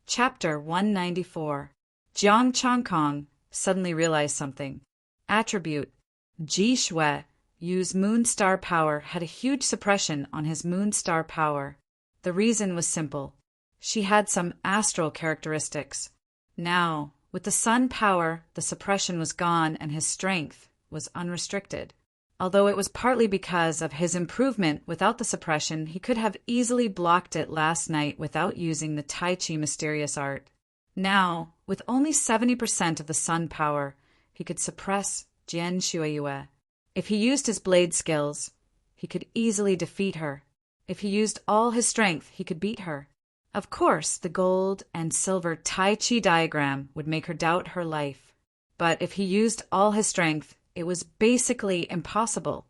Chapter 194. Jiang Changkong suddenly realized something. Attribute Ji Shui, Yu's moon star power, had a huge suppression on his moon star power. The reason was simple. She had some astral characteristics. Now, with the sun power, the suppression was gone and his strength was unrestricted. Although it was partly because of his improvement without the suppression, he could have easily blocked it last night without using the Tai Chi mysterious art. Now, with only 70% of the sun power, he could suppress Jian Shuiyue. If he used his blade skills, he could easily defeat her. If he used all his strength, he could beat her. Of course, the gold and silver Tai Chi diagram would make her doubt her life. But if he used all his strength, it was basically impossible,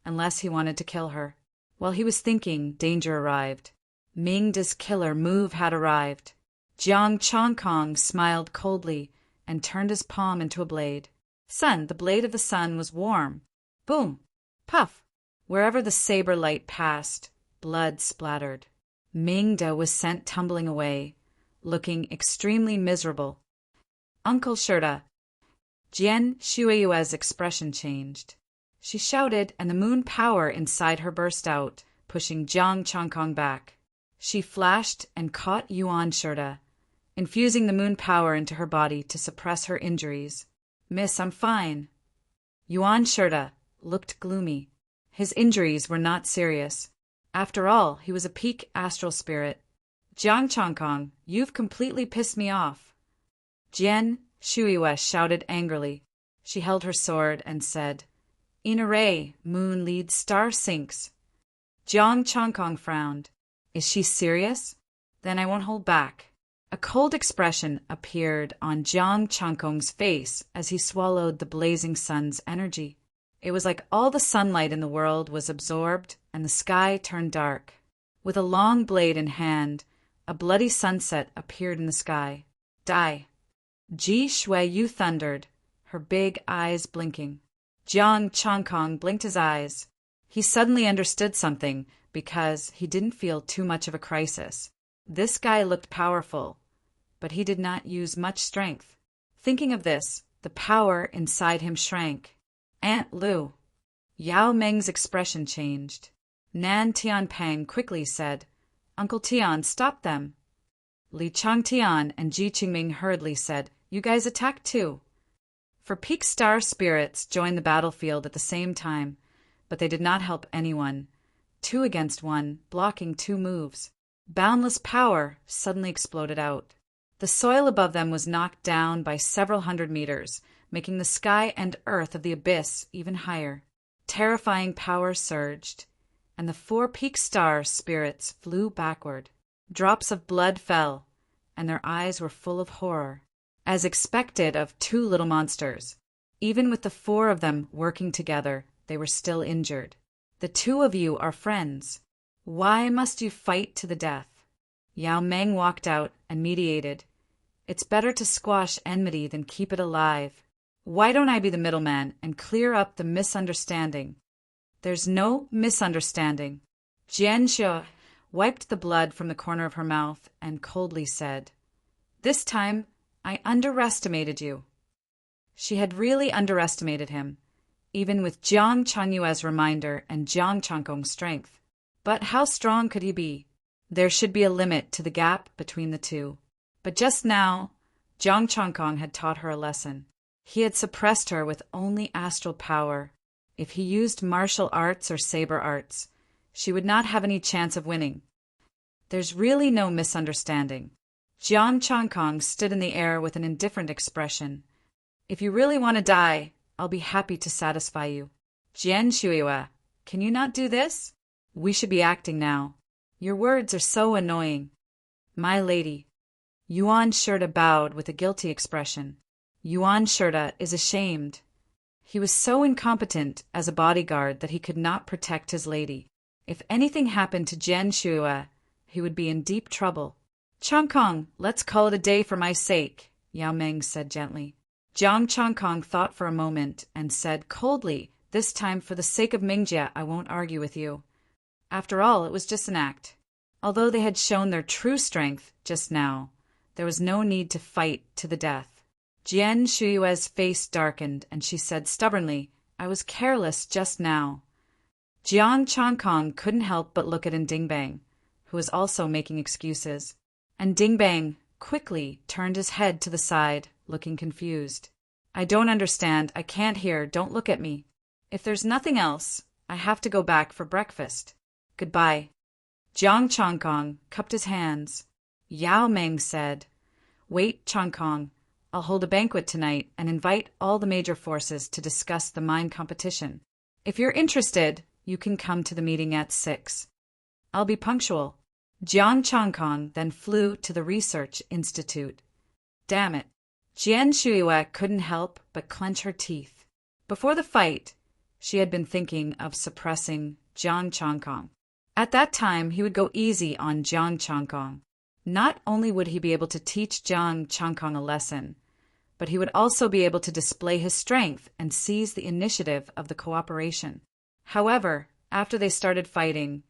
unless he wanted to kill her. While he was thinking, danger arrived. Mingda's killer move had arrived. Jiang Changkong smiled coldly and turned his palm into a blade. Sun, the blade of the sun, was warm. Boom! Puff! Wherever the saber light passed, blood splattered. Mingda was sent tumbling away, looking extremely miserable. Uncle Shirta. Jian Shuiyue's expression changed. She shouted, and the moon power inside her burst out, pushing Jiang Changkong back. She flashed and caught Yuan Shirta, infusing the moon power into her body to suppress her injuries. "Miss, I'm fine." Yuan Shirta looked gloomy. His injuries were not serious. After all, he was a peak astral spirit. "Jiang Changkong, you've completely pissed me off." Jian Shuiyue shouted angrily. She held her sword and said, "In array, moon leads, star sinks." Jiang Changkong frowned. "Is she serious? Then I won't hold back." A cold expression appeared on Jiang Changkong's face as he swallowed the blazing sun's energy. It was like all the sunlight in the world was absorbed and the sky turned dark. With a long blade in hand, a bloody sunset appeared in the sky. "Die!" Ji Shuiyu thundered, her big eyes blinking. Jiang Changkong blinked his eyes. He suddenly understood something because he didn't feel too much of a crisis. This guy looked powerful, but he did not use much strength. Thinking of this, the power inside him shrank. "Aunt Lu." Yao Meng's expression changed. Nan Tianpeng quickly said, "Uncle Tian, stop them." Li Changtian and Ji Qingming hurriedly said, "You guys attack too." For peak star spirits joined the battlefield at the same time, but they did not help anyone. 2 against 1, blocking 2 moves. Boundless power suddenly exploded out. The soil above them was knocked down by several hundred meters, making the sky and earth of the abyss even higher. Terrifying power surged, and the 4 peak star spirits flew backward. Drops of blood fell, and their eyes were full of horror. As expected of 2 little monsters, even with the 4 of them working together, they were still injured. "The 2 of you are friends. Why must you fight to the death?" Yao Meng walked out and mediated. "It's better to squash enmity than keep it alive. Why don't I be the middleman and clear up the misunderstanding?" "There's no misunderstanding." Jian Shu wiped the blood from the corner of her mouth and coldly said, "This time, I underestimated you." She had really underestimated him, even with Jiang Changyue's reminder and Jiang Changkong's strength. But how strong could he be? There should be a limit to the gap between the two. But just now, Jiang Changkong had taught her a lesson. He had suppressed her with only astral power. If he used martial arts or saber arts, she would not have any chance of winning. There's really no misunderstanding. Jiang Changkong stood in the air with an indifferent expression. "If you really want to die, I'll be happy to satisfy you." "Jian Shuiyue, can you not do this? We should be acting now. Your words are so annoying." "My lady." Yuan Shirta bowed with a guilty expression. Yuan Shirta is ashamed. He was so incompetent as a bodyguard that he could not protect his lady. If anything happened to Jian Shuiyue, he would be in deep trouble. "Changkong, let's call it a day for my sake," Yao Meng said gently. Jiang Changkong thought for a moment and said coldly, "This time, for the sake of Mingjia, I won't argue with you." After all, it was just an act. Although they had shown their true strength just now, There was no need to fight to the death. Jian Shui's face darkened, and she said stubbornly, "I was careless just now." Jiang Changkong couldn't help but look at Dingbang, who was also making excuses. And Dingbang quickly turned his head to the side, looking confused. "I don't understand. I can't hear. Don't look at me. If there's nothing else, I have to go back for breakfast. Goodbye." Jiang Changkong cupped his hands. Yao Meng said, "Wait, Changkong. I'll hold a banquet tonight and invite all the major forces to discuss the mine competition. If you're interested, you can come to the meeting at 6. I'll be punctual." Jiang Changkong then flew to the research institute. Damn it. Jian Shuiwa couldn't help but clench her teeth. Before the fight, she had been thinking of suppressing Jiang Changkong. At that time, he would go easy on Jiang Changkong. Not only would he be able to teach Jiang Changkong a lesson, but he would also be able to display his strength and seize the initiative of the cooperation. However, after they started fighting,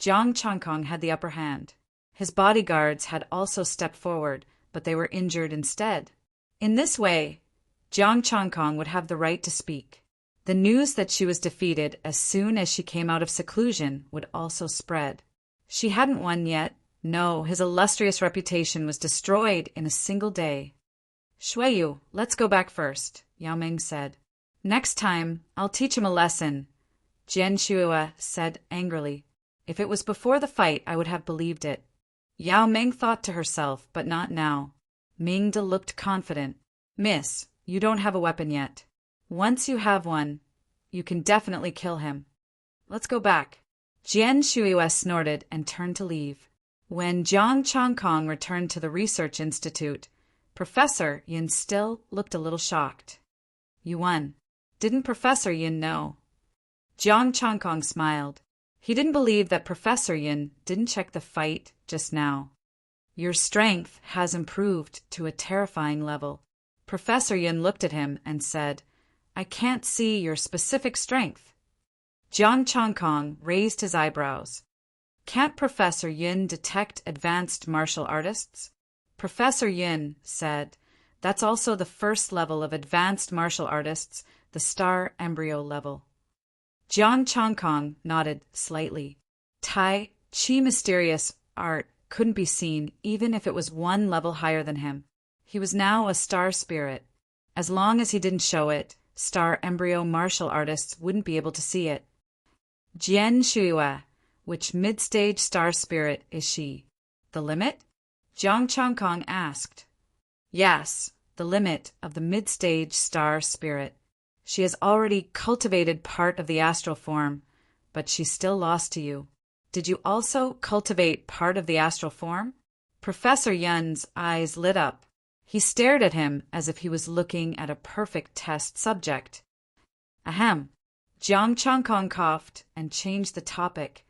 Jiang Changkong had the upper hand. His bodyguards had also stepped forward, but they were injured instead. In this way, Jiang Changkong would have the right to speak. The news that she was defeated as soon as she came out of seclusion would also spread. She hadn't won yet. No, his illustrious reputation was destroyed in a single day. "Shuiyu, let's go back first," Yao Meng said. "Next time, I'll teach him a lesson," Jian Shuiwa said angrily. "If it was before the fight, I would have believed it." Yao Meng thought to herself, but not now. Mingde looked confident. "Miss, you don't have a weapon yet. Once you have one, you can definitely kill him. Let's go back." Jian Shuiwa snorted and turned to leave. When Jiang Changkong returned to the research institute, Professor Yin still looked a little shocked. "You won. Didn't Professor Yin know?" Jiang Changkong smiled. He didn't believe that Professor Yin didn't check the fight just now. "Your strength has improved to a terrifying level." Professor Yin looked at him and said, "I can't see your specific strength." Jiang Changkong raised his eyebrows. "Can't Professor Yin detect advanced martial artists?" Professor Yin said, "That's also the first level of advanced martial artists, the star embryo level." Jiang Changkong nodded slightly. Tai Chi mysterious art couldn't be seen even if it was one level higher than him. He was now a star spirit. As long as he didn't show it, star embryo martial artists wouldn't be able to see it. Jian Shuiwa, which mid-stage star spirit is she? The limit? Jiang Changkong asked. Yes, the limit of the mid-stage star spirit. She has already cultivated part of the astral form, but she's still lost to you. Did you also cultivate part of the astral form? Professor Yun's eyes lit up. He stared at him as if he was looking at a perfect test subject. Ahem. Jiang Changkong coughed and changed the topic.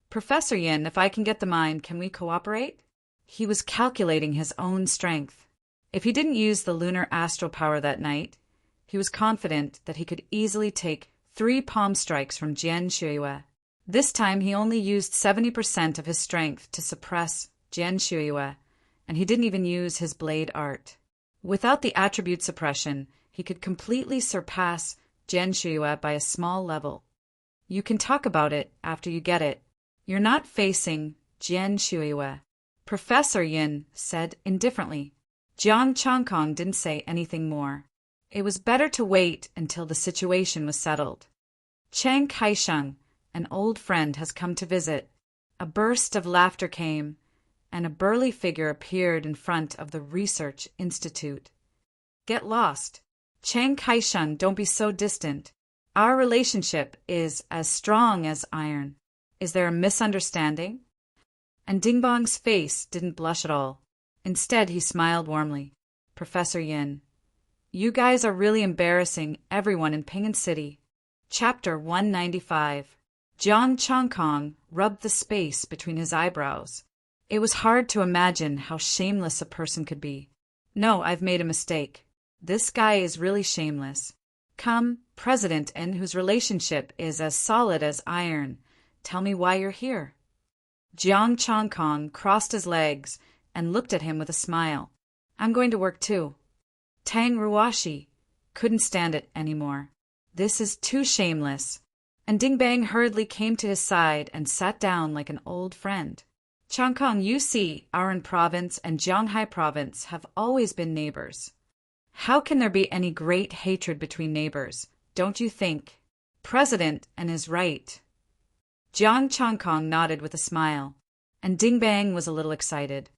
Professor Yin, if I can get the mine, can we cooperate? He was calculating his own strength. If he didn't use the lunar astral power that night, he was confident that he could easily take 3 palm strikes from Jian Shuiwa. This time he only used 70% of his strength to suppress Jian Shuiwa, and he didn't even use his blade art. Without the attribute suppression, he could completely surpass Jian Shuiwa by a small level. You can talk about it after you get it. You're not facing Jian Shuiwa, Professor Yin said indifferently. Jiang Changkong didn't say anything more. It was better to wait until the situation was settled. Chang Kaisheng, an old friend, has come to visit. A burst of laughter came, and a burly figure appeared in front of the research institute. Get lost. Chang Kaisheng, don't be so distant. Our relationship is as strong as iron. Is there a misunderstanding? And Dingbang's face didn't blush at all. Instead, he smiled warmly. Professor Yin, you guys are really embarrassing everyone in Ping'an City. Chapter 195. Jiang Changkong rubbed the space between his eyebrows. It was hard to imagine how shameless a person could be. No, I've made a mistake. This guy is really shameless. Come, President N, whose relationship is as solid as iron, tell me why you're here. Jiang Changkong crossed his legs and looked at him with a smile. I'm going to work too. Tang Ruashi couldn't stand it anymore. This is too shameless. And Ding Bang hurriedly came to his side and sat down like an old friend. Changkong, you see, Aran Province and Jianghai Province have always been neighbors. How can there be any great hatred between neighbors, don't you think? President and is right. Jiang Changkong nodded with a smile, and Ding Bang was a little excited.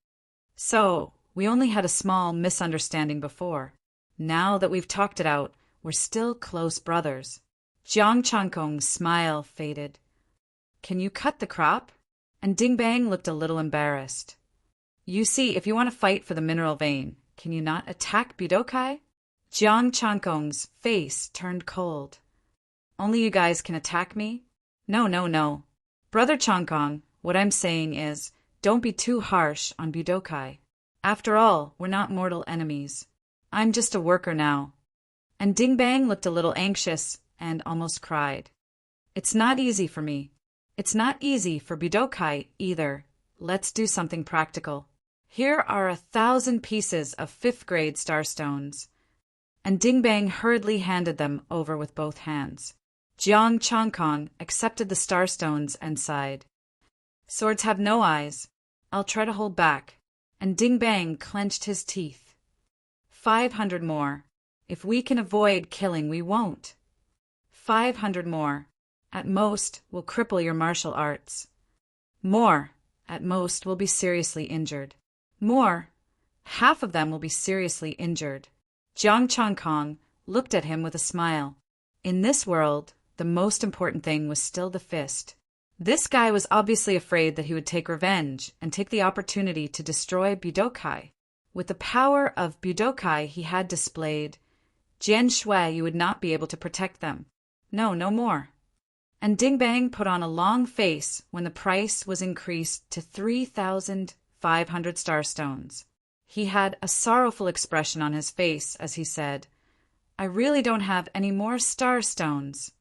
So, we only had a small misunderstanding before. Now that we've talked it out, we're still close brothers. Jiang Changkong's smile faded. Can you cut the crop? And Ding Bang looked a little embarrassed. You see, if you want to fight for the mineral vein, can you not attack Budokai? Jiang Changkong's face turned cold. Only you guys can attack me? No. Brother Changkong, what I'm saying is, don't be too harsh on Budokai. After all, we're not mortal enemies. I'm just a worker now. And Ding Bang looked a little anxious and almost cried. It's not easy for me. It's not easy for Budokai either. Let's do something practical. Here are 1,000 pieces of 5th grade starstones. And Ding Bang hurriedly handed them over with both hands. Jiang Changkong accepted the starstones and sighed. Swords have no eyes. I'll try to hold back. And Ding Bang clenched his teeth. 500 more. If we can avoid killing, we won't. 500 more. At most, will cripple your martial arts. More. At most, will be seriously injured. More. Half of them will be seriously injured. Jiang Changkong looked at him with a smile. In this world, the most important thing was still the fist. This guy was obviously afraid that he would take revenge and take the opportunity to destroy Budokai. With the power of Budokai he had displayed, Jian Shui, you would not be able to protect them. No more. And Ding Bang put on a long face when the price was increased to 3,500 starstones. He had a sorrowful expression on his face as he said, I really don't have any more starstones.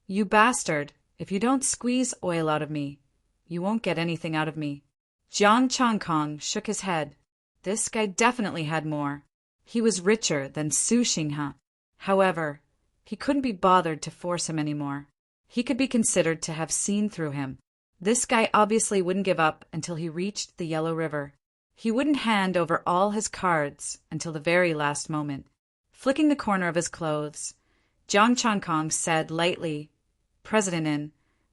You bastard, if you don't squeeze oil out of me, you won't get anything out of me. Jiang Changkong shook his head. This guy definitely had more. He was richer than Su Xinghe. However, he couldn't be bothered to force him anymore. He could be considered to have seen through him. This guy obviously wouldn't give up until he reached the Yellow River. He wouldn't hand over all his cards until the very last moment. Flicking the corner of his clothes, Jiang Changkong said lightly, President,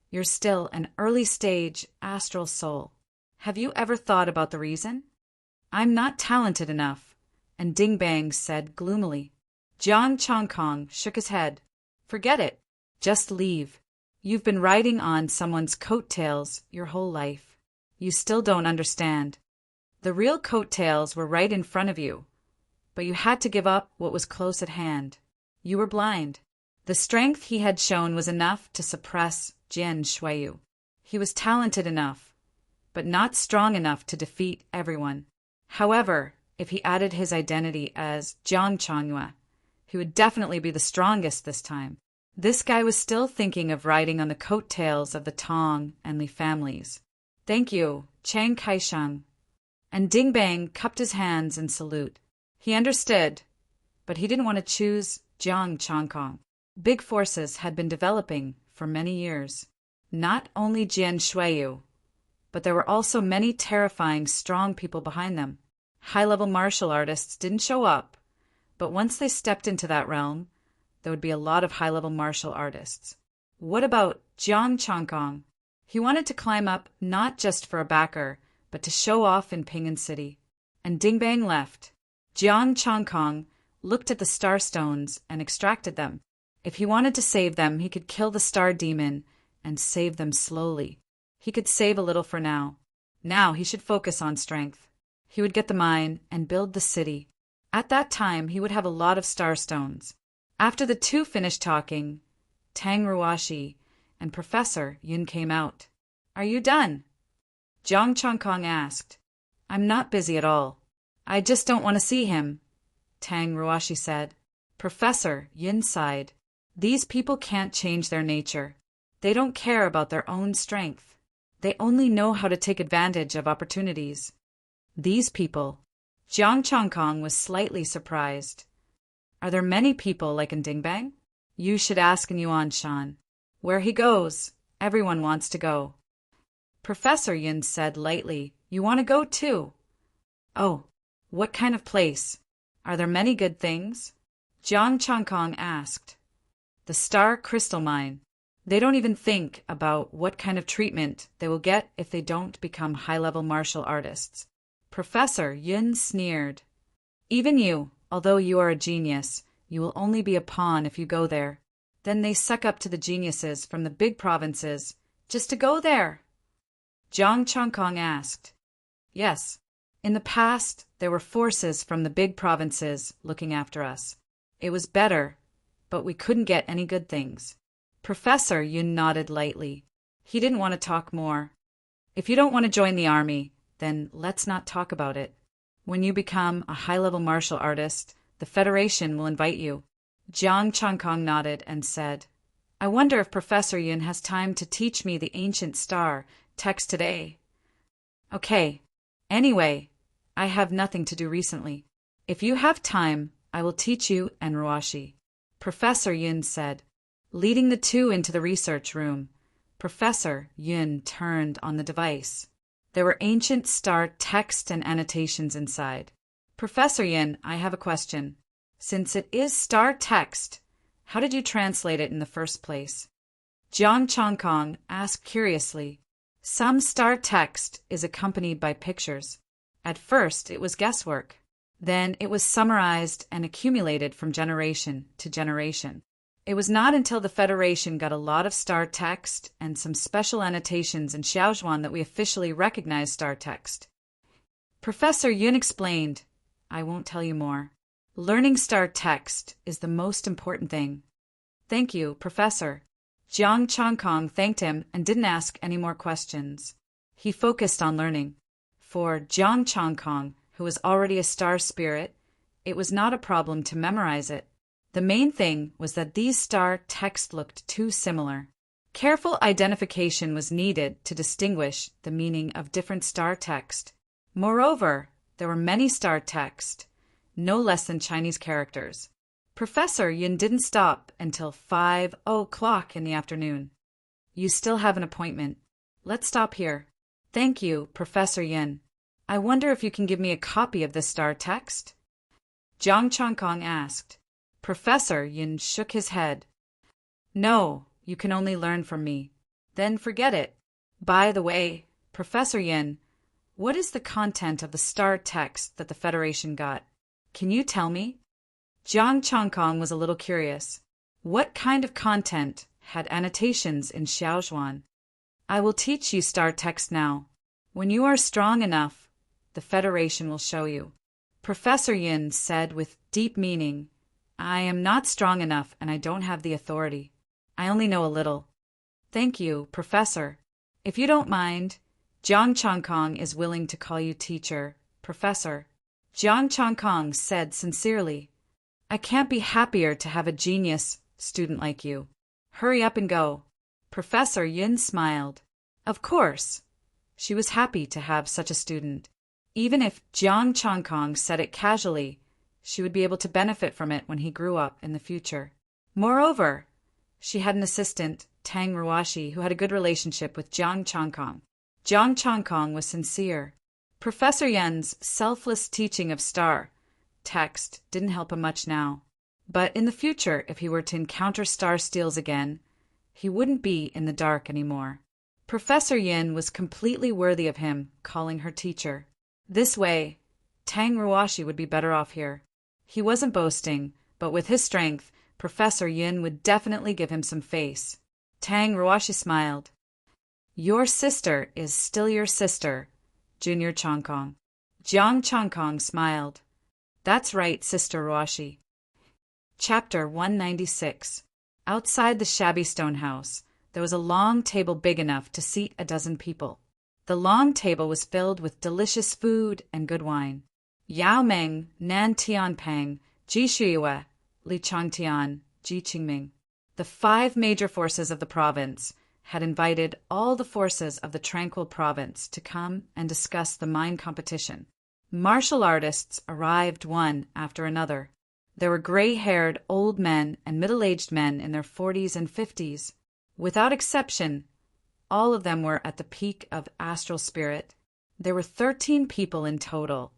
you're still an early-stage astral soul. Have you ever thought about the reason? I'm not talented enough, and Ding Bang said gloomily. Jiang Changkong shook his head. Forget it. Just leave. You've been riding on someone's coattails your whole life. You still don't understand. The real coattails were right in front of you, but you had to give up what was close at hand. You were blind. The strength he had shown was enough to suppress Jian Shuiyu. He was talented enough, but not strong enough to defeat everyone. However, if he added his identity as Jiang Changyue, he would definitely be the strongest this time. This guy was still thinking of riding on the coattails of the Tong and Li families. Thank you, Chiang Kai-sheng. And Ding Bang cupped his hands in salute. He understood, but he didn't want to choose Jiang Changkong. Big forces had been developing for many years. Not only Jian Shuiyu, but there were also many terrifying, strong people behind them. High-level martial artists didn't show up, but once they stepped into that realm, there would be a lot of high-level martial artists. What about Jiang Changkong? He wanted to climb up not just for a backer, but to show off in Pingan City. And Ding Bang left. Jiang Changkong looked at the star stones and extracted them. If he wanted to save them, he could kill the star demon and save them slowly. He could save a little for now. Now he should focus on strength. He would get the mine and build the city. At that time, he would have a lot of star stones. After the two finished talking, Tang Ruashi and Professor Yun came out. Are you done? Jiang Changkong asked. I'm not busy at all. I just don't want to see him, Tang Ruashi said. Professor Yun sighed. These people can't change their nature. They don't care about their own strength. They only know how to take advantage of opportunities. These people, Jiang Chongkong was slightly surprised. Are there many people like in Dingbang? You should ask in Yuan Shan. Where he goes, everyone wants to go. Professor Yin said lightly, You want to go too? Oh, what kind of place? Are there many good things? Jiang Chongkong asked. The Star Crystal Mine. They don't even think about what kind of treatment they will get if they don't become high-level martial artists. Professor Yin sneered. Even you, although you are a genius, you will only be a pawn if you go there. Then they suck up to the geniuses from the big provinces just to go there. Jiang Chongkong asked. Yes. In the past, there were forces from the big provinces looking after us. It was better, but we couldn't get any good things. Professor Yun nodded lightly. He didn't want to talk more. If you don't want to join the army, then let's not talk about it. When you become a high-level martial artist, the Federation will invite you. Jiang Chongkong nodded and said, I wonder if Professor Yun has time to teach me the ancient star text today. Okay. Anyway, I have nothing to do recently. If you have time, I will teach you Enruashi. Professor Yun said, leading the two into the research room. Professor Yun turned on the device. There were ancient star text and annotations inside. Professor Yin, I have a question. Since it is star text, how did you translate it in the first place? Jiang Chongkong asked curiously. Some star text is accompanied by pictures. At first, it was guesswork. Then it was summarized and accumulated from generation to generation. It was not until the Federation got a lot of star text and some special annotations in Xiaozhuan that we officially recognized star text. Professor Yun explained, I won't tell you more. Learning star text is the most important thing. Thank you, Professor. Jiang Chongkong thanked him and didn't ask any more questions. He focused on learning. For Jiang Chongkong, who was already a star spirit, it was not a problem to memorize it. The main thing was that these star texts looked too similar. Careful identification was needed to distinguish the meaning of different star text. Moreover, there were many star text, no less than Chinese characters. Professor Yin didn't stop until 5:00 in the afternoon. You still have an appointment. Let's stop here. Thank you, Professor Yin. I wonder if you can give me a copy of this star text? Jiang Chongkong asked. Professor Yin shook his head. No, you can only learn from me. Then forget it. By the way, Professor Yin, what is the content of the star text that the Federation got? Can you tell me? Jiang Chongkong was a little curious. What kind of content had annotations in Xiaozhuan? I will teach you star text now. When you are strong enough, the Federation will show you. Professor Yin said with deep meaning, I am not strong enough and I don't have the authority. I only know a little. Thank you, Professor. If you don't mind, Jiang Chongkong is willing to call you teacher, Professor. Jiang Chongkong said sincerely, I can't be happier to have a genius student like you. Hurry up and go. Professor Yin smiled. Of course. She was happy to have such a student. Even if Jiang Chongkong said it casually, she would be able to benefit from it when he grew up in the future. Moreover, she had an assistant, Tang Ruashi, who had a good relationship with Jiang Chongkong. Jiang Chongkong was sincere. Professor Yen's selfless teaching of star text didn't help him much now. But in the future, if he were to encounter star steals again, he wouldn't be in the dark anymore. Professor Yin was completely worthy of him calling her teacher. This way, Tang Ruashi would be better off here. He wasn't boasting, but with his strength, Professor Yin would definitely give him some face. Tang Ruashi smiled. Your sister is still your sister, Junior Chongkong. Jiang Chongkong smiled. That's right, Sister Ruashi. Chapter 196. Outside the shabby stone house, there was a long table big enough to seat a dozen people. The long table was filled with delicious food and good wine. Yao Meng, Nan Tianpeng, Ji Shuyue, Li Changtian, Ji Qingming. The 5 major forces of the province had invited all the forces of the tranquil province to come and discuss the mine competition. Martial artists arrived one after another. There were gray-haired old men and middle-aged men in their 40s and 50s. Without exception, all of them were at the peak of astral spirit. There were 13 people in total,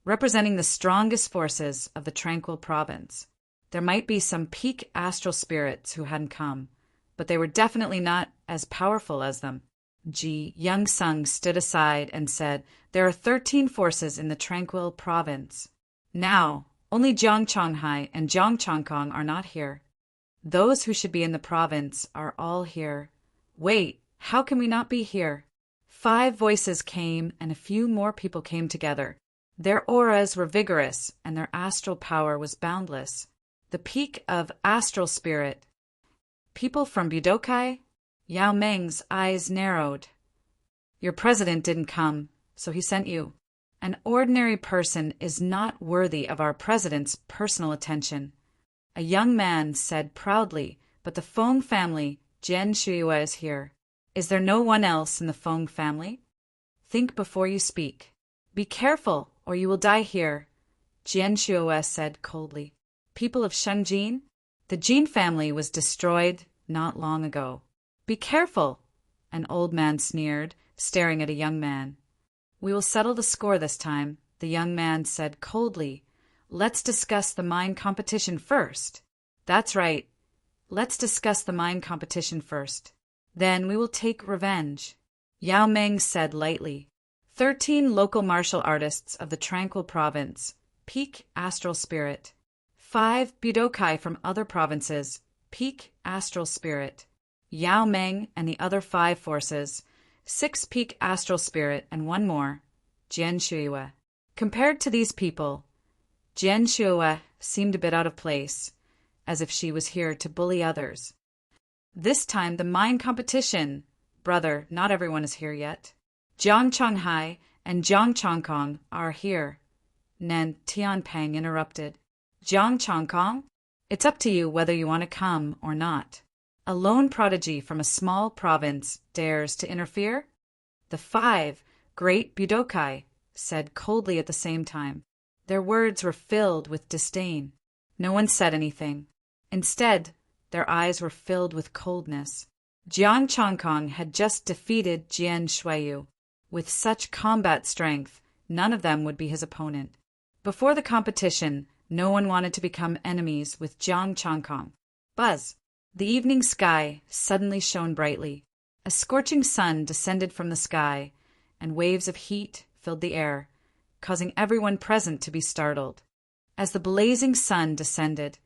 representing the strongest forces of the tranquil province. There might be some peak astral spirits who hadn't come, but they were definitely not as powerful as them. Young Sung stood aside and said, "There are 13 forces in the tranquil province. Now, only Jiang Chonghai and Jiang Chongkong are not here. Those who should be in the province are all here. Wait, how can we not be here?" 5 voices came, and a few more people came together. Their auras were vigorous, and their astral power was boundless. The peak of astral spirit. People from Budokai? Yao Meng's eyes narrowed. "Your president didn't come, so he sent you. An ordinary person is not worthy of our president's personal attention," a young man said proudly, "but the Feng family, Jian Shuiyue, is here. Is there no one else in the Feng family? Think before you speak. Be careful, or you will die here," Jian Shuiyue said coldly. "People of Shenjin? The Jin family was destroyed not long ago. Be careful," an old man sneered, staring at a young man. "We will settle the score this time," the young man said coldly. "Let's discuss the mind competition first." "That's right. Let's discuss the mind competition first. Then we will take revenge," Yao Meng said lightly. 13 local martial artists of the tranquil province, peak astral spirit. 5 Budokai from other provinces, peak astral spirit. Yao Meng and the other 5 forces, 6 peak astral spirit and 1 more, Jian Shuiyue. Compared to these people, Jian Shuiyue seemed a bit out of place, as if she was here to bully others. "This time the mind competition. Brother, not everyone is here yet. Jiang Chonghai and Jiang Chongkong are here," Nan Tianpeng interrupted. "Jiang Chongkong? It's up to you whether you want to come or not. A lone prodigy from a small province dares to interfere?" The 5 great Budokai said coldly at the same time. Their words were filled with disdain. No one said anything. Instead, their eyes were filled with coldness. Jiang Chongkong had just defeated Jian Shuiyu. With such combat strength, none of them would be his opponent. Before the competition, no one wanted to become enemies with Jiang Chongkong. Buzz! The evening sky suddenly shone brightly. A scorching sun descended from the sky, and waves of heat filled the air, causing everyone present to be startled. As the blazing sun descended,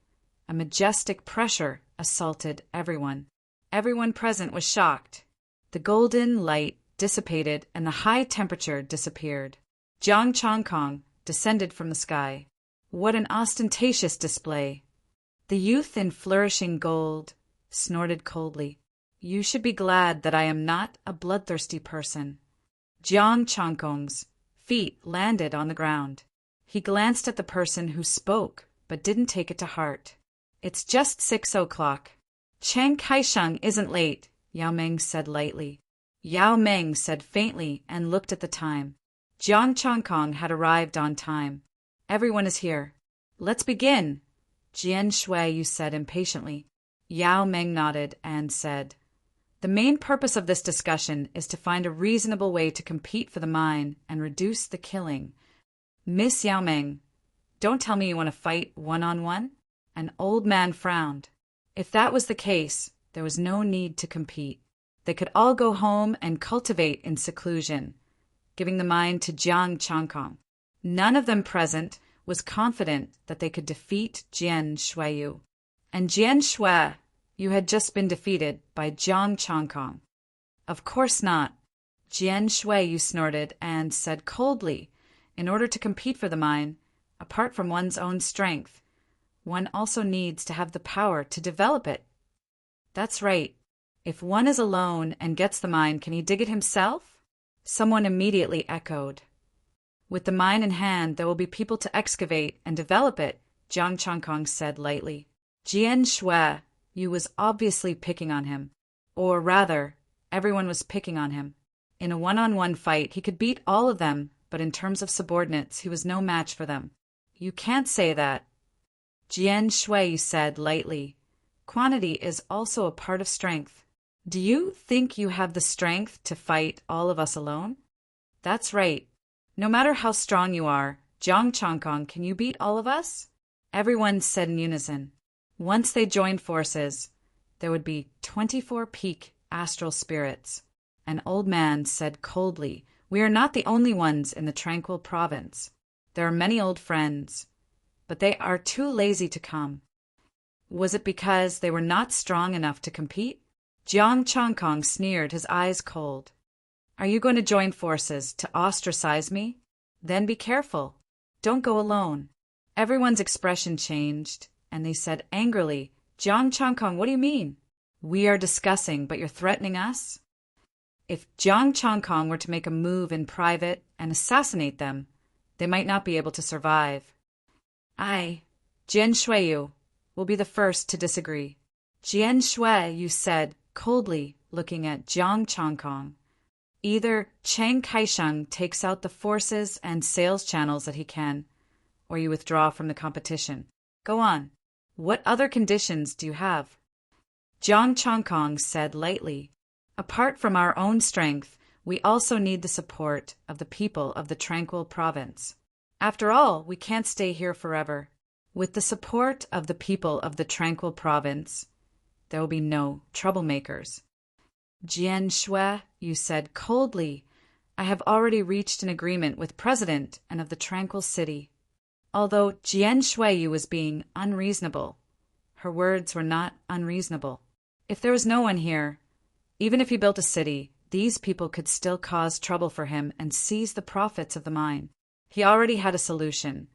a majestic pressure assaulted everyone. Everyone present was shocked. The golden light dissipated and the high temperature disappeared. Jiang Chongkong descended from the sky. What an ostentatious display! The youth in flourishing gold snorted coldly. "You should be glad that I am not a bloodthirsty person." Jiang Chongkong's feet landed on the ground. He glanced at the person who spoke, but didn't take it to heart. "It's just 6 o'clock. Chang Kaisheng isn't late," Yao Meng said lightly. Yao Meng said faintly and looked at the time. Jiang Chongkong had arrived on time. "Everyone is here. Let's begin," Jian Shuiyu said impatiently. Yao Meng nodded and said, "The main purpose of this discussion is to find a reasonable way to compete for the mine and reduce the killing." "Miss Yao Meng, don't tell me you want to fight one-on-one?" An old man frowned. If that was the case, there was no need to compete. They could all go home and cultivate in seclusion, giving the mine to Jiang Chongkong. None of them present was confident that they could defeat Jian Shuiyu. "And Jian Shui, you had just been defeated by Jiang Chongkong." "Of course not." Jian Shuiyu snorted and said coldly, "In order to compete for the mine, apart from one's own strength, one also needs to have the power to develop it." "That's right. If one is alone and gets the mine, can he dig it himself?" Someone immediately echoed. "With the mine in hand, there will be people to excavate and develop it," Jiang Chongkong said lightly. Jian Shui, you was obviously picking on him. Or rather, everyone was picking on him. In a one-on-one fight, he could beat all of them but in terms of subordinates, he was no match for them. You can't say that. Jian Shui said lightly. Quantity is also a part of strength. Do you think you have the strength to fight all of us alone? That's right. No matter how strong you are, Jiang Changkong, can you beat all of us? Everyone said in unison. Once they joined forces, there would be 24 peak astral spirits. An old man said coldly, We are not the only ones in the tranquil province. There are many old friends, but they are too lazy to come. Was it because they were not strong enough to compete? Jiang Changkong sneered, his eyes cold. Are you going to join forces to ostracize me? Then be careful. Don't go alone. Everyone's expression changed, and they said angrily, Jiang Changkong, what do you mean? We are discussing, but you're threatening us? If Jiang Changkong were to make a move in private and assassinate them, they might not be able to survive. I, Jian Shuiyu, will be the first to disagree. Jian Shuiyu said coldly, looking at Jiang Changkong. Either Chiang Kai-sheng takes out the forces and sales channels that he can, or you withdraw from the competition. Go on. What other conditions do you have? Jiang Changkong said lightly, Apart from our own strength, we also need the support of the people of the tranquil province. After all, we can't stay here forever. With the support of the people of the tranquil province, there will be no troublemakers. Jian Shui, you said coldly, I have already reached an agreement with President and of the tranquil city. Although Jian Shuiyu was being unreasonable, her words were not unreasonable. If there was no one here, even if he built a city, these people could still cause trouble for him and seize the profits of the mine. He already had a solution,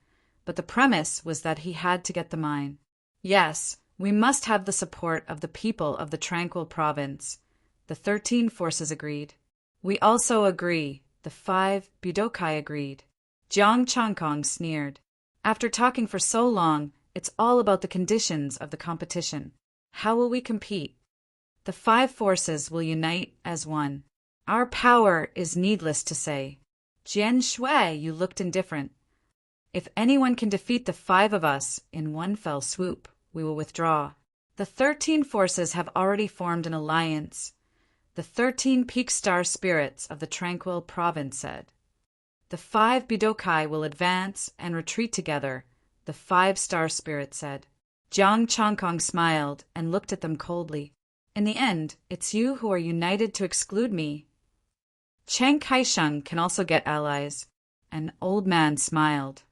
but the premise was that he had to get the mine. Yes, we must have the support of the people of the tranquil province. The 13 forces agreed. We also agree. The 5 Budokai agreed. Jiang Changkong sneered. After talking for so long, it's all about the conditions of the competition. How will we compete? The 5 forces will unite as one. Our power is needless to say. Jian Shui, you looked indifferent. If anyone can defeat the 5 of us in one fell swoop, we will withdraw. The 13 forces have already formed an alliance. The 13 peak star spirits of the tranquil province said. The 5 Budokai will advance and retreat together, the 5 star spirits said. Jiang Changkong smiled and looked at them coldly. In the end, it's you who are united to exclude me. Chiang Kai-sheng can also get allies. An old man smiled.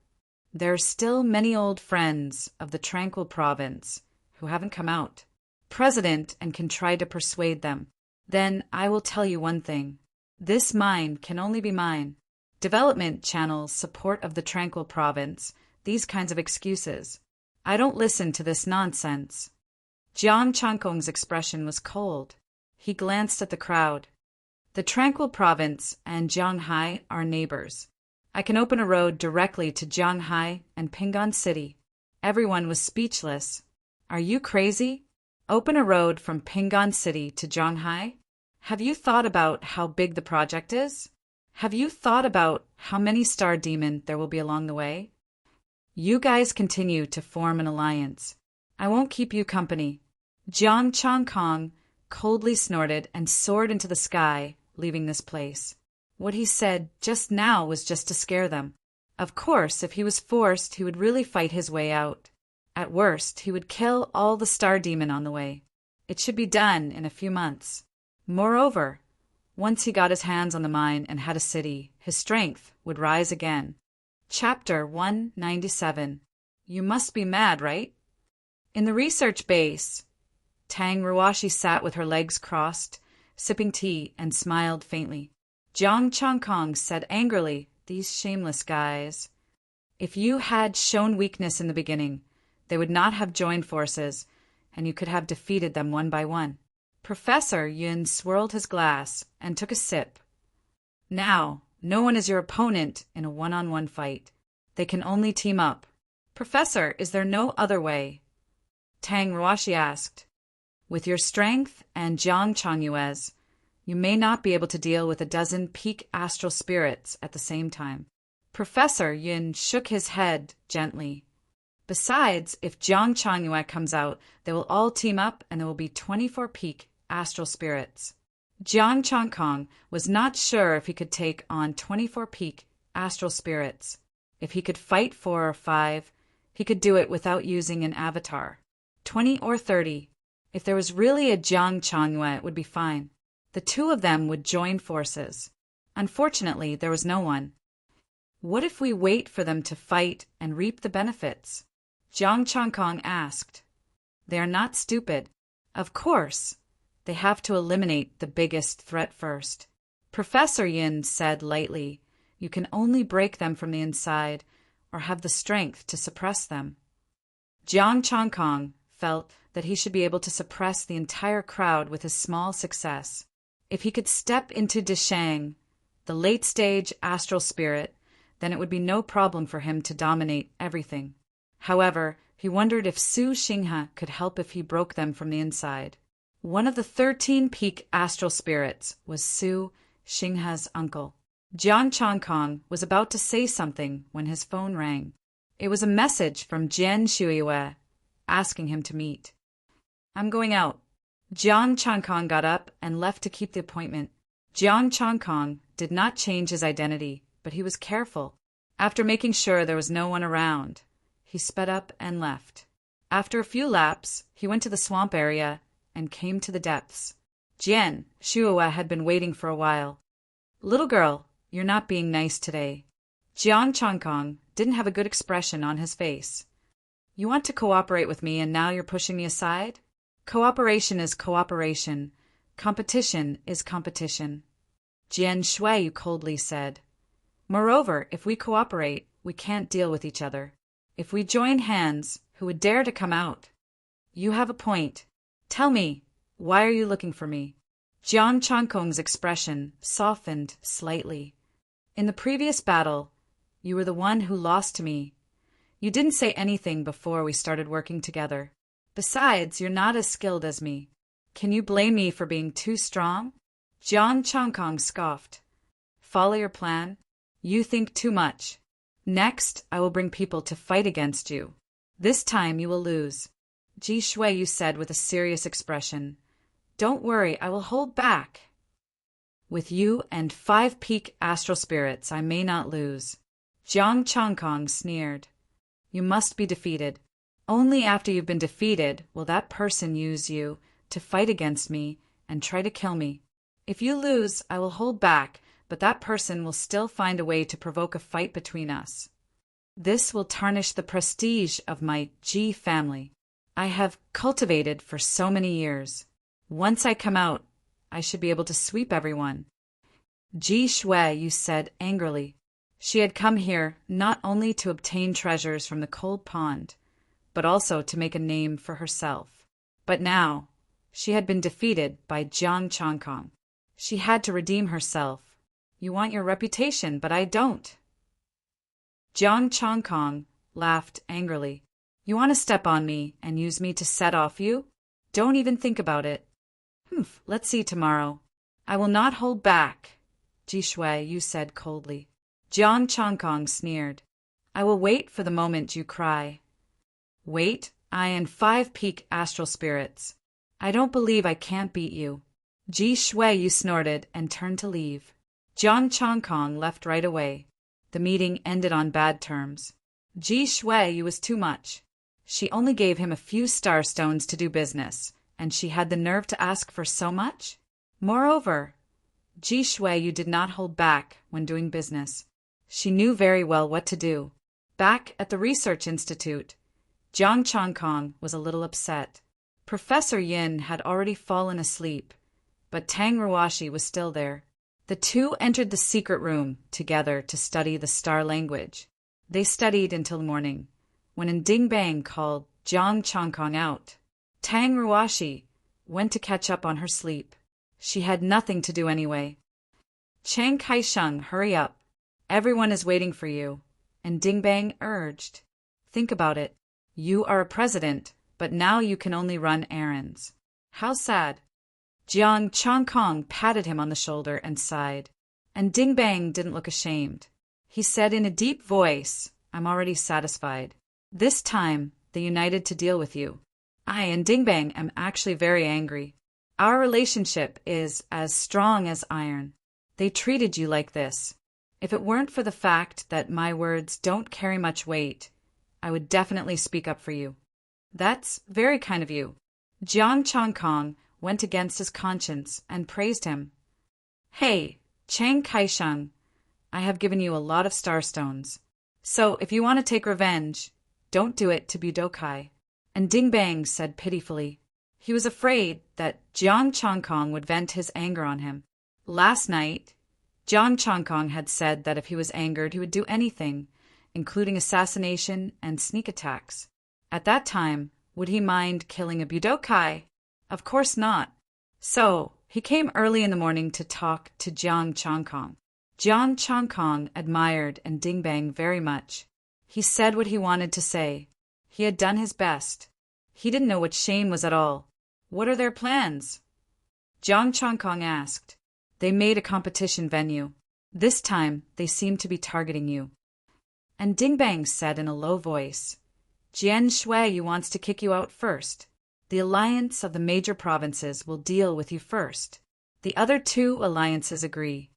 There are still many old friends of the tranquil province who haven't come out. President and can try to persuade them. Then I will tell you one thing. This mine can only be mine. Development channels, support of the tranquil province, these kinds of excuses. I don't listen to this nonsense. Jiang Changkong's expression was cold. He glanced at the crowd. The tranquil province and Jianghai are neighbors. I can open a road directly to Jianghai and Pinggan City. Everyone was speechless. Are you crazy? Open a road from Pinggan City to Jianghai? Have you thought about how big the project is? Have you thought about how many star demon there will be along the way? You guys continue to form an alliance. I won't keep you company. Jiang Changkong coldly snorted and soared into the sky, leaving this place. What he said just now was just to scare them. Of course, if he was forced, he would really fight his way out. At worst, he would kill all the star demon on the way. It should be done in a few months. Moreover, once he got his hands on the mine and had a city, his strength would rise again. Chapter 197. You must be mad, right? In the research base, Tang Ruashi sat with her legs crossed, sipping tea, and smiled faintly. Jiang Changkong said angrily, These shameless guys. If you had shown weakness in the beginning, they would not have joined forces, and you could have defeated them one by one. Professor Yun swirled his glass and took a sip. Now, no one is your opponent in a one-on-one fight. They can only team up. Professor, is there no other way? Tang Ruashi asked. With your strength and Jiang Changyue's, you may not be able to deal with a dozen peak astral spirits at the same time. Professor Yin shook his head gently. Besides, if Jiang Changyue comes out, they will all team up and there will be 24 peak astral spirits. Jiang Changkong was not sure if he could take on 24 peak astral spirits. If he could fight 4 or 5, he could do it without using an avatar. 20 or 30. If there was really a Jiang Changyue, it would be fine. The two of them would join forces. Unfortunately, there was no one. What if we wait for them to fight and reap the benefits? Jiang Changkong asked. They are not stupid. Of course. They have to eliminate the biggest threat first. Professor Yin said lightly, you can only break them from the inside or have the strength to suppress them. Jiang Changkong felt that he should be able to suppress the entire crowd with his small success. If he could step into Deshang, the late-stage astral spirit, then it would be no problem for him to dominate everything. However, he wondered if Su Xinghe could help if he broke them from the inside. One of the 13 peak astral spirits was Su Xinghe's uncle. Jiang Changkong was about to say something when his phone rang. It was a message from Jian Shuiyue asking him to meet. I'm going out. Jiang Changkong got up and left to keep the appointment. Jiang Changkong did not change his identity, but he was careful. After making sure there was no one around, he sped up and left. After a few laps, he went to the swamp area and came to the depths. Jian Shuiyue had been waiting for a while. Little girl, you're not being nice today. Jiang Changkong didn't have a good expression on his face. You want to cooperate with me and now you're pushing me aside? Cooperation is cooperation. Competition is competition. Jian Shui coldly said. Moreover, if we cooperate, we can't deal with each other. If we join hands, who would dare to come out? You have a point. Tell me, why are you looking for me? Jiang Changkong's expression softened slightly. In the previous battle, you were the one who lost to me. You didn't say anything before we started working together. Besides, you're not as skilled as me. Can you blame me for being too strong? Jiang Changkong scoffed. Follow your plan? You think too much. Next, I will bring people to fight against you. This time you will lose. Ji Shui said with a serious expression. Don't worry, I will hold back. With you and 5 peak astral spirits, I may not lose. Jiang Changkong sneered. You must be defeated. Only after you've been defeated will that person use you to fight against me and try to kill me. If you lose, I will hold back, but that person will still find a way to provoke a fight between us. This will tarnish the prestige of my Ji family. I have cultivated for so many years. Once I come out, I should be able to sweep everyone. Ji Shui, you said angrily. She had come here not only to obtain treasures from the cold pond, but also to make a name for herself. But now, she had been defeated by Jiang Changkong. She had to redeem herself. You want your reputation, but I don't. Jiang Changkong laughed angrily. You want to step on me and use me to set off you? Don't even think about it. Let's see tomorrow. I will not hold back. Ji Shui, you said coldly. Jiang Changkong sneered. I will wait for the moment you cry. Wait, I and 5 peak astral spirits. I don't believe I can't beat you. Ji Shui, you snorted and turned to leave. Jiang Changkong left right away. The meeting ended on bad terms. Ji Shui, you was too much. She only gave him a few star stones to do business, and she had the nerve to ask for so much? Moreover, Ji Shui, you did not hold back when doing business. She knew very well what to do. Back at the research institute, Jiang Changkong was a little upset. Professor Yin had already fallen asleep, but Tang Ruashi was still there. The two entered the secret room together to study the star language. They studied until morning, when Ding Bang called Jiang Changkong out. Tang Ruashi went to catch up on her sleep. She had nothing to do anyway. Chiang Kai-sheng, hurry up. Everyone is waiting for you. And Ding Bang urged. Think about it. You are a president, but now you can only run errands. How sad. Jiang Changkong patted him on the shoulder and sighed. And Ding Bang didn't look ashamed. He said in a deep voice, "I'm already satisfied. This time, they united to deal with you. I and Dingbang am actually very angry. Our relationship is as strong as iron. They treated you like this. If it weren't for the fact that my words don't carry much weight, I would definitely speak up for you." "That's very kind of you." Jiang Changkong went against his conscience and praised him. "Hey, Chang Kaisheng, I have given you a lot of starstones. So if you want to take revenge, don't do it to Budokai." And Dingbang said pitifully. He was afraid that Jiang Changkong would vent his anger on him. Last night, Jiang Changkong had said that if he was angered, he would do anything, including assassination and sneak attacks. At that time, would he mind killing a Budokai? Of course not. So, he came early in the morning to talk to Jiang Changkong. Jiang Changkong admired and Dingbang very much. He said what he wanted to say. He had done his best. He didn't know what shame was at all. "What are their plans?" Jiang Changkong asked. "They made a competition venue. This time, they seem to be targeting you." And Dingbang said in a low voice, "Jian Shuiyu wants to kick you out first. The alliance of the major provinces will deal with you first. The other two alliances agree."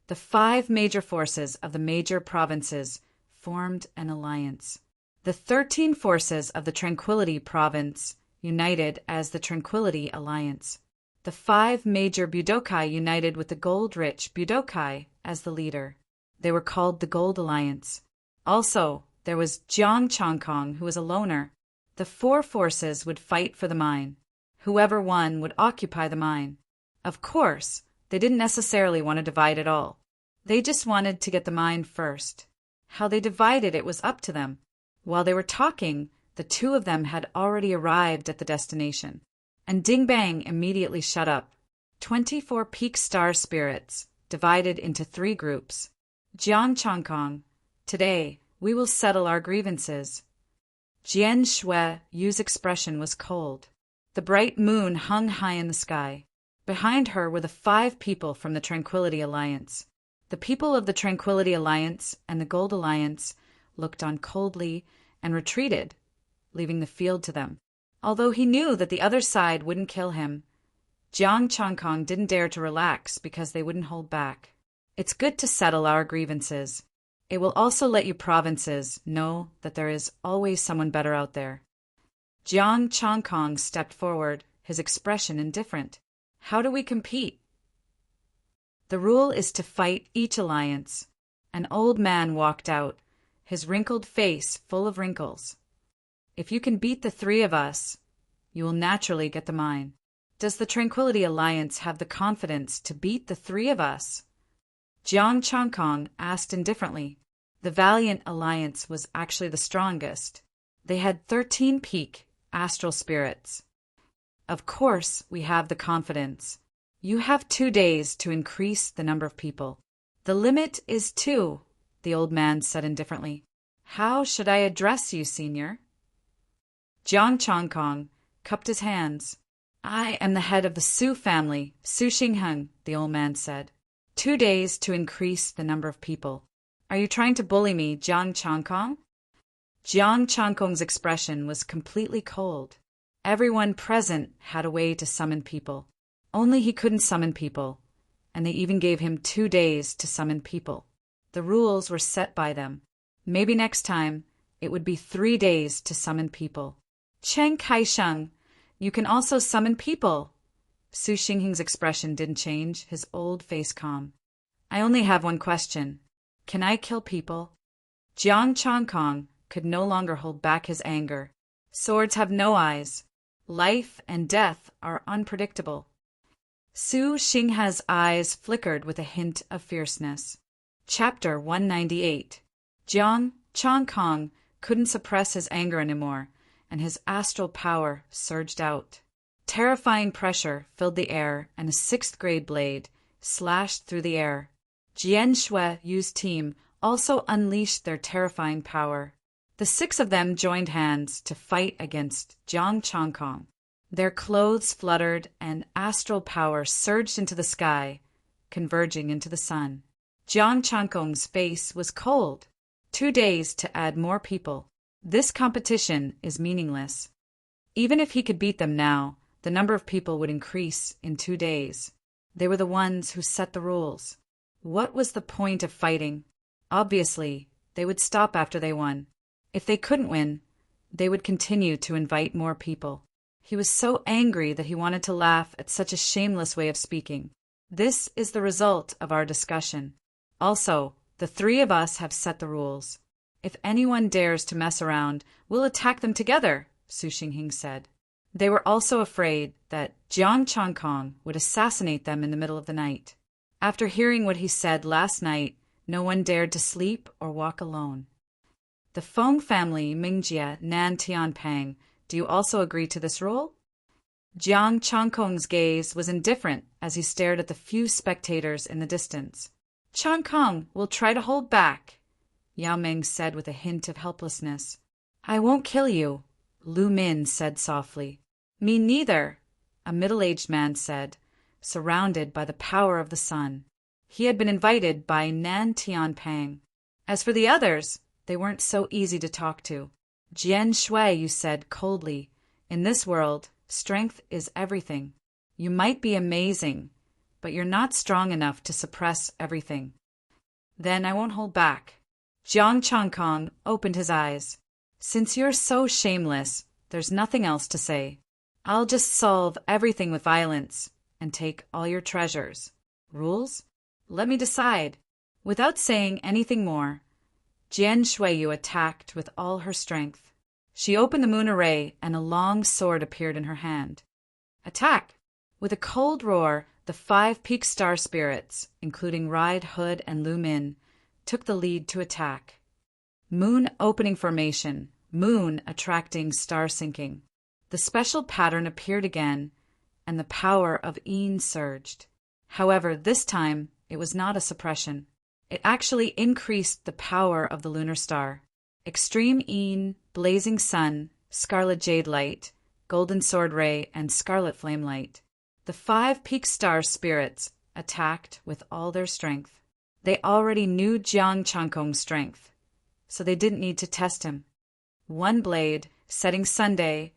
The 5 major forces of the major provinces formed an alliance. The 13 forces of the Tranquility Province united as the Tranquility Alliance. The 5 major Budokai united with the gold-rich Budokai as the leader. They were called the Gold Alliance. Also, there was Jiang Changkong, who was a loner. The 4 forces would fight for the mine. Whoever won would occupy the mine. Of course, they didn't necessarily want to divide it all. They just wanted to get the mine first. How they divided it was up to them. While they were talking, the 2 of them had already arrived at the destination. And Dingbang immediately shut up. 24 peak star spirits, divided into 3 groups. Jiang Changkong, today, we will settle our grievances. Jian Shuiyu's expression was cold. The bright moon hung high in the sky. Behind her were the 5 people from the Tranquility Alliance. The people of the Tranquility Alliance and the Gold Alliance looked on coldly and retreated, leaving the field to them. Although he knew that the other side wouldn't kill him, Jiang Changkong didn't dare to relax because they wouldn't hold back. It's good to settle our grievances. It will also let you provinces know that there is always someone better out there. Jiang Changkong stepped forward, his expression indifferent. How do we compete? The rule is to fight each alliance. An old man walked out, his wrinkled face full of wrinkles. If you can beat the 3 of us, you will naturally get the mine. Does the Tranquility Alliance have the confidence to beat the 3 of us? Jiang Changkong asked indifferently. The Valiant Alliance was actually the strongest. They had 13 peak astral spirits. Of course, we have the confidence. You have 2 days to increase the number of people. The limit is 2, the old man said indifferently. How should I address you, senior? Jiang Changkong cupped his hands. I am the head of the Su family, Su Xingheng, the old man said. 2 days to increase the number of people. Are you trying to bully me, Jiang Changkong? Jiang Changkong's expression was completely cold. Everyone present had a way to summon people. Only he couldn't summon people, and they even gave him 2 days to summon people. The rules were set by them. Maybe next time, it would be 3 days to summon people. Cheng Kaisheng, you can also summon people. Su Xingheng's expression didn't change, his old face calm. I only have one question. Can I kill people? Jiang Changkong could no longer hold back his anger. Swords have no eyes. Life and death are unpredictable. Su Xingheng's eyes flickered with a hint of fierceness. Chapter 198. Jiang Changkong couldn't suppress his anger anymore, and his astral power surged out. Terrifying pressure filled the air, and a 6th-grade blade slashed through the air. Jian Shuiyu's team also unleashed their terrifying power. The 6 of them joined hands to fight against Jiang Changkong. Their clothes fluttered, and astral power surged into the sky, converging into the sun. Jiang Chankong's face was cold. 2 days to add more people. This competition is meaningless. Even if he could beat them now, the number of people would increase in 2 days. They were the ones who set the rules. What was the point of fighting? Obviously, they would stop after they won. If they couldn't win, they would continue to invite more people. He was so angry that he wanted to laugh at such a shameless way of speaking. This is the result of our discussion. Also, the 3 of us have set the rules. If anyone dares to mess around, we'll attack them together, Su Xinghing said. They were also afraid that Jiang Chankong would assassinate them in the middle of the night. After hearing what he said last night, no one dared to sleep or walk alone. The Feng family, Mingjie, Nan Tianpang, do you also agree to this rule? Jiang Chankong's gaze was indifferent as he stared at the few spectators in the distance. Chankong will try to hold back, Yao Ming said with a hint of helplessness. I won't kill you, Lu Min said softly. Me neither, a middle-aged man said, surrounded by the power of the sun. He had been invited by Nan Tianpang. As for the others, they weren't so easy to talk to. Jian Shui, you said coldly, in this world, strength is everything. You might be amazing, but you're not strong enough to suppress everything. Then I won't hold back. Jiang Chankong opened his eyes. Since you're so shameless, there's nothing else to say. I'll just solve everything with violence and take all your treasures. Rules? Let me decide. Without saying anything more, Jian Shuiyu attacked with all her strength. She opened the moon array and a long sword appeared in her hand. Attack! With a cold roar, the 5 peak star spirits, including Ride, Hood, and Lu Min, took the lead to attack. Moon opening formation, moon attracting star sinking. The special pattern appeared again, and the power of Yin surged. However, this time it was not a suppression. It actually increased the power of the lunar star. Extreme Yin, blazing sun, scarlet jade light, golden sword ray, and scarlet flame light. The 5 peak star spirits attacked with all their strength. They already knew Jiang Chankong's strength, so they didn't need to test him. One blade, setting Sunday,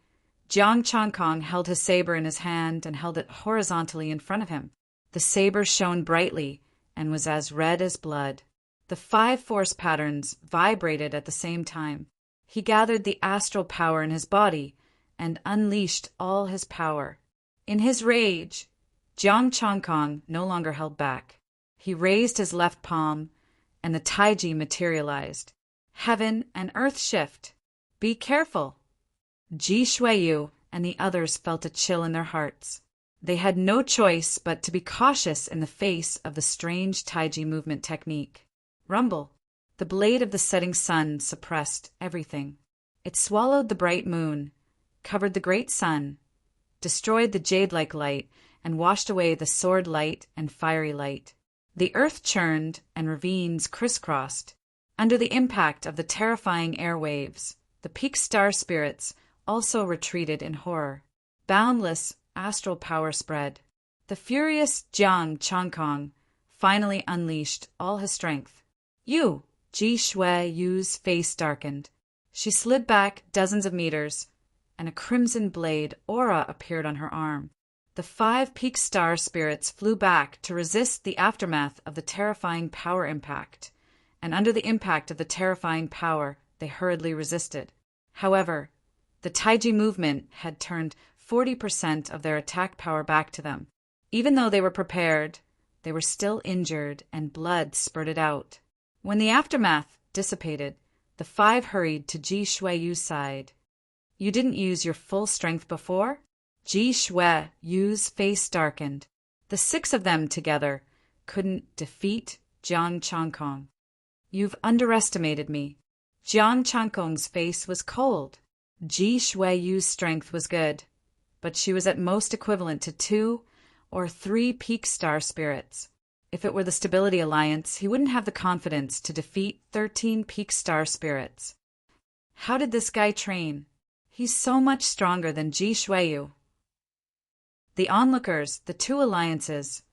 Jiang Chankong held his saber in his hand and held it horizontally in front of him. The saber shone brightly and was as red as blood. The 5 force patterns vibrated at the same time. He gathered the astral power in his body and unleashed all his power. In his rage, Jiang Chankong no longer held back. He raised his left palm, and the taiji materialized. Heaven and earth shift. Be careful. Ji Shuiyu and the others felt a chill in their hearts. They had no choice but to be cautious in the face of the strange taiji movement technique. Rumble. The blade of the setting sun suppressed everything. It swallowed the bright moon, covered the great sun, destroyed the jade-like light, and washed away the sword light and fiery light. The earth churned and ravines crisscrossed. Under the impact of the terrifying air waves, the peak star spirits also retreated in horror. Boundless astral power spread. The furious Jiang Chankong finally unleashed all his strength. Ji Shuiyu's face darkened. She slid back dozens of meters, and a crimson blade aura appeared on her arm. The 5 peak star spirits flew back to resist the aftermath of the terrifying power impact, and under the impact of the terrifying power, they hurriedly resisted. However, the taiji movement had turned 40% of their attack power back to them. Even though they were prepared, they were still injured and blood spurted out. When the aftermath dissipated, the 5 hurried to Ji Shuiyu's side. You didn't use your full strength before? Ji Shuiyu's face darkened. The 6 of them together couldn't defeat Jiang Chankong. You've underestimated me. Jiang Chankong's face was cold. Ji Shuiyu's strength was good, but she was at most equivalent to 2 or 3 peak star spirits. If it were the Stability Alliance, he wouldn't have the confidence to defeat 13 peak star spirits. How did this guy train? He's so much stronger than Ji Shuiyu. The onlookers, the 2 alliances,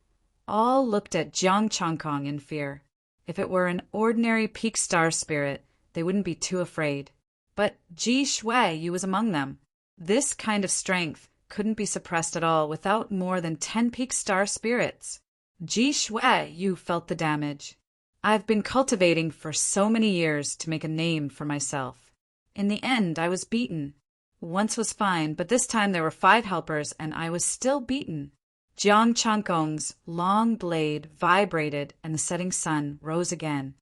all looked at Jiang Chankong in fear. If it were an ordinary peak star spirit, they wouldn't be too afraid. But Ji Shui Yu was among them. This kind of strength couldn't be suppressed at all without more than 10 peak star spirits. Ji Shui Yu felt the damage. I've been cultivating for so many years to make a name for myself. In the end, I was beaten. Once was fine, but this time there were 5 helpers and I was still beaten. Jiang Changkong's long blade vibrated and the setting sun rose again.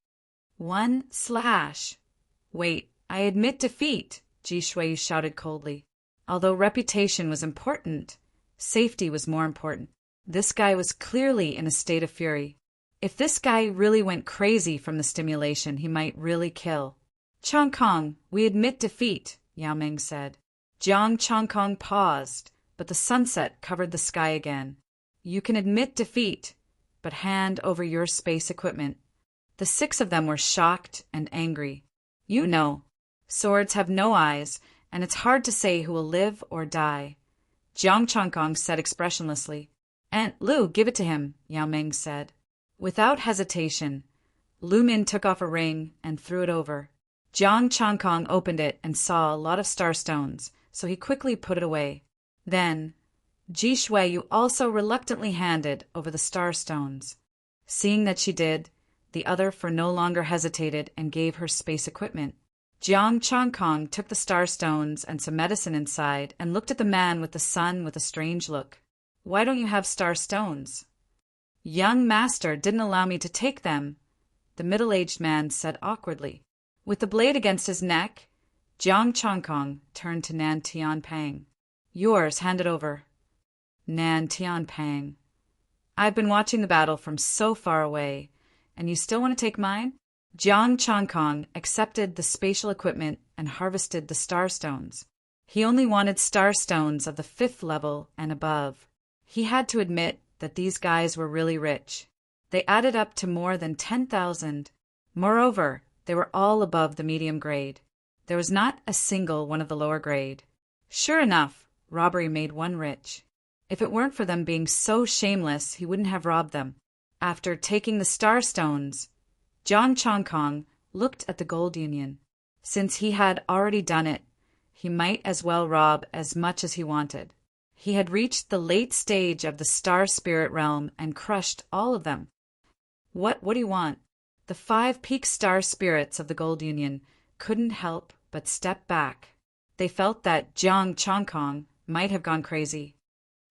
1 slash. Wait, I admit defeat, Ji Shui shouted coldly. Although reputation was important, safety was more important. This guy was clearly in a state of fury. If this guy really went crazy from the stimulation, he might really kill. Changkong, we admit defeat, Yao Ming said. Jiang Changkong paused, but the sunset covered the sky again. You can admit defeat, but hand over your space equipment. The 6 of them were shocked and angry. You know, swords have no eyes, and it's hard to say who will live or die. Jiang Changkong said expressionlessly. Aunt Lu, give it to him, Yao Ming said. Without hesitation, Lu Min took off a ring and threw it over. Jiang Changkong opened it and saw a lot of starstones, so he quickly put it away. Then, Ji Shui Yu also reluctantly handed over the starstones. Seeing that she did, the other for no longer hesitated and gave her space equipment. Jiang Changkong took the starstones and some medicine inside and looked at the man with the sun with a strange look. Why don't you have starstones? Young master didn't allow me to take them, the middle-aged man said awkwardly. With the blade against his neck, Jiang Changkong turned to Nan Tianping. Yours, hand it over. Nan Tianping. I've been watching the battle from so far away, and you still want to take mine? Jiang Changkong accepted the spatial equipment and harvested the starstones. He only wanted starstones of the 5th level and above. He had to admit that these guys were really rich. They added up to more than 10,000. Moreover, they were all above the medium grade. There was not a single one of the lower grade. Sure enough, robbery made one rich. If it weren't for them being so shameless, he wouldn't have robbed them. After taking the starstones, Jiang Changkong looked at the gold union. Since he had already done it, he might as well rob as much as he wanted. He had reached the late stage of the star spirit realm and crushed all of them. What do you want? The 5 peak star spirits of the gold union couldn't help but step back. They felt that Jiang Changkong might have gone crazy.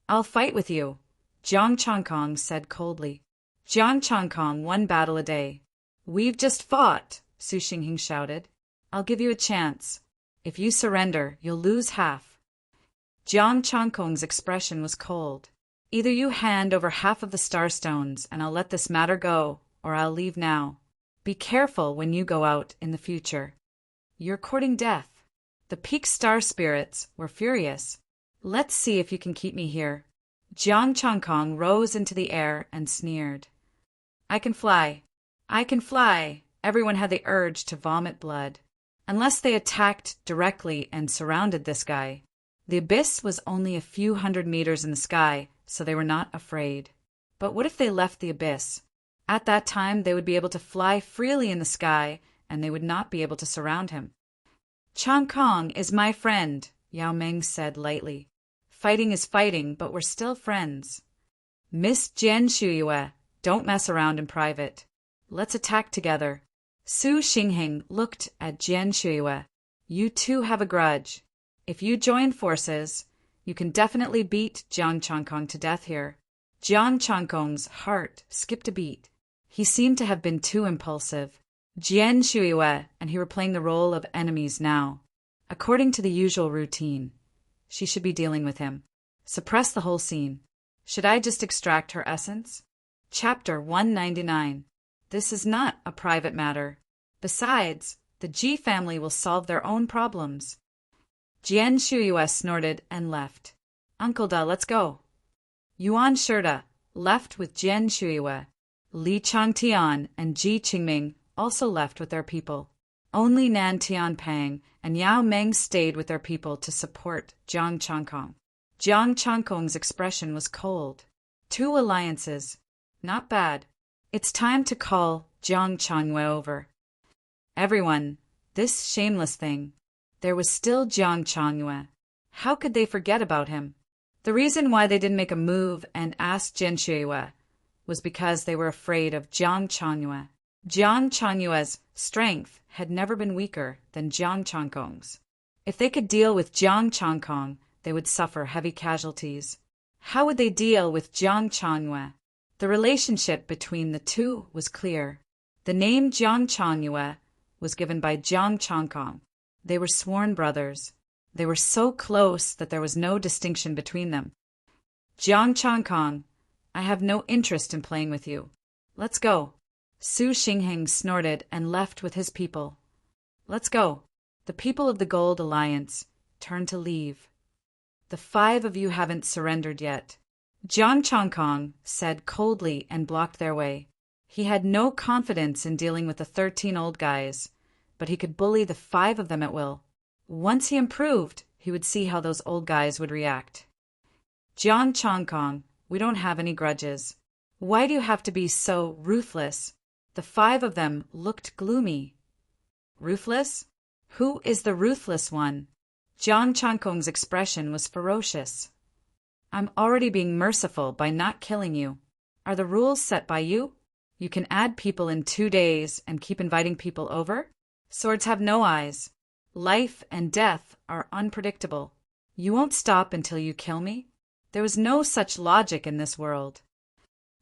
I'll fight with you, Jiang Changkong said coldly. Jiang Changkong 1 battle a day. We've just fought, Su Xinghing shouted. I'll give you a chance. If you surrender, you'll lose half. Jiang Changkong's expression was cold. Either you hand over half of the starstones and I'll let this matter go, or I'll leave now. Be careful when you go out in the future. You're courting death. The peak star spirits were furious. Let's see if you can keep me here. Jiang Changkong rose into the air and sneered. I can fly. I can fly. Everyone had the urge to vomit blood. Unless they attacked directly and surrounded this guy. The abyss was only a few hundred meters in the sky, so they were not afraid. But what if they left the abyss? At that time, they would be able to fly freely in the sky, and they would not be able to surround him. Changkong is my friend, Yao Ming said lightly. Fighting is fighting, but we're still friends. Miss Jian Shuyue, don't mess around in private. Let's attack together. Su Xinghing looked at Jian Shuyue. You two have a grudge. If you join forces, you can definitely beat Jiang Changkong to death here. Jiang Changkong's heart skipped a beat. He seemed to have been too impulsive. Jian Shuyue and he were playing the role of enemies now. According to the usual routine, she should be dealing with him. Suppress the whole scene. Should I just extract her essence? Chapter 199. This is not a private matter. Besides, the Ji family will solve their own problems. Jian Shuyue snorted and left. Uncle Da, let's go. Yuan Shirda left with Jian Shuyue. Li Changtian and Ji Qingming also left with their people. Only Nan Tianping and Yao Meng stayed with their people to support Jiang Changkong. Jiang Changkong's expression was cold. 2 alliances. Not bad. It's time to call Jiang Changyue over. Everyone, this shameless thing. There was still Jiang Changyue. How could they forget about him? The reason why they didn't make a move and ask Jian Shuiyue was because they were afraid of Jiang Changyue. Jiang Changyue's strength had never been weaker than Jiang Changkong's. If they could deal with Jiang Changkong, they would suffer heavy casualties. How would they deal with Jiang Changyue? The relationship between the two was clear. The name Jiang Changyue was given by Jiang Changkong. They were sworn brothers. They were so close that there was no distinction between them. Jiang Changkong, I have no interest in playing with you. Let's go. Su Xingheng snorted and left with his people. Let's go. The people of the Gold Alliance turned to leave. The 5 of you haven't surrendered yet. Jiang Changkong said coldly and blocked their way. He had no confidence in dealing with the 13 old guys, but he could bully the 5 of them at will. Once he improved, he would see how those old guys would react. Jiang Changkong, we don't have any grudges. Why do you have to be so ruthless? The 5 of them looked gloomy. Ruthless? Who is the ruthless one? Jiang Changkong's expression was ferocious. I'm already being merciful by not killing you. Are the rules set by you? You can add people in 2 days and keep inviting people over? Swords have no eyes. Life and death are unpredictable. You won't stop until you kill me? There was no such logic in this world.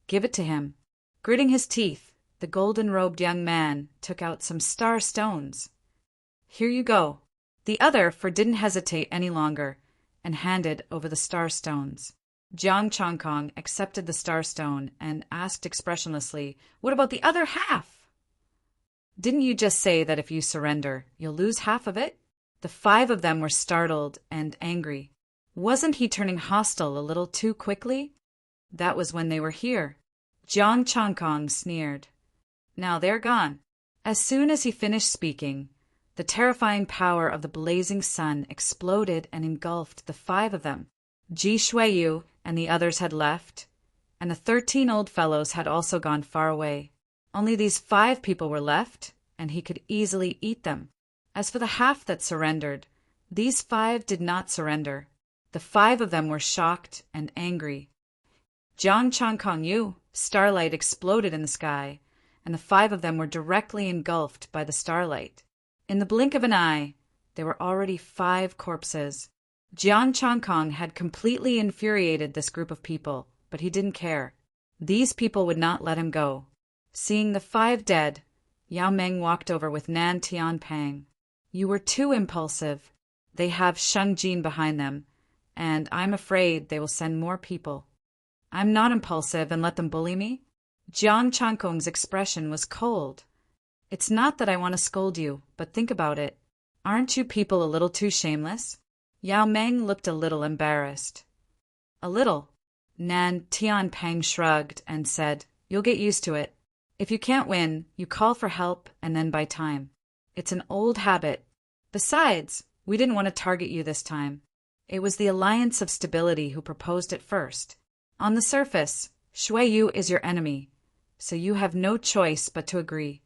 Give it to him. Gritting his teeth, the golden-robed young man took out some star stones. Here you go. The other didn't hesitate any longer and handed over the star stones. Jiang Changkong accepted the star stone and asked expressionlessly, "What about the other half?" "Didn't you just say that if you surrender, you'll lose half of it?" The 5 of them were startled and angry. Wasn't he turning hostile a little too quickly? That was when they were here. Jiang Changkong sneered. Now they're gone. As soon as he finished speaking, the terrifying power of the blazing sun exploded and engulfed the 5 of them. Ji Shuiyu and the others had left, and the 13 old fellows had also gone far away. Only these 5 people were left, and he could easily eat them. As for the half that surrendered, these 5 did not surrender. The 5 of them were shocked and angry. Jiang Changkong Yu, starlight exploded in the sky, and the 5 of them were directly engulfed by the starlight. In the blink of an eye, there were already 5 corpses. Jiang Changkong had completely infuriated this group of people, but he didn't care. These people would not let him go. Seeing the 5 dead, Yao Meng walked over with Nan Tianping. You were too impulsive. They have Sheng Jin behind them, and I'm afraid they will send more people. I'm not impulsive and let them bully me? Jiang Changkong's expression was cold. It's not that I want to scold you, but think about it. Aren't you people a little too shameless? Yao Meng looked a little embarrassed. A little. Nan Tianping shrugged and said, You'll get used to it. If you can't win, you call for help and then buy time. It's an old habit. Besides, we didn't want to target you this time. It was the Alliance of Stability who proposed it first. On the surface, Shuiyu is your enemy, so you have no choice but to agree.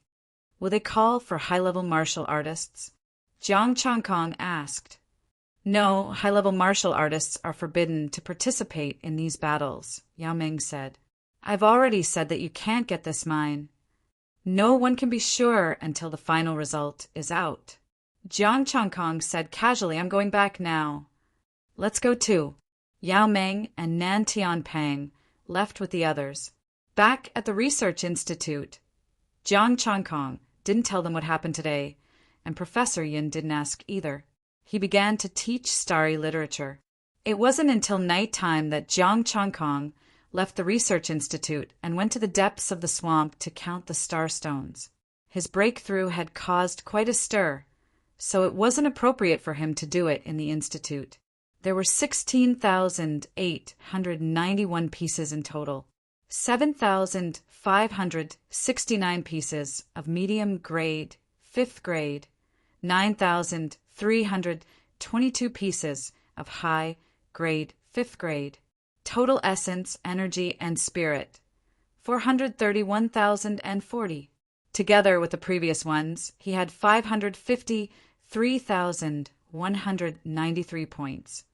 Will they call for high-level martial artists? Jiang Changkong asked. No, high-level martial artists are forbidden to participate in these battles, Yao Meng said. I've already said that you can't get this mine. No one can be sure until the final result is out. Jiang Changkong said casually, I'm going back now. Let's go too. Yao Meng and Nan Tianping left with the others. Back at the Research Institute, Jiang Changkong didn't tell them what happened today, and Professor Yin didn't ask either. He began to teach starry literature. It wasn't until nighttime that Jiang Changkong left the Research Institute and went to the depths of the swamp to count the star stones. His breakthrough had caused quite a stir, so it wasn't appropriate for him to do it in the Institute. There were 16,891 pieces in total. 7,569 pieces of medium grade, 5th grade, 9,322 pieces of high grade, 5th grade. Total essence, energy, and spirit, 431,040. Together with the previous ones, he had 553,193 points,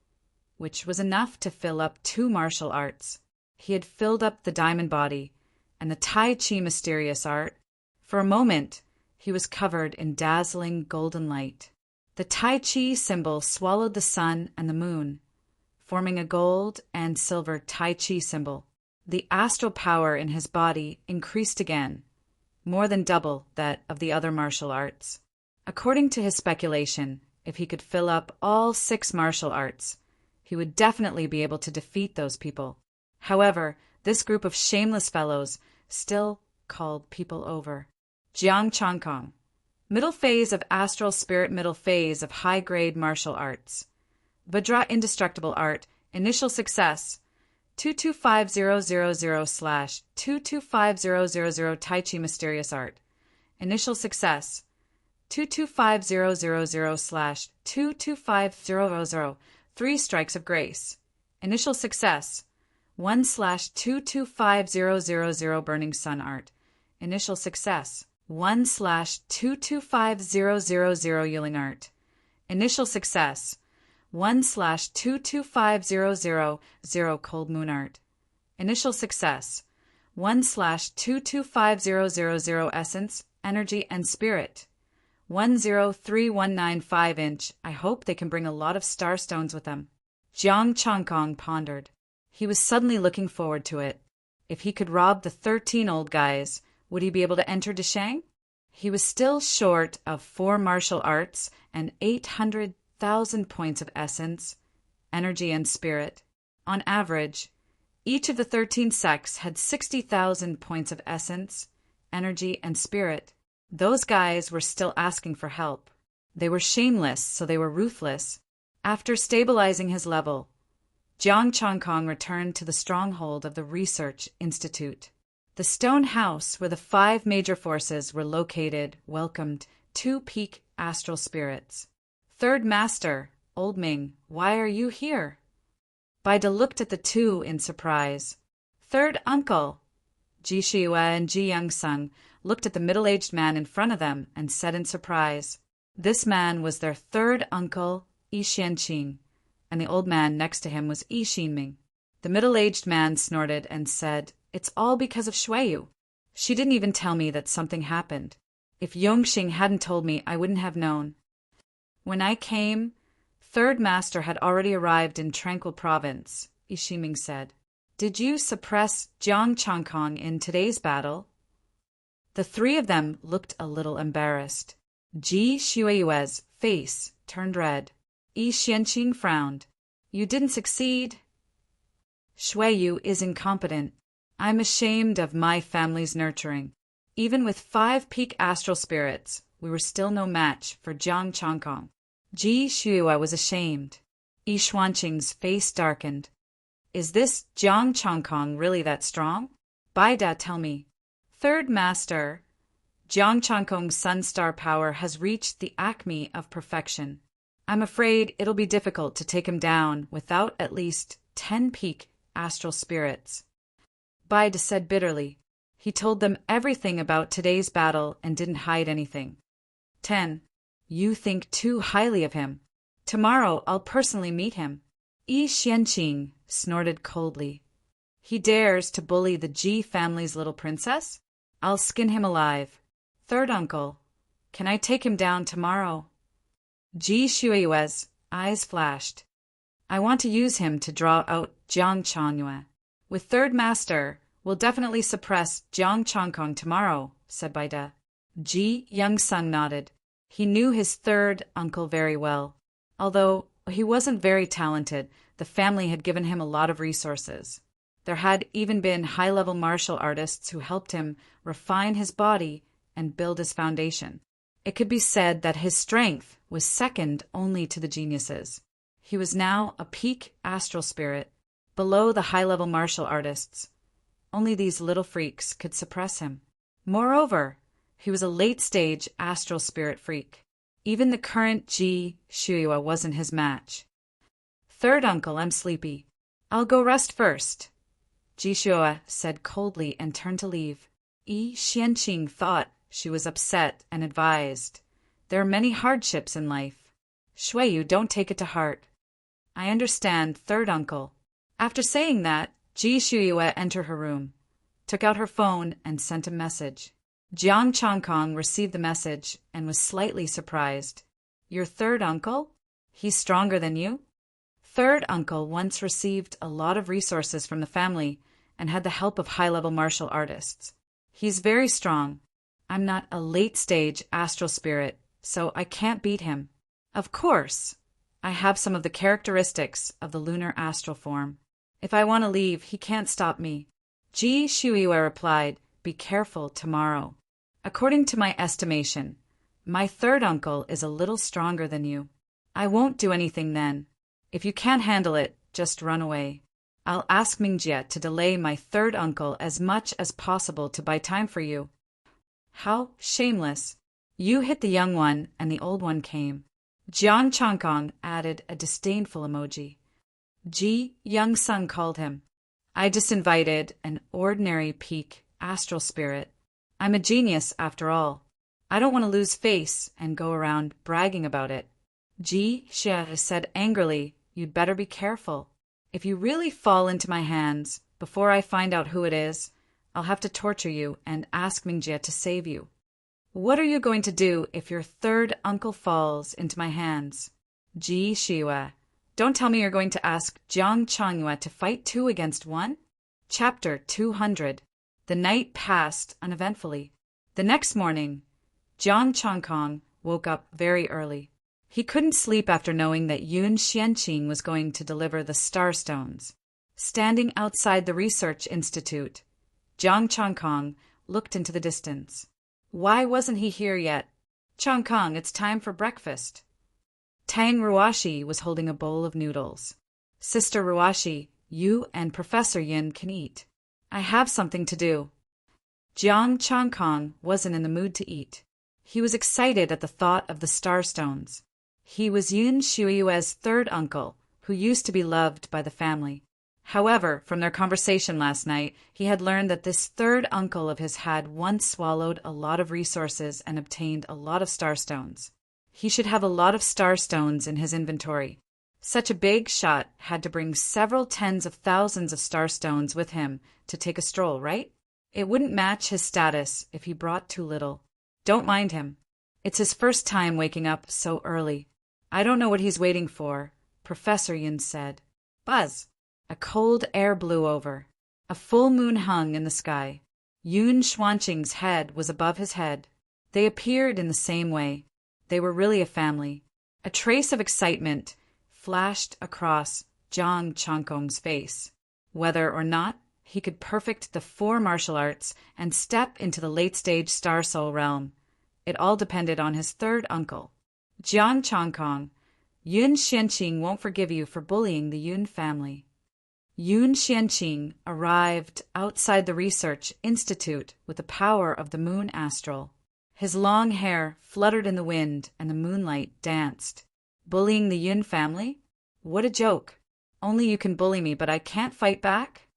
which was enough to fill up 2 martial arts. He had filled up the diamond body and the Tai Chi mysterious art. For a moment, he was covered in dazzling golden light. The Tai Chi symbol swallowed the sun and the moon, forming a gold and silver Tai Chi symbol. The astral power in his body increased again, more than double that of the other martial arts. According to his speculation, if he could fill up all 6 martial arts, he would definitely be able to defeat those people. However, this group of shameless fellows still called people over. Jiang Changkong. Middle phase of astral spirit, middle phase of high-grade martial arts. Vajra indestructible art, initial success, 225000/225000 Tai Chi mysterious art. Initial success, 225000/225000 3 strikes of grace. Initial success, 1/225000 burning sun art. Initial success, 1/225000 Yulin art. Initial success, 1/225000 cold moon art. Initial success, 1/225000 essence, energy, and spirit. 103195 I hope they can bring a lot of star stones with them. Jiang Changkong pondered. He was suddenly looking forward to it. If he could rob the 13 old guys, would he be able to enter Deshang? He was still short of 4 martial arts and 800,000 points of essence, energy, and spirit. On average, each of the 13 sects had 60,000 points of essence, energy, and spirit. Those guys were still asking for help. They were shameless, so they were ruthless. After stabilizing his level, Jiang Changkong returned to the stronghold of the Research Institute. The stone house where the 5 major forces were located welcomed 2 peak astral spirits. Third Master, Old Ming, why are you here? Baida looked at the 2 in surprise. Third Uncle, Ji Shiyue and Ji Youngsung looked at the middle-aged man in front of them and said in surprise. This man was their 3rd uncle, Yi Xianqing, and the old man next to him was Yi Xinming. The middle-aged man snorted and said, "It's all because of Shuiyu. She didn't even tell me that something happened. If Yongxing hadn't told me, I wouldn't have known. When I came, 3rd Master had already arrived in Tranquil Province," Yi Xinming said. "Did you suppress Jiang Changkong in today's battle?" The 3 of them looked a little embarrassed. Ji Shuiyue's face turned red. Yi Xianqing frowned. "You didn't succeed?" "Shuiyu is incompetent. I'm ashamed of my family's nurturing. Even with 5 peak astral spirits, we were still no match for Jiang Changkong." Ji Shuiyue was ashamed. Yi Xuanqing's face darkened. "Is this Jiang Changkong really that strong? Baida, tell me." "Third Master, Jiang Changkong's sun star power has reached the acme of perfection. I'm afraid it'll be difficult to take him down without at least 10 peak astral spirits." Baida said bitterly. He told them everything about today's battle and didn't hide anything. 10. You think too highly of him. Tomorrow I'll personally meet him. Yi Xianqing snorted coldly. He dares to bully the Ji family's little princess? I'll skin him alive. Third uncle, can I take him down tomorrow? Ji Shuiyue's eyes flashed. I want to use him to draw out Jiang Changyue. With Third Master, we'll definitely suppress Jiang Changkong tomorrow, said Baida. Ji Youngsung nodded. He knew his 3rd uncle very well. Although he wasn't very talented, the family had given him a lot of resources. There had even been high-level martial artists who helped him refine his body and build his foundation. It could be said that his strength was second only to the geniuses. He was now a peak astral spirit, below the high-level martial artists. Only these little freaks could suppress him. Moreover, he was a late-stage astral spirit freak. Even the current Ji Shuiyue wasn't his match. Third uncle, I'm sleepy. I'll go rest first. Jishua said coldly and turned to leave. Yi Xianqing thought she was upset and advised, "There are many hardships in life. Shuiyu, don't take it to heart." "I understand, third uncle." After saying that, Ji Shuyue entered her room, took out her phone, and sent a message. Jiang Changkong received the message and was slightly surprised. "Your third uncle? He's stronger than you?" Third uncle once received a lot of resources from the family and had the help of high-level martial artists. "He's very strong. I'm not a late-stage astral spirit, so I can't beat him. Of course, I have some of the characteristics of the lunar astral form. If I want to leave, he can't stop me." Ji Shuyue replied, "Be careful tomorrow. According to my estimation, my third uncle is a little stronger than you. I won't do anything then. If you can't handle it, just run away. I'll ask Mingjie to delay my third uncle as much as possible to buy time for you." "How shameless. You hit the young one and the old one came." Jiang Changkong added a disdainful emoji. Ji Young Sun called him. "I just invited an ordinary peak astral spirit. I'm a genius after all. I don't want to lose face and go around bragging about it." Ji Xie said angrily, "You'd better be careful. If you really fall into my hands before I find out who it is, I'll have to torture you and ask Mingjie to save you." "What are you going to do if your third uncle falls into my hands?" Ji Shiyue, don't tell me you're going to ask Jiang Changyue to fight 2 against 1? Chapter 200. The night passed uneventfully. The next morning, Jiang Changkong woke up very early. He couldn't sleep after knowing that Yun Xianqing was going to deliver the Starstones. Standing outside the research institute, Jiang Changkong looked into the distance. Why wasn't he here yet? "Changkong, it's time for breakfast." Tang Ruashi was holding a bowl of noodles. "Sister Ruashi, you and Professor Yin can eat. I have something to do." Jiang Changkong wasn't in the mood to eat. He was excited at the thought of the Starstones. He was Yun Shuyue's third uncle, who used to be loved by the family. However, from their conversation last night, he had learned that this third uncle of his had once swallowed a lot of resources and obtained a lot of Starstones. He should have a lot of Starstones in his inventory. Such a big shot had to bring several tens of thousands of Starstones with him to take a stroll, right? It wouldn't match his status if he brought too little. Don't mind him. It's his first time waking up so early. I don't know what he's waiting for, Professor Yin said. Buzz! A cold air blew over. A full moon hung in the sky. Yun Xuanqing's head was above his head. They appeared in the same way. They were really a family. A trace of excitement flashed across Jiang Changkong's face. Whether or not he could perfect the 4 martial arts and step into the late-stage Star Soul realm, it all depended on his third uncle. Jiang Changkong, Yun Xianqing won't forgive you for bullying the Yun family. Yun Xianqing arrived outside the research institute with the power of the moon astral. His long hair fluttered in the wind and the moonlight danced. Bullying the Yun family? What a joke. Only you can bully me, but I can't fight back?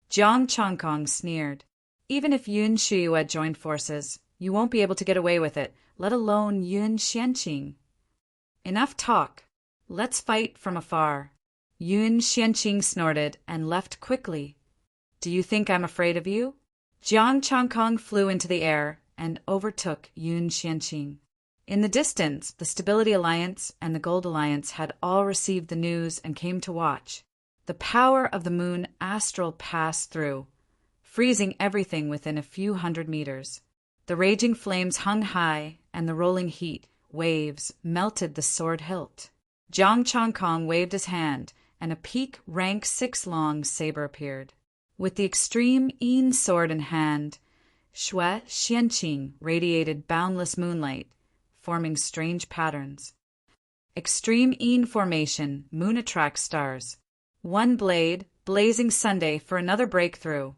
Jiang Changkong sneered. Even if Yun Shuyue joined forces, you won't be able to get away with it, let alone Yun Xianqing. Enough talk. Let's fight from afar. Yun Xianqing snorted and left quickly. Do you think I'm afraid of you? Jiang Changkong flew into the air and overtook Yun Xianqing. In the distance, the Stability Alliance and the Gold Alliance had all received the news and came to watch. The power of the moon astral passed through, freezing everything within a few hundred meters. The raging flames hung high, and the rolling heat waves melted the sword hilt. Jiang Changkong waved his hand, and a peak rank 6 long saber appeared. With the extreme Yin sword in hand, Shui Xianqing radiated boundless moonlight, forming strange patterns. Extreme Yin formation, moon attracts stars. 1 blade, blazing Sunday for another breakthrough.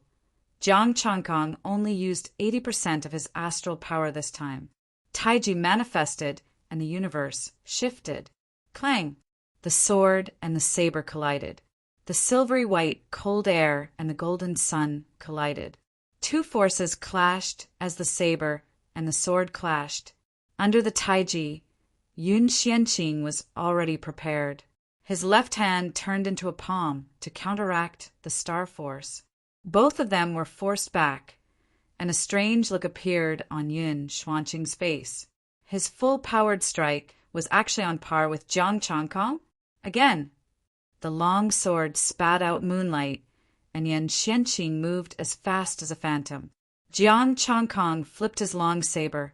Jiang Changkong only used 80% of his astral power this time. Taiji manifested, and the universe shifted. Clang! The sword and the saber collided. The silvery white, cold air and the golden sun collided. Two forces clashed as the saber and the sword clashed. Under the taiji, Yun Xianqing was already prepared. His left hand turned into a palm to counteract the star force. Both of them were forced back, and a strange look appeared on Yun Xuanqing's face. His full-powered strike was actually on par with Jiang Changkong. Again, the long sword spat out moonlight, and Yun Xianqing moved as fast as a phantom. Jiang Changkong flipped his long saber,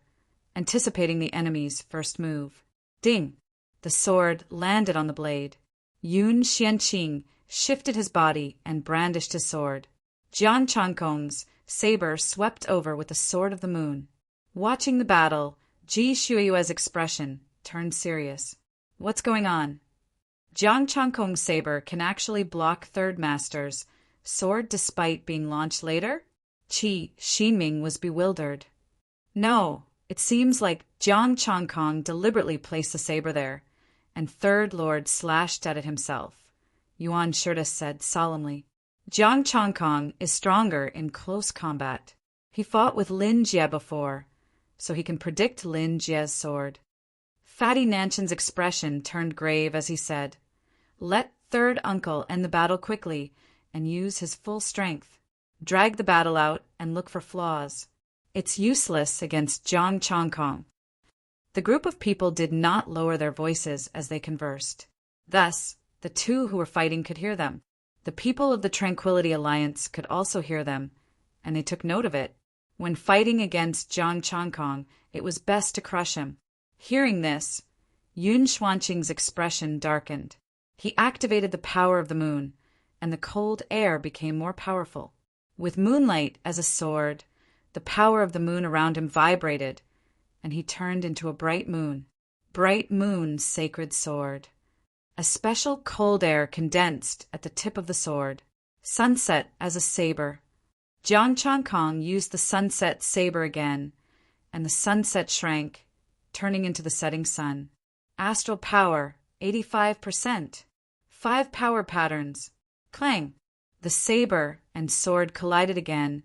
anticipating the enemy's first move. Ding! The sword landed on the blade. Yun Xianqing shifted his body and brandished his sword. Jiang Changkong's saber swept over with the sword of the moon. Watching the battle, Ji Shuiyue's expression turned serious. What's going on? Jiang Changkong's saber can actually block Third Master's sword despite being launched later? Qi Xinming was bewildered. No, it seems like Jiang Changkong deliberately placed the saber there, and Third Lord slashed at it himself, Yuan Shurta said solemnly. Jiang Changkong is stronger in close combat. He fought with Lin Jie before, so he can predict Lin Jie's sword. Fatty Nanchin's expression turned grave as he said, "Let Third Uncle end the battle quickly and use his full strength. Drag the battle out and look for flaws. It's useless against Jiang Changkong." The group of people did not lower their voices as they conversed. Thus, the two who were fighting could hear them. The people of the Tranquility Alliance could also hear them, and they took note of it. When fighting against Jiang Changkong, it was best to crush him. Hearing this, Yun Xuanqing's expression darkened. He activated the power of the moon, and the cold air became more powerful. With moonlight as a sword, the power of the moon around him vibrated, and he turned into a bright moon. Bright moon, sacred sword. A special cold air condensed at the tip of the sword. Sunset as a saber. Jiang Changkong used the sunset saber again, and the sunset shrank, turning into the setting sun. Astral power, 85%. 5 power patterns. Clang! The saber and sword collided again,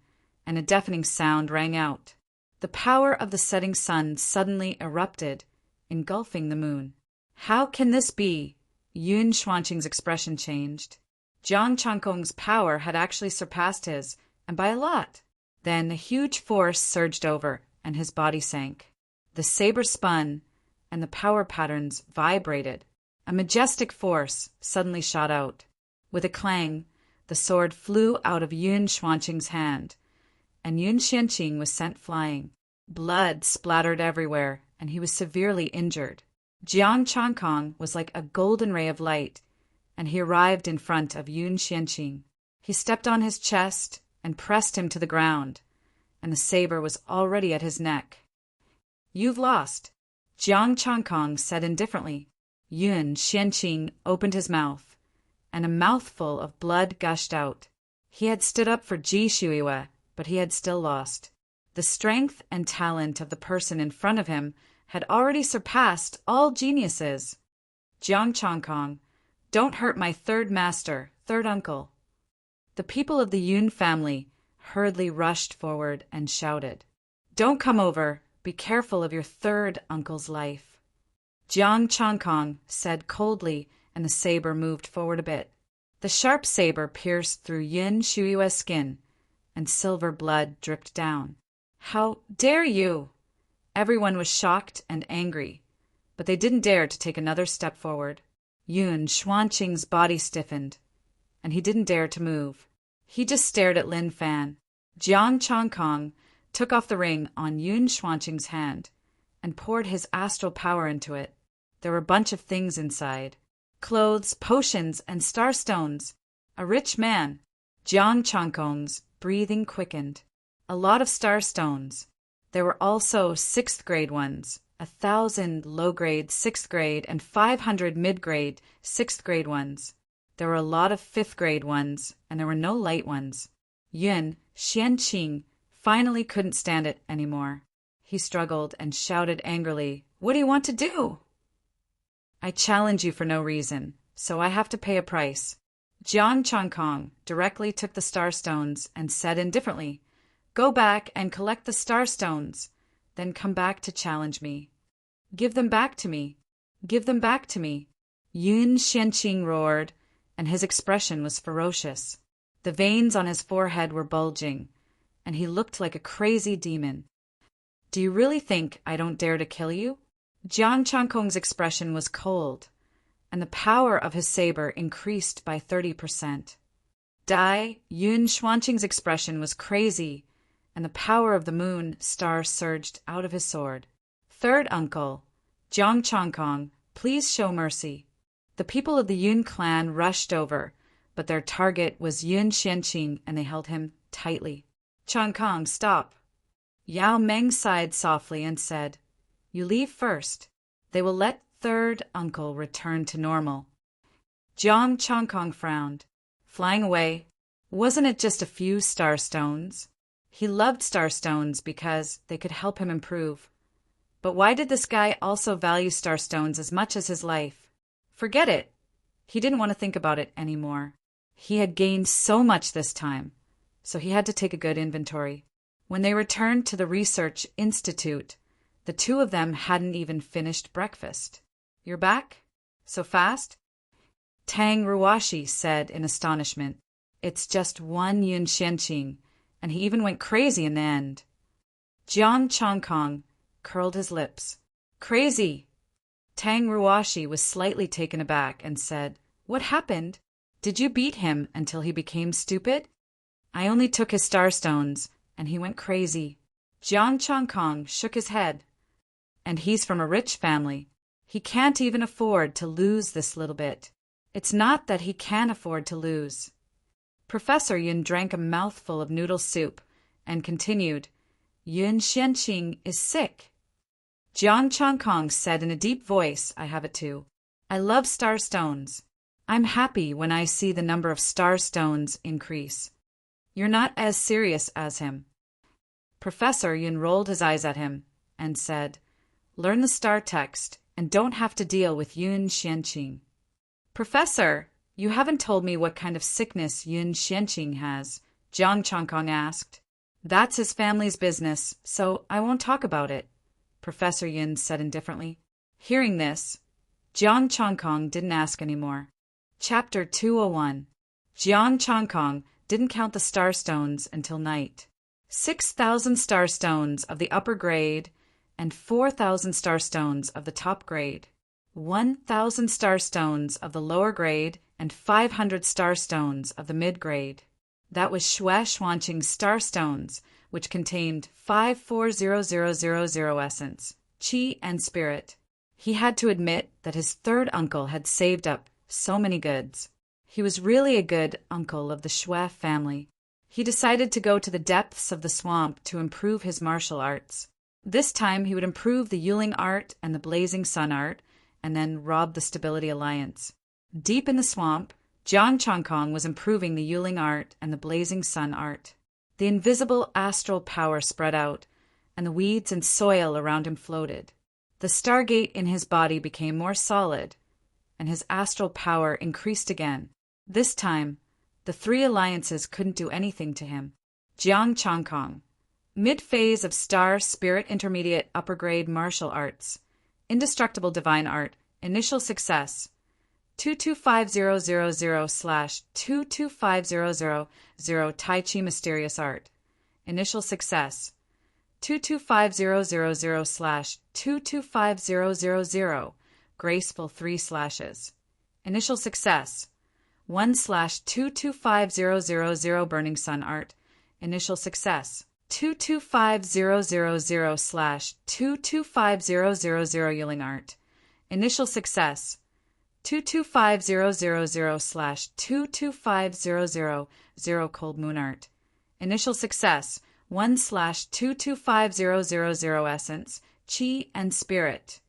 and a deafening sound rang out. The power of the setting sun suddenly erupted, engulfing the moon. How can this be? Yun Xuanqing's expression changed. Jiang Changkong's power had actually surpassed his, and by a lot. Then a huge force surged over, and his body sank. The saber spun, and the power patterns vibrated. A majestic force suddenly shot out. With a clang, the sword flew out of Yun Xuanqing's hand, and Yun Xianqing was sent flying. Blood splattered everywhere, and he was severely injured. Jiang Changkong was like a golden ray of light, and he arrived in front of Yun Xianqing. He stepped on his chest and pressed him to the ground, and the saber was already at his neck. "You've lost," Jiang Changkong said indifferently. Yun Xianqing opened his mouth, and a mouthful of blood gushed out. He had stood up for Ji Shuiyue, but he had still lost. The strength and talent of the person in front of him had already surpassed all geniuses. "Jiang Changkong, don't hurt my third master, third uncle." The people of the Yun family hurriedly rushed forward and shouted, "Don't come over. Be careful of your third uncle's life." Jiang Changkong said coldly, and the saber moved forward a bit. The sharp saber pierced through Yin Shuiyue's skin, and silver blood dripped down. "How dare you!" Everyone was shocked and angry, but they didn't dare to take another step forward. Yun Xuanqing's body stiffened, and he didn't dare to move. He just stared at Lin Fan. Jiang Changkong took off the ring on Yun Xuanqing's hand and poured his astral power into it. There were a bunch of things inside. Clothes, potions, and starstones. A rich man. Jiang Changkong's breathing quickened. A lot of starstones. There were also 6th grade ones, 1,000 low-grade 6th grade, and 500 mid-grade 6th grade ones. There were a lot of 5th grade ones, and there were no light ones. Yun Xianqing finally couldn't stand it anymore. He struggled and shouted angrily, "What do you want to do?" "I challenge you for no reason, so I have to pay a price." Jiang Changkong directly took the star stones and said indifferently, "Go back and collect the star stones, then come back to challenge me." "Give them back to me! Give them back to me!" Yun Xianqing roared, and his expression was ferocious. The veins on his forehead were bulging, and he looked like a crazy demon. "Do you really think I don't dare to kill you?" Jiang Changkong's expression was cold, and the power of his saber increased by 30%. Dai Yun Xuanqing's expression was crazy, and the power of the moon star surged out of his sword. "Third uncle, Jiang Changkong, please show mercy." The people of the Yun clan rushed over, but their target was Yun Xianqing, and they held him tightly. "Changkong, stop." Yao Meng sighed softly and said, "You leave first. They will let third uncle return to normal." Jiang Changkong frowned. Flying away, wasn't it just a few star stones? He loved star stones because they could help him improve. But why did this guy also value star stones as much as his life? Forget it. He didn't want to think about it anymore. He had gained so much this time, so he had to take a good inventory. When they returned to the research institute, the two of them hadn't even finished breakfast. "You're back? So fast?" Tang Ruashi said in astonishment. "It's just one Yun Xianqing, and he even went crazy in the end." Jiang Changkong curled his lips. "Crazy?" Tang Ruashi was slightly taken aback and said, "What happened? Did you beat him until he became stupid?" "I only took his star stones, and he went crazy." Jiang Changkong shook his head. "And he's from a rich family. He can't even afford to lose this little bit." "It's not that he can't afford to lose." Professor Yun drank a mouthful of noodle soup and continued, "Yun Xianqing is sick." Jiang Changkong said in a deep voice, "I have it too. I love star stones. I'm happy when I see the number of star stones increase." "You're not as serious as him." Professor Yun rolled his eyes at him and said, "Learn the star text and don't have to deal with Yun Xianqing." "Professor, you haven't told me what kind of sickness Yun Xianqing has," Jiang Changkong asked. "That's his family's business, so I won't talk about it," Professor Yun said indifferently. Hearing this, Jiang Changkong didn't ask anymore. Chapter 201. Jiang Changkong didn't count the star stones until night. 6,000 star stones of the upper grade and 4,000 star stones of the top grade. 1,000 star stones of the lower grade and 500 star stones of the mid-grade. That was Xue Xuanqing's star stones, which contained 540,000 essence, qi, and spirit. He had to admit that his third uncle had saved up so many goods. He was really a good uncle of the Xue family. He decided to go to the depths of the swamp to improve his martial arts. This time he would improve the Yuling art and the Blazing Sun art, and then rob the Stability Alliance. Deep in the swamp, Jiang Changkong was improving the Yuling art and the Blazing Sun art. The invisible astral power spread out, and the weeds and soil around him floated. The stargate in his body became more solid, and his astral power increased again. This time, the three alliances couldn't do anything to him. Jiang Changkong. Mid-phase of Star Spirit Intermediate Upper Grade Martial Arts. Indestructible Divine Art. Initial Success. 225000/22500 Tai Chi Mysterious Art. Initial Success. 225000/22500 Graceful 3 slashes. Initial Success. 1/22500 Burning Sun Art. Initial Success. 225000/22500 Yuling Art. Initial Success. 225000/22500 Cold Moon Art. Initial Success. 1/22500 Essence, Qi, and Spirit.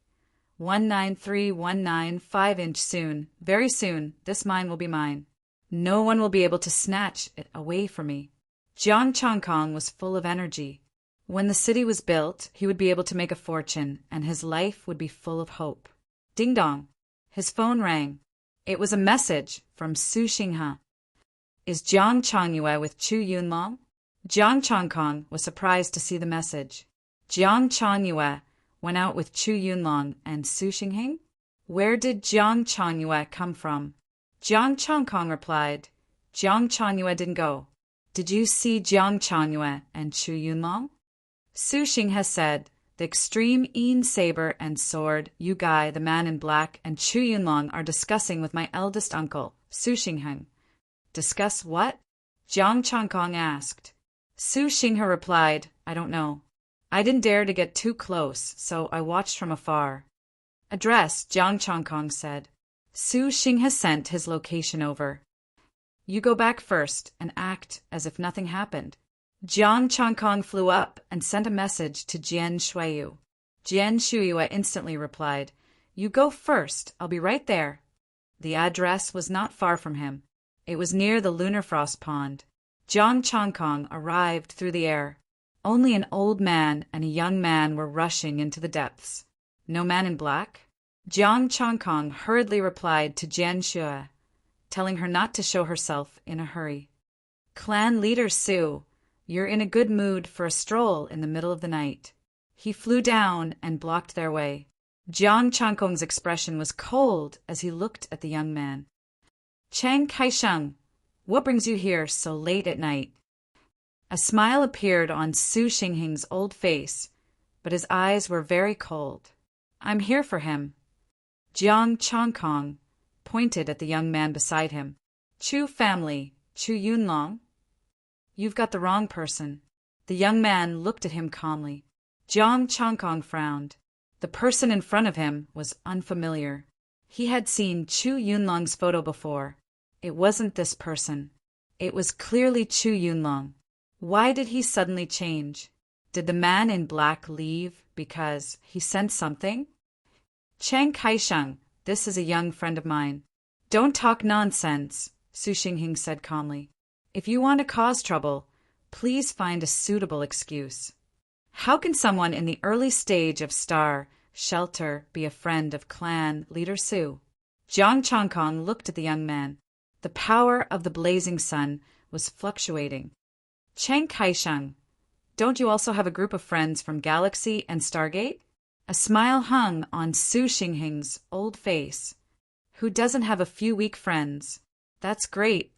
19319 soon, very soon, this mine will be mine. No one will be able to snatch it away from me. Jiang Changkong was full of energy. When the city was built, he would be able to make a fortune, and his life would be full of hope. Ding dong. His phone rang. It was a message from Su Xinghe. Is Jiang Changyue with Chu Yunlong? Jiang Changkong was surprised to see the message. Jiang Changyue went out with Chu Yunlong and Su Xinghe? Where did Jiang Changyue come from? Jiang Changkong replied, Jiang Changyue didn't go. Did you see Jiang Changyue and Chu Yunlong? Su Xinghe said, the extreme Yin saber and sword, Yu Gai, the man in black, and Chu Yunlong are discussing with my eldest uncle, Su Xinghe. Discuss what? Jiang Changkong asked. Su Xinghe replied, I don't know. I didn't dare to get too close, so I watched from afar. Address, Jiang Changkong said. Su Xinghe sent his location over. You go back first and act as if nothing happened. Jiang Changkong flew up and sent a message to Jian Shuiyu. Jian Shuiyu instantly replied, You go first, I'll be right there. The address was not far from him. It was near the lunar frost pond. Jiang Changkong arrived through the air. Only an old man and a young man were rushing into the depths. No man in black? Jiang Changkong hurriedly replied to Jian Shuiyu, telling her not to show herself in a hurry. Clan leader Su, you're in a good mood for a stroll in the middle of the night. He flew down and blocked their way. Jiang Changkong's expression was cold as he looked at the young man. Chang Kaisheng, what brings you here so late at night? A smile appeared on Su Xinghe's old face, but his eyes were very cold. I'm here for him. Jiang Changkong pointed at the young man beside him. Chu family, Chu Yunlong? You've got the wrong person. The young man looked at him calmly. Jiang Changkong frowned. The person in front of him was unfamiliar. He had seen Chu Yunlong's photo before. It wasn't this person. It was clearly Chu Yunlong. Why did he suddenly change? Did the man in black leave because he sensed something? Chang Kaisheng, this is a young friend of mine. Don't talk nonsense, Su Xinghe said calmly. If you want to cause trouble, please find a suitable excuse. How can someone in the early stage of star shelter be a friend of clan leader Su? Jiang Changkong looked at the young man. The power of the blazing sun was fluctuating. Chang Kaisheng, don't you also have a group of friends from Galaxy and Stargate? A smile hung on Su Xinghe's old face. Who doesn't have a few weak friends? That's great.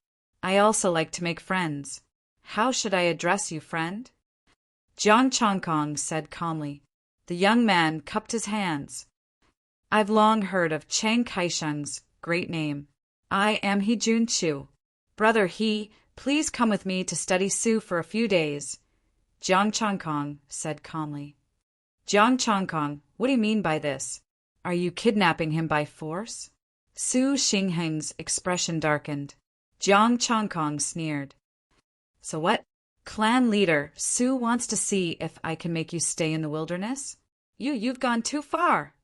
I also like to make friends. How should I address you, friend? Jiang Changkong said calmly. The young man cupped his hands. I've long heard of Chang Kaisheng's great name. I am He Jun Chu. Brother He, please come with me to study Su for a few days. Jiang Changkong said calmly. Jiang Changkong, what do you mean by this? Are you kidnapping him by force? Su Xinghe's expression darkened. Jiang Changkong sneered. So what? Clan leader, Su wants to see if I can make you stay in the wilderness? You've gone too far.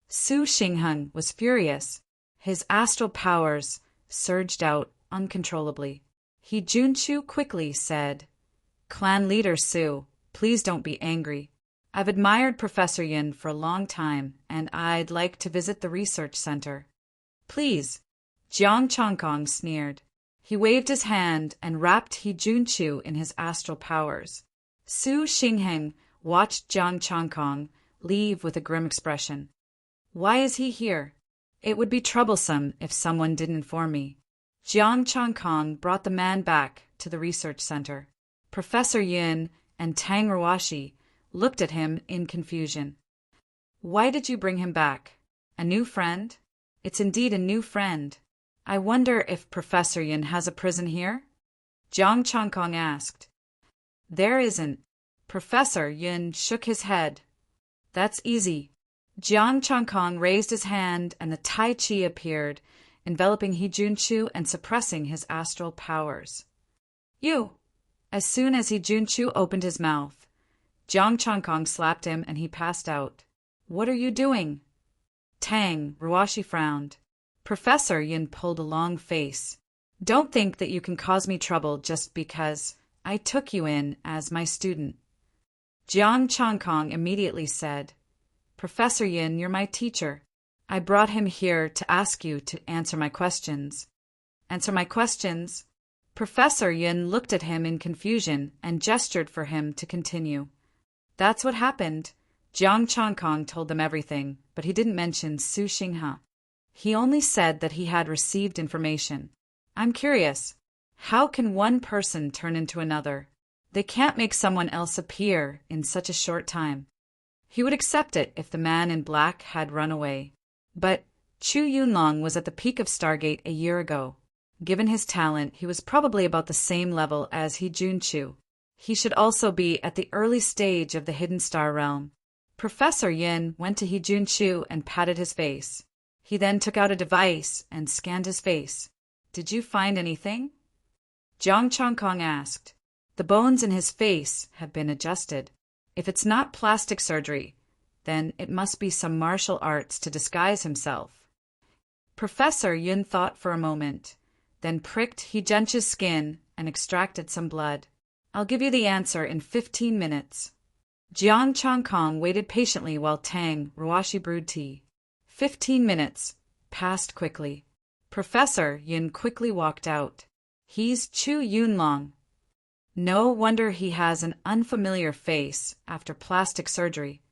Su Xinghe was furious. His astral powers surged out uncontrollably. He Junchu quickly said, Clan leader Su, please don't be angry. I've admired Professor Yin for a long time, and I'd like to visit the research center. Please. Jiang Changkong sneered. He waved his hand and wrapped He Junchu in his astral powers. Su Xinghe watched Jiang Changkong leave with a grim expression. Why is he here? It would be troublesome if someone didn't inform me. Jiang Changkong brought the man back to the research center. Professor Yin and Tang Ruashi looked at him in confusion. Why did you bring him back? A new friend? It's indeed a new friend. I wonder if Professor Yin has a prison here? Jiang Changkong asked. There isn't. Professor Yin shook his head. That's easy. Jiang Changkong raised his hand and the Tai Chi appeared, enveloping He Junchu and suppressing his astral powers. You! As soon as He Junchu opened his mouth, Jiang Changkong slapped him and he passed out. What are you doing? Tang Ruashi frowned. Professor Yin pulled a long face. Don't think that you can cause me trouble just because I took you in as my student. Jiang Changkong immediately said, Professor Yin, you're my teacher. I brought him here to ask you to answer my questions. Answer my questions? Professor Yin looked at him in confusion and gestured for him to continue. That's what happened. Jiang Changkong told them everything, but he didn't mention Su Xinghe. He only said that he had received information. I'm curious. How can one person turn into another? They can't make someone else appear in such a short time. He would accept it if the man in black had run away. But Chu Yunlong was at the peak of Stargate a year ago. Given his talent, he was probably about the same level as He Junchu. He should also be at the early stage of the Hidden Star realm. Professor Yin went to He Junchu and patted his face. He then took out a device and scanned his face. Did you find anything? Jiang Changkong asked. The bones in his face have been adjusted. If it's not plastic surgery, then it must be some martial arts to disguise himself. Professor Yin thought for a moment, then pricked He Junchu's skin and extracted some blood. I'll give you the answer in 15 minutes. Jiang Changkong waited patiently while Tang Ruashi brewed tea. 15 minutes passed quickly. Professor Yin quickly walked out. He's Chu Yunlong. No wonder he has an unfamiliar face after plastic surgery.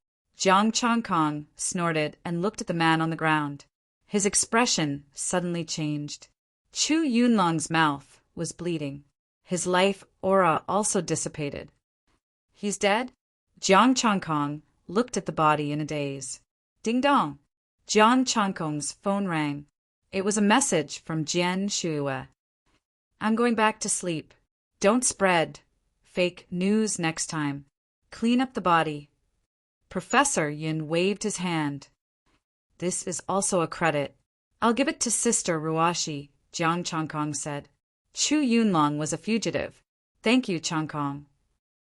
Jiang Changkong snorted and looked at the man on the ground. His expression suddenly changed. Chu Yunlong's mouth was bleeding. His life aura also dissipated. He's dead? Jiang Changkong looked at the body in a daze. Ding dong! Jiang Changkong's phone rang. It was a message from Jian Shuiwe. I'm going back to sleep. Don't spread fake news next time. Clean up the body. Professor Yin waved his hand. This is also a credit. I'll give it to Sister Ruashi, Jiang Changkong said. Chu Yunlong was a fugitive. Thank you, Changkong.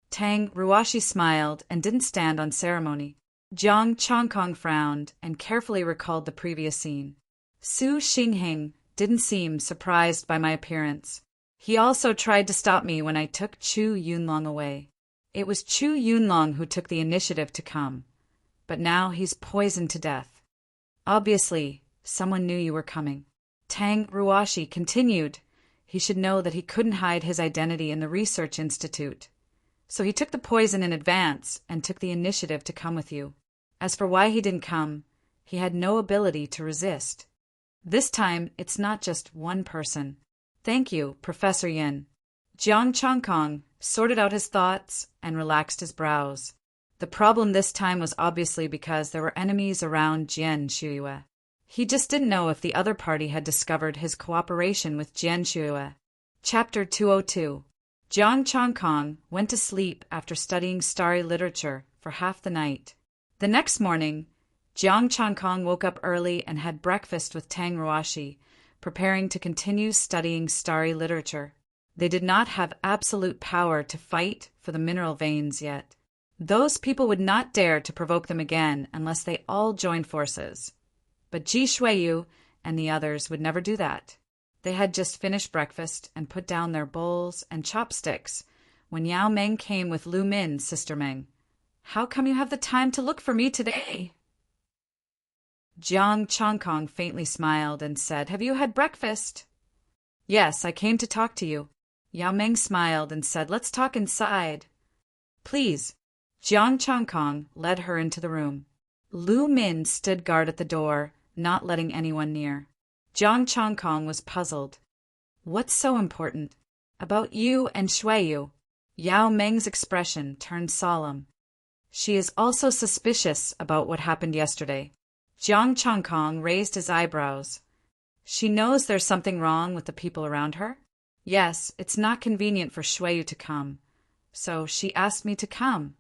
Tang Ruashi smiled and didn't stand on ceremony. Jiang Changkong frowned and carefully recalled the previous scene. Su Xinghe didn't seem surprised by my appearance. He also tried to stop me when I took Chu Yunlong away. It was Chu Yunlong who took the initiative to come, but now he's poisoned to death. Obviously, someone knew you were coming. Tang Ruashi continued. He should know that he couldn't hide his identity in the research institute. So he took the poison in advance and took the initiative to come with you. As for why he didn't come, he had no ability to resist. This time, it's not just one person. Thank you, Professor Yin. Jiang Changkong sorted out his thoughts and relaxed his brows. The problem this time was obviously because there were enemies around Jian Shuiwe. He just didn't know if the other party had discovered his cooperation with Jian Shuiwe. Chapter 202. Jiang Changkong went to sleep after studying starry literature for half the night. The next morning, Jiang Changkong woke up early and had breakfast with Tang Ruashi, preparing to continue studying starry literature. They did not have absolute power to fight for the mineral veins yet. Those people would not dare to provoke them again unless they all joined forces. But Ji Shuiyu and the others would never do that. They had just finished breakfast and put down their bowls and chopsticks when Yao Meng came with Lu Min, Sister Meng. How come you have the time to look for me today? Jiang Changkong faintly smiled and said, Have you had breakfast? Yes, I came to talk to you. Yao Meng smiled and said, Let's talk inside. Please. Jiang Changkong led her into the room. Lu Min stood guard at the door, not letting anyone near. Jiang Changkong was puzzled. What's so important? About you and Shuiyu. Yao Meng's expression turned solemn. She is also suspicious about what happened yesterday. Jiang Changkong raised his eyebrows. She knows there's something wrong with the people around her? Yes, it's not convenient for Shuiyu to come. So she asked me to come.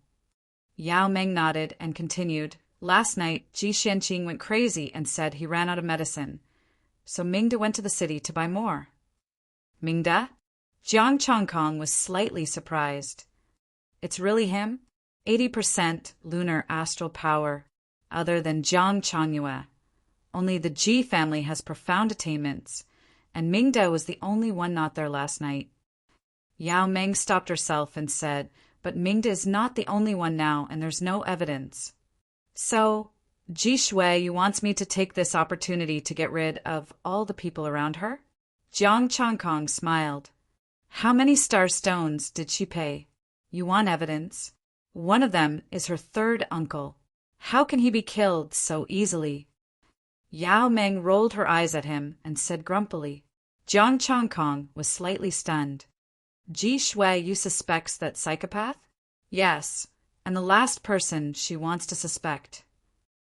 Yao Meng nodded and continued. Last night, Ji Xianqing went crazy and said he ran out of medicine. So Mingda went to the city to buy more. Mingda? Jiang Changkong was slightly surprised. It's really him? 80% lunar astral power, other than Jiang Changyue. Only the Ji family has profound attainments, and Mingda was the only one not there last night. Yao Meng stopped herself and said, But Mingda is not the only one now, and there's no evidence. So, Ji Shui wants me to take this opportunity to get rid of all the people around her? Jiang Changkong smiled. How many star stones did she pay? You want evidence? One of them is her third uncle. How can he be killed so easily? Yao Meng rolled her eyes at him and said grumpily. Jiang Changkong was slightly stunned. Ji Shui, you suspects that psychopath? Yes, and the last person she wants to suspect.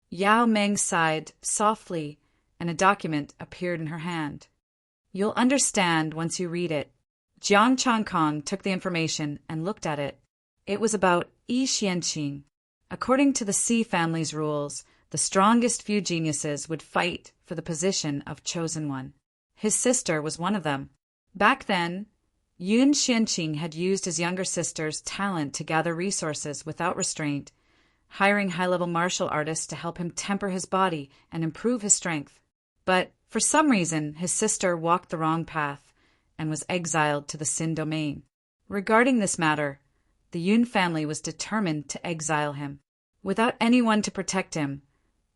Yao Meng sighed softly, and a document appeared in her hand. You'll understand once you read it. Jiang Changkong took the information and looked at it. It was about Yi Xianqing. According to the Xi family's rules, the strongest few geniuses would fight for the position of chosen one. His sister was one of them. Back then, Yun Xianqing had used his younger sister's talent to gather resources without restraint, hiring high-level martial artists to help him temper his body and improve his strength. But for some reason, his sister walked the wrong path and was exiled to the Xin domain. Regarding this matter, the Yun family was determined to exile him. Without anyone to protect him,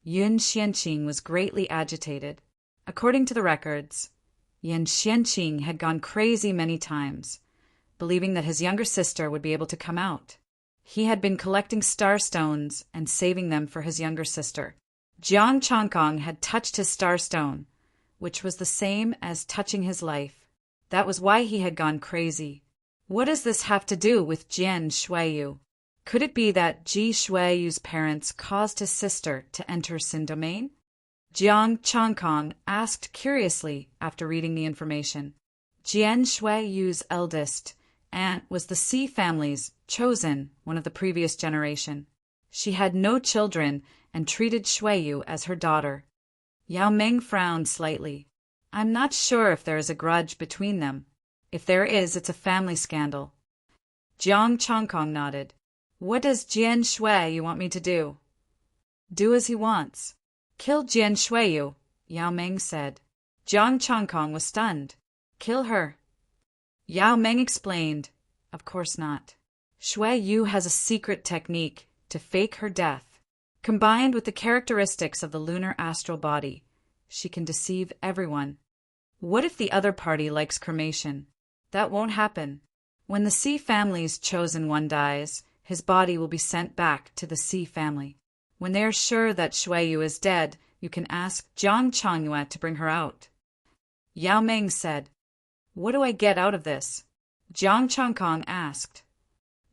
Yun Xianqing was greatly agitated. According to the records, Yun Xianqing had gone crazy many times, believing that his younger sister would be able to come out. He had been collecting star stones and saving them for his younger sister. Jiang Changkong had touched his star stone, which was the same as touching his life. That was why he had gone crazy. What does this have to do with Jian Shuiyu? Could it be that Ji Shuiyu's parents caused his sister to enter Xin domain? Jiang Changkong asked curiously after reading the information. Jian Shuiyu's eldest aunt was the Xi family's chosen one of the previous generation. She had no children and treated Shuiyu as her daughter. Yao Meng frowned slightly. I'm not sure if there is a grudge between them. If there is, it's a family scandal. Jiang Changkong nodded. What does Jian Shuiyu want me to do? Do as he wants. Kill Jian Shuiyu, Yao Meng said. Jiang Changkong was stunned. Kill her. Yao Meng explained. Of course not. Shuiyu has a secret technique to fake her death. Combined with the characteristics of the lunar astral body, she can deceive everyone. What if the other party likes cremation? That won't happen. When the Xi family's chosen one dies, his body will be sent back to the Xi family. When they are sure that Shuiyu is dead, you can ask Jiang Changyue to bring her out. Yao Meng said, What do I get out of this? Jiang Changkong asked.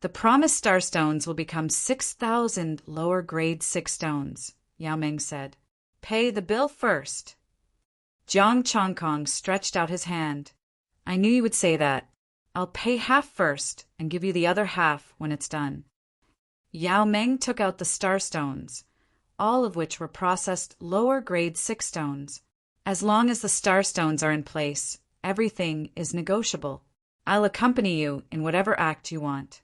The promised star stones will become 6,000 lower grade 6 stones, Yao Meng said. Pay the bill first. Jiang Changkong stretched out his hand. I knew you would say that. I'll pay half first and give you the other half when it's done. Yao Meng took out the star stones, all of which were processed lower grade 6 stones. As long as the star stones are in place, everything is negotiable. I'll accompany you in whatever act you want.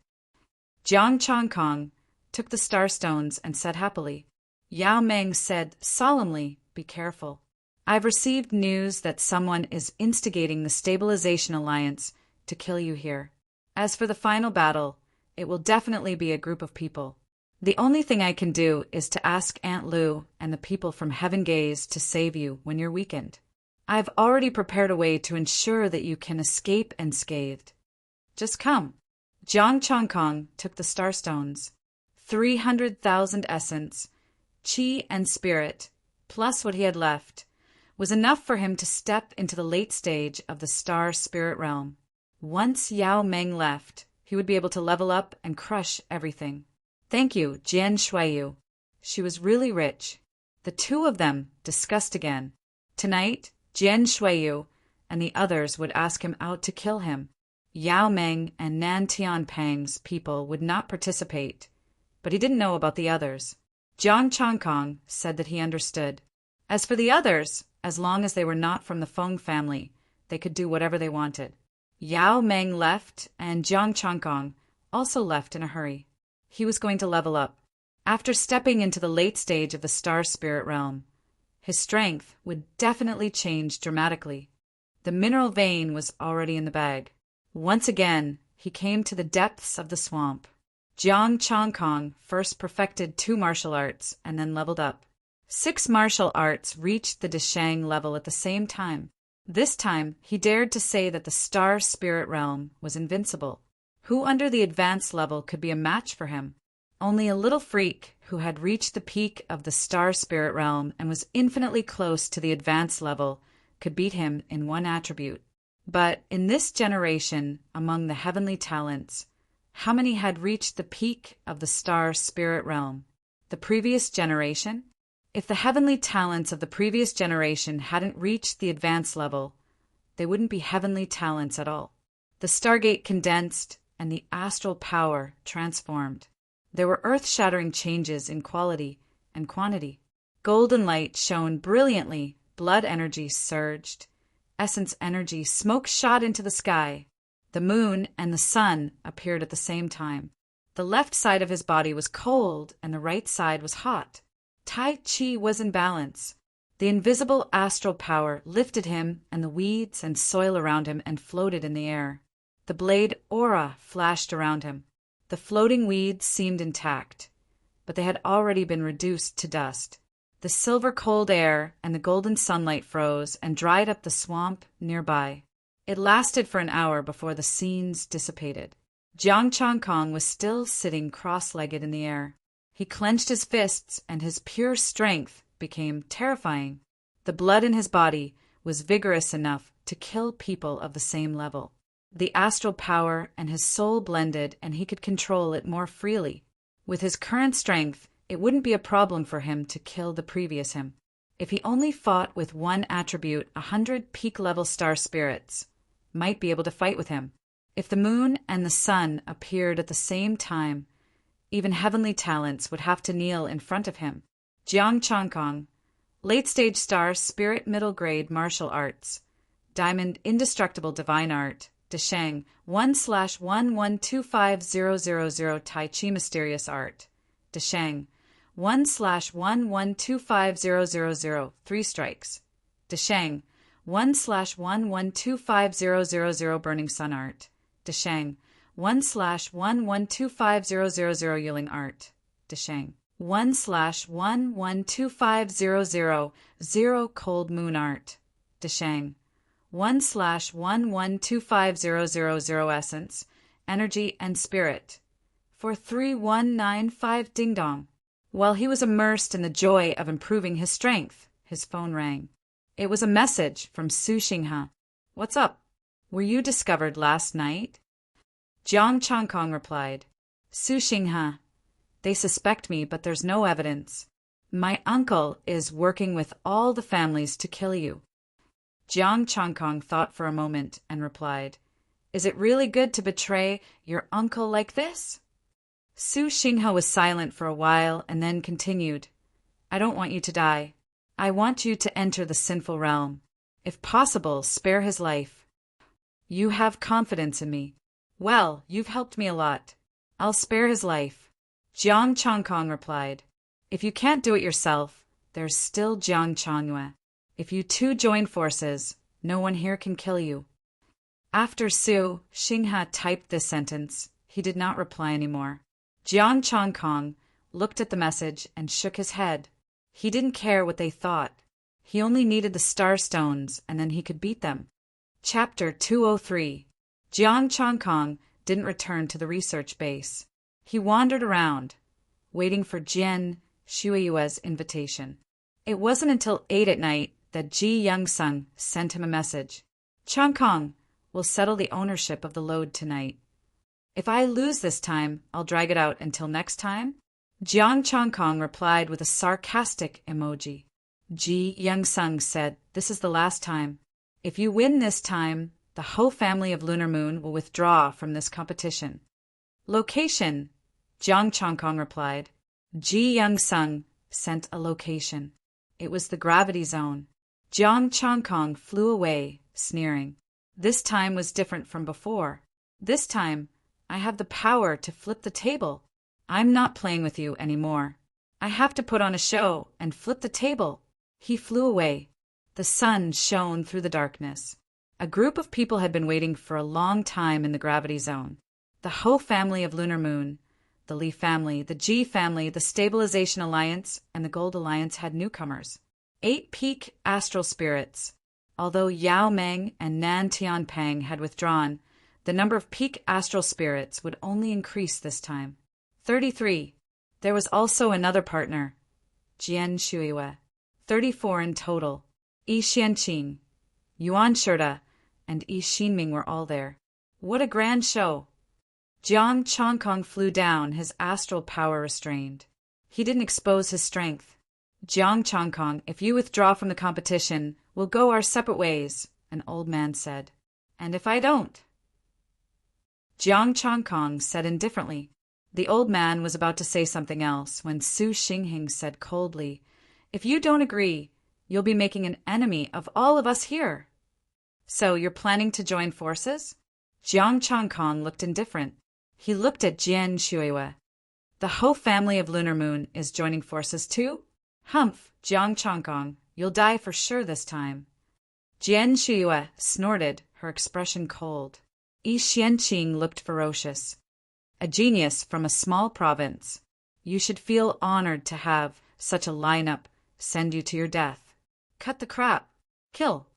Jiang Changkong took the star stones and said happily. Yao Meng said solemnly, Be careful. I've received news that someone is instigating the Stabilization Alliance to kill you here. As for the final battle, it will definitely be a group of people. The only thing I can do is to ask Aunt Lu and the people from Heaven Gaze to save you when you're weakened. I've already prepared a way to ensure that you can escape unscathed. Just come. Jiang Changkong took the star stones. 300,000 essence, qi and spirit, plus what he had left, was enough for him to step into the late stage of the star spirit realm. Once Yao Meng left, he would be able to level up and crush everything. Thank you, Jian Shuiyu. She was really rich. The two of them discussed again. Tonight, Jian Shuiyu and the others would ask him out to kill him. Yao Meng and Nan Tianpeng's people would not participate, but he didn't know about the others. Jiang Changkong said that he understood. As for the others, as long as they were not from the Feng family, they could do whatever they wanted. Yao Meng left, and Jiang Changkong also left in a hurry. He was going to level up. After stepping into the late stage of the star spirit realm, his strength would definitely change dramatically. The mineral vein was already in the bag. Once again, he came to the depths of the swamp. Jiang Changkong first perfected 2 martial arts and then leveled up. 6 martial arts reached the Deshang level at the same time. This time, he dared to say that the star spirit realm was invincible. Who under the advanced level could be a match for him? Only a little freak who had reached the peak of the star spirit realm and was infinitely close to the advanced level could beat him in one attribute. But in this generation, among the heavenly talents, how many had reached the peak of the star spirit realm? The previous generation? If the heavenly talents of the previous generation hadn't reached the advanced level, they wouldn't be heavenly talents at all. The Stargate condensed and the astral power transformed. There were earth-shattering changes in quality and quantity. Golden light shone brilliantly, blood energy surged, essence energy smoke shot into the sky. The moon and the sun appeared at the same time. The left side of his body was cold and the right side was hot. Tai Chi was in balance. The invisible astral power lifted him and the weeds and soil around him and floated in the air. The blade aura flashed around him. The floating weeds seemed intact, but they had already been reduced to dust. The silver cold air and the golden sunlight froze and dried up the swamp nearby. It lasted for an hour before the scenes dissipated. Jiang Changkong was still sitting cross-legged in the air. He clenched his fists and his pure strength became terrifying. The blood in his body was vigorous enough to kill people of the same level. The astral power and his soul blended and he could control it more freely. With his current strength, it wouldn't be a problem for him to kill the previous him. If he only fought with one attribute, 100 peak-level star spirits might be able to fight with him. If the moon and the sun appeared at the same time, even heavenly talents would have to kneel in front of him. Jiang Changkong, late-stage star spirit middle grade martial arts, diamond indestructible divine art, Deshang 1/1125000 Tai Chi mysterious art, Deshang 1/1125000 3 strikes, Deshang 1/1125000 burning sun art, Deshang 1/1125000 Yuling art, Deshang 1/1125000 cold moon art, Deshang 1/1125000 essence, energy and spirit, for 3195 ding dong. While he was immersed in the joy of improving his strength, his phone rang. It was a message from Su Xinghe. "What's up? Were you discovered last night?" Jiang Changkong replied, "Su Xinghe, they suspect me, but there's no evidence. My uncle is working with all the families to kill you." Jiang Changkong thought for a moment and replied, "Is it really good to betray your uncle like this?" Su Xinghe was silent for a while and then continued, "I don't want you to die. I want you to enter the sinful realm. If possible, spare his life. You have confidence in me. Well, you've helped me a lot. I'll spare his life." Jiang Changkong replied, "If you can't do it yourself, there's still Jiang Changyue. If you two join forces, no one here can kill you." After Su Xinghe typed this sentence, he did not reply anymore. Jiang Changkong looked at the message and shook his head. He didn't care what they thought. He only needed the star stones and then he could beat them. Chapter 203. Jiang Changkong didn't return to the research base. He wandered around, waiting for Jian Shuiyue's invitation. It wasn't until 8 at night that Ji Youngsung sent him a message. "Changkong, we'll settle the ownership of the load tonight. If I lose this time, I'll drag it out until next time." Jiang Changkong replied with a sarcastic emoji. Ji Youngsung said, "This is the last time. If you win this time, the whole family of Lunar Moon will withdraw from this competition." "Location," Jiang Changkong replied. Ji Youngsung sent a location. It was the gravity zone. Jiang Changkong flew away, sneering. This time was different from before. This time, I have the power to flip the table. I'm not playing with you anymore. I have to put on a show and flip the table. He flew away. The sun shone through the darkness. A group of people had been waiting for a long time in the gravity zone. The whole family of Lunar Moon, The Li family, the Ji family, the Stabilization Alliance, and the Gold Alliance had newcomers. 8 peak astral spirits. Although Yao Meng and Nan Tianpeng had withdrawn, the number of peak astral spirits would only increase this time. 33. There was also another partner, Jian Shuiwei. 34 in total. Yi Xianqing, Yuan Shurda, and Yi Xinming were all there. What a grand show! Jiang Chongkong flew down, his astral power restrained. He didn't expose his strength. Jiang Chongkong, if you withdraw from the competition, we'll go our separate ways, an old man said. And if I don't? Jiang Chongkong said indifferently. The old man was about to say something else when Su Xinghing said coldly, If you don't agree, you'll be making an enemy of all of us here. So you're planning to join forces? Jiang Chongkong looked indifferent. He looked at Jian Shuiwei. The whole family of Lunar Moon is joining forces too? Humph, Jiang Chongkong, you'll die for sure this time. Jian Shuiwei snorted, her expression cold. Yi Xianqing looked ferocious. A genius from a small province. You should feel honored to have such a lineup send you to your death. Cut the crap. Kill.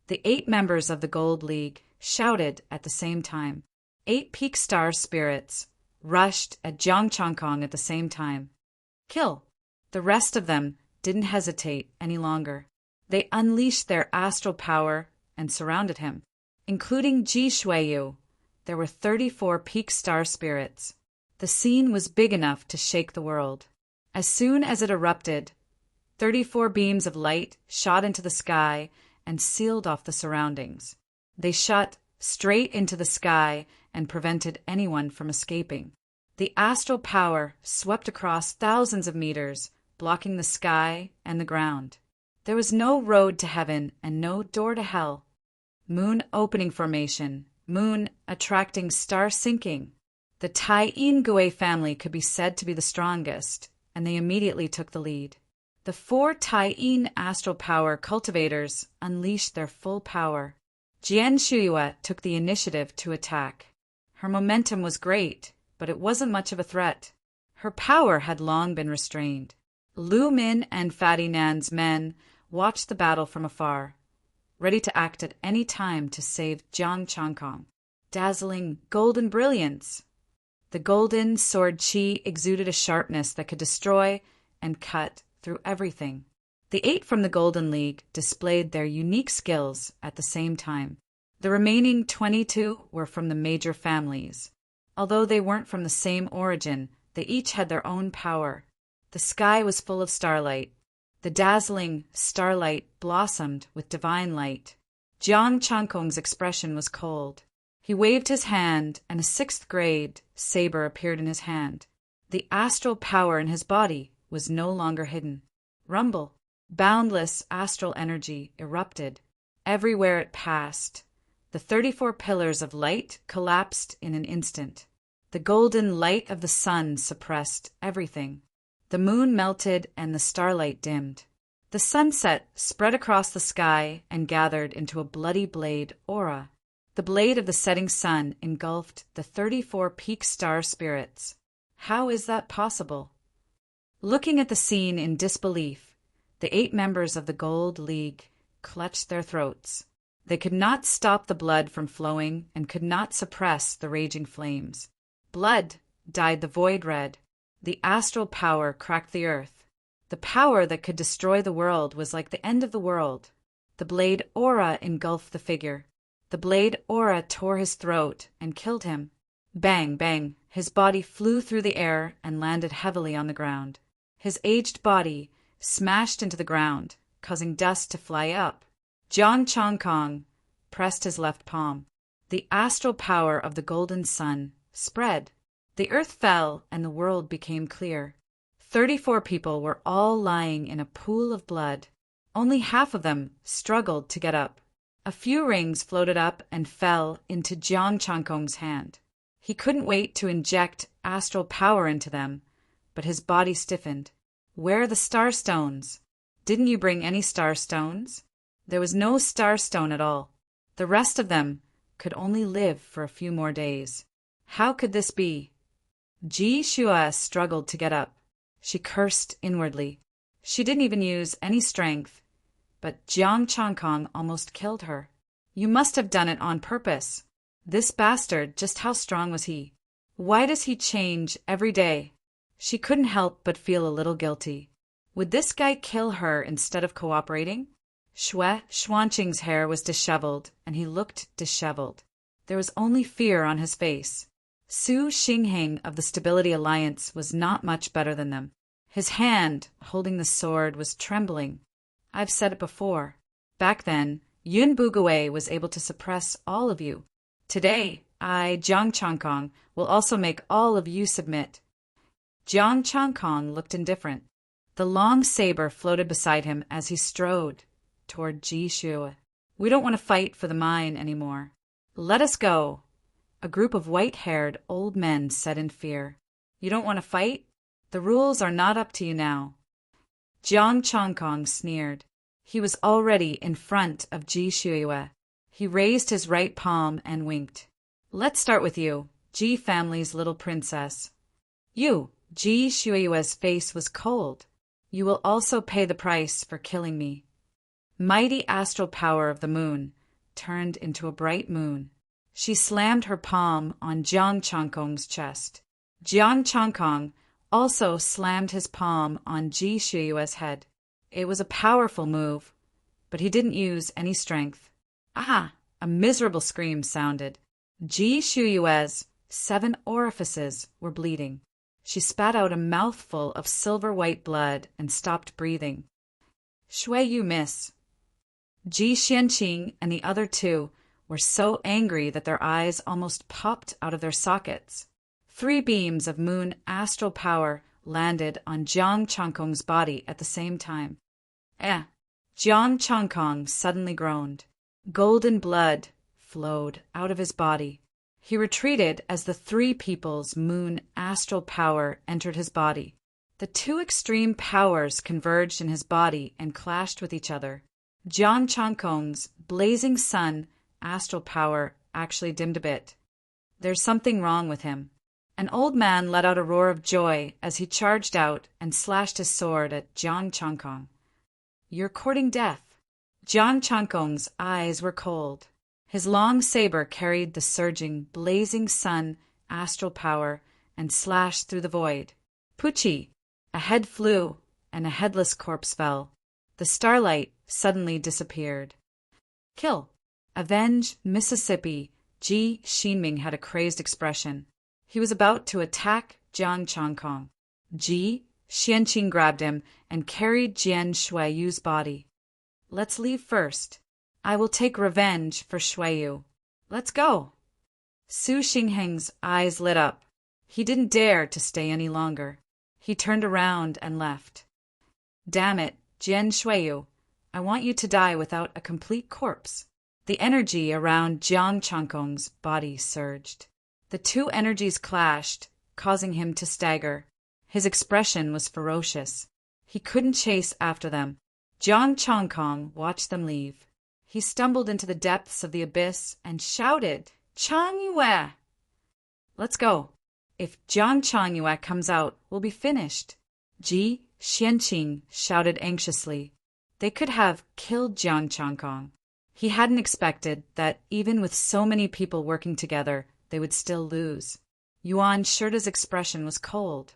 The 8 members of the Gold League shouted at the same time. 8 peak star spirits rushed at Jiang Chongkong at the same time. Kill. The rest of them didn't hesitate any longer. They unleashed their astral power and surrounded him, including Ji Shuiyu. There were 34 peak star spirits. The scene was big enough to shake the world. As soon as it erupted, 34 beams of light shot into the sky and sealed off the surroundings. They shot straight into the sky and prevented anyone from escaping. The astral power swept across thousands of meters, blocking the sky and the ground. There was no road to heaven and no door to hell. Moon opening formation, moon attracting star sinking. The Tai Yin Gui family could be said to be the strongest, and they immediately took the lead. The 4 Tai Yin astral power cultivators unleashed their full power. Jian Shuiwei took the initiative to attack. Her momentum was great, but it wasn't much of a threat. Her power had long been restrained. Lu Min and Fatty Nan's men watched the battle from afar, ready to act at any time to save Jiang Chongkong. Dazzling golden brilliance! The golden sword qi exuded a sharpness that could destroy and cut through everything. The 8 from the Golden League displayed their unique skills at the same time. The remaining 22 were from the major families. Although they weren't from the same origin, they each had their own power. The sky was full of starlight. The dazzling starlight blossomed with divine light. Jiang Chongkong's expression was cold. He waved his hand, and a 6th grade saber appeared in his hand. The astral power in his body was no longer hidden. Rumble. Boundless astral energy erupted. Everywhere it passed, the 34 pillars of light collapsed in an instant. The golden light of the sun suppressed everything. The moon melted and the starlight dimmed. The sunset spread across the sky and gathered into a bloody blade aura. The blade of the setting sun engulfed the 34 peak star spirits. How is that possible? Looking at the scene in disbelief, the 8 members of the Gold League clutched their throats. They could not stop the blood from flowing and could not suppress the raging flames. Blood dyed the void red. The astral power cracked the earth. The power that could destroy the world was like the end of the world. The blade aura engulfed the figure. The blade aura tore his throat and killed him. Bang, bang, his body flew through the air and landed heavily on the ground. His aged body smashed into the ground, causing dust to fly up. Jiang Chongkong pressed his left palm. The astral power of the golden sun spread. The earth fell and the world became clear. 34 people were all lying in a pool of blood. Only half of them struggled to get up. A few rings floated up and fell into Jiang Chongkong's hand. He couldn't wait to inject astral power into them, but his body stiffened. Where are the star stones? Didn't you bring any star stones? There was no star stone at all. The rest of them could only live for a few more days. How could this be? Ji Shue struggled to get up. She cursed inwardly. She didn't even use any strength, but Jiang Changkong almost killed her. You must have done it on purpose. This bastard, just how strong was he? Why does he change every day? She couldn't help but feel a little guilty. Would this guy kill her instead of cooperating? Shui Xuanqing's hair was disheveled, and he looked disheveled. There was only fear on his face. Su Xingheng of the Stability Alliance was not much better than them. His hand, holding the sword, was trembling. I've said it before. Back then, Yun Bugue was able to suppress all of you. Today, I, Jiang Changkong, will also make all of you submit. Jiang Changkong looked indifferent. The long saber floated beside him as he strode toward Ji Shue. We don't want to fight for the mine anymore. Let us go. A group of white-haired old men said in fear. You don't want to fight? The rules are not up to you now. Jiang Changkong sneered. He was already in front of Ji Shue. He raised his right palm and winked. Let's start with you, Ji family's little princess. You, Ji Shue's face was cold. You will also pay the price for killing me. Mighty astral power of the moon turned into a bright moon. She slammed her palm on Jiang Changkong's chest. Jiang Changkong also slammed his palm on Ji Shue's head. It was a powerful move, but he didn't use any strength. Ah! A miserable scream sounded. Ji Shue's 7 orifices were bleeding. She spat out a mouthful of silver-white blood and stopped breathing. Shui Yu, miss. Ji Xianqing and the other 2 were so angry that their eyes almost popped out of their sockets. 3 beams of moon astral power landed on Jiang Changkong's body at the same time. Jiang Changkong suddenly groaned. Golden blood flowed out of his body. He retreated as the 3 people's moon astral power entered his body. The 2 extreme powers converged in his body and clashed with each other. Jiang Changkong's blazing sun astral power actually dimmed a bit. There's something wrong with him. An old man let out a roar of joy as he charged out and slashed his sword at Jiang Changkong. You're courting death. Jiang Changkong's eyes were cold. His long saber carried the surging, blazing sun astral power and slashed through the void. Pucci! A head flew, and a headless corpse fell. The starlight suddenly disappeared. Kill! Avenge Mississippi. Ji Xinming had a crazed expression. He was about to attack Jiang Changkong. Ji Xianqing grabbed him and carried Jian Shueyu's body. Let's leave first. I will take revenge for Shueyu. Let's go. Su Xingheng's eyes lit up. He didn't dare to stay any longer. He turned around and left. Damn it, Jian Shueyu. I want you to die without a complete corpse. The energy around Jiang Changkong's body surged. The 2 energies clashed, causing him to stagger. His expression was ferocious. He couldn't chase after them. Jiang Changkong watched them leave. He stumbled into the depths of the abyss and shouted, Chang Yue! Let's go. If Jiang Changyue comes out, we'll be finished. Ji Xianqing shouted anxiously. They could have killed Jiang Changkong. He hadn't expected that even with so many people working together, they would still lose. Yuan Shirda's expression was cold.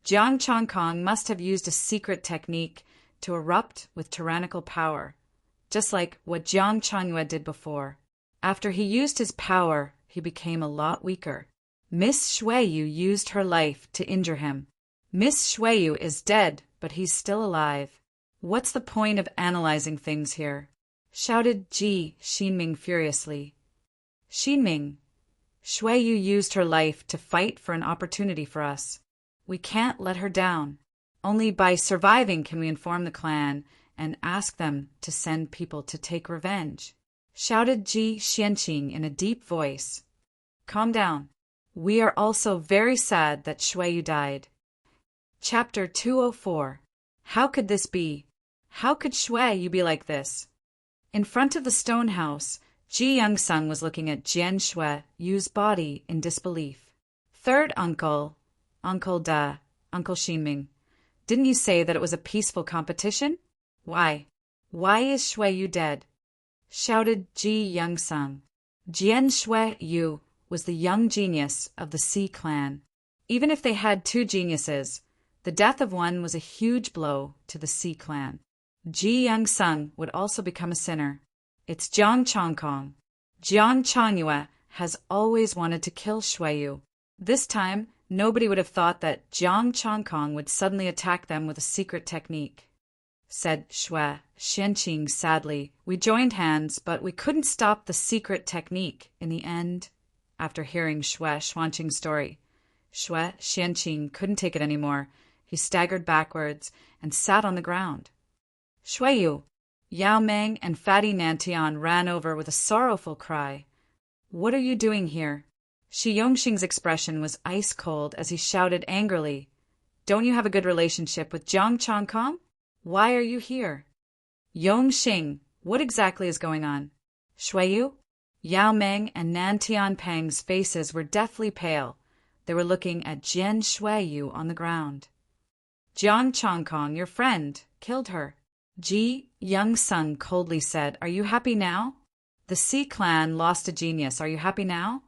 Jiang Changkong must have used a secret technique to erupt with tyrannical power, just like what Jiang Changyue did before. After he used his power, he became a lot weaker. Miss Shueyu used her life to injure him. Miss Shueyu is dead, but he's still alive. What's the point of analyzing things here? Shouted Ji Xinming furiously. Xinming, Shueyu used her life to fight for an opportunity for us. We can't let her down. Only by surviving can we inform the clan and ask them to send people to take revenge. Shouted Ji Xianqing in a deep voice. Calm down. We are also very sad that Shueyu died. Chapter 204. How could this be? How could Shueyu be like this? In front of the stone house, Ji Youngsung was looking at Jian Shueyu's body in disbelief. Third uncle, Uncle Xinming. Didn't you say that it was a peaceful competition? Why? Why is Shui Yu dead? Shouted Ji Youngsung. Jian Shui Yu was the young genius of the Sea clan. Even if they had two geniuses, the death of one was a huge blow to the Sea clan. Ji Youngsung would also become a sinner. It's Jiang Chongkong. Jiang Chongyue has always wanted to kill Shui Yu. This time, nobody would have thought that Jiang Chongkong would suddenly attack them with a secret technique, said Shui Xianqing sadly. We joined hands, but we couldn't stop the secret technique in the end. After hearing Shui Xuanqing's story, Shui Xianqing couldn't take it anymore. He staggered backwards and sat on the ground. Shui Yu, Yao Meng and Fatty Nantian ran over with a sorrowful cry. What are you doing here? Shi Yongxing's expression was ice cold as he shouted angrily, Don't you have a good relationship with Jiang Chongkong? Why are you here? Yongxing, what exactly is going on? Shui Yu? Yao Meng and Nan Tianpeng's faces were deathly pale. They were looking at Jian Shui Yu on the ground. Jiang Chongkong, your friend, killed her. Ji Youngsung coldly said, Are you happy now? The Sea clan lost a genius. Are you happy now?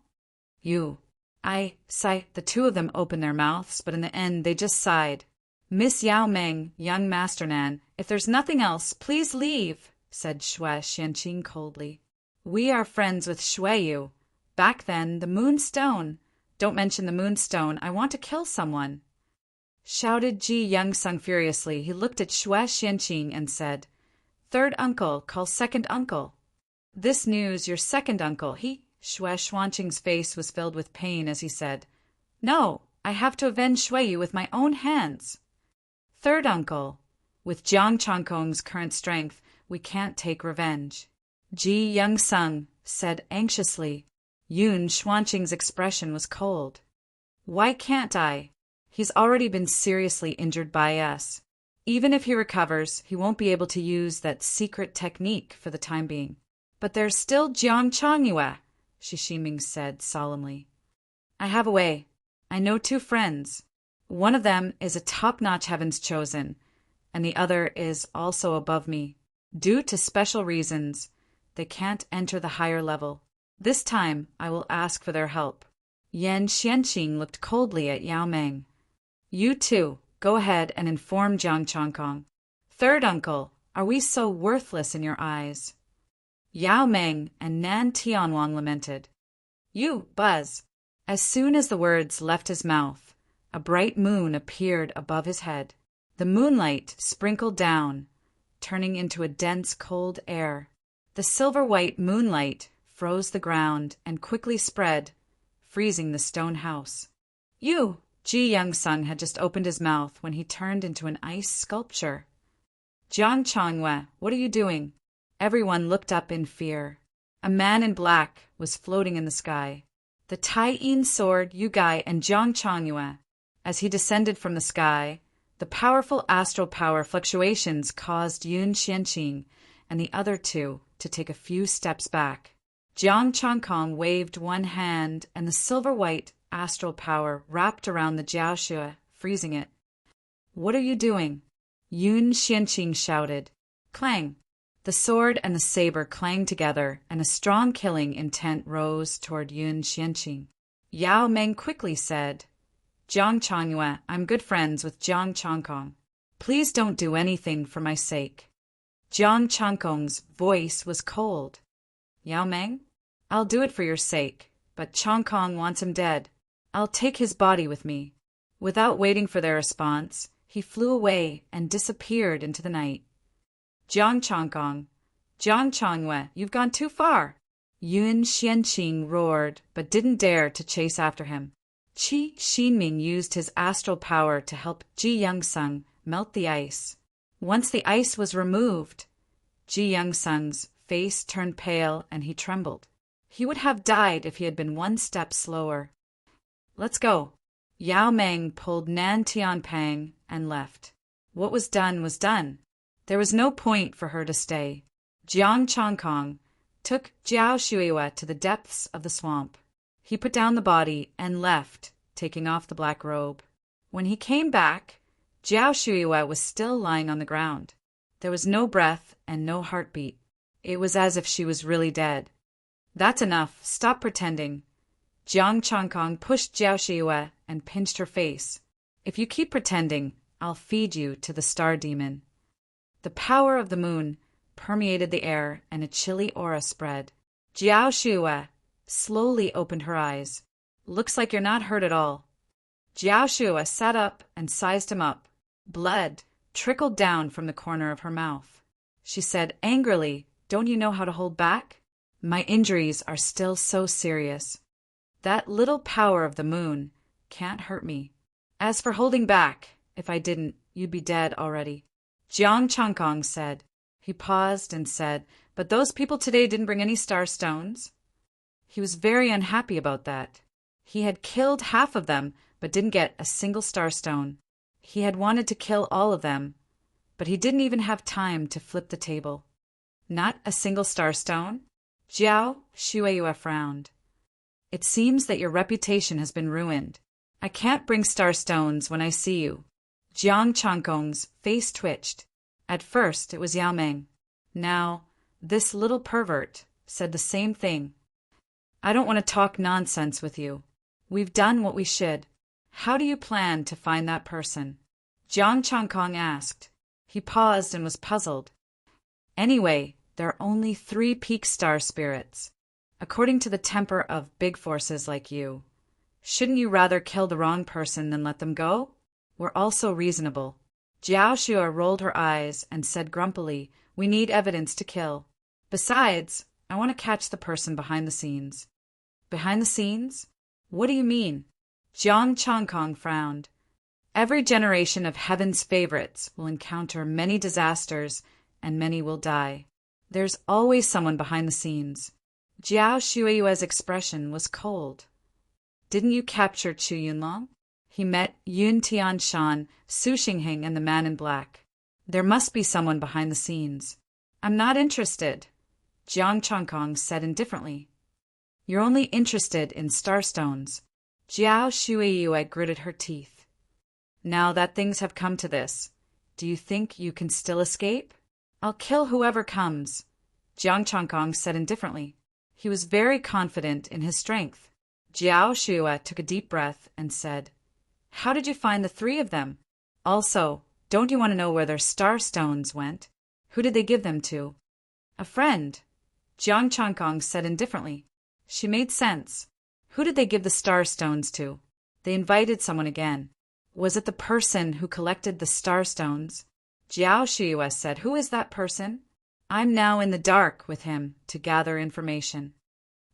I sigh. The two of them opened their mouths, but in the end they just sighed. Miss Yao Meng, young Master Nan, if there's nothing else, please leave, said Shui Xianqing coldly. We are friends with Shui Yu. Back then, the Moonstone. Don't mention the Moonstone. I want to kill someone, shouted Ji Youngsung furiously. He looked at Shui Xianqing and said, Third uncle, call second uncle. This news, your second uncle, Shui Xuanqing's face was filled with pain as he said, No, I have to avenge Shui Yu with my own hands. Third uncle, with Jiang Chongkong's current strength, we can't take revenge. Ji Youngsung said anxiously. Yun Xuanqing's expression was cold. Why can't I? He's already been seriously injured by us. Even if he recovers, he won't be able to use that secret technique for the time being. But there's still Jiang Chongyue, Shi Ximing said solemnly. I have a way. I know two friends. One of them is a top-notch Heaven's Chosen, and the other is also above me. Due to special reasons, they can't enter the higher level. This time, I will ask for their help. Yan Xianqing looked coldly at Yao Meng. You two, go ahead and inform Jiang Chongkong. Third uncle, are we so worthless in your eyes? Yao Meng and Nan Tianwang lamented. You, Buzz. As soon as the words left his mouth, a bright moon appeared above his head. The moonlight sprinkled down, turning into a dense cold air. The silver-white moonlight froze the ground and quickly spread, freezing the stone house. You! Ji Youngsung had just opened his mouth when he turned into an ice sculpture. Jiang Chongyue, what are you doing? Everyone looked up in fear. A man in black was floating in the sky. The Tai-Yin sword, Yugai, and Jiang Chongyue. As he descended from the sky, the powerful astral power fluctuations caused Yun Xianqing and the other two to take a few steps back. Jiang Chongkong waved one hand, and the silver-white astral power wrapped around the Jiaoshui, freezing it. What are you doing? Yun Xianqing shouted. Clang! The sword and the saber clanged together, and a strong killing intent rose toward Yun Xianqing. Yao Meng quickly said, Jiang Chongyue, I'm good friends with Jiang Chongkong. Please don't do anything for my sake. Jiang Chongkong's voice was cold. Yao Meng? I'll do it for your sake, but Chongkong wants him dead. I'll take his body with me. Without waiting for their response, he flew away and disappeared into the night. Jiang Chongkong, Jiang Chongyue, you've gone too far. Yun Xianqing roared, but didn't dare to chase after him. Qi Xinming used his astral power to help Ji Youngsung melt the ice. Once the ice was removed, Ji Youngsung's face turned pale and he trembled. He would have died if he had been one step slower. Let's go. Yao Meng pulled Nan Tianpeng and left. What was done was done. There was no point for her to stay. Jiang Chongkong took Jiao Shuiwa to the depths of the swamp. He put down the body and left, taking off the black robe. When he came back, Jiao Shuiyue was still lying on the ground. There was no breath and no heartbeat. It was as if she was really dead. That's enough. Stop pretending. Jiang Changkong pushed Jiao Shuiyue and pinched her face. If you keep pretending, I'll feed you to the star demon. The power of the moon permeated the air and a chilly aura spread. Jiao Shuiyue slowly opened her eyes. Looks like you're not hurt at all. Jiao Shuiyue sat up and sized him up. Blood trickled down from the corner of her mouth. She said angrily, "Don't you know how to hold back? My injuries are still so serious. That little power of the moon can't hurt me. As for holding back, if I didn't, you'd be dead already." Jiang Changkong said. He paused and said, "But those people today didn't bring any star stones." He was very unhappy about that. He had killed half of them, but didn't get a single star stone. He had wanted to kill all of them, but he didn't even have time to flip the table. Not a single star stone? Jiao Shuiyue frowned. It seems that your reputation has been ruined. I can't bring star stones when I see you. Jiang Changkong's face twitched. At first it was Yao Meng. Now, this little pervert said the same thing. I don't want to talk nonsense with you. We've done what we should. How do you plan to find that person? Jiang Changkong asked. He paused and was puzzled. Anyway, there are only 3 peak star spirits. According to the temper of big forces like you, shouldn't you rather kill the wrong person than let them go? We're also reasonable. Jiao Shuiyue rolled her eyes and said grumpily, "We need evidence to kill. Besides, I want to catch the person behind the scenes." Behind the scenes? What do you mean? Jiang Changkong frowned. Every generation of heaven's favorites will encounter many disasters and many will die. There's always someone behind the scenes. Jiao Shuiyue's expression was cold. Didn't you capture Chu Yunlong? He met Yun Tianshan, Su Xingheng, and the man in black. There must be someone behind the scenes. I'm not interested, Jiang Changkong said indifferently. You're only interested in starstones. Jiao Shuiyue gritted her teeth. Now that things have come to this, do you think you can still escape? I'll kill whoever comes, Jiang Changkong said indifferently. He was very confident in his strength. Jiao Shuiyue took a deep breath and said, "How did you find the 3 of them? Also, don't you want to know where their star stones went? Who did they give them to?" "A friend," Jiang Changkong said indifferently. She made sense. Who did they give the star stones to? They invited someone again. Was it the person who collected the star stones? Jiao Shuiyue said, "Who is that person? I'm now in the dark with him to gather information."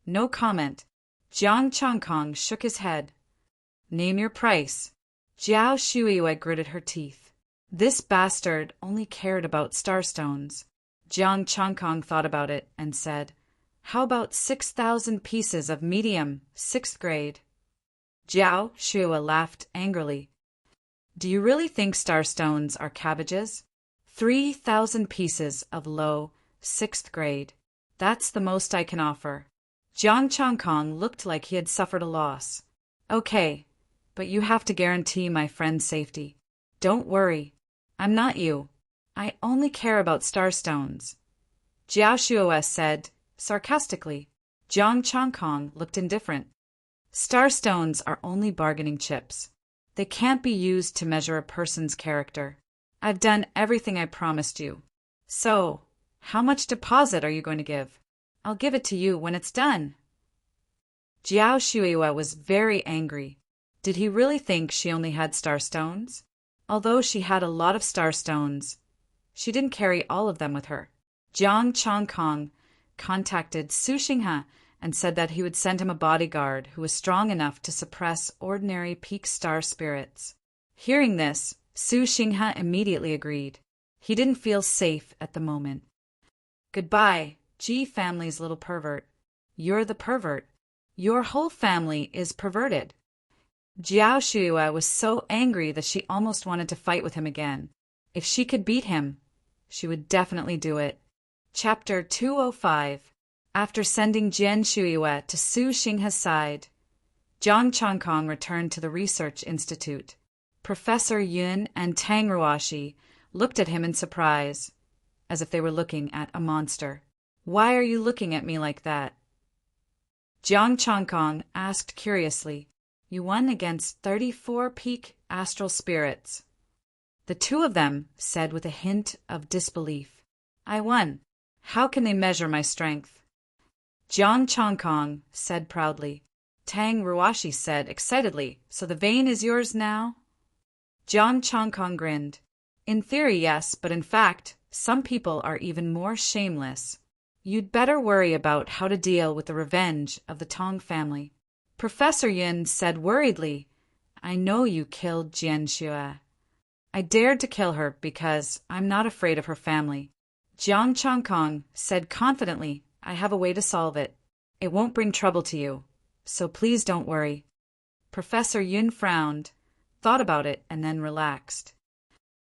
No comment. Jiang Changkong shook his head. "Name your price." Jiao Shuiyue gritted her teeth. This bastard only cared about starstones. Jiang Changkong thought about it and said, "How about 6,000 pieces of medium, 6th grade?" Jiao Shuiyue laughed angrily. "Do you really think starstones are cabbages? 3,000 pieces of low, 6th grade. That's the most I can offer." Jiang Changkong looked like he had suffered a loss. "Okay, but you have to guarantee my friend's safety." "Don't worry. I'm not you. I only care about starstones," Jiao Shuiyue said sarcastically. Jiang Changkong looked indifferent. "Starstones are only bargaining chips. They can't be used to measure a person's character. I've done everything I promised you. So, how much deposit are you going to give? I'll give it to you when it's done." Jiao Shuiyue was very angry. Did he really think she only had starstones? Although she had a lot of starstones, she didn't carry all of them with her. Jiang Changkong contacted Su Xinghe and said that he would send him a bodyguard who was strong enough to suppress ordinary peak star spirits. Hearing this, Su Xinghe immediately agreed. He didn't feel safe at the moment. "Goodbye, Ji family's little pervert. You're the pervert. Your whole family is perverted." Jiao Shuiyue was so angry that she almost wanted to fight with him again. If she could beat him, she would definitely do it. Chapter 205. After sending Jian Shuiyue to Su Xinghe's side, Jiang Changkong returned to the research institute. Professor Yun and Tang Ruashi looked at him in surprise, as if they were looking at a monster. "Why are you looking at me like that?" Jiang Changkong asked curiously. "You won against 34 peak astral spirits." The two of them said with a hint of disbelief. "I won. How can they measure my strength?" Jiang Changkong said proudly. Tang Ruashi said excitedly, "So the vein is yours now?" Jiang Changkong grinned. "In theory, yes, but in fact, some people are even more shameless. You'd better worry about how to deal with the revenge of the Tong family." Professor Yin said worriedly, "I know you killed Jian Xue. I dared to kill her because I'm not afraid of her family." Jiang Changkong said confidently, "I have a way to solve it. It won't bring trouble to you, so please don't worry." Professor Yun frowned, thought about it, and then relaxed.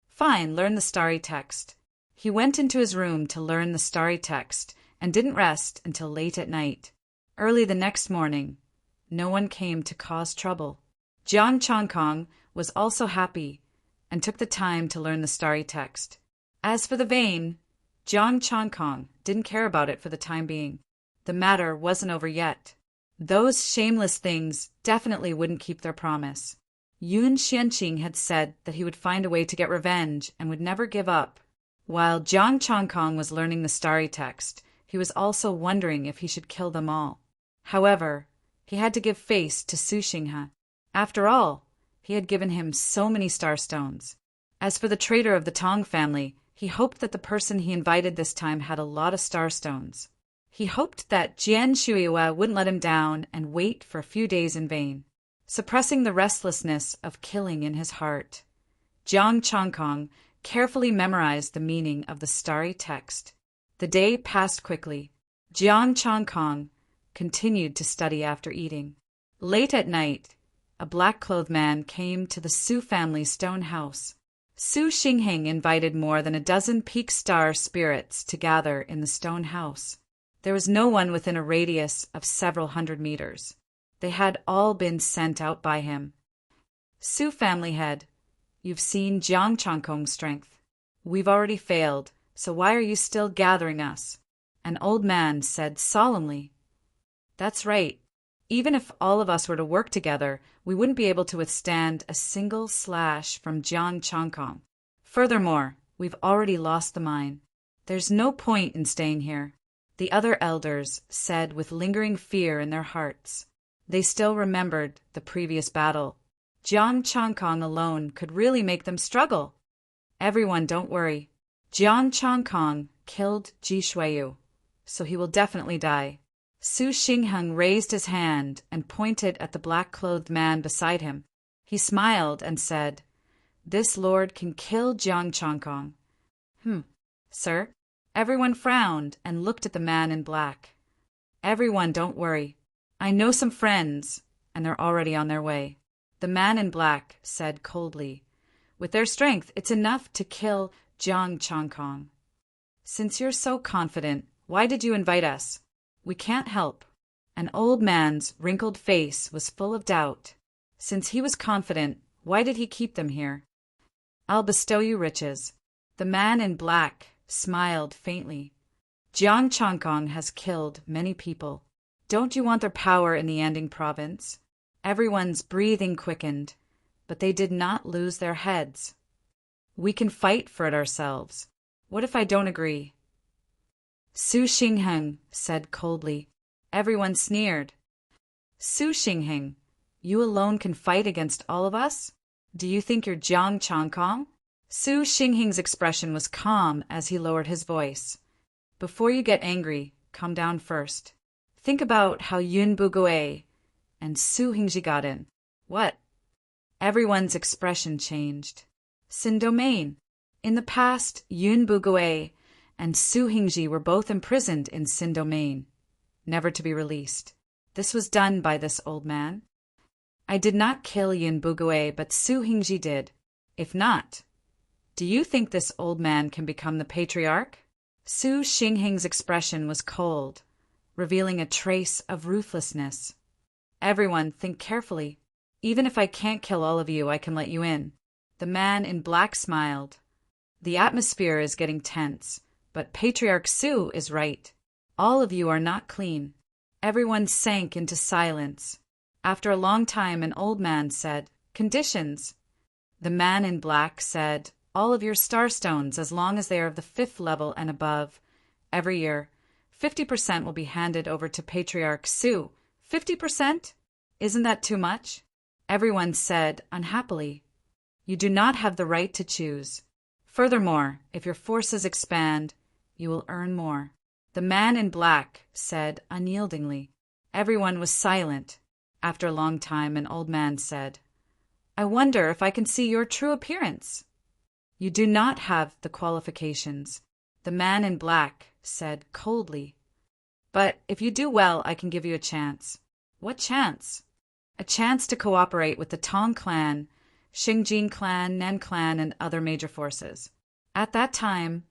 "Fine, learn the starry text." He went into his room to learn the starry text and didn't rest until late at night. Early the next morning, no one came to cause trouble. Jiang Changkong was also happy and took the time to learn the starry text. As for the vein, Jiang Changkong didn't care about it for the time being. The matter wasn't over yet. Those shameless things definitely wouldn't keep their promise. Yun Xianqing had said that he would find a way to get revenge and would never give up. While Jiang Changkong was learning the starry text, he was also wondering if he should kill them all. However, he had to give face to Su Xinghe. After all, he had given him so many starstones. As for the traitor of the Tong family, he hoped that the person he invited this time had a lot of starstones. He hoped that Jian Shuiwa wouldn't let him down and wait for a few days in vain, suppressing the restlessness of killing in his heart. Jiang Changkong carefully memorized the meaning of the starry text. The day passed quickly. Jiang Changkong continued to study after eating. Late at night, a black-clothed man came to the Su family's stone house. Su Xingheng invited more than a dozen peak star spirits to gather in the stone house. There was no one within a radius of several hundred meters. They had all been sent out by him. "Su family head, you've seen Jiang Changkong's strength. We've already failed, so why are you still gathering us?" An old man said solemnly. "That's right. Even if all of us were to work together, we wouldn't be able to withstand a single slash from Jiang Changkong. Furthermore, we've already lost the mine. There's no point in staying here." The other elders said with lingering fear in their hearts. They still remembered the previous battle. Jiang Changkong alone could really make them struggle. "Everyone, don't worry. Jiang Changkong killed Ji Shuiyu, so he will definitely die." Su Xingheng raised his hand and pointed at the black-clothed man beside him. He smiled and said, "This lord can kill Jiang Changkong." Sir?" Everyone frowned and looked at the man in black. "Everyone, don't worry. I know some friends, and they're already on their way." The man in black said coldly, "With their strength, it's enough to kill Jiang Changkong. Since you're so confident, why did you invite us? We can't help." An old man's wrinkled face was full of doubt. Since he was confident, why did he keep them here? "I'll bestow you riches." The man in black smiled faintly. "Jiang Changkong has killed many people. Don't you want their power in the Anding province?" Everyone's breathing quickened, but they did not lose their heads. "We can fight for it ourselves. What if I don't agree?" Su Xingheng said coldly. Everyone sneered. "Su Xingheng, you alone can fight against all of us? Do you think you're Jiang Changkong?" Su Xingheng's expression was calm as he lowered his voice. "Before you get angry, calm down first. Think about how Yun Bugui and Su Hingji got in." "What?" Everyone's expression changed. "Sin Domain. In the past, Yun Bugui and Su Hingji were both imprisoned in Sin Domain, never to be released. This was done by this old man. I did not kill Yun Bugui, but Su Hingji did. If not, do you think this old man can become the patriarch?" Su Xingheng's expression was cold, revealing a trace of ruthlessness. "Everyone, think carefully. Even if I can't kill all of you, I can let you in. The man in black smiled. The atmosphere is getting tense, but Patriarch Sue is right. All of you are not clean. Everyone sank into silence. After a long time, an old man said, "Conditions." The man in black said, "All of your starstones, as long as they are of the 5th level and above. Every year, 50% will be handed over to Patriarch Sue." 50%? Isn't that too much? Everyone said, unhappily. You do not have the right to choose. Furthermore, if your forces expand, you will earn more. The man in black said unyieldingly. Everyone was silent. After a long time, an old man said, "I wonder if I can see your true appearance." You do not have the qualifications, the man in black said coldly. But if you do well, I can give you a chance. What chance? A chance to cooperate with the Tong clan, Xingjin clan, Nen clan, and other major forces. At that time,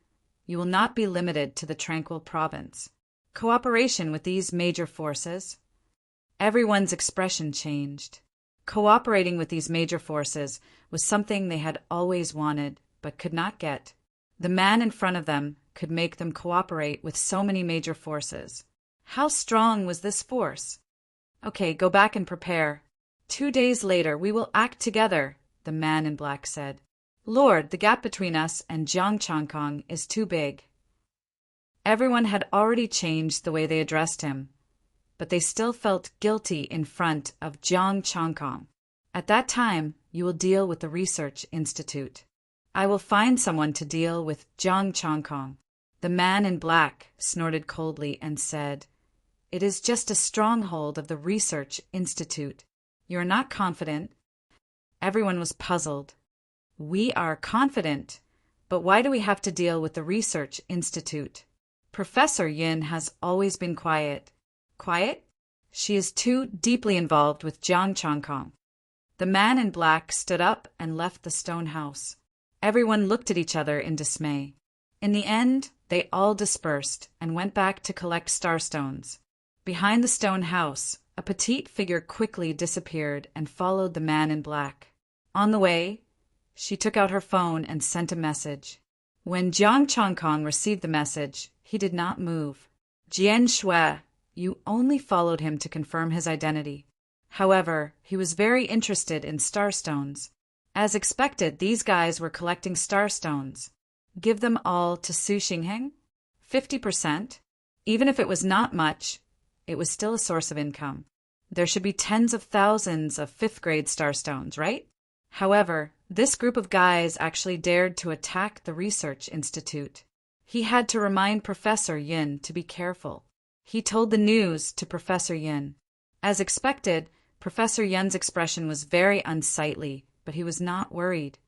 you will not be limited to the Tranquil Province. Cooperation with these major forces. Everyone's expression changed. Cooperating with these major forces was something they had always wanted, but could not get. The man in front of them could make them cooperate with so many major forces. How strong was this force? Okay, go back and prepare. 2 days later, we will act together, the man in black said. Lord, the gap between us and Jiang Changkong is too big. Everyone had already changed the way they addressed him, but they still felt guilty in front of Jiang Changkong. At that time, you will deal with the Research Institute. I will find someone to deal with Jiang Changkong. The man in black snorted coldly and said, "It is just a stronghold of the Research Institute. You are not confident." Everyone was puzzled. We are confident, but why do we have to deal with the Research Institute? Professor Yin has always been quiet. Quiet? She is too deeply involved with Jiang Changkong. The man in black stood up and left the stone house. Everyone looked at each other in dismay. In the end, they all dispersed and went back to collect starstones. Behind the stone house, a petite figure quickly disappeared and followed the man in black. On the way, she took out her phone and sent a message. When Jiang Changkong received the message, he did not move. Jian Shui, you only followed him to confirm his identity. However, he was very interested in starstones. As expected, these guys were collecting starstones. Give them all to Su Xingheng? 50%? Even if it was not much, it was still a source of income. There should be tens of thousands of 5th-grade starstones, right? However, this group of guys actually dared to attack the Research Institute. He had to remind Professor Yin to be careful. He told the news to Professor Yin. As expected, Professor Yin's expression was very unsightly, but he was not worried.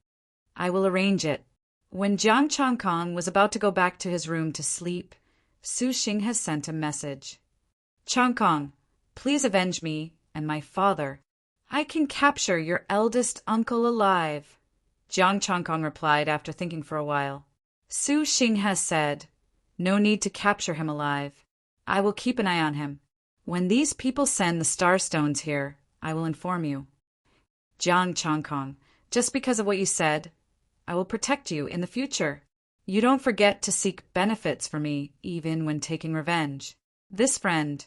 I will arrange it. When Jiang Changkong was about to go back to his room to sleep, Su Xing has sent a message. Changkong, please avenge me and my father. I can capture your eldest uncle alive. Jiang Changkong replied after thinking for a while. Su Xing has said, no need to capture him alive. I will keep an eye on him. When these people send the starstones here, I will inform you. Jiang Changkong, just because of what you said, I will protect you in the future. You don't forget to seek benefits for me, even when taking revenge. This friend,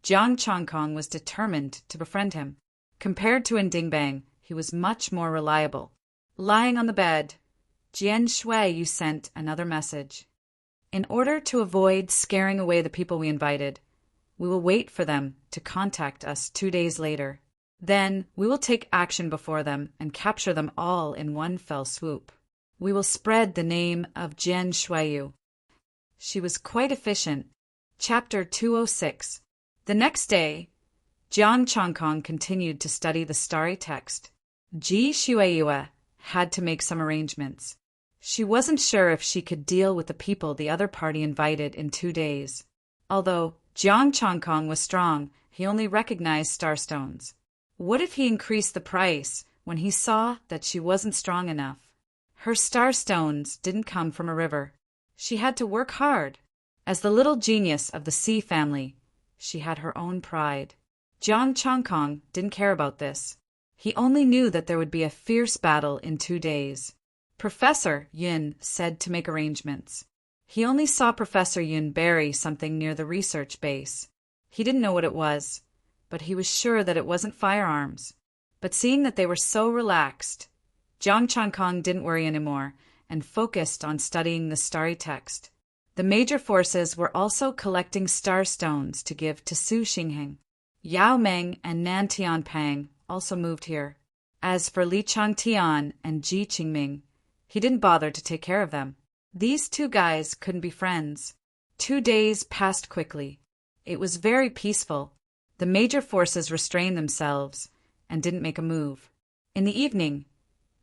Jiang Changkong, was determined to befriend him. Compared to Ndingbang, he was much more reliable. Lying on the bed, Jian Shui, you sent another message. In order to avoid scaring away the people we invited, we will wait for them to contact us 2 days later. Then we will take action before them and capture them all in one fell swoop. We will spread the name of Jian Shuiyu. She was quite efficient. Chapter 206. The next day, Jiang Changkong continued to study the starry text. Ji Shuiyu had to make some arrangements. She wasn't sure if she could deal with the people the other party invited in 2 days. Although Jiang Changkong was strong, he only recognized starstones. What if he increased the price when he saw that she wasn't strong enough? Her starstones didn't come from a river. She had to work hard. As the little genius of the Sea family, she had her own pride. Jiang Changkong didn't care about this. He only knew that there would be a fierce battle in 2 days. Professor Yun said to make arrangements. He only saw Professor Yun bury something near the research base. He didn't know what it was, but he was sure that it wasn't firearms. But seeing that they were so relaxed, Jiang Changkong didn't worry anymore and focused on studying the starry text. The major forces were also collecting star stones to give to Su Xingheng. Yao Meng and Nan Tianping also moved here. As for Li Changtian and Ji Qingming, he didn't bother to take care of them. These 2 guys couldn't be friends. 2 days passed quickly. It was very peaceful. The major forces restrained themselves and didn't make a move. In the evening,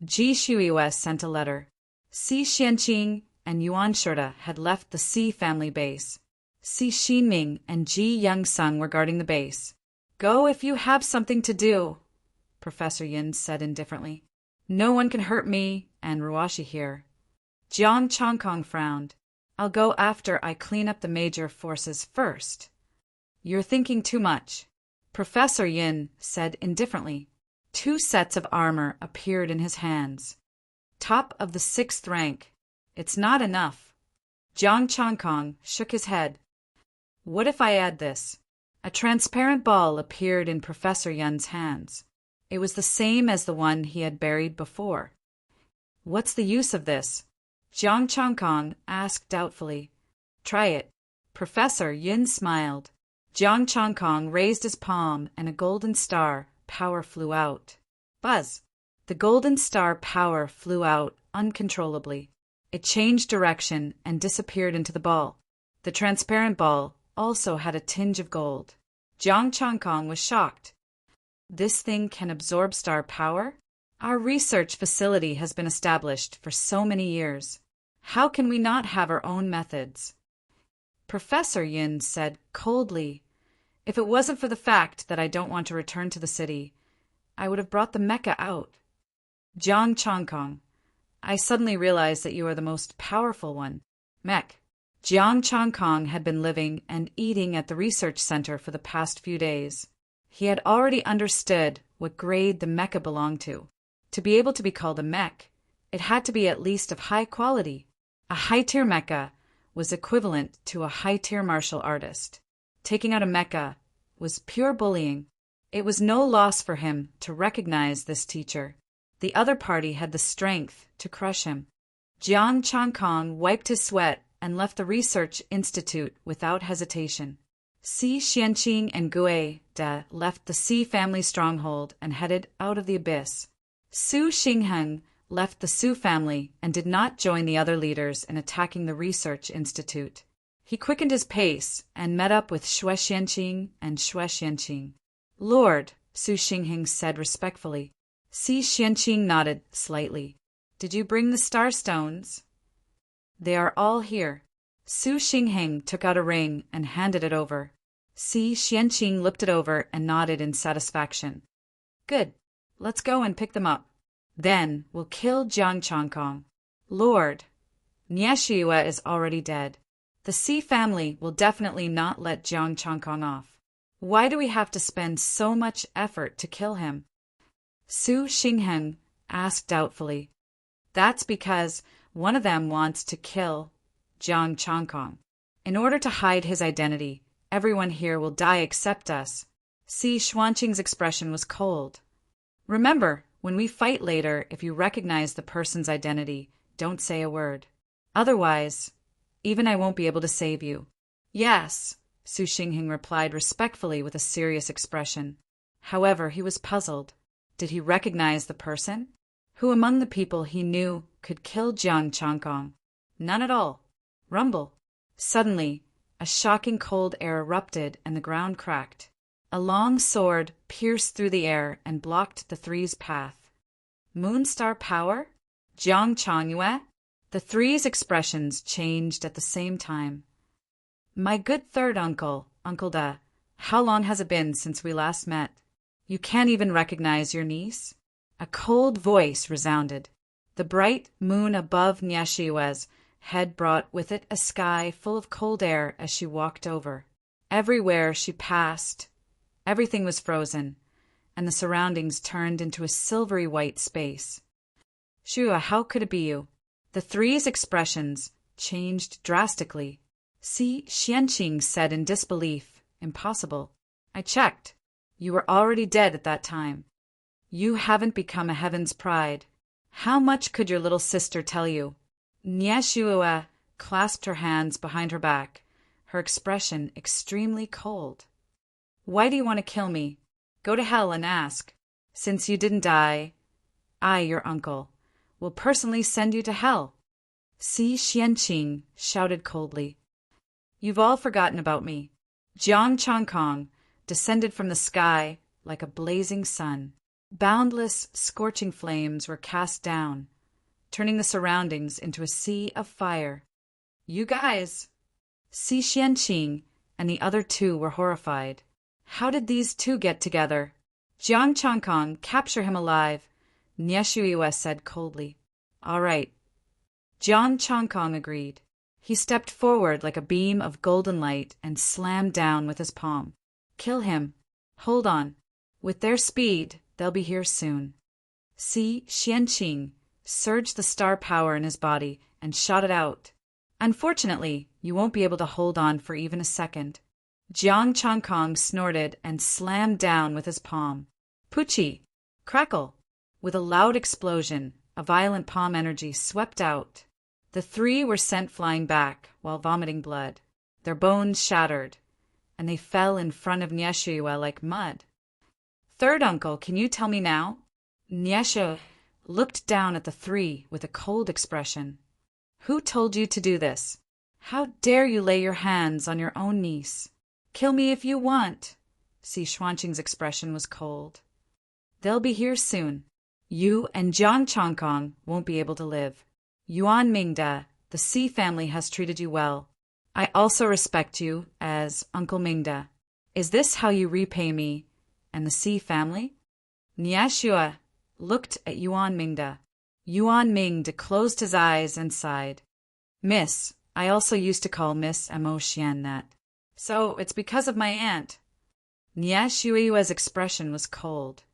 Ji Shuiwe sent a letter. Si Xianqing and Yuan Shurda had left the Si family base. Si Xinming and Ji Youngsung were guarding the base. Go if you have something to do, Professor Yin said indifferently. No one can hurt me and Ruashi here. Jiang Changkong frowned. I'll go after I clean up the major forces first. You're thinking too much, Professor Yin said indifferently. 2 sets of armor appeared in his hands. Top of the 6th rank. It's not enough. Jiang Changkong shook his head. What if I add this? A transparent ball appeared in Professor Yun's hands. It was the same as the one he had buried before. What's the use of this? Jiang Changkong asked doubtfully. Try it. Professor Yin smiled. Jiang Changkong raised his palm and a golden star power flew out. Buzz! The golden star power flew out uncontrollably. It changed direction and disappeared into the ball. The transparent ball also had a tinge of gold. Jiang Changkong was shocked. This thing can absorb star power? Our research facility has been established for so many years. How can we not have our own methods? Professor Yin said coldly, if it wasn't for the fact that I don't want to return to the city, I would have brought the mecha out. Jiang Changkong, I suddenly realized that you are the most powerful one. Mech. Jiang Changkong had been living and eating at the research center for the past few days. He had already understood what grade the mecha belonged to. To be able to be called a mech, it had to be at least of high quality. A high-tier mecha was equivalent to a high-tier martial artist. Taking out a mecha was pure bullying. It was no loss for him to recognize this teacher. The other party had the strength to crush him. Jiang Changkong wiped his sweat and left the research institute without hesitation. Si Xianqing and Gue De left the Si family stronghold and headed out of the abyss. Su Xingheng left the Su family and did not join the other leaders in attacking the research institute. He quickened his pace and met up with Xue Xianqing and Xue Xianqing. Lord, Su Xingheng said respectfully. Si Xianqing nodded slightly. Did you bring the star stones? They are all here. Su Xingheng took out a ring and handed it over. Si Xianqing looked it over and nodded in satisfaction. Good. Let's go and pick them up. Then we'll kill Jiang Changkong. Lord, Nieshiwa is already dead. The Si family will definitely not let Jiang Changkong off. Why do we have to spend so much effort to kill him? Su Xingheng asked doubtfully. That's because one of them wants to kill Jiang Changkong. In order to hide his identity, everyone here will die except us. Si Xuanqing's expression was cold. Remember, when we fight later, if you recognize the person's identity, don't say a word. Otherwise, even I won't be able to save you. Yes, Su Xingheng replied respectfully with a serious expression. However, he was puzzled. Did he recognize the person? Who among the people he knew could kill Jiang Changkong? None at all. Rumble. Suddenly, a shocking cold air erupted and the ground cracked. A long sword pierced through the air and blocked the three's path. Moonstar power? Jiang Changyue? The three's expressions changed at the same time. My good third uncle, Uncle Da, how long has it been since we last met? You can't even recognize your niece? A cold voice resounded. The bright moon above Nieshiwa's head brought with it a sky full of cold air as she walked over. Everywhere she passed, everything was frozen, and the surroundings turned into a silvery white space. Shua, how could it be you? The three's expressions changed drastically. Si Xianqing said in disbelief. Impossible. I checked. You were already dead at that time. You haven't become a heaven's pride. How much could your little sister tell you? Nyeshua clasped her hands behind her back, her expression extremely cold. Why do you want to kill me? Go to hell and ask. Since you didn't die, I, your uncle, will personally send you to hell. Si Xianqing shouted coldly. You've all forgotten about me. Jiang Changkong descended from the sky like a blazing sun. Boundless, scorching flames were cast down, turning the surroundings into a sea of fire. You guys! Si Xianqing and the other two were horrified. How did these two get together? Jiang Changkong, capture him alive, Nyeshuiwa said coldly. All right. Jiang Changkong agreed. He stepped forward like a beam of golden light and slammed down with his palm. Kill him. Hold on. With their speed, they'll be here soon. Si Xianqing surged the star power in his body and shot it out. Unfortunately, you won't be able to hold on for even a second. Jiang Changkong snorted and slammed down with his palm. Puchi! Crackle! With a loud explosion, a violent palm energy swept out. The three were sent flying back while vomiting blood. Their bones shattered, and they fell in front of Nyeshuiwa like mud. Third uncle, can you tell me now? Nyesha looked down at the three with a cold expression. Who told you to do this? How dare you lay your hands on your own niece? Kill me if you want. Si Xuanqing's expression was cold. They'll be here soon. You and Jiang Changkong won't be able to live. Yuan Mingda, the Si family has treated you well. I also respect you as Uncle Mingda. Is this how you repay me and the Si family? Niashua looked at Yuan Mingda. Yuan Mingda closed his eyes and sighed. Miss, I also used to call Miss Mo Xian that. So it's because of my aunt. Niashuiwa's expression was cold.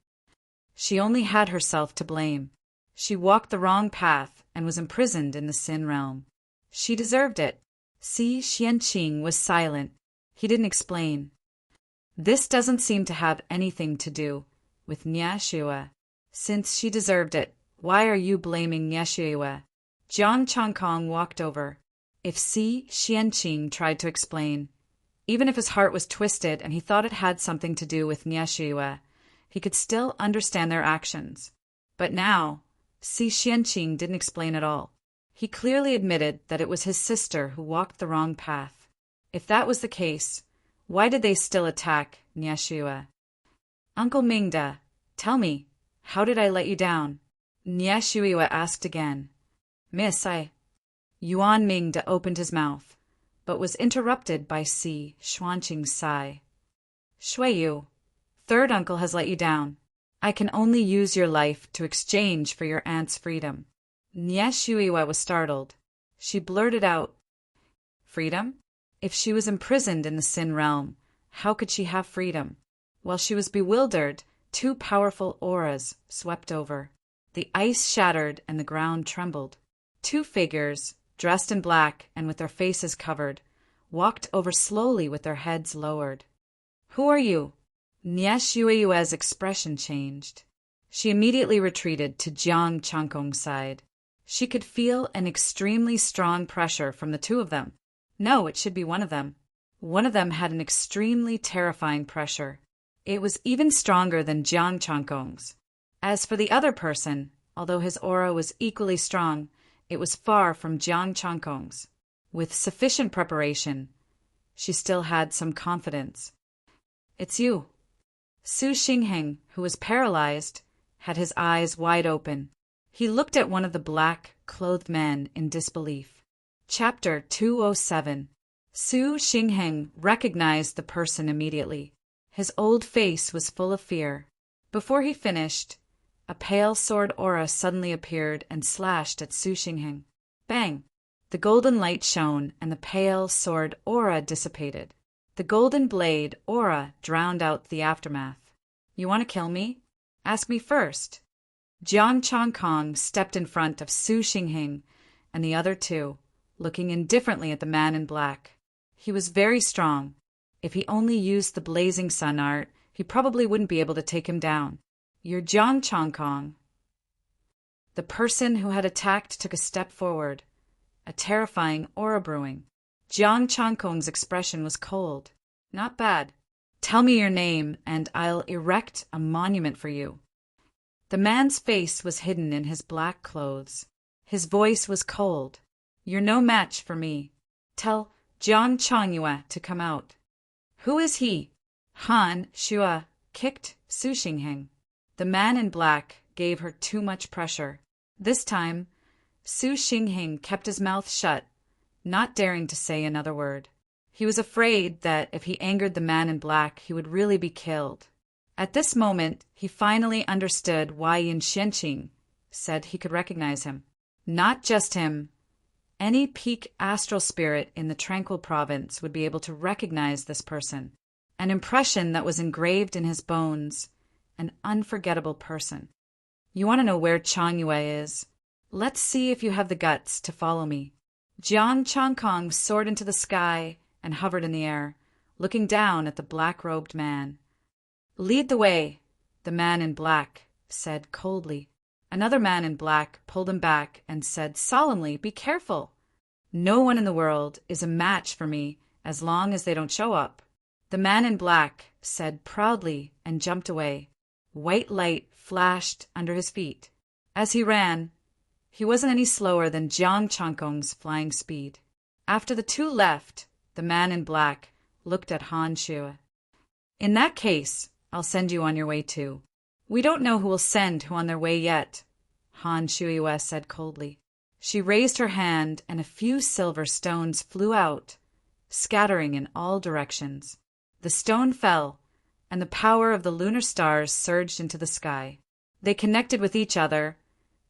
She only had herself to blame. She walked the wrong path and was imprisoned in the Sin realm. She deserved it. Si Xianqing was silent. He didn't explain. This doesn't seem to have anything to do with Nyashua. Since she deserved it, why are you blaming Nyashua? Jiang Changkong walked over. If Si Xianqing tried to explain, even if his heart was twisted and he thought it had something to do with Nyashua, he could still understand their actions. But now, Si Xianqing didn't explain at all. He clearly admitted that it was his sister who walked the wrong path. If that was the case, why did they still attack Nyashua? Uncle Mingda, tell me, how did I let you down? Nyashua asked again. Miss, Yuan Mingda opened his mouth, but was interrupted by Si Xuanqing's sigh. Shuiyu, third uncle has let you down. I can only use your life to exchange for your aunt's freedom. Nyeshuiwa was startled. She blurted out, Freedom? If she was imprisoned in the Sin realm, how could she have freedom? While she was bewildered, two powerful auras swept over. The ice shattered and the ground trembled. Two figures, dressed in black and with their faces covered, walked over slowly with their heads lowered. Who are you? Nyeshuiwa's expression changed. She immediately retreated to Jiang Changkong's side. She could feel an extremely strong pressure from the two of them. No, it should be one of them. One of them had an extremely terrifying pressure. It was even stronger than Jiang Changkong's. As for the other person, although his aura was equally strong, it was far from Jiang Changkong's. With sufficient preparation, she still had some confidence. It's you. Su Xingheng, who was paralyzed, had his eyes wide open. He looked at one of the black-clothed men in disbelief. Chapter 207. Su Xingheng recognized the person immediately. His old face was full of fear. Before he finished, a pale sword aura suddenly appeared and slashed at Su Xingheng. Bang! The golden light shone and the pale sword aura dissipated. The golden blade aura drowned out the aftermath. You want to kill me? Ask me first. Jiang Changkong stepped in front of Su Xingheng and the other two, looking indifferently at the man in black. He was very strong. If he only used the blazing sun art, he probably wouldn't be able to take him down. You're Jiang Changkong. The person who had attacked took a step forward, a terrifying aura brewing. Jiang Changkong's expression was cold. Not bad. Tell me your name, and I'll erect a monument for you. The man's face was hidden in his black clothes. His voice was cold. You're no match for me. Tell Jiang Changyue to come out. Who is he? Han Shua kicked Su Xingheng. The man in black gave her too much pressure. This time, Su Xingheng kept his mouth shut, not daring to say another word. He was afraid that if he angered the man in black, he would really be killed. At this moment, he finally understood why Yin Xianqing said he could recognize him. Not just him. Any peak astral spirit in the Tranquil Province would be able to recognize this person. An impression that was engraved in his bones. An unforgettable person. You want to know where Changyue is? Let's see if you have the guts to follow me. Jiang Changkong soared into the sky and hovered in the air, looking down at the black-robed man. Lead the way, the man in black said coldly. Another man in black pulled him back and said solemnly, Be careful. No one in the world is a match for me as long as they don't show up. The man in black said proudly and jumped away. White light flashed under his feet. As he ran, he wasn't any slower than Jiang Changkong's flying speed. After the two left, the man in black looked at Han Shua. In that case, I'll send you on your way too. We don't know who will send who on their way yet, Han Shua said coldly. She raised her hand and a few silver stones flew out, scattering in all directions. The stone fell, and the power of the lunar stars surged into the sky. They connected with each other,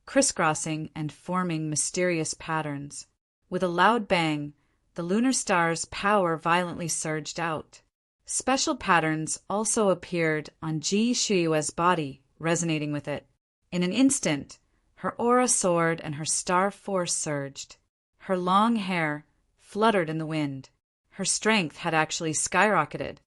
crisscrossing and forming mysterious patterns. With a loud bang, the lunar stars' power violently surged out. Special patterns also appeared on Ji Shuyue's body, resonating with it. In an instant, her aura soared and her star force surged. Her long hair fluttered in the wind. Her strength had actually skyrocketed.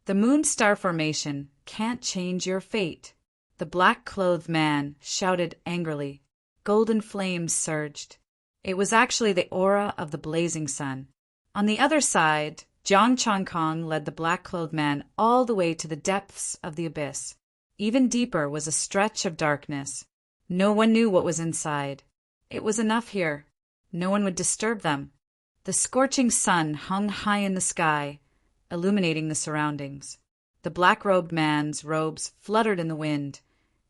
The moon star formation can't change your fate, the black-clothed man shouted angrily. Golden flames surged. It was actually the aura of the blazing sun. On the other side, Jiang Changkong led the black-clothed man all the way to the depths of the abyss. Even deeper was a stretch of darkness. No one knew what was inside. It was enough here. No one would disturb them. The scorching sun hung high in the sky, illuminating the surroundings. The black-robed man's robes fluttered in the wind,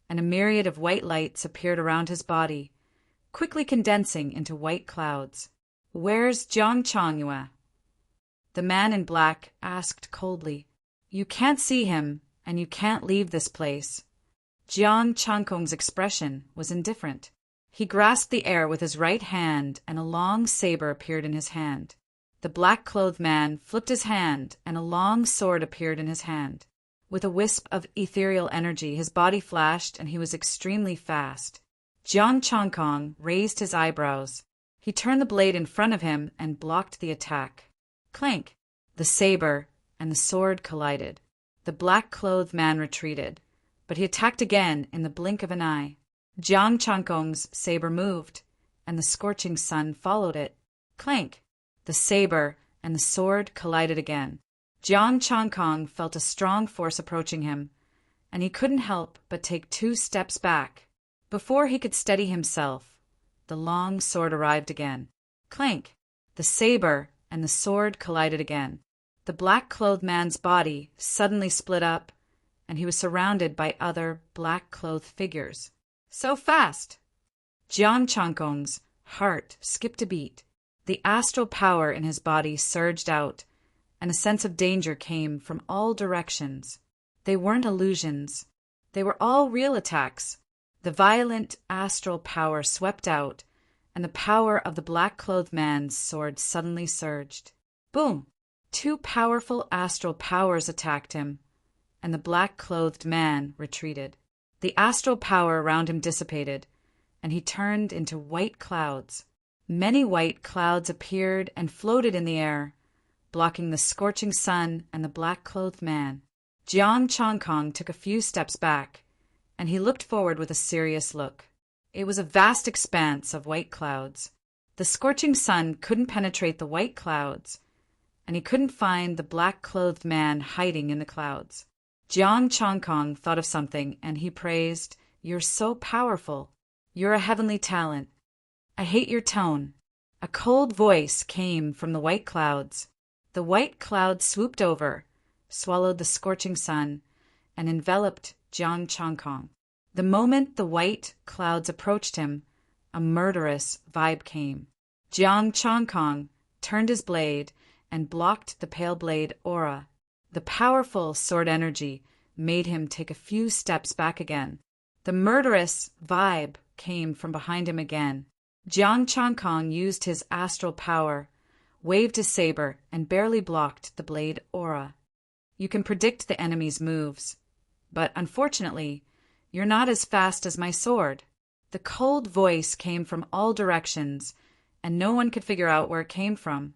and a myriad of white lights appeared around his body, quickly condensing into white clouds. Where's Jiang Changyue? The man in black asked coldly. You can't see him, and you can't leave this place. Jiang Changkong's expression was indifferent. He grasped the air with his right hand, and a long saber appeared in his hand. The black-clothed man flipped his hand, and a long sword appeared in his hand. With a wisp of ethereal energy, his body flashed, and he was extremely fast. Jiang Changkong raised his eyebrows. He turned the blade in front of him and blocked the attack. Clank! The saber and the sword collided. The black-clothed man retreated, but he attacked again in the blink of an eye. Jiang Changkong's saber moved, and the scorching sun followed it. Clank! The saber and the sword collided again. Jiang Changkong felt a strong force approaching him, and he couldn't help but take 2 steps back. Before he could steady himself, the long sword arrived again. Clank! The saber and the sword collided again. The black-clothed man's body suddenly split up, and he was surrounded by other black-clothed figures. So fast! Jiang Changkong's heart skipped a beat. The astral power in his body surged out, and a sense of danger came from all directions. They weren't illusions. They were all real attacks. The violent astral power swept out, and the power of the black-clothed man's sword suddenly surged. Boom! 2 powerful astral powers attacked him, and the black-clothed man retreated. The astral power around him dissipated, and he turned into white clouds. Many white clouds appeared and floated in the air, blocking the scorching sun and the black-clothed man. Jiang Chongkong took a few steps back, and he looked forward with a serious look. It was a vast expanse of white clouds. The scorching sun couldn't penetrate the white clouds, and he couldn't find the black-clothed man hiding in the clouds. Jiang Chongkong thought of something, and he praised, "You're so powerful. You're a heavenly talent. I hate your tone." A cold voice came from the white clouds. The white clouds swooped over, swallowed the scorching sun, and enveloped Jiang Chongkong. The moment the white clouds approached him, a murderous vibe came. Jiang Chongkong turned his blade and blocked the pale blade aura. The powerful sword energy made him take a few steps back again. The murderous vibe came from behind him again. Jiang Chongkong used his astral power, waved his saber, and barely blocked the blade aura. You can predict the enemy's moves, but unfortunately, you're not as fast as my sword. The cold voice came from all directions, and no one could figure out where it came from.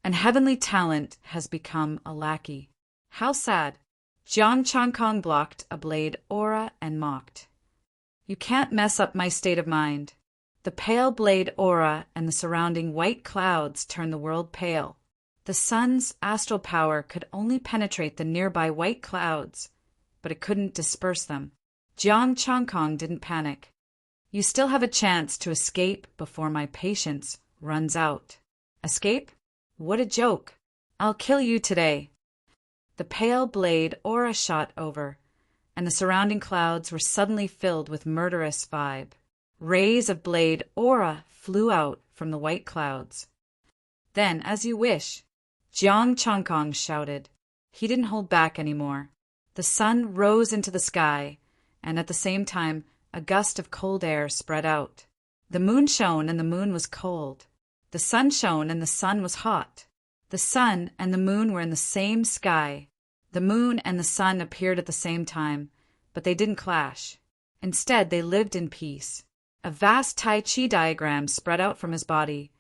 An heavenly talent has become a lackey. How sad. Jiang Chongkong blocked a blade aura and mocked. You can't mess up my state of mind. The pale blade aura and the surrounding white clouds turned the world pale. The sun's astral power could only penetrate the nearby white clouds, but it couldn't disperse them. Jiang Chongkong didn't panic. You still have a chance to escape before my patience runs out. Escape? What a joke. I'll kill you today. The pale blade aura shot over, and the surrounding clouds were suddenly filled with murderous vibe. Rays of blade aura flew out from the white clouds. Then, as you wish, Jiang Chongkong shouted. He didn't hold back anymore. The sun rose into the sky, and at the same time, a gust of cold air spread out. The moon shone and the moon was cold. The sun shone and the sun was hot. The sun and the moon were in the same sky. The moon and the sun appeared at the same time, but they didn't clash. Instead, they lived in peace. A vast Tai Chi diagram spread out from his body,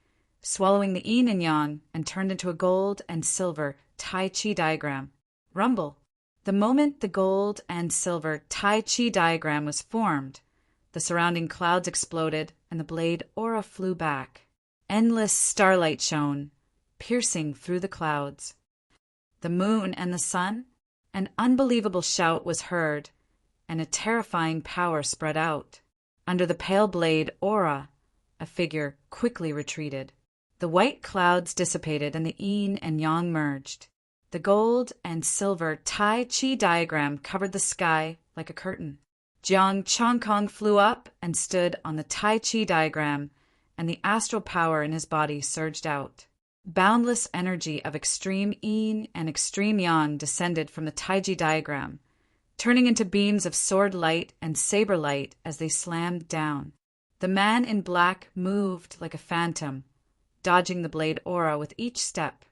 swallowing the yin and yang, and turned into a gold and silver Tai Chi diagram. Rumble. The moment the gold and silver Tai Chi diagram was formed, the surrounding clouds exploded and the blade aura flew back. Endless starlight shone, piercing through the clouds. The moon and the sun? An unbelievable shout was heard, and a terrifying power spread out. Under the pale blade aura, a figure quickly retreated. The white clouds dissipated and the yin and yang merged. The gold and silver Tai Chi diagram covered the sky like a curtain. Jiang Chongkong flew up and stood on the Tai Chi diagram, and the astral power in his body surged out. Boundless energy of extreme yin and extreme yang descended from the Tai Chi diagram, turning into beams of sword light and saber light as they slammed down. The man in black moved like a phantom, dodging the blade aura with each step.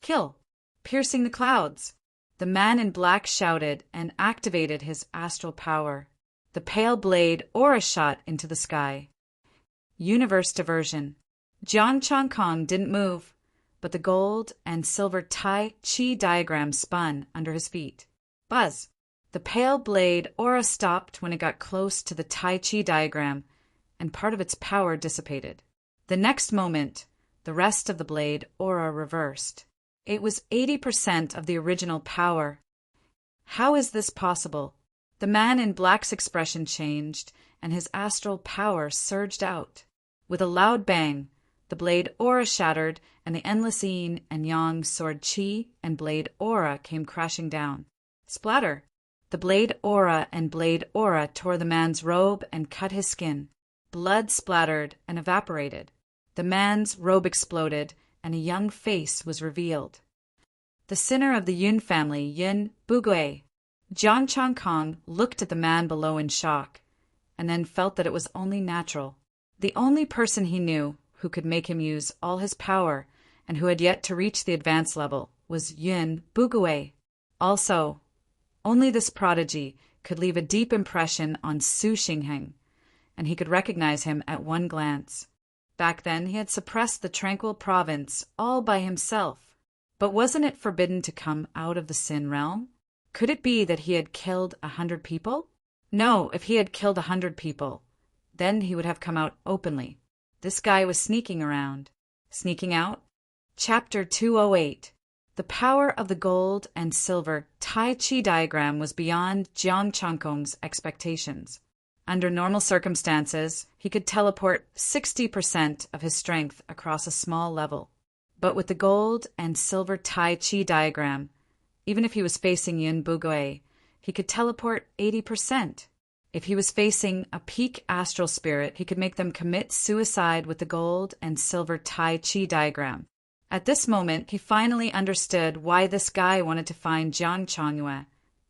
Kill! Piercing the clouds. The man in black shouted and activated his astral power. The pale blade aura shot into the sky. Universe diversion. Jiang Chongkong didn't move, but the gold and silver Tai Chi diagram spun under his feet. Buzz. The pale blade aura stopped when it got close to the Tai Chi diagram, and part of its power dissipated. The next moment, the rest of the blade aura reversed. It was 80% of the original power. How is this possible? The man in black's expression changed, and his astral power surged out. With a loud bang, the blade aura shattered, and the endless yin and yang sword chi and blade aura came crashing down. Splatter! The blade aura and blade aura tore the man's robe and cut his skin. Blood splattered and evaporated. The man's robe exploded, and a young face was revealed. The sinner of the Yun family, Yin Bugui. Jiang Chongkong looked at the man below in shock, and then felt that it was only natural. The only person he knew who could make him use all his power and who had yet to reach the advanced level was Yin Bugui. Also, Only this prodigy could leave a deep impression on Su Xingheng, and he could recognize him at one glance. Back then, he had suppressed the tranquil province all by himself. But wasn't it forbidden to come out of the Sin realm? Could it be that he had killed 100 people? No, if he had killed 100 people, then he would have come out openly. This guy was sneaking around. Sneaking out? Chapter 208. The power of the gold and silver Tai Chi diagram was beyond Jiang Changkong's expectations. Under normal circumstances, he could teleport 60% of his strength across a small level. But with the gold and silver Tai Chi diagram, even if he was facing Yun Bugui, he could teleport 80%. If he was facing a peak astral spirit, he could make them commit suicide with the gold and silver Tai Chi diagram. At this moment, he finally understood why this guy wanted to find Jiang Changyue,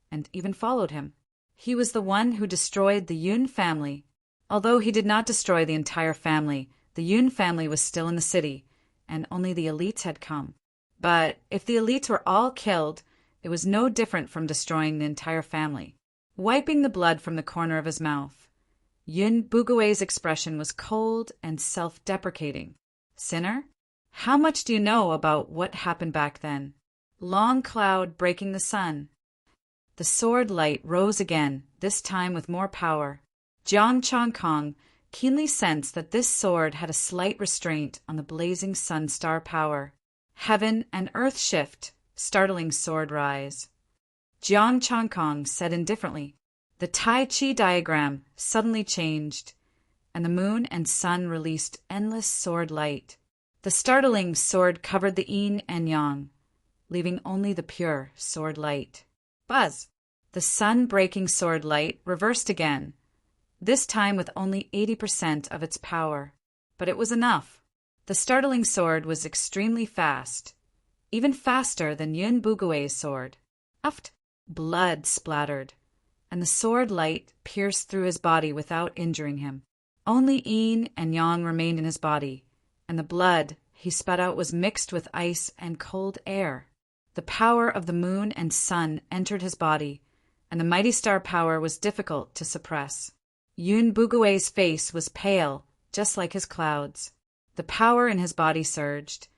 and even followed him. He was the one who destroyed the Yun family. Although he did not destroy the entire family, the Yun family was still in the city, and only the elites had come. But if the elites were all killed, it was no different from destroying the entire family. Wiping the blood from the corner of his mouth, Yun Bugui's expression was cold and self-deprecating. Sinner? How much do you know about what happened back then? Long cloud breaking the sun. The sword light rose again, this time with more power. Jiang Changkong keenly sensed that this sword had a slight restraint on the blazing sun star power. Heaven and earth shift, startling sword rise. Jiang Changkong said indifferently. The Tai Chi diagram suddenly changed, and the moon and sun released endless sword light. The startling sword covered the yin and yang, leaving only the pure sword light. Buzz! The sun-breaking sword light reversed again, this time with only 80% of its power. But it was enough. The startling sword was extremely fast, even faster than Yun Bugui's sword. Uft! Blood splattered, and the sword light pierced through his body without injuring him. Only yin and yang remained in his body, and the blood he spat out was mixed with ice and cold air. The power of the moon and sun entered his body, and the mighty star power was difficult to suppress. Yun Bugui's face was pale, just like his clouds. The power in his body surged,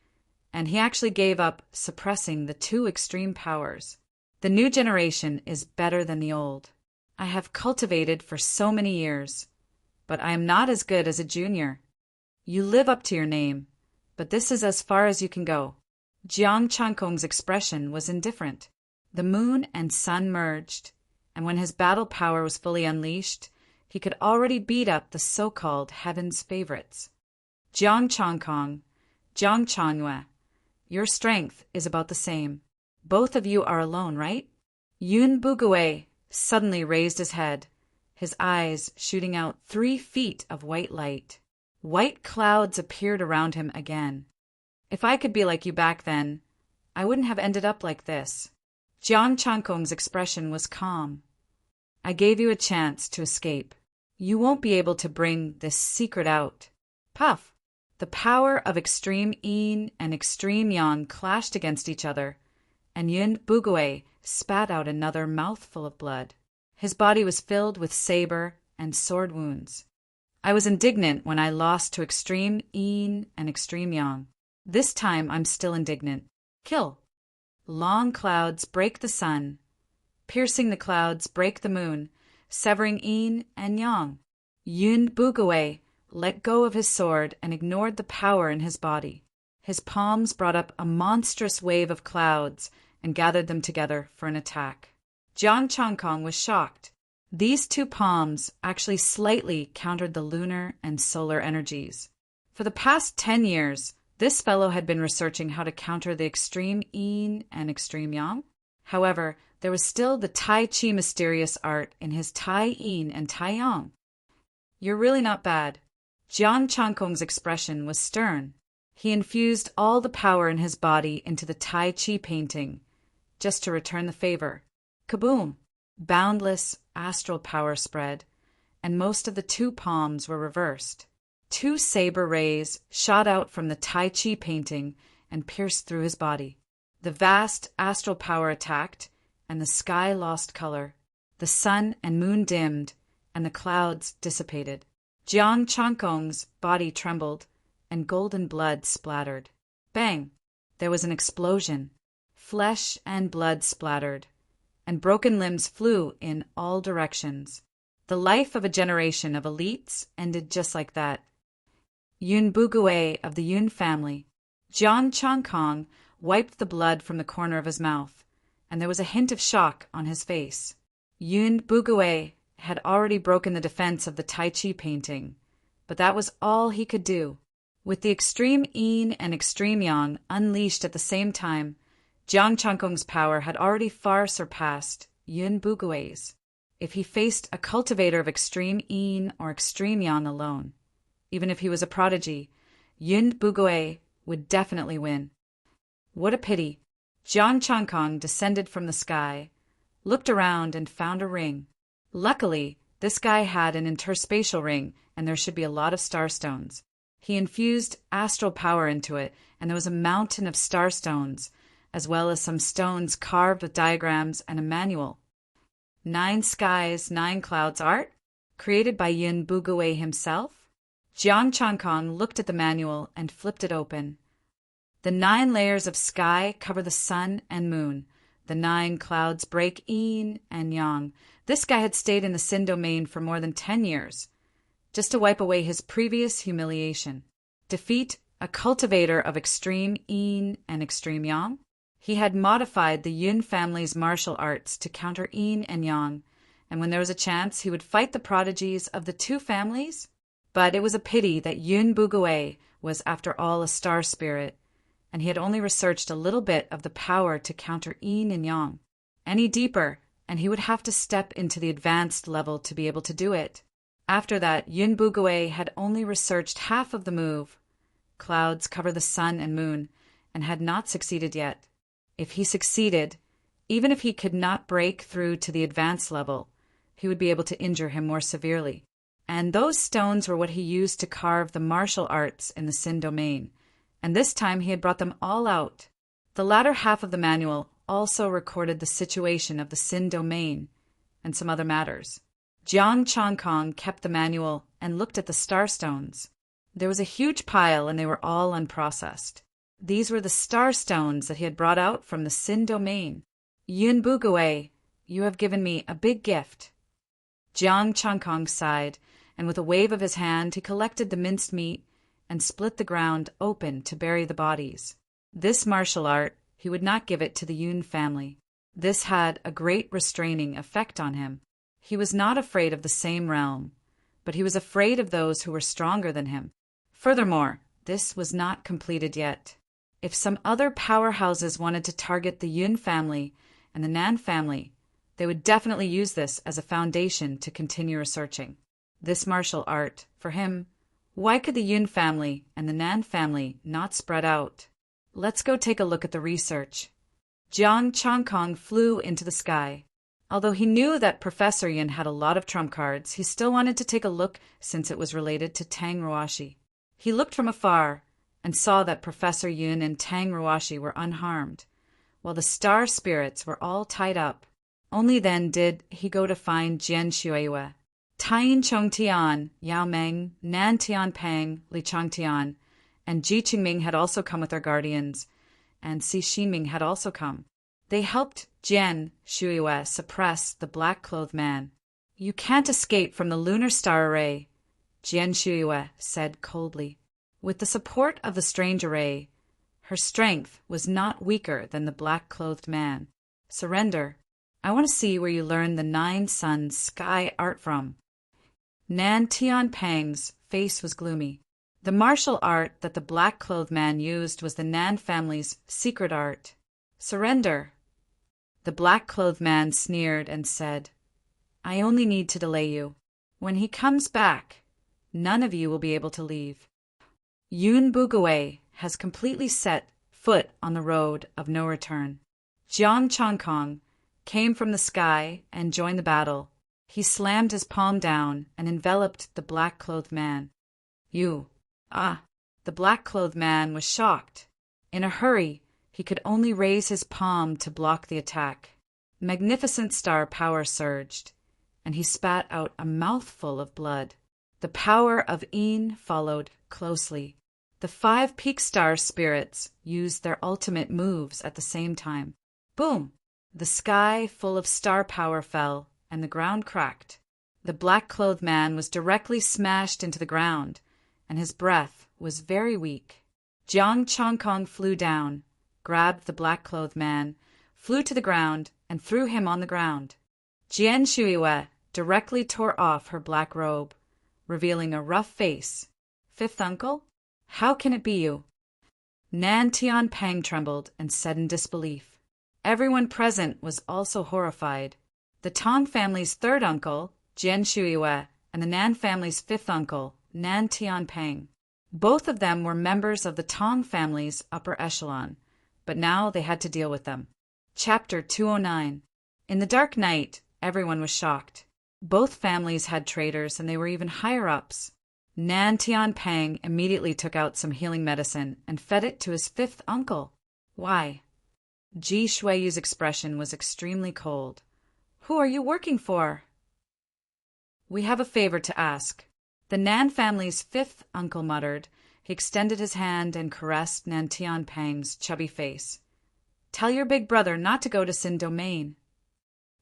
and he actually gave up suppressing the two extreme powers. The new generation is better than the old. I have cultivated for so many years, but I am not as good as a junior. You live up to your name, but this is as far as you can go. Jiang Changkong's expression was indifferent. The moon and sun merged, and when his battle power was fully unleashed, he could already beat up the so-called heaven's favorites. Jiang Changkong, Jiang Changyue, your strength is about the same. Both of you are alone, right? Yun Bugui suddenly raised his head, his eyes shooting out 3 feet of white light. White clouds appeared around him again. If I could be like you back then, I wouldn't have ended up like this. Jiang Changkong's expression was calm. I gave you a chance to escape. You won't be able to bring this secret out. Puff! The power of extreme yin and extreme yang clashed against each other, and Yun Bugui spat out another mouthful of blood. His body was filled with saber and sword wounds. I was indignant when I lost to extreme yin and extreme yang. This time I'm still indignant. Kill. Long clouds break the sun. Piercing the clouds break the moon, severing yin and yang. Yun Bugui let go of his sword and ignored the power in his body. His palms brought up a monstrous wave of clouds and gathered them together for an attack. Jiang Changkong was shocked. These 2 palms actually slightly countered the lunar and solar energies. For the past 10 years, this fellow had been researching how to counter the extreme yin and extreme yang. However, there was still the Tai Chi mysterious art in his Tai Yin and Tai Yang. You're really not bad. Jiang Changkong's expression was stern. He infused all the power in his body into the Tai Chi painting, just to return the favor. Kaboom! Boundless astral power spread, and most of the 2 palms were reversed. 2 saber rays shot out from the Tai Chi painting and pierced through his body. The vast astral power attacked, and the sky lost color. The sun and moon dimmed, and the clouds dissipated. Jiang Changkong's body trembled, and golden blood splattered. Bang! There was an explosion. Flesh and blood splattered, and broken limbs flew in all directions. The life of a generation of elites ended just like that. Yun Bugue of the Yun family. Jiang Changkong wiped the blood from the corner of his mouth, and there was a hint of shock on his face. Yun Bugue had already broken the defense of the Tai Chi painting, but that was all he could do. With the extreme yin and extreme yang unleashed at the same time, Jiang Changkong's power had already far surpassed Yun Bugue's. If he faced a cultivator of extreme yin or extreme yang alone, even if he was a prodigy, Yun Bugue would definitely win. What a pity! Jiang Changkong descended from the sky, looked around and found a ring. Luckily, this guy had an interspatial ring, and there should be a lot of starstones. He infused astral power into it, and there was a mountain of starstones, as well as some stones carved with diagrams and a manual. 9 skies, 9 clouds art, created by Yun Bugue himself. Jiang Changkong looked at the manual and flipped it open. The 9 layers of sky cover the sun and moon. The 9 clouds break yin and yang. This guy had stayed in the Sin domain for more than 10 years, just to wipe away his previous humiliation. Defeat a cultivator of extreme yin and extreme yang? He had modified the Yun family's martial arts to counter yin and yang, and when there was a chance, he would fight the prodigies of the 2 families. But it was a pity that Yun Bugue was, after all, a star spirit, and he had only researched a little bit of the power to counter yin and yang. Any deeper, and he would have to step into the advanced level to be able to do it. After that, Yun Bugue had only researched half of the move. Clouds cover the sun and moon, and had not succeeded yet. If he succeeded, even if he could not break through to the advanced level, he would be able to injure him more severely. And those stones were what he used to carve the martial arts in the Sin domain, and this time he had brought them all out. The latter half of the manual also recorded the situation of the Sin domain and some other matters. Jiang Changkong kept the manual and looked at the starstones. There was a huge pile, and they were all unprocessed. These were the starstones that he had brought out from the Sin domain. Yun Bugue, you have given me a big gift. Jiang Changkong sighed, and with a wave of his hand he collected the minced meat and split the ground open to bury the bodies. This martial art, he would not give it to the Yun family. This had a great restraining effect on him. He was not afraid of the same realm, but he was afraid of those who were stronger than him. Furthermore, this was not completed yet. If some other powerhouses wanted to target the Yun family and the Nan family, they would definitely use this as a foundation to continue researching. This martial art, for him, why could the Yun family and the Nan family not spread out? Let's go take a look at the research. Jiang Changkong flew into the sky. Although he knew that Professor Yun had a lot of trump cards, he still wanted to take a look since it was related to Tang Ruashi. He looked from afar and saw that Professor Yun and Tang Ruashi were unharmed, while the star spirits were all tied up. Only then did he go to find Jian Shuiyue. Taiyin Chongtian, Yao Meng, Nan Tianpeng, Li Changtian, and Ji Qingming had also come with their guardians, and Si Xinming had also come. They helped Jian Shuiyue suppress the black-clothed man. "You can't escape from the lunar star array," Jian Shuiyue said coldly. With the support of the strange array, her strength was not weaker than the black-clothed man. "Surrender. I want to see where you learned the 9 suns sky art from." Nan Tianpeng's face was gloomy. The martial art that the black-clothed man used was the Nan family's secret art. "Surrender." The black-clothed man sneered and said, "I only need to delay you. When he comes back, none of you will be able to leave. Yun Bugue has completely set foot on the road of no return." Jiang Changkong came from the sky and joined the battle. He slammed his palm down and enveloped the black-clothed man. "You, The black-clothed man was shocked. In a hurry, he could only raise his palm to block the attack. Magnificent star power surged, and he spat out a mouthful of blood. The power of Een followed closely. The 5 peak star spirits used their ultimate moves at the same time. Boom! The sky full of star power fell, and the ground cracked. The black-clothed man was directly smashed into the ground, and his breath was very weak. Jiang Chongkong flew down, grabbed the black-clothed man, flew to the ground, and threw him on the ground. Jian Shuiwe directly tore off her black robe, revealing a rough face. "Fifth uncle? How can it be you?" Nan Tianpeng trembled and said in disbelief. Everyone present was also horrified. The Tong family's 3rd uncle, Jian Shuiwe, and the Nan family's 5th uncle, Nan Tianpeng. Both of them were members of the Tong family's upper echelon, but now they had to deal with them. Chapter 209. In the dark night, everyone was shocked. Both families had traitors, and they were even higher-ups. Nan Tianpeng immediately took out some healing medicine and fed it to his 5th uncle. Why? Ji Shuiyu's expression was extremely cold. "Who are you working for?" "We have a favor to ask." The Nan family's 5th uncle muttered. He extended his hand and caressed Nan Tianpeng's chubby face. "Tell your big brother not to go to Sin Domain."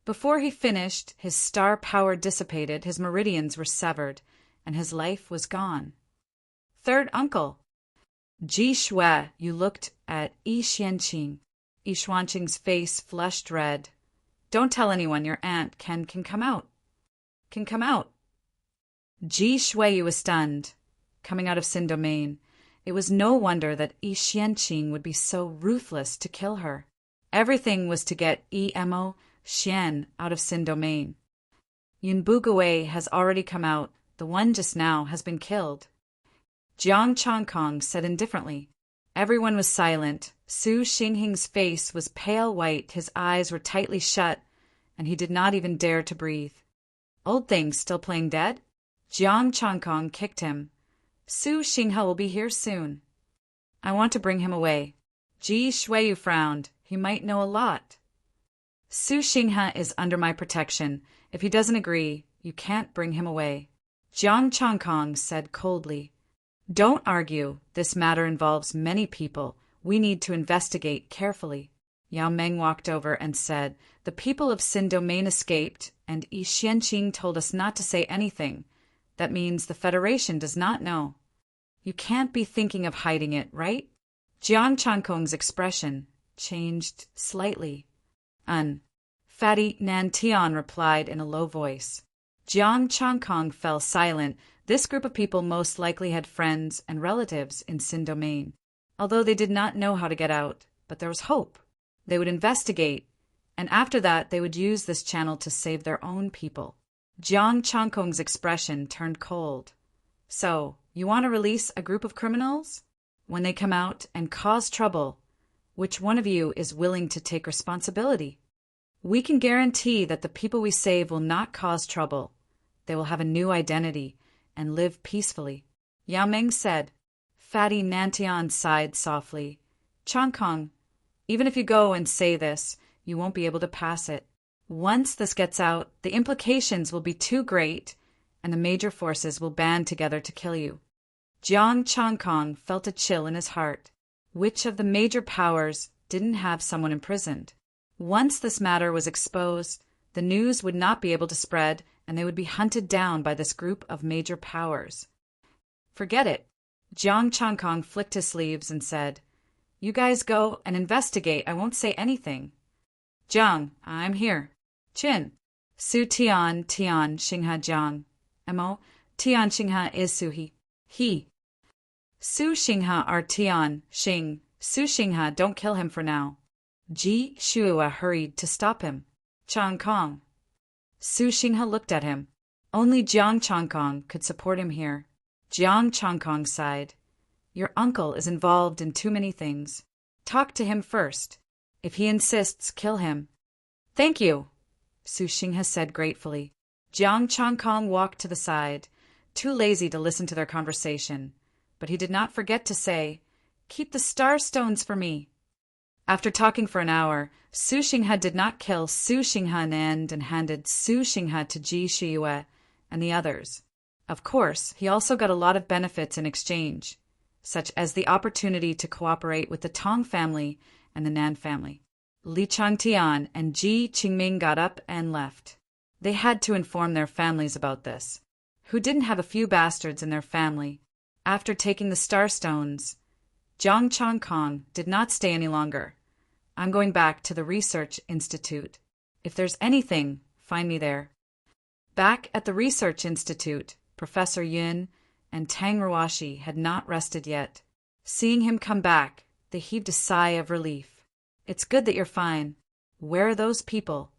Before he finished, his star power dissipated, his meridians were severed, and his life was gone. "Third uncle." Ji Shui, you looked at Yi Xianqing. Yi Xuanqing's face flushed red. "Don't tell anyone your aunt can come out." "Can come out." Ji Shui was stunned. Coming out of Sin Domain, it was no wonder that Yi Xianqing would be so ruthless to kill her. Everything was to get Emo Xian out of Sin Domain. Yun Bugui has already come out. The one just now has been killed. Jiang Chongkong said indifferently. Everyone was silent. Su Xinghing's face was pale white, his eyes were tightly shut, and he did not even dare to breathe. "Old thing still playing dead?" Jiang Chongkong kicked him. "Su Xinghe will be here soon." "I want to bring him away." Ji Shuiyu frowned. "He might know a lot." "Su Xinghe is under my protection. If he doesn't agree, you can't bring him away." Jiang Chongkong said coldly. "Don't argue. This matter involves many people. We need to investigate carefully." Yao Meng walked over and said, "The people of Sin Domain escaped, and Yi Xianqing told us not to say anything. That means the Federation does not know. You can't be thinking of hiding it, right?" Jiang Chongkong's expression changed slightly. Fatty Nan Tian replied in a low voice. Jiang Chongkong fell silent. This group of people most likely had friends and relatives in Sin Domain, although they did not know how to get out. But there was hope. They would investigate, and after that they would use this channel to save their own people. Jiang Chongkong's expression turned cold. "So, you want to release a group of criminals? When they come out and cause trouble, which one of you is willing to take responsibility? We can guarantee that the people we save will not cause trouble. They will have a new identity and live peacefully." Yao Meng said. Fatty Nantian sighed softly. "Chongkong, even if you go and say this, you won't be able to pass it. Once this gets out, the implications will be too great, and the major forces will band together to kill you." Jiang Chongkong felt a chill in his heart. Which of the major powers didn't have someone imprisoned? Once this matter was exposed, the news would not be able to spread, and they would be hunted down by this group of major powers. "Forget it." Jiang Chongkong flicked his sleeves and said, "You guys go and investigate. I won't say anything." "Jiang, I'm here." "Chin." "Su Tian Xingha Jiang." "Mo, Tian Xingha is Suhi." "He." "Su Xingha are Tian Xing. Su Xingha, don't kill him for now." Ji Shuiwa hurried to stop him. "Chongkong." Su Xinghe looked at him. Only Jiang Chongkong could support him here. Jiang Chongkong sighed. "Your uncle is involved in too many things. Talk to him first. If he insists, kill him." "Thank you," Su Xinghe said gratefully. Jiang Chongkong walked to the side, too lazy to listen to their conversation, but he did not forget to say, "Keep the star stones for me." After talking for an hour, Su Xinghe did not kill Su Xinghe and handed Su Xinghe to Ji Shiyue and the others. Of course, he also got a lot of benefits in exchange, such as the opportunity to cooperate with the Tong family and the Nan family. Li Changtian and Ji Qingming got up and left. They had to inform their families about this, who didn't have a few bastards in their family. After taking the star stones, Jiang Changkong did not stay any longer. I'm going back to the research institute. If there's anything, find me there. Back at the research institute, Professor Yun and Tang Ruashi had not rested yet. Seeing him come back, they heaved a sigh of relief. It's good that you're fine. Where are those people?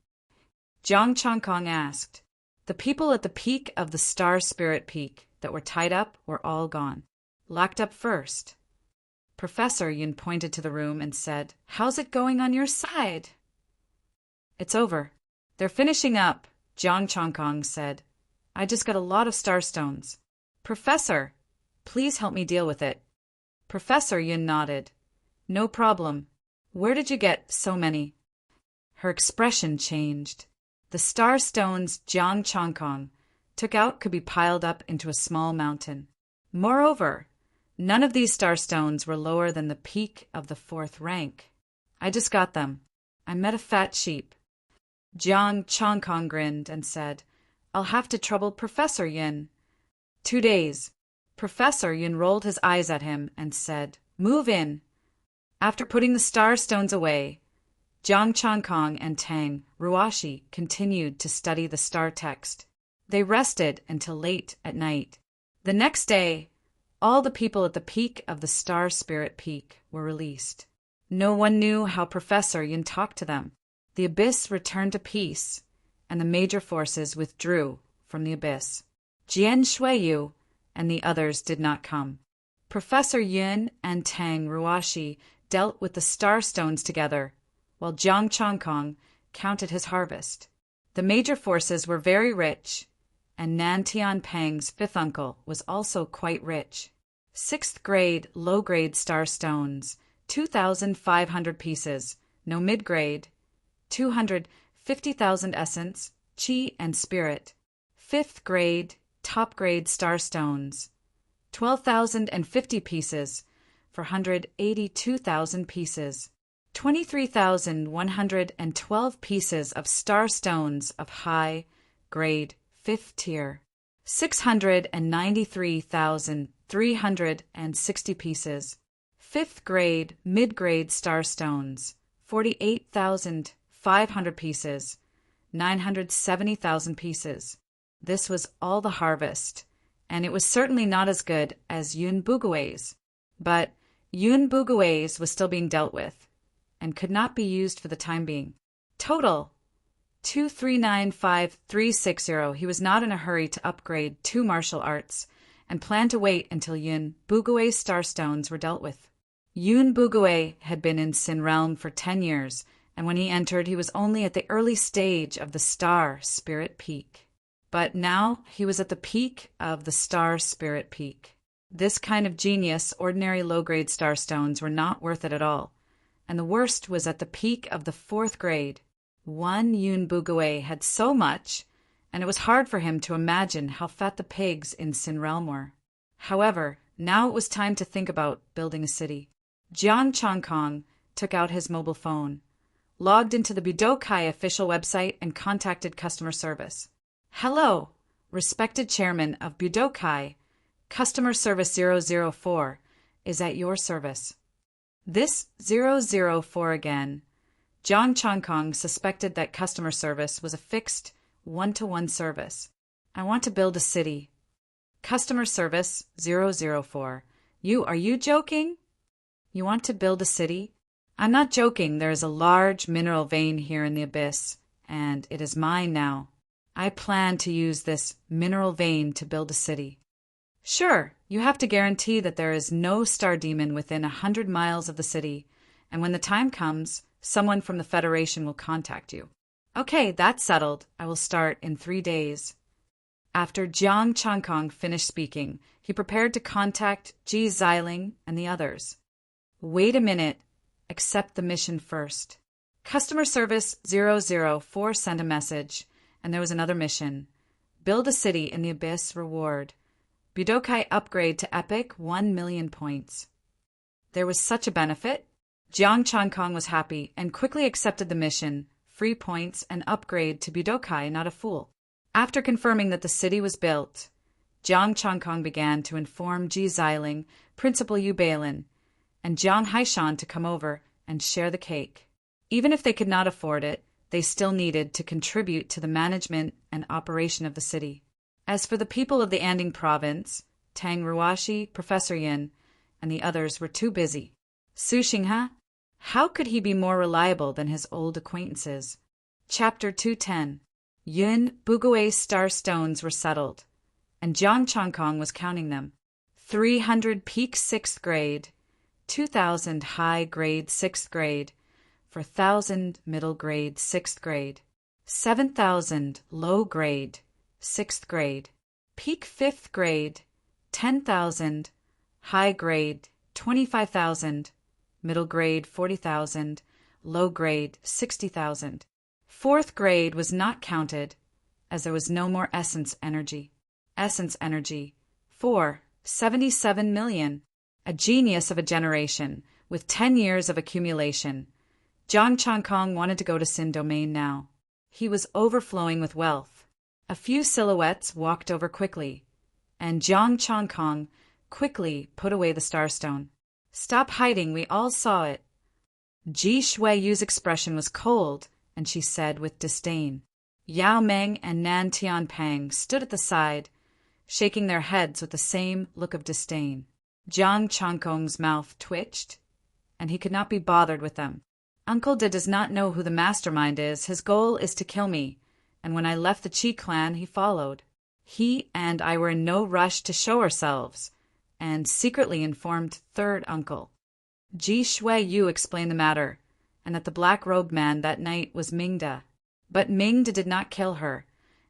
Jiang Changkong asked. The people at the peak of the Star Spirit Peak that were tied up were all gone. Locked up first. Professor Yun pointed to the room and said, How's it going on your side? It's over. They're finishing up, Jiang Changkong said. I just got a lot of star stones. Professor, please help me deal with it. Professor Yun nodded. No problem. Where did you get so many? Her expression changed. The star stones Jiang Changkong took out could be piled up into a small mountain. Moreover, none of these star stones were lower than the peak of the 4th rank. I just got them. I met a fat sheep. Jiang Changkong grinned and said, I'll have to trouble Professor Yin. 2 days. Professor Yin rolled his eyes at him and said, Move in. After putting the star stones away, Jiang Changkong and Tang Ruashi continued to study the star text. They rested until late at night. The next day, all the people at the peak of the Star Spirit Peak were released. No one knew how Professor Yin talked to them. The abyss returned to peace, and the major forces withdrew from the abyss. Jian Shuiyu and the others did not come. Professor Yun and Tang Ruashi dealt with the star stones together, while Jiang Changkong counted his harvest. The major forces were very rich, and Nan Tianpeng's 5th uncle was also quite rich. 6th grade, low-grade star stones, 2,500 pieces, no mid-grade, 250,000 essence, chi and spirit. 5th grade, top-grade star stones, 12,050 pieces for 182,000 pieces. 23,112 pieces of star stones of high grade 5th tier. 693,360 pieces. 5th grade mid-grade star stones, 48,500 pieces. 970,000 pieces. This was all the harvest, and it was certainly not as good as Yun Bugui's. But Yun Bugui's was still being dealt with, and could not be used for the time being. Total 2395360. He was not in a hurry to upgrade 2 martial arts, and planned to wait until Yun Bugui's starstones were dealt with. Yun Bugui had been in Sin Realm for 10 years, and when he entered he was only at the early stage of the Star Spirit Peak. But now he was at the peak of the Star Spirit Peak. This kind of genius, ordinary low-grade starstones were not worth it at all. And the worst was at the peak of the 4th grade. One Yun Bugui had so much, and it was hard for him to imagine how fat the pigs in Sin Realm were. However, now it was time to think about building a city. Jiang Changkong took out his mobile phone, logged into the Budokai official website, and contacted customer service. Hello, respected chairman of Budokai. Customer service 004 is at your service. This 004 again. Jiang Changkong suspected that customer service was a fixed, one-to-one service. I want to build a city. Customer service 004. Are you joking? You want to build a city? I'm not joking. There is a large mineral vein here in the abyss, and it is mine now. I plan to use this mineral vein to build a city. Sure, you have to guarantee that there is no star demon within 100 miles of the city, and when the time comes, someone from the Federation will contact you. Okay, that's settled. I will start in 3 days. After Jiang Changkong finished speaking, he prepared to contact Ji Xiling and the others. Wait a minute, accept the mission first. Customer Service 004 sent a message, and there was another mission. Build a city in the abyss reward. Budokai upgrade to epic 1 million points. There was such a benefit. Jiang Chankong was happy and quickly accepted the mission, free points, and upgrade to Budokai, not a fool. After confirming that the city was built, Jiang Chankong began to inform Ji Xiling, Principal Yu Balin, and Jiang Haishan to come over and share the cake. Even if they could not afford it, they still needed to contribute to the management and operation of the city. As for the people of the Anding province, Tang Ruashi, Professor Yin, and the others were too busy. Su Xinghe? How could he be more reliable than his old acquaintances? Chapter 210. Yun Bugui's star stones were settled, and Jiang Chankong was counting them. 300 peak 6th grade, 2,000 high grade 6th grade, 4,000 middle grade 6th grade, 7,000 low grade 6th grade, peak 5th grade 10,000, high grade 25,000, middle grade 40,000, low grade 60,000. 4th grade was not counted, as there was no more essence energy. Essence energy 77 million. A genius of a generation, with 10 years of accumulation. Jiang Chankong wanted to go to Sin Domain now. He was overflowing with wealth. A few silhouettes walked over quickly, and Jiang Chankong quickly put away the starstone. Stop hiding, we all saw it. Ji Shuiyu's expression was cold, and she said with disdain. Yao Meng and Nan Tianping stood at the side, shaking their heads with the same look of disdain. Jiang Chankong's mouth twitched, and he could not be bothered with them. Uncle De does not know who the mastermind is. His goal is to kill me, and when I left the Qi clan, he followed. He and I were in no rush to show ourselves, and secretly informed third uncle. Ji Shuiyu explained the matter, and that the black-robed man that night was Mingda. But Mingda did not kill her,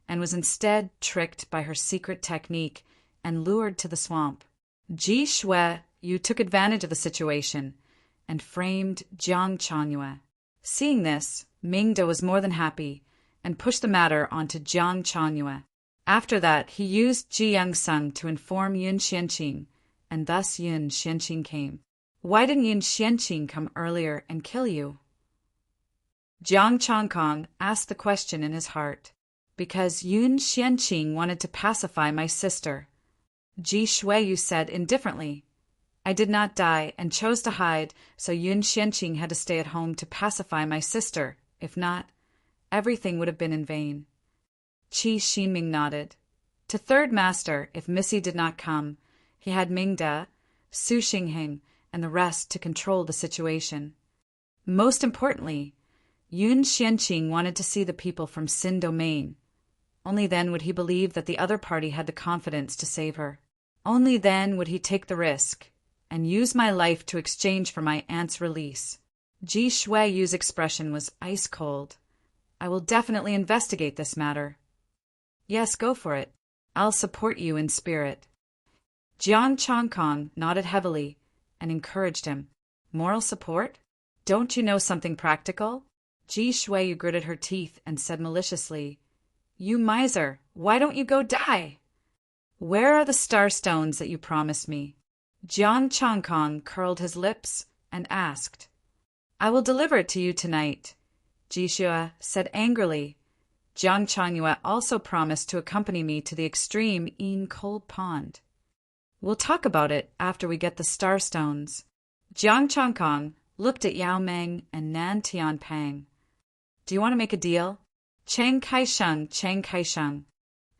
and was instead tricked by her secret technique and lured to the swamp. Ji Shuiyu took advantage of the situation and framed Jiang Chanyue. Seeing this, Mingda was more than happy and pushed the matter onto Jiang Chanyue. After that, he used Ji Youngsung to inform Yun Xianqing, and thus Yun Xianqing came. Why didn't Yun Xianqing come earlier and kill you? Jiang Chankong asked the question in his heart. Because Yun Xianqing wanted to pacify my sister. Ji Shuiyu said indifferently. I did not die and chose to hide, so Yun Xianqing had to stay at home to pacify my sister. If not, everything would have been in vain. Qi Xinming nodded. To third master, if Missy did not come, he had Mingda, Su Xingheng, and the rest to control the situation. Most importantly, Yun Xianqing wanted to see the people from Sin Domain. Only then would he believe that the other party had the confidence to save her. Only then would he take the risk and use my life to exchange for my aunt's release. Ji Shuiyu's expression was ice cold. I will definitely investigate this matter. Yes, go for it. I'll support you in spirit. Jiang Chankong nodded heavily and encouraged him. Moral support? Don't you know something practical? Ji Shuiyu gritted her teeth and said maliciously, You miser, why don't you go die? Where are the starstones that you promised me? Jiang Chankong curled his lips and asked. I will deliver it to you tonight, Ji Shuiyu said angrily. Jiang Chanyue also promised to accompany me to the extreme Yin Cold Pond. We'll talk about it after we get the starstones. Jiang Chankong looked at Yao Meng and Nan Tianping. Do you want to make a deal? Chang Kaisheng.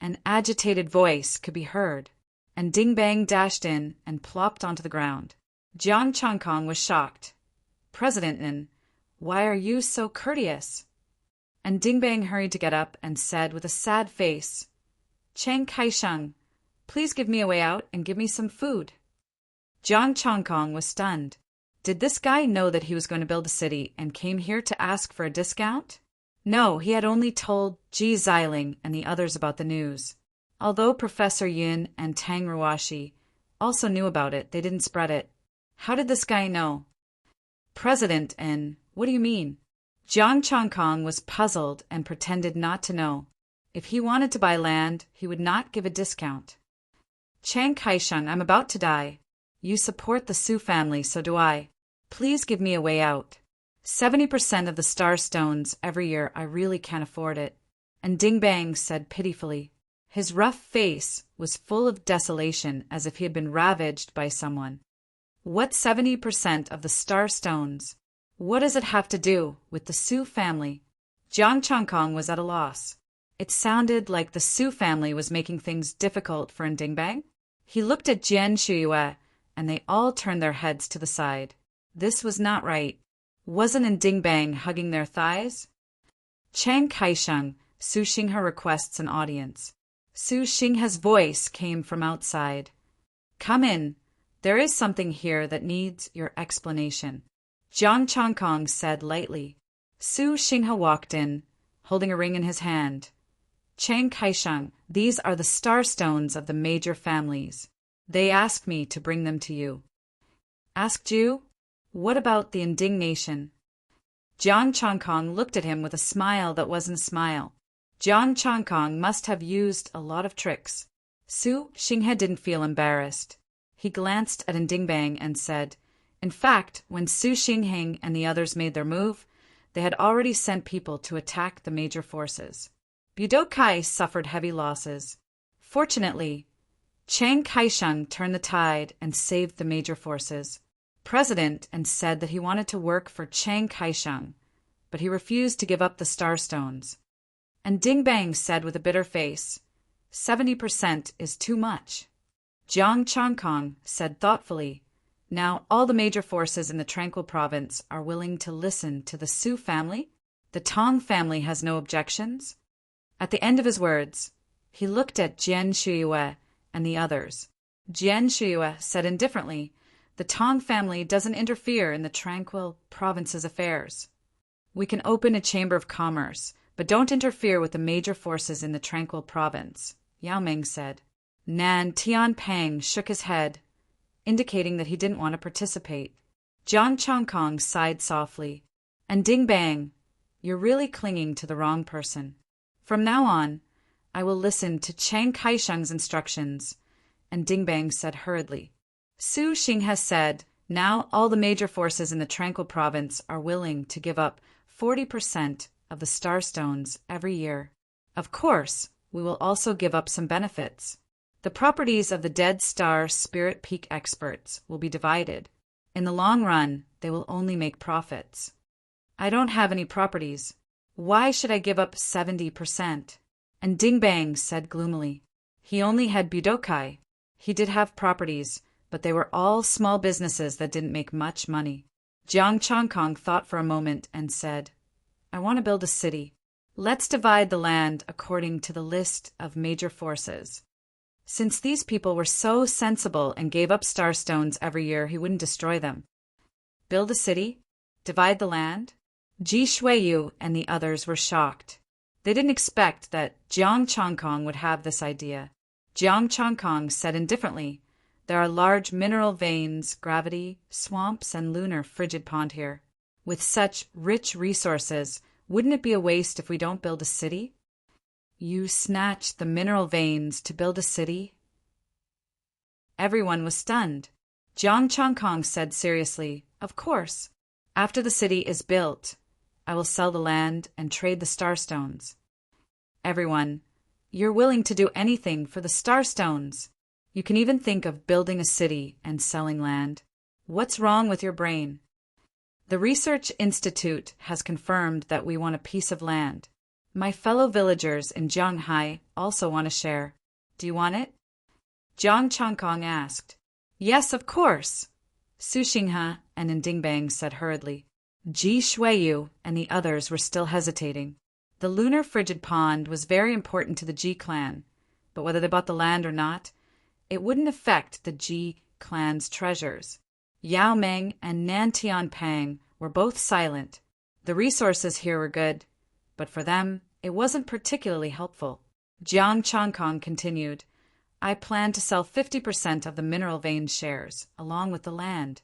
An agitated voice could be heard, and Ding Bang dashed in and plopped onto the ground. Jiang Chankong was shocked. President Yin, why are you so courteous? And Ding Bang hurried to get up and said with a sad face, Chang Kaisheng, please give me a way out and give me some food. Jiang Chankong was stunned. Did this guy know that he was going to build a city and came here to ask for a discount? No, he had only told Ji Xiling and the others about the news. Although Professor Yin and Tang Ruashi also knew about it, they didn't spread it. How did this guy know? President and what do you mean? Jiang Chongkong was puzzled and pretended not to know. If he wanted to buy land, he would not give a discount. Chiang Kai-sheng, I'm about to die. You support the Su family, so do I. Please give me a way out. 70% of the star stones every year, I really can't afford it. And Ding Bang said pitifully. His rough face was full of desolation, as if he had been ravaged by someone. What 70% of the star stones? What does it have to do with the Su family? Jiang Chongkong was at a loss. It sounded like the Su family was making things difficult for Ndingbang. He looked at Jian Shuyue, and they all turned their heads to the side. This was not right. Wasn't Ndingbang hugging their thighs? Chiang Kai-sheng, Su Xinghe requests an audience. Su Xinghe's voice came from outside. Come in. There is something here that needs your explanation. Jiang Chongkong said lightly. Su Xinghe walked in, holding a ring in his hand. Chiang Kai-sheng, these are the star stones of the major families. They asked me to bring them to you. Asked you? What about the Nding nation? Jiang Chongkong looked at him with a smile that wasn't a smile. Jiang Chongkong must have used a lot of tricks. Su Xinghe didn't feel embarrassed. He glanced at Ndingbang and said, in fact, when Su Xinghe and the others made their move, they had already sent people to attack the major forces. Budokai suffered heavy losses. Fortunately, Chiang Kai-sheng turned the tide and saved the major forces. President and said that he wanted to work for Chiang Kai-sheng, but he refused to give up the star stones. And Ding Bang said with a bitter face, 70% is too much. Jiang Chongkong said thoughtfully, now all the major forces in the Tranquil Province are willing to listen to the Su family? The Tong family has no objections? At the end of his words, he looked at Jian Shuyue and the others. Jian Shuyue said indifferently, the Tong family doesn't interfere in the Tranquil Province's affairs. We can open a chamber of commerce, but don't interfere with the major forces in the Tranquil Province, Yao Ming said. Nan Tianping shook his head, indicating that he didn't want to participate. Jiang Chongkong sighed softly. And Ding Bang, you're really clinging to the wrong person. From now on, I will listen to Chiang Kai-sheng's instructions. And Ding Bang said hurriedly. Su Xinghe said, now all the major forces in the Tranquil Province are willing to give up 40% of the star stones every year. Of course, we will also give up some benefits. The properties of the Dead Star Spirit Peak experts will be divided. In the long run, they will only make profits. I don't have any properties. Why should I give up 70%? And Ding Bang said gloomily. He only had Budokai. He did have properties, but they were all small businesses that didn't make much money. Jiang Chongkong thought for a moment and said, I want to build a city. Let's divide the land according to the list of major forces. Since these people were so sensible and gave up star stones every year, he wouldn't destroy them. Build a city? Divide the land? Ji Shuiyu and the others were shocked. They didn't expect that Jiang Chongkong would have this idea. Jiang Chongkong said indifferently, there are large mineral veins, gravity, swamps, and lunar frigid pond here. With such rich resources, wouldn't it be a waste if we don't build a city? You snatched the mineral veins to build a city? Everyone was stunned. Jiang Chongkong said seriously, of course. After the city is built, I will sell the land and trade the star stones. Everyone, you're willing to do anything for the star stones. You can even think of building a city and selling land. What's wrong with your brain? The Research Institute has confirmed that we want a piece of land. My fellow villagers in Jianghai also want to share. Do you want it? Jiang Chongkong asked. Yes, of course. Su Xinghe and Ndingbang said hurriedly. Ji Shuiyu and the others were still hesitating. The lunar frigid pond was very important to the Ji clan, but whether they bought the land or not, it wouldn't affect the Ji clan's treasures. Yao Ming and Nan Tianping were both silent. The resources here were good, but for them, it wasn't particularly helpful. Jiang Chongkong continued, I plan to sell 50% of the mineral vein shares, along with the land.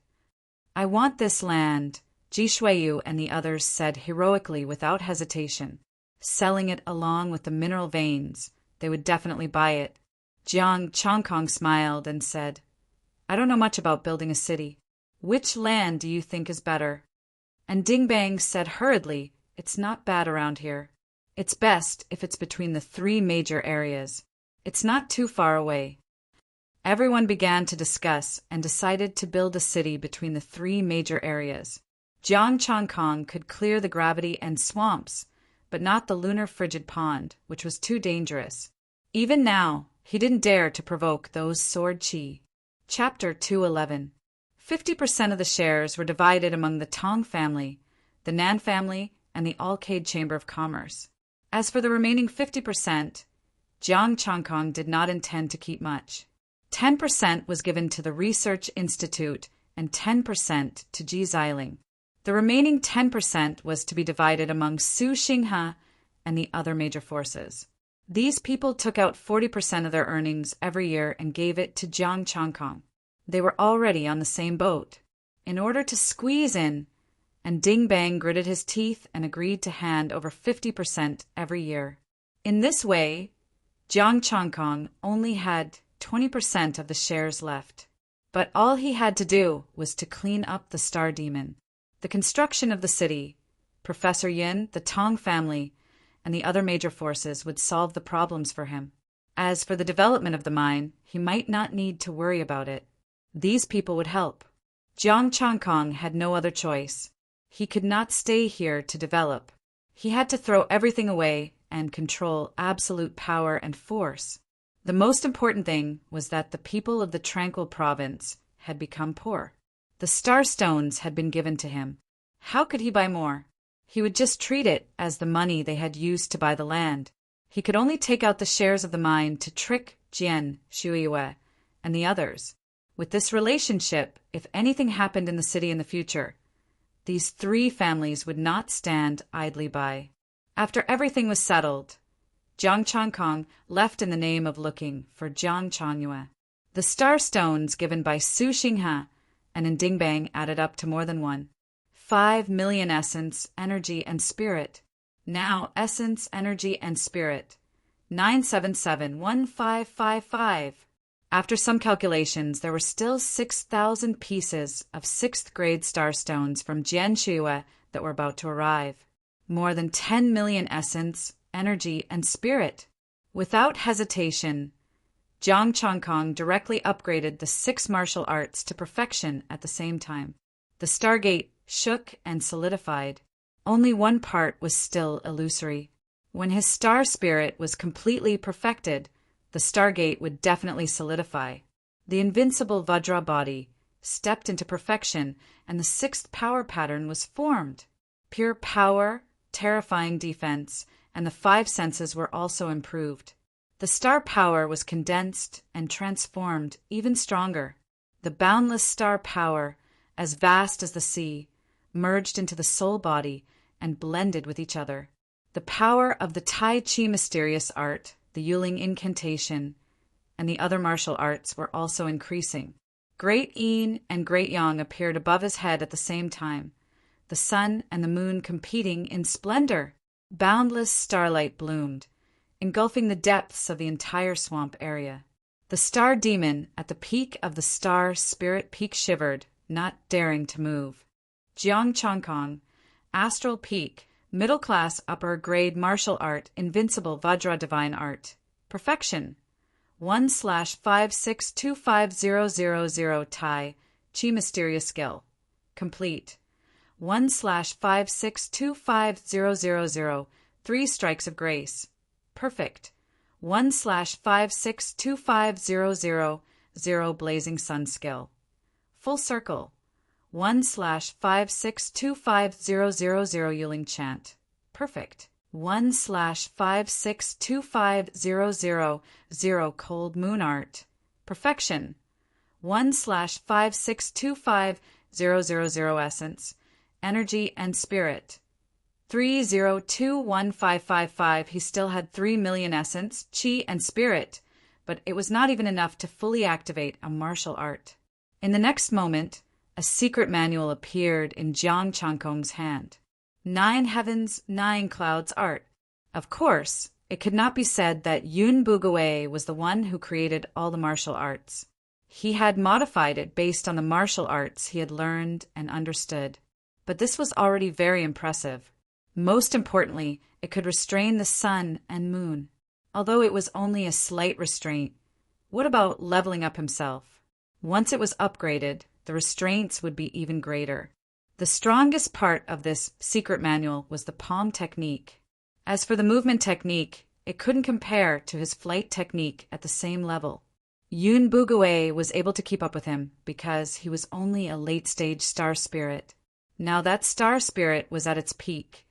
I want this land Ji Shuiyu and the others said heroically without hesitation. Selling it along with the mineral veins, they would definitely buy it. Jiang Changkong smiled and said, I don't know much about building a city. Which land do you think is better? And Ding Bang said hurriedly, It's not bad around here. It's best if it's between the 3 major areas. It's not too far away. Everyone began to discuss and decided to build a city between the 3 major areas. Jiang Changkong could clear the gravity and swamps, but not the lunar frigid pond, which was too dangerous. Even now, he didn't dare to provoke those sword chi. Chapter 211. 50% of the shares were divided among the Tong family, the Nan family, and the Alcade Chamber of Commerce. As for the remaining 50%, Jiang Changkong did not intend to keep much. 10% was given to the Research Institute and 10% to Ji Xiling. The remaining 10% was to be divided among Su Xinghe and the other major forces. These people took out 40% of their earnings every year and gave it to Jiang Changkong. They were already on the same boat. In order to squeeze in, and Ding Bang gritted his teeth and agreed to hand over 50% every year. In this way, Jiang Changkong only had 20% of the shares left. But all he had to do was to clean up the Star Demon. The construction of the city, Professor Yin, the Tong family, and the other major forces would solve the problems for him. As for the development of the mine, he might not need to worry about it. These people would help. Jiang Changkong had no other choice. He could not stay here to develop. He had to throw everything away and control absolute power and force. The most important thing was that the people of the Tranquil Province had become poor. The star stones had been given to him. How could he buy more? He would just treat it as the money they had used to buy the land. He could only take out the shares of the mine to trick Jian Shuiyue and the others. With this relationship, if anything happened in the city in the future, these 3 families would not stand idly by. After everything was settled, Jiang Changkong left in the name of looking for Jiang Changyue. The star stones given by Su Xinghe and in Ding Bang added up to more than 5 million essence, energy, and spirit. Now essence, energy, and spirit. 9771555. After some calculations, there were still 6,000 pieces of 6th grade starstones from Jian Shuiyue that were about to arrive. More than 10 million essence, energy, and spirit. Without hesitation, Jiang Changkong directly upgraded the 6 martial arts to perfection at the same time. The Stargate shook and solidified. Only one part was still illusory. When his star spirit was completely perfected, the Stargate would definitely solidify. The invincible Vajra body stepped into perfection, and the 6th power pattern was formed. Pure power, terrifying defense, and the 5 senses were also improved. The star power was condensed and transformed even stronger. The boundless star power, as vast as the sea, merged into the soul body and blended with each other. The power of the Tai Chi mysterious art, the Yuling incantation, and the other martial arts were also increasing. Great Yin and Great Yang appeared above his head at the same time, the sun and the moon competing in splendor. Boundless starlight bloomed, engulfing the depths of the entire swamp area. The star demon at the peak of the star spirit peak shivered, not daring to move. Jiang Changkong, astral peak, middle class upper grade martial art, invincible Vajra divine art. Perfection. 1/5625000 Tai Chi mysterious skill. Complete. 1/5625000 3 strikes of grace. Perfect. 1/5625000 blazing sun skill. Full circle. 1/5625000 Yuling chant. Perfect. 1/5625000 cold moon art. Perfection. 1/5625000 essence, energy, and spirit. 3021555. He still had 3 million essence, chi, and spirit, but it was not even enough to fully activate a martial art. In the next moment, a a secret manual appeared in Jiang Changkong's hand. 9 heavens, 9 clouds art. Of course, it could not be said that Yun Bugawei was the one who created all the martial arts. He had modified it based on the martial arts he had learned and understood. But this was already very impressive. Most importantly, it could restrain the sun and moon. Although it was only a slight restraint, what about leveling up himself? Once it was upgraded, the restraints would be even greater. The strongest part of this secret manual was the palm technique. As for the movement technique, it couldn't compare to his flight technique at the same level. Yun Bugawei was able to keep up with him because he was only a late-stage star spirit. Now that star spirit was at its peak.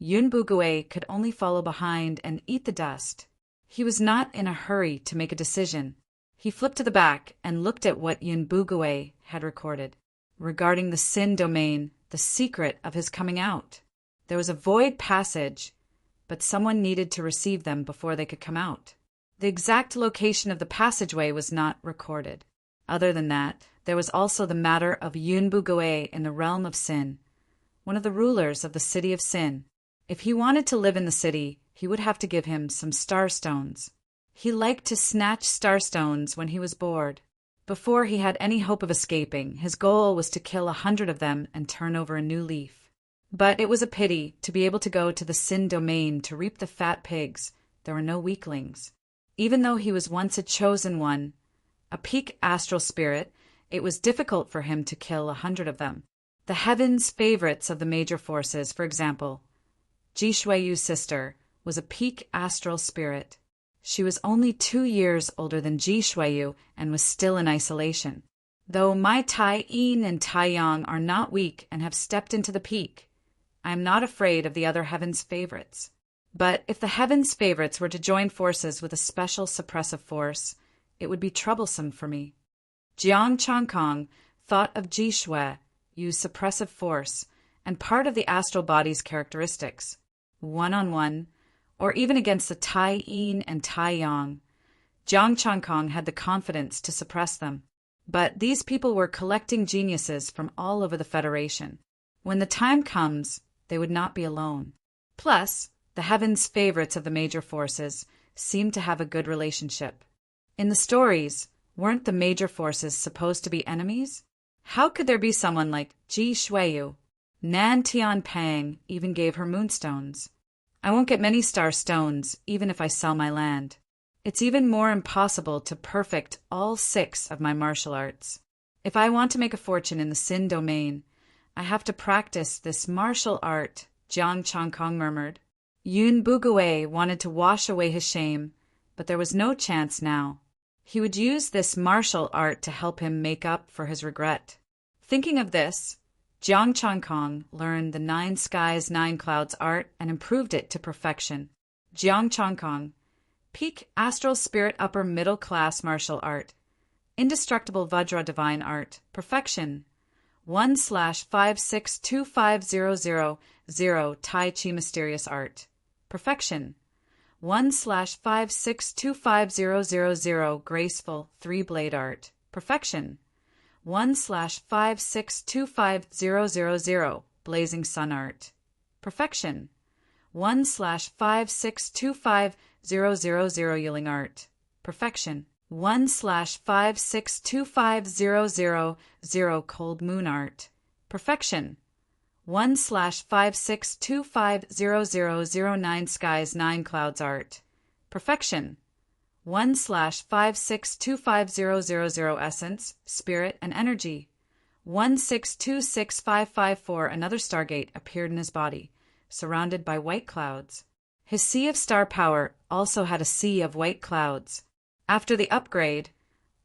Yun Bugawei could only follow behind and eat the dust. He was not in a hurry to make a decision. He flipped to the back and looked at what Yun Bugawei had recorded. Regarding the Sin domain, the secret of his coming out. There was a void passage, but someone needed to receive them before they could come out. The exact location of the passageway was not recorded. Other than that, there was also the matter of Yun Bugawei in the realm of Sin, one of the rulers of the city of Sin. If he wanted to live in the city, he would have to give him some star stones. He liked to snatch star stones when he was bored. Before he had any hope of escaping, his goal was to kill 100 of them and turn over a new leaf. But it was a pity to be able to go to the Sin domain to reap the fat pigs. There were no weaklings. Even though he was once a chosen one, a peak astral spirit, it was difficult for him to kill 100 of them. The heavens' favorites of the major forces, for example, Ji Shuiyu's sister, was a peak astral spirit. She was only 2 years older than Ji Shuiyu and was still in isolation. Though my Tai Yin and Tai Yang are not weak and have stepped into the peak, I am not afraid of the other heavens' favorites. But if the heavens' favorites were to join forces with a special suppressive force, it would be troublesome for me. Jiang Changkong thought of Ji Shuiyu's suppressive force and part of the astral body's characteristics. One-on-one, or even against the Tai Yin and Tai Yang, Jiang Changkong had the confidence to suppress them. But these people were collecting geniuses from all over the Federation. When the time comes, they would not be alone. Plus, the heavens' favorites of the major forces seemed to have a good relationship. In the stories, weren't the major forces supposed to be enemies? How could there be someone like Ji Shuiyu? Nan Tianping even gave her moonstones. I won't get many star stones, even if I sell my land. It's even more impossible to perfect all 6 of my martial arts. If I want to make a fortune in the Sin domain, I have to practice this martial art, Jiang Changkong murmured. Yun Bugawei wanted to wash away his shame, but there was no chance now. He would use this martial art to help him make up for his regret. Thinking of this, Jiang Changkong learned the 9 skies, 9 clouds art and improved it to perfection. Jiang Changkong, peak astral spirit upper middle class martial art. Indestructible Vajra divine art, perfection. 1/562500 Tai Chi mysterious art, perfection. 1/562500 graceful 3-blade art, perfection. 1/562500 blazing sun art, perfection. 1/562500 yielding art, perfection. 1/562500 cold moon art, perfection. 1/562500 9 skies 9 clouds art, perfection. 1/562500 essence, spirit, and energy. 1626554 another stargate appeared in his body, surrounded by white clouds. His sea of star power also had a sea of white clouds. After the upgrade,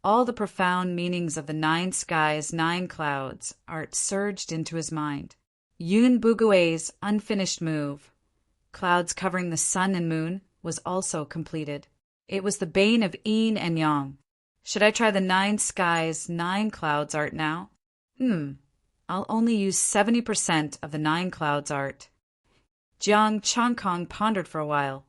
all the profound meanings of the 9 skies, 9 clouds art surged into his mind. Yun Bugawei's unfinished move, clouds covering the sun and moon, was also completed. It was the bane of yin and yang. Should I try the 9 skies, 9 clouds art now? I'll only use 70% of the 9 clouds art. Jiang Changkong pondered for a while,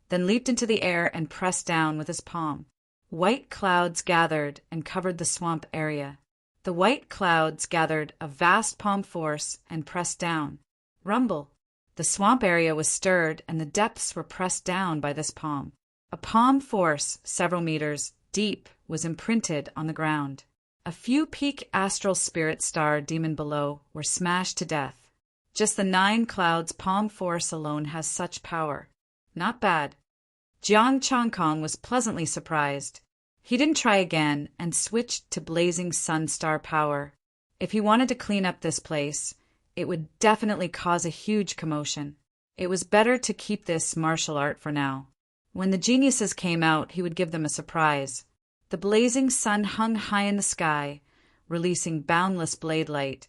then leaped into the air and pressed down with his palm. White clouds gathered and covered the swamp area. The white clouds gathered a vast palm force and pressed down. Rumble. The swamp area was stirred and the depths were pressed down by this palm. A palm force several meters deep was imprinted on the ground. A few peak astral spirit star demon below were smashed to death. Just the 9 clouds palm force alone has such power. Not bad. Jiang Chongkong was pleasantly surprised. He didn't try again and switched to blazing sun star power. If he wanted to clean up this place, it would definitely cause a huge commotion. It was better to keep this martial art for now. When the geniuses came out, he would give them a surprise. The blazing sun hung high in the sky, releasing boundless blade light,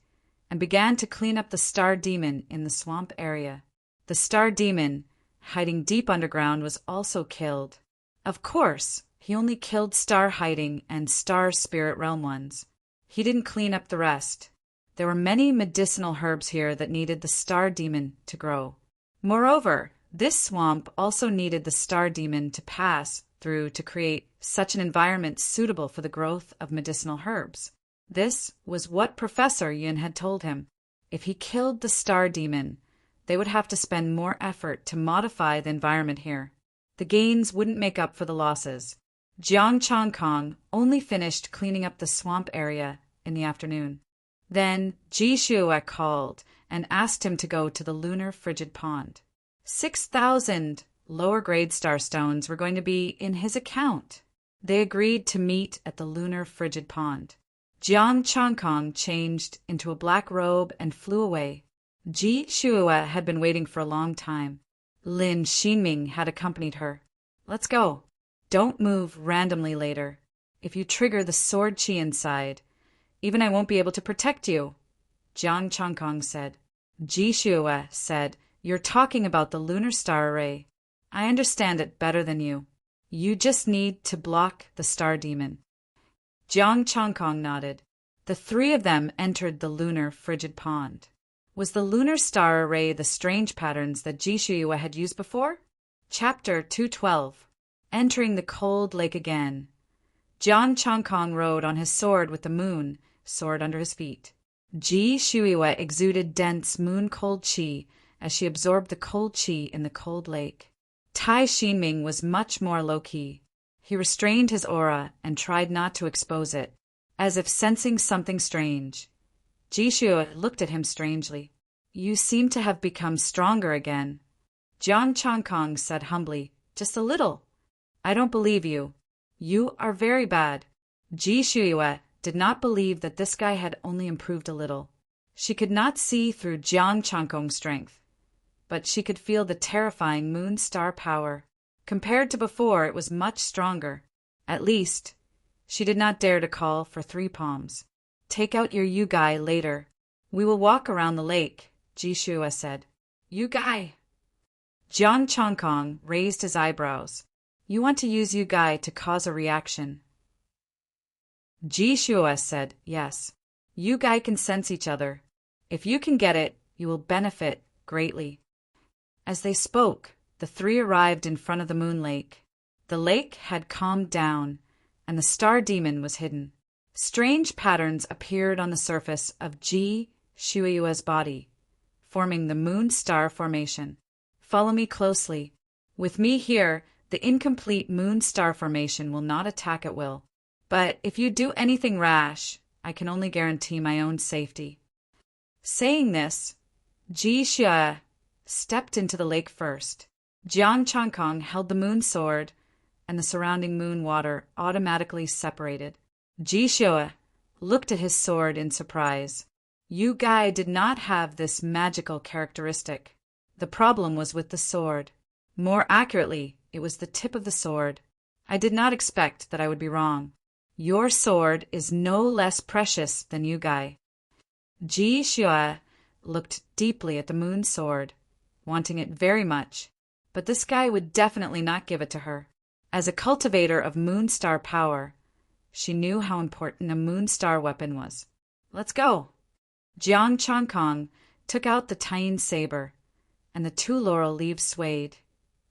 and began to clean up the star demon in the swamp area. The star demon, hiding deep underground, was also killed. Of course, he only killed star hiding and star spirit realm ones. He didn't clean up the rest. There were many medicinal herbs here that needed the star demon to grow. Moreover, this swamp also needed the star demon to pass through to create such an environment suitable for the growth of medicinal herbs. This was what Professor Yun had told him. If he killed the star demon, they would have to spend more effort to modify the environment here. The gains wouldn't make up for the losses. Jiang Chongkong only finished cleaning up the swamp area in the afternoon. Then Ji Shuai called and asked him to go to the lunar frigid pond. 6,000 lower-grade starstones were going to be in his account. They agreed to meet at the lunar frigid pond. Jiang Chongkong changed into a black robe and flew away. Ji Shuai had been waiting for a long time. Lin Xinming had accompanied her. Let's go. Don't move randomly later. If you trigger the sword chi inside, even I won't be able to protect you, Jiang Chongkong said. Ji Shuai said, You're talking about the lunar star array. I understand it better than you. You just need to block the star demon. Jiang Chongkong nodded. The 3 of them entered the lunar frigid pond. Was the lunar star array the strange patterns that Ji Shuai had used before? Chapter 212. Entering the cold lake again. Jiang Chongkong rode on his sword with the moon sword under his feet. Ji Shuai exuded dense moon-cold qi as she absorbed the cold qi in the cold lake. Tai Xinming was much more low-key. He restrained his aura and tried not to expose it, as if sensing something strange. Ji Shuai looked at him strangely. You seem to have become stronger again. Jiang Chongkong said humbly, Just a little. I don't believe you. You are very bad. Ji Shuai did not believe that this guy had only improved a little. She could not see through Jiang Chongkong's strength, but she could feel the terrifying moon star power. Compared to before, it was much stronger. At least, she did not dare to call for 3 palms. Take out your Yu-Gai later. We will walk around the lake, Ji Shuai said. Yu-Gai! Jiang Chongkong raised his eyebrows. You want to use Yu-Gai to cause a reaction. Ji Shuai said, Yes. Yu-Gai can sense each other. If you can get it, you will benefit greatly. As they spoke, the 3 arrived in front of the moon lake. The lake had calmed down, and the star demon was hidden. Strange patterns appeared on the surface of Ji Shuai's body, forming the moon star formation. Follow me closely. With me here, the incomplete moon star formation will not attack at will. But if you do anything rash, I can only guarantee my own safety. Saying this, Ji Shuai stepped into the lake first. Jiang Chongkong held the moon sword, and the surrounding moon water automatically separated. Ji Shuai looked at his sword in surprise. Yu-Gai did not have this magical characteristic. The problem was with the sword. More accurately, it was the tip of the sword. I did not expect that I would be wrong. Your sword is no less precious than Yu-Gai. Ji Shuai looked deeply at the moon sword, wanting it very much, but this guy would definitely not give it to her. As a cultivator of moon star power, she knew how important a moon star weapon was. Let's go. Jiang Chongkong took out the Taiyin saber, and the 2 laurel leaves swayed,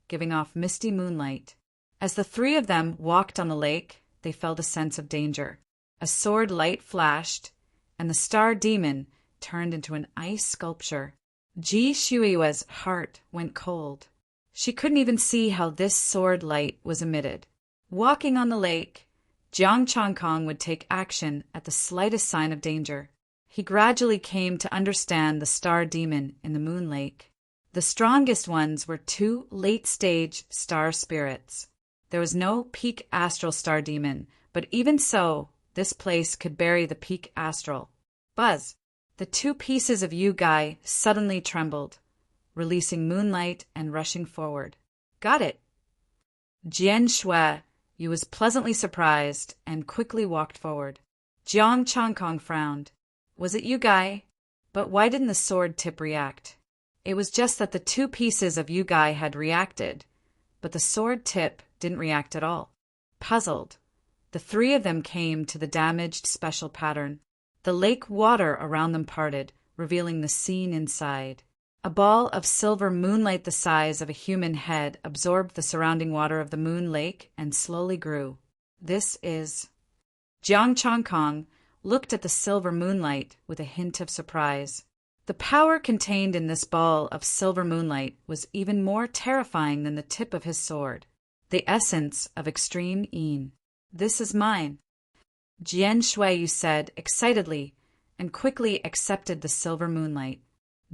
giving off misty moonlight. As the 3 of them walked on the lake, they felt a sense of danger. A sword light flashed, and the star demon turned into an ice sculpture. Ji Shui's heart went cold. She couldn't even see how this sword light was emitted. Walking on the lake, Jiang Changkong would take action at the slightest sign of danger. He gradually came to understand the star demon in the moon lake. The strongest ones were two late-stage star spirits. There was no peak astral star demon, but even so, this place could bury the peak astral. Buzz! The two pieces of Yu Gai suddenly trembled, releasing moonlight and rushing forward. Got it! Jian Shui Yu was pleasantly surprised and quickly walked forward. Jiang Changkong frowned. Was it Yu Gai? But why didn't the sword tip react? It was just that the two pieces of Yu Gai had reacted, but the sword tip didn't react at all. Puzzled, the three of them came to the damaged special pattern. The lake water around them parted, revealing the scene inside. A ball of silver moonlight the size of a human head absorbed the surrounding water of the moon lake and slowly grew. This is... Jiang Changkong looked at the silver moonlight with a hint of surprise. The power contained in this ball of silver moonlight was even more terrifying than the tip of his sword. The essence of extreme Yin. This is mine, Jian Shuiyu said excitedly, and quickly accepted the silver moonlight.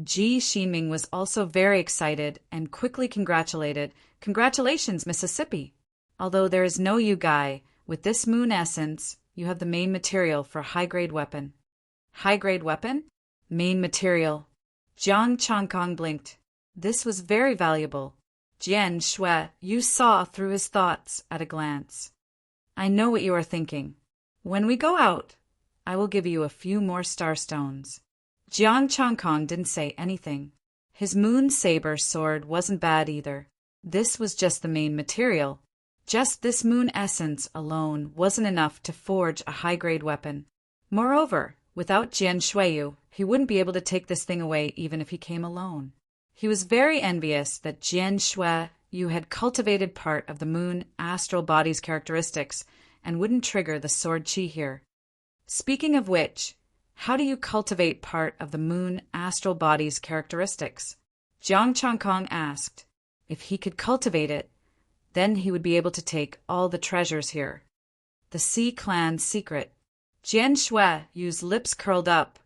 Ji Ximing was also very excited and quickly congratulated. Congratulations, Mississippi! Although there is no Yu Gai, with this moon essence, you have the main material for a high-grade weapon. High-grade weapon? Main material. Jiang Changkong blinked. This was very valuable. Jian Shuiyu saw through his thoughts at a glance. I know what you are thinking. When we go out, I will give you a few more star stones. Jiang Changkong didn't say anything. His moon saber sword wasn't bad either. This was just the main material. Just this moon essence alone wasn't enough to forge a high-grade weapon. Moreover, without Jian Shuiyu, he wouldn't be able to take this thing away even if he came alone. He was very envious that Jian Shuiyu had cultivated part of the moon astral body's characteristics and wouldn't trigger the sword chi here. Speaking of which, how do you cultivate part of the moon astral body's characteristics? Jiang Changkong asked. If he could cultivate it, then he would be able to take all the treasures here. The Sea Clan's secret. Jian Shuiyu's lips curled up,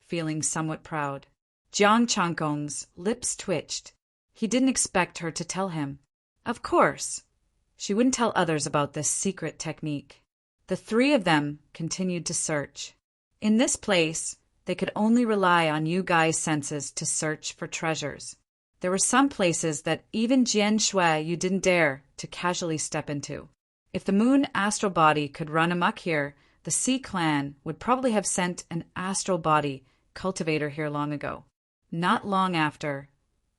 feeling somewhat proud. Jiang Changkong's lips twitched. He didn't expect her to tell him. Of course, she wouldn't tell others about this secret technique. The three of them continued to search. In this place, they could only rely on Yu Gai's senses to search for treasures. There were some places that even Jian Shuiyu didn't dare to casually step into. If the moon astral body could run amok here, the Sea Clan would probably have sent an astral body cultivator here long ago. Not long after,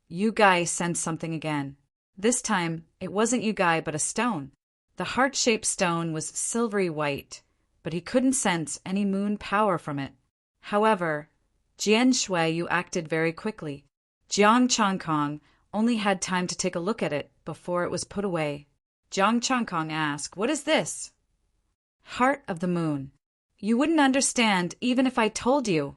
Yu Gai sensed something again. This time, it wasn't Yu Gai but a stone. The heart-shaped stone was silvery white, but he couldn't sense any moon power from it. However, Jian Shuiyu acted very quickly. Jiang Changkong only had time to take a look at it before it was put away. Jiang Changkong asked, "What is this?" "Heart of the moon. You wouldn't understand even if I told you,"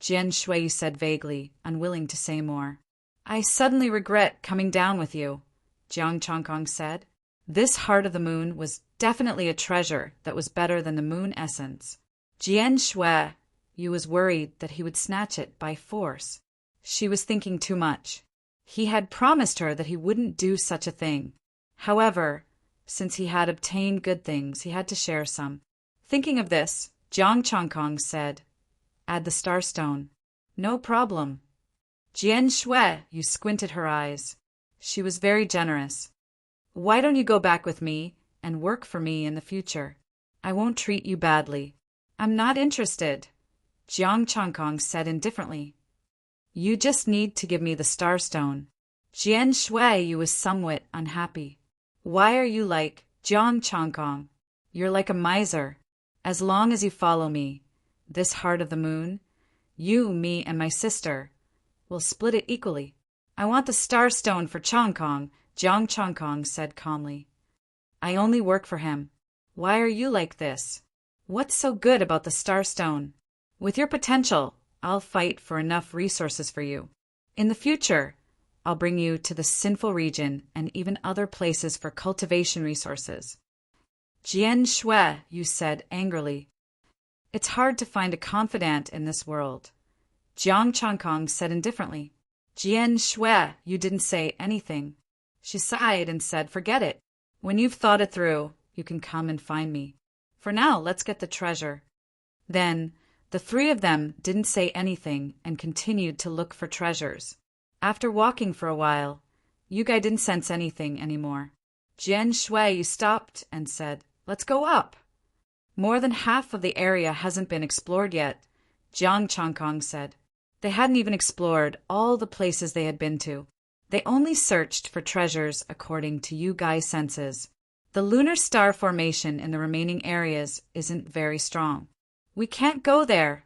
Jian Shuiyu said vaguely, unwilling to say more. "I suddenly regret coming down with you," Jiang Changkong said. This heart of the moon was definitely a treasure that was better than the moon essence. Jian Shuiyu was worried that he would snatch it by force. She was thinking too much. He had promised her that he wouldn't do such a thing. However, since he had obtained good things, he had to share some. Thinking of this, Jiang Changkong said, "Add the starstone." "No problem." Jian Shuiyu squinted her eyes. She was very generous. "Why don't you go back with me and work for me in the future? I won't treat you badly." "I'm not interested," Jiang Changkong said indifferently. "You just need to give me the starstone." Jian Shuiyu was somewhat unhappy. "Why are you like Jiang Changkong? You're like a miser. As long as you follow me, this heart of the moon, you, me, and my sister, will split it equally." "I want the starstone for Changkong," Jiang Changkong said calmly. "I only work for him. Why are you like this? What's so good about the starstone?" With your potential, I'll fight for enough resources for you. In the future, I'll bring you to the sinful region and even other places for cultivation resources. Jian Shui, you said angrily. It's hard to find a confidant in this world. Jiang Changkong said indifferently. Jian Shui, you didn't say anything. She sighed and said, forget it. When you've thought it through, you can come and find me. For now, let's get the treasure. Then, the three of them didn't say anything and continued to look for treasures. After walking for a while, Yugai didn't sense anything anymore. Jian Shui stopped and said, let's go up. More than half of the area hasn't been explored yet, Jiang Changkong said. They hadn't even explored all the places they had been to. They only searched for treasures according to Yugai's senses. The lunar star formation in the remaining areas isn't very strong. We can't go there,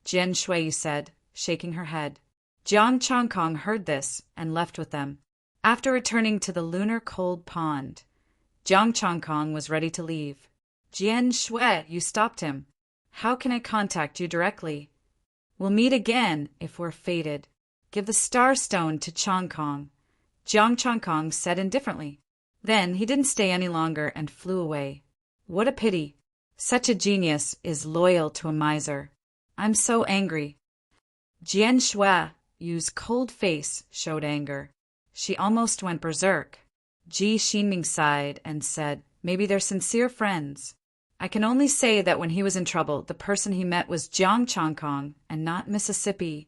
Jian Shui said, shaking her head. Jiang Changkong heard this and left with them. After returning to the lunar cold pond, Jiang Changkong was ready to leave. Jian Shui, you stopped him. How can I contact you directly? We'll meet again if we're fated. Give the star stone to Changkong, Jiang Changkong said indifferently. Then he didn't stay any longer and flew away. What a pity. Such a genius is loyal to a miser. I'm so angry. Jian Shui, Yu's cold face showed anger. She almost went berserk. Ji Xinming sighed and said, maybe they're sincere friends. I can only say that when he was in trouble, the person he met was Jiang Changkong and not Mississippi.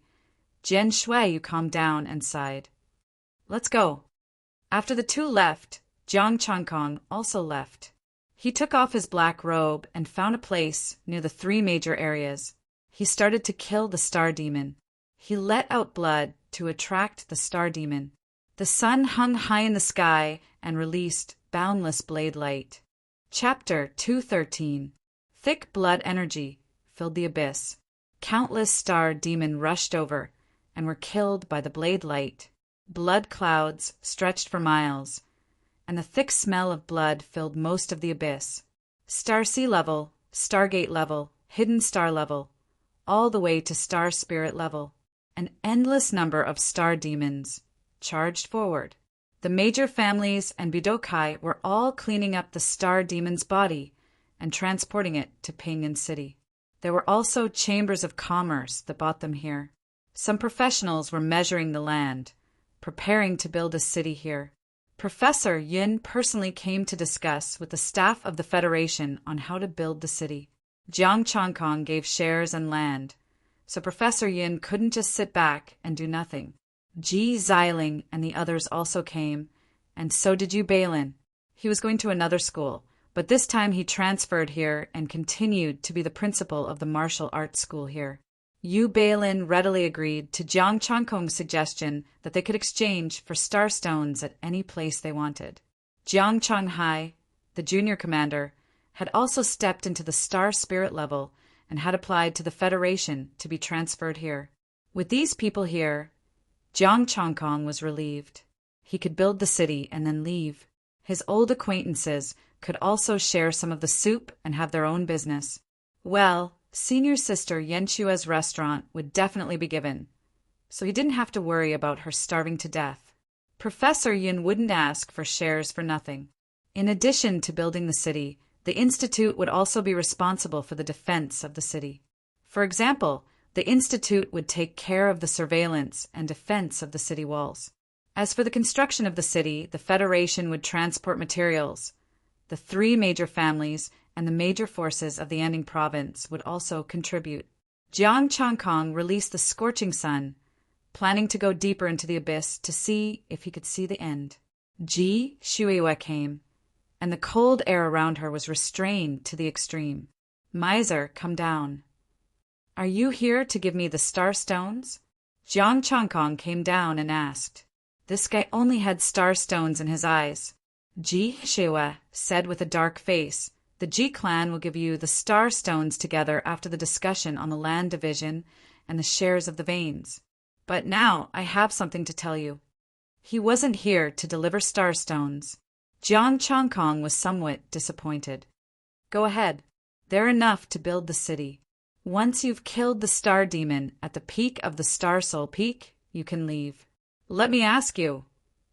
Jian Shui, you calmed down and sighed. Let's go. After the two left, Jiang Changkong also left. He took off his black robe and found a place near the three major areas. He started to kill the star demon. He let out blood to attract the star demon. The sun hung high in the sky and released boundless blade light. Chapter 213. Thick blood energy filled the abyss. Countless star demon rushed over and were killed by the blade light. Blood clouds stretched for miles, and the thick smell of blood filled most of the abyss. Star sea level, stargate level, hidden star level, all the way to star spirit level. An endless number of star demons charged forward. The major families and Budokai were all cleaning up the star demon's body and transporting it to Pinyin City. There were also chambers of commerce that brought them here. Some professionals were measuring the land, preparing to build a city here. Professor Yin personally came to discuss with the staff of the Federation on how to build the city. Jiang Changkong gave shares and land, so Professor Yin couldn't just sit back and do nothing. Ji Xiling and the others also came, and so did Yu Balin. He was going to another school, but this time he transferred here and continued to be the principal of the martial arts school here. Yu Balin readily agreed to Jiang Changkong's suggestion that they could exchange for star stones at any place they wanted. Jiang Changhai, the junior commander, had also stepped into the star spirit level and had applied to the Federation to be transferred here. With these people here, Jiang Changkong was relieved. He could build the city and then leave. His old acquaintances could also share some of the soup and have their own business. Well, senior sister Yenshua's restaurant would definitely be given, so he didn't have to worry about her starving to death. Professor Yin wouldn't ask for shares for nothing. In addition to building the city, the Institute would also be responsible for the defense of the city. For example, the Institute would take care of the surveillance and defense of the city walls. As for the construction of the city, the Federation would transport materials. The three major families and the major forces of the Anding province would also contribute. Jiang Changkong released the scorching sun, planning to go deeper into the abyss to see if he could see the end. Ji Shuiwa came, and the cold air around her was restrained to the extreme. Miser, come down. Are you here to give me the star stones? Jiang Changkong came down and asked. This guy only had star stones in his eyes. Ji Shuiwa said with a dark face, the Ji clan will give you the star stones together after the discussion on the land division and the shares of the veins. But now I have something to tell you. He wasn't here to deliver star stones. Jiang Changkong was somewhat disappointed. Go ahead. They're enough to build the city. Once you've killed the star demon at the peak of the Star Soul Peak, you can leave. Let me ask you,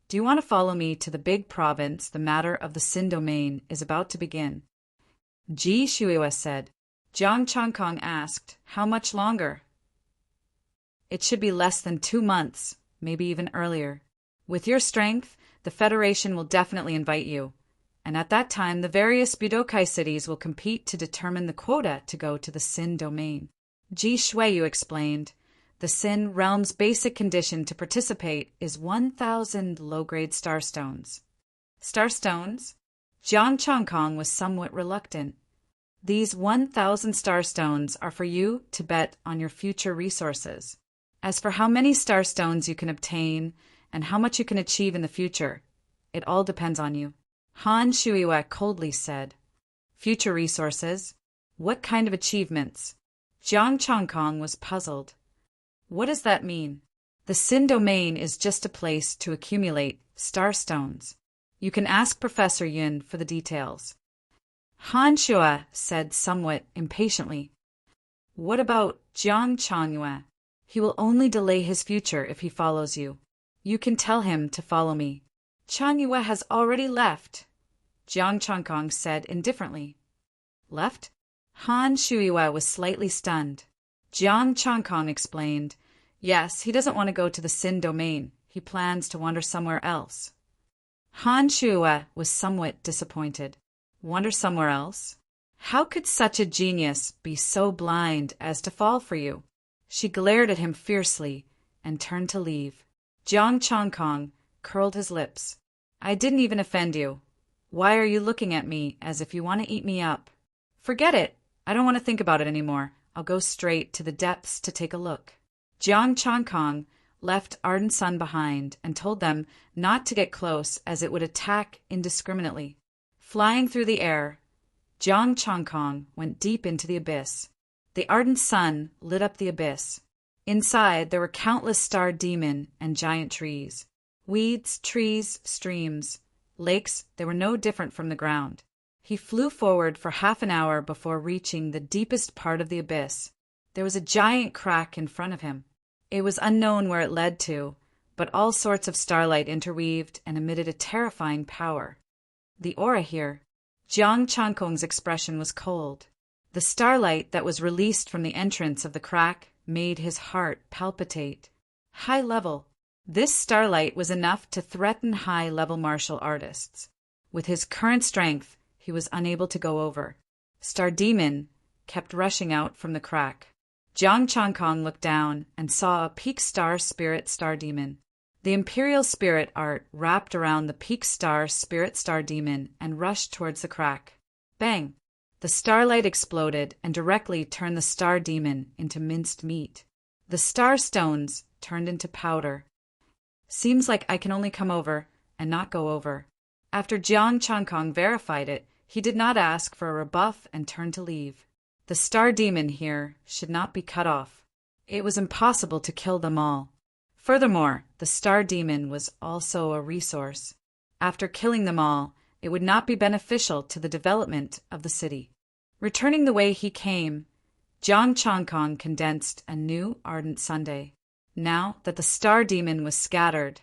do you want to follow me to the big province the matter of the Sin domain is about to begin? Ji Shuiwa said. Jiang Changkong asked, how much longer? It should be less than 2 months, maybe even earlier. With your strength, the Federation will definitely invite you. And at that time, the various Budokai cities will compete to determine the quota to go to the Sin domain. Ji Shuiyu explained, the Sin realm's basic condition to participate is 1,000 low-grade starstones. Starstones? Jiang Changkong was somewhat reluctant. These 1,000 starstones are for you to bet on your future resources. As for how many starstones you can obtain and how much you can achieve in the future, it all depends on you. Han Shuiwa coldly said. Future resources? What kind of achievements? Jiang Changkong was puzzled. What does that mean? The Sin domain is just a place to accumulate starstones. You can ask Professor Yun for the details. Han Shuiwa said somewhat impatiently. What about Jiang Changyue? He will only delay his future if he follows you. You can tell him to follow me. Changyue has already left, Jiang Changkong said indifferently. Left? Han Shuiwa was slightly stunned. Jiang Changkong explained, yes, he doesn't want to go to the Sin domain. He plans to wander somewhere else. Han Shuiwa was somewhat disappointed. Wander somewhere else? How could such a genius be so blind as to fall for you? She glared at him fiercely and turned to leave. Jiang Changkong curled his lips. I didn't even offend you. Why are you looking at me as if you want to eat me up? Forget it. I don't want to think about it anymore. I'll go straight to the depths to take a look. Jiang Changkong left Ardent Sun behind and told them not to get close as it would attack indiscriminately. Flying through the air, Jiang Changkong went deep into the abyss. The ardent sun lit up the abyss. Inside, there were countless star demon and giant trees. Weeds, trees, streams, lakes, they were no different from the ground. He flew forward for half an hour before reaching the deepest part of the abyss. There was a giant crack in front of him. It was unknown where it led to, but all sorts of starlight interweaved and emitted a terrifying power. The aura here. Jiang Changkong's expression was cold. The starlight that was released from the entrance of the crack made his heart palpitate. High level. This starlight was enough to threaten high-level martial artists. With his current strength, he was unable to go over. Star Demon kept rushing out from the crack. Jiang Changkong looked down and saw a peak star spirit star demon. The imperial spirit art wrapped around the peak star spirit star demon and rushed towards the crack. Bang! The starlight exploded and directly turned the star demon into minced meat. The star stones turned into powder. Seems like I can only come over and not go over. After Jiang Changkong verified it, he did not ask for a rebuff and turned to leave. The star demon here should not be cut off. It was impossible to kill them all. Furthermore, the star demon was also a resource. After killing them all, it would not be beneficial to the development of the city. Returning the way he came, Jiang Changkong condensed a new ardent Sunday. Now that the star demon was scattered,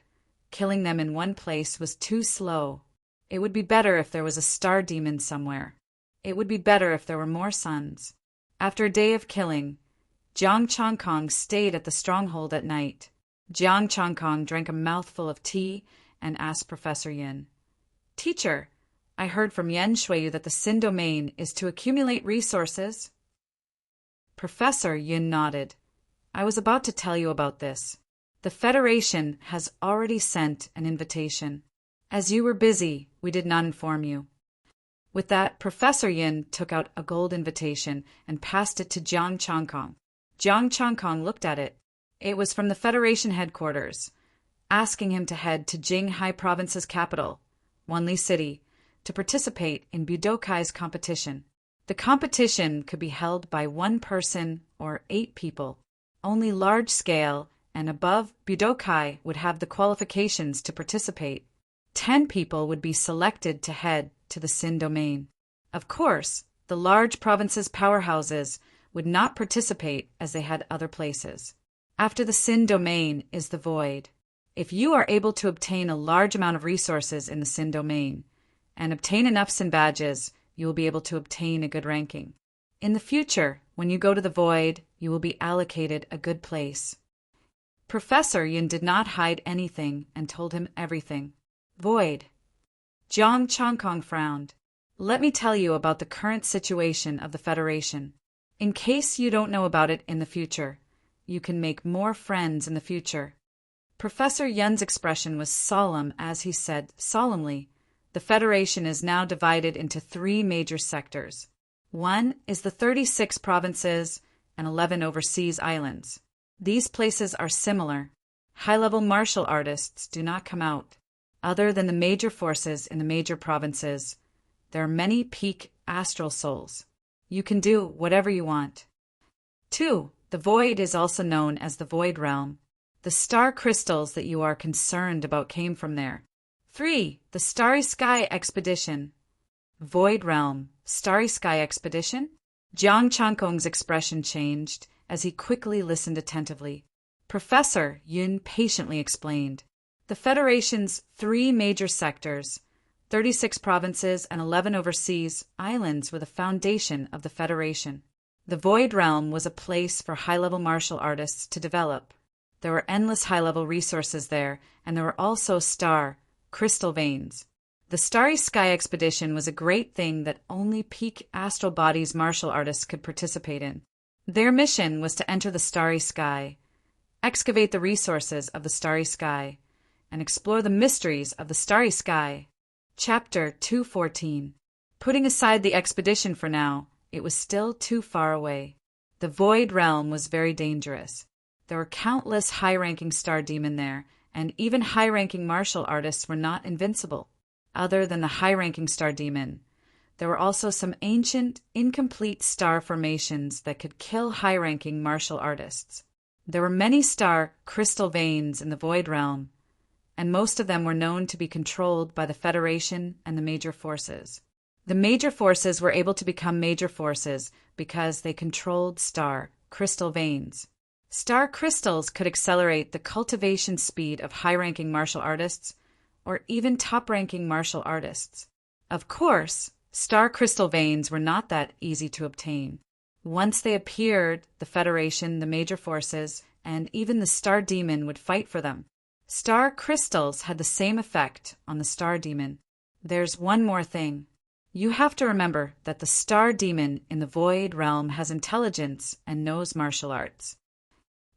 killing them in one place was too slow. It would be better if there was a star demon somewhere. It would be better if there were more suns. After a day of killing, Jiang Changkong stayed at the stronghold at night. Jiang Changkong drank a mouthful of tea and asked Professor Yin, Teacher, I heard from Yen Shuiyu that the Sin domain is to accumulate resources. Professor Yin nodded. I was about to tell you about this. The Federation has already sent an invitation. As you were busy, we did not inform you. With that, Professor Yin took out a gold invitation and passed it to Jiang Changkong. Jiang Changkong looked at it. It was from the Federation headquarters, asking him to head to Jinghai Province's capital, Wanli City, to participate in Budokai's competition. The competition could be held by 1 person or 8 people. Only large-scale and above Budokai would have the qualifications to participate. 10 people would be selected to head to the Sin domain. Of course, the large provinces' powerhouses would not participate as they had other places. After the Sin domain is the void. If you are able to obtain a large amount of resources in the Sin domain and obtain enough Sin badges, you will be able to obtain a good ranking. In the future, when you go to the void, you will be allocated a good place. Professor Yin did not hide anything and told him everything. Void. Jiang Changkong frowned. Let me tell you about the current situation of the Federation. In case you don't know about it in the future, you can make more friends in the future. Professor Yun's expression was solemn as he said solemnly, the Federation is now divided into 3 major sectors. One is the 36 provinces and 11 overseas islands. These places are similar. High-level martial artists do not come out. Other than the major forces in the major provinces, there are many peak astral souls. You can do whatever you want. 2. The void is also known as the void realm. The star crystals that you are concerned about came from there. 3. The Starry Sky Expedition. Void realm, Starry Sky Expedition? Jiang Changkong's expression changed as he quickly listened attentively. Professor Yun patiently explained. The Federation's 3 major sectors, 36 provinces and 11 overseas islands were the foundation of the Federation. The Void Realm was a place for high-level martial artists to develop. There were endless high-level resources there, and there were also crystal veins. The Starry Sky Expedition was a great thing that only peak astral bodies martial artists could participate in. Their mission was to enter the Starry Sky, excavate the resources of the Starry Sky, and explore the mysteries of the Starry Sky. Chapter 214. Putting aside the expedition for now, it was still too far away. The Void Realm was very dangerous. There were countless high-ranking star demon there, and even high-ranking martial artists were not invincible. Other than the high-ranking star demon, there were also some ancient, incomplete star formations that could kill high-ranking martial artists. There were many crystal veins in the Void Realm, and most of them were known to be controlled by the Federation and the major forces. The major forces were able to become major forces because they controlled crystal veins. Star crystals could accelerate the cultivation speed of high-ranking martial artists or even top-ranking martial artists. Of course, star crystal veins were not that easy to obtain. Once they appeared, the Federation, the major forces, and even the Star Demon would fight for them. Star crystals had the same effect on the Star Demon. There's one more thing. You have to remember that the Star Demon in the Void Realm has intelligence and knows martial arts.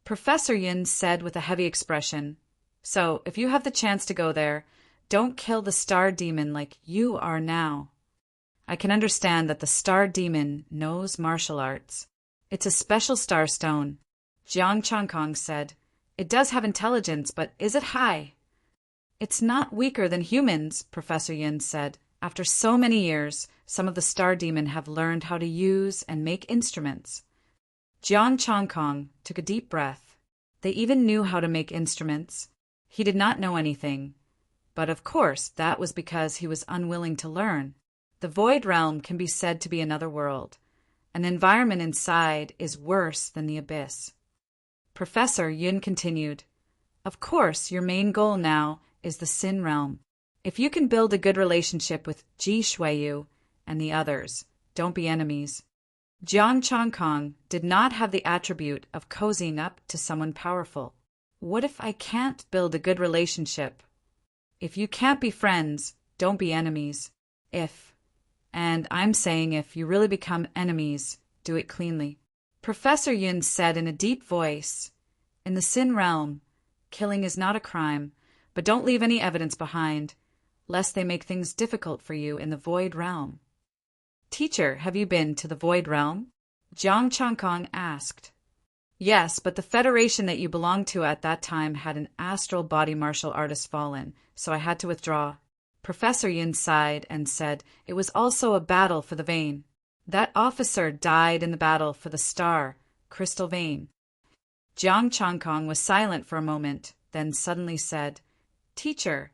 Professor Yin said with a heavy expression, so if you have the chance to go there, don't kill the Star Demon like you are now. I can understand that the Star Demon knows martial arts. It's a special star stone. Jiang Changkong said, it does have intelligence, but is it high? It's not weaker than humans, Professor Yin said. After so many years, some of the Star Demon have learned how to use and make instruments. Jiang Changkong took a deep breath. They even knew how to make instruments. He did not know anything. But of course, that was because he was unwilling to learn. The Void Realm can be said to be another world. An environment inside is worse than the abyss. Professor Yun continued, of course, your main goal now is the Sin Realm. If you can build a good relationship with Ji Shuiyu and the others, don't be enemies. Jiang Changkong did not have the attribute of cozying up to someone powerful. What if I can't build a good relationship? If you can't be friends, don't be enemies. And I'm saying if you really become enemies, do it cleanly. Professor Yun said in a deep voice, in the Sin Realm, killing is not a crime, but don't leave any evidence behind, lest they make things difficult for you in the Void Realm. Teacher, have you been to the Void Realm? Jiang Changkong asked. Yes, but the Federation that you belonged to at that time had an astral body martial artist fallen, so I had to withdraw. Professor Yin sighed and said it was also a battle for the vein. That officer died in the battle for the crystal vein. Jiang Changkong was silent for a moment, then suddenly said, Teacher,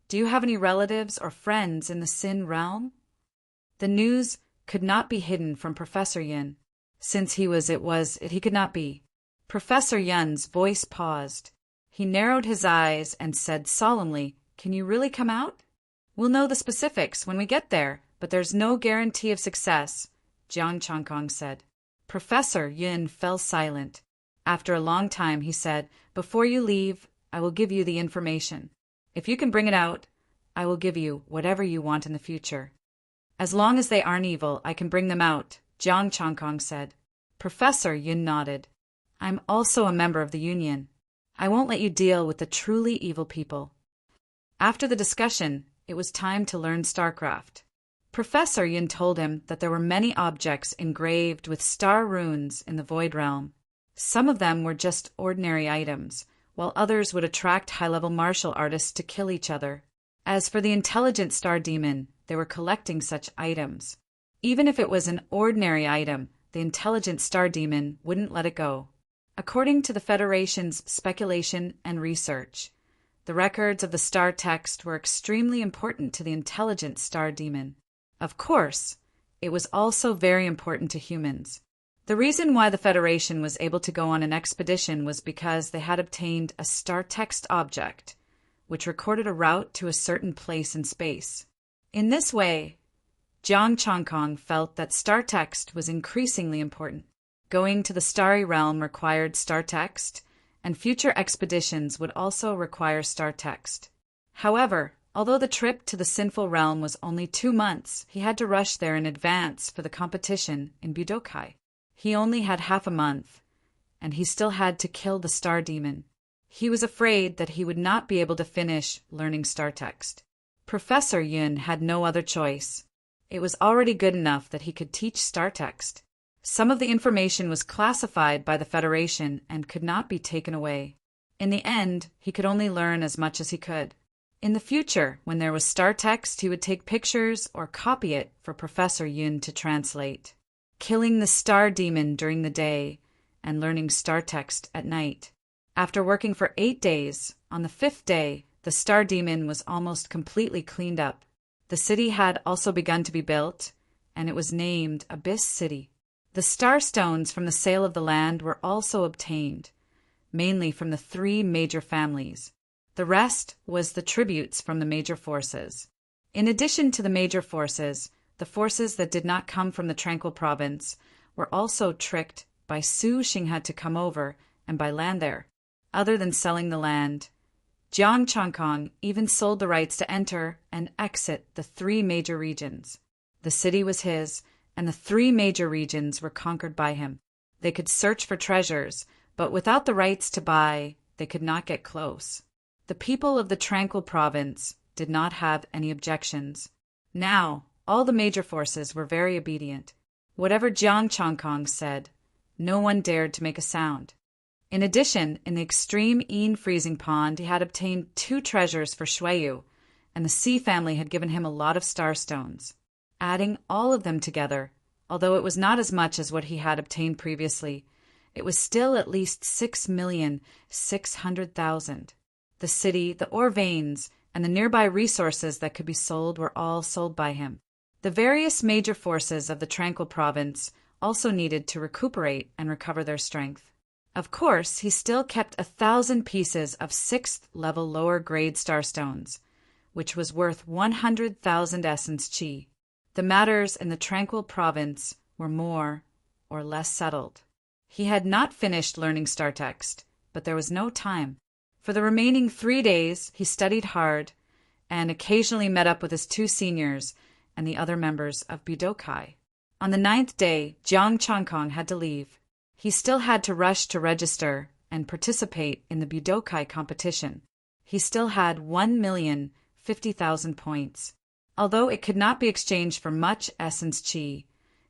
do you have any relatives or friends in the Sin Realm? The news could not be hidden from Professor Yin. Since he could not be. Professor Yun's voice paused. He narrowed his eyes and said solemnly, "Can you really come out?" "We'll know the specifics when we get there, but there's no guarantee of success," Jiang Changkong said. Professor Yun fell silent. After a long time, he said, "Before you leave, I will give you the information. If you can bring it out, I will give you whatever you want in the future." "As long as they aren't evil, I can bring them out," Jiang Changkong said. Professor Yun nodded. "I'm also a member of the Union. I won't let you deal with the truly evil people." After the discussion, it was time to learn StarCraft. Professor Yun told him that there were many objects engraved with star runes in the Void Realm. Some of them were just ordinary items, while others would attract high-level martial artists to kill each other. As for the intelligent star demon, they were collecting such items. Even if it was an ordinary item, the intelligent star demon wouldn't let it go. According to the Federation's speculation and research, the records of the star text were extremely important to the intelligent star demon. Of course, it was also very important to humans. The reason why the Federation was able to go on an expedition was because they had obtained a star text object, which recorded a route to a certain place in space. In this way, Jiang Changkong felt that star text was increasingly important. Going to the starry realm required star text, and future expeditions would also require star text. However, although the trip to the sinful realm was only 2 months, he had to rush there in advance for the competition in Budokai. He only had half a month, and he still had to kill the star demon. He was afraid that he would not be able to finish learning star text. Professor Yun had no other choice. It was already good enough that he could teach star text. Some of the information was classified by the Federation and could not be taken away. In the end, he could only learn as much as he could. In the future, when there was star text, he would take pictures or copy it for Professor Yun to translate, killing the star demon during the day and learning star text at night. After working for 8 days, on the 5th day, the star demon was almost completely cleaned up. The city had also begun to be built, and it was named Abyss City. The star stones from the sale of the land were also obtained, mainly from the 3 major families. The rest was the tributes from the major forces. In addition to the major forces, the forces that did not come from the Tranquil Province were also tricked by Su Xinghe to come over and buy land there. Other than selling the land, Jiang Changkong even sold the rights to enter and exit the 3 major regions. The city was his, and the 3 major regions were conquered by him. They could search for treasures, but without the rights to buy, they could not get close. The people of the Tranquil Province did not have any objections. Now, all the major forces were very obedient. Whatever Jiang Changkong said, no one dared to make a sound. In addition, in the extreme Yin freezing pond, he had obtained 2 treasures for Shuiyu, and the Sea family had given him a lot of starstones. Adding all of them together, although it was not as much as what he had obtained previously, it was still at least 6,600,000. The city, the ore veins, and the nearby resources that could be sold were all sold by him. The various major forces of the Tranquil Province also needed to recuperate and recover their strength. Of course, he still kept 1,000 pieces of 6th-level lower-grade starstones, which was worth 100,000 essence chi. The matters in the Tranquil Province were more or less settled. He had not finished learning star text, but there was no time. For the remaining 3 days, he studied hard and occasionally met up with his 2 seniors and the other members of Budokai. On the 9th day, Jiang Changkong had to leave. He still had to rush to register and participate in the Budokai competition. He still had 1,050,000 points. Although it could not be exchanged for much essence chi,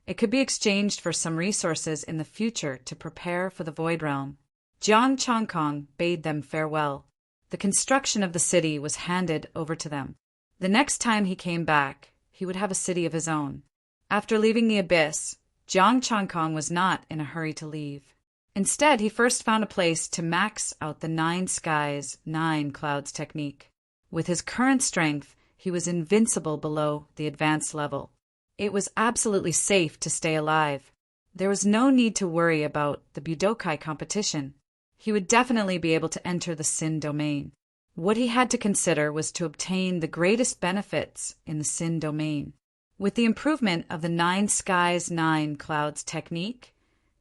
it could be exchanged for some resources in the future to prepare for the Void Realm. Jiang Changkong bade them farewell. The construction of the city was handed over to them. The next time he came back, he would have a city of his own. After leaving the abyss, Jiang Changkong was not in a hurry to leave. Instead, he first found a place to max out the 9 skies, 9 clouds technique. With his current strength, he was invincible below the advanced level. It was absolutely safe to stay alive. There was no need to worry about the Budokai competition. He would definitely be able to enter the Sin domain. What he had to consider was to obtain the greatest benefits in the Sin domain. With the improvement of the 9 skies, 9 clouds technique,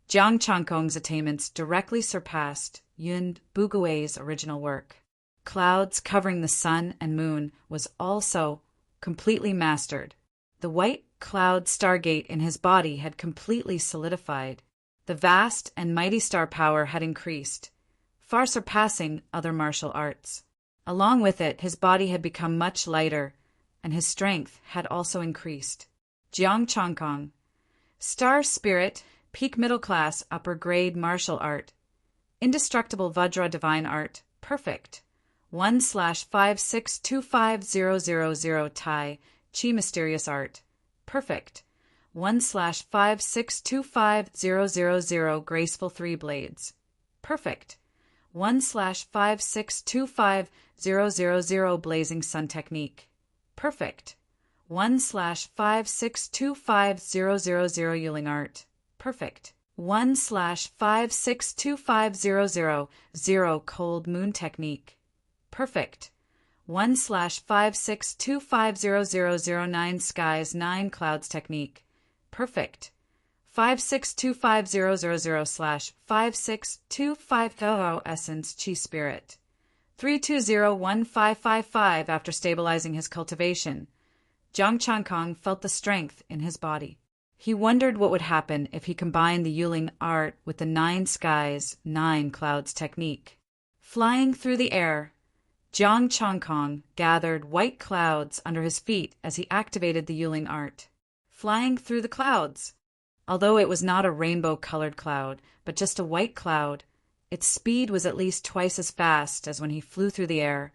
Jiang Changkong's attainments directly surpassed Yun Bugui's original work. Clouds covering the sun and moon was also completely mastered. The white cloud stargate in his body had completely solidified. The vast and mighty star power had increased, far surpassing other martial arts. Along with it, his body had become much lighter, and his strength had also increased. Jiang Changkong. Star Spirit, Peak Middle Class, Upper Grade Martial Art. Indestructible Vajra Divine Art, Perfect. 1/5625000 Tai Chi Mysterious Art, Perfect. 1/5625000 Graceful 3 Blades, Perfect. 1/5625000 Blazing Sun Technique, Perfect. 1/5625000 Yuling Art, Perfect. 1/5625000 Cold Moon Technique, Perfect. 1/5625000 Skies 9 Clouds Technique, Perfect. 5625000/56250 Essence Chi Spirit. 3201555 After stabilizing his cultivation, Jiang Changkong felt the strength in his body. He wondered what would happen if he combined the Yuling art with the 9 skies, 9 clouds technique. Flying through the air, Jiang Changkong gathered white clouds under his feet as he activated the Yuling art. Flying through the clouds. Although it was not a rainbow-colored cloud, but just a white cloud, its speed was at least twice as fast as when he flew through the air,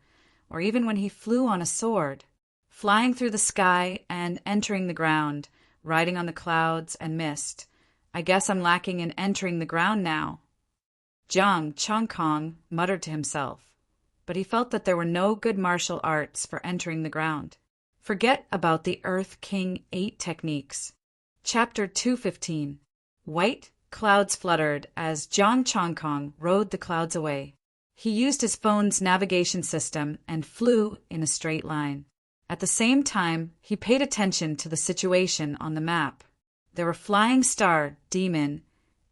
or even when he flew on a sword. Flying through the sky and entering the ground, riding on the clouds and mist. I guess I'm lacking in entering the ground now. Jiang Changkong muttered to himself, but he felt that there were no good martial arts for entering the ground. Forget about the Earth King 8 techniques. Chapter 215. White clouds fluttered as Jiang Changkong rode the clouds away. He used his phone's navigation system and flew in a straight line. At the same time, he paid attention to the situation on the map. There were flying star demon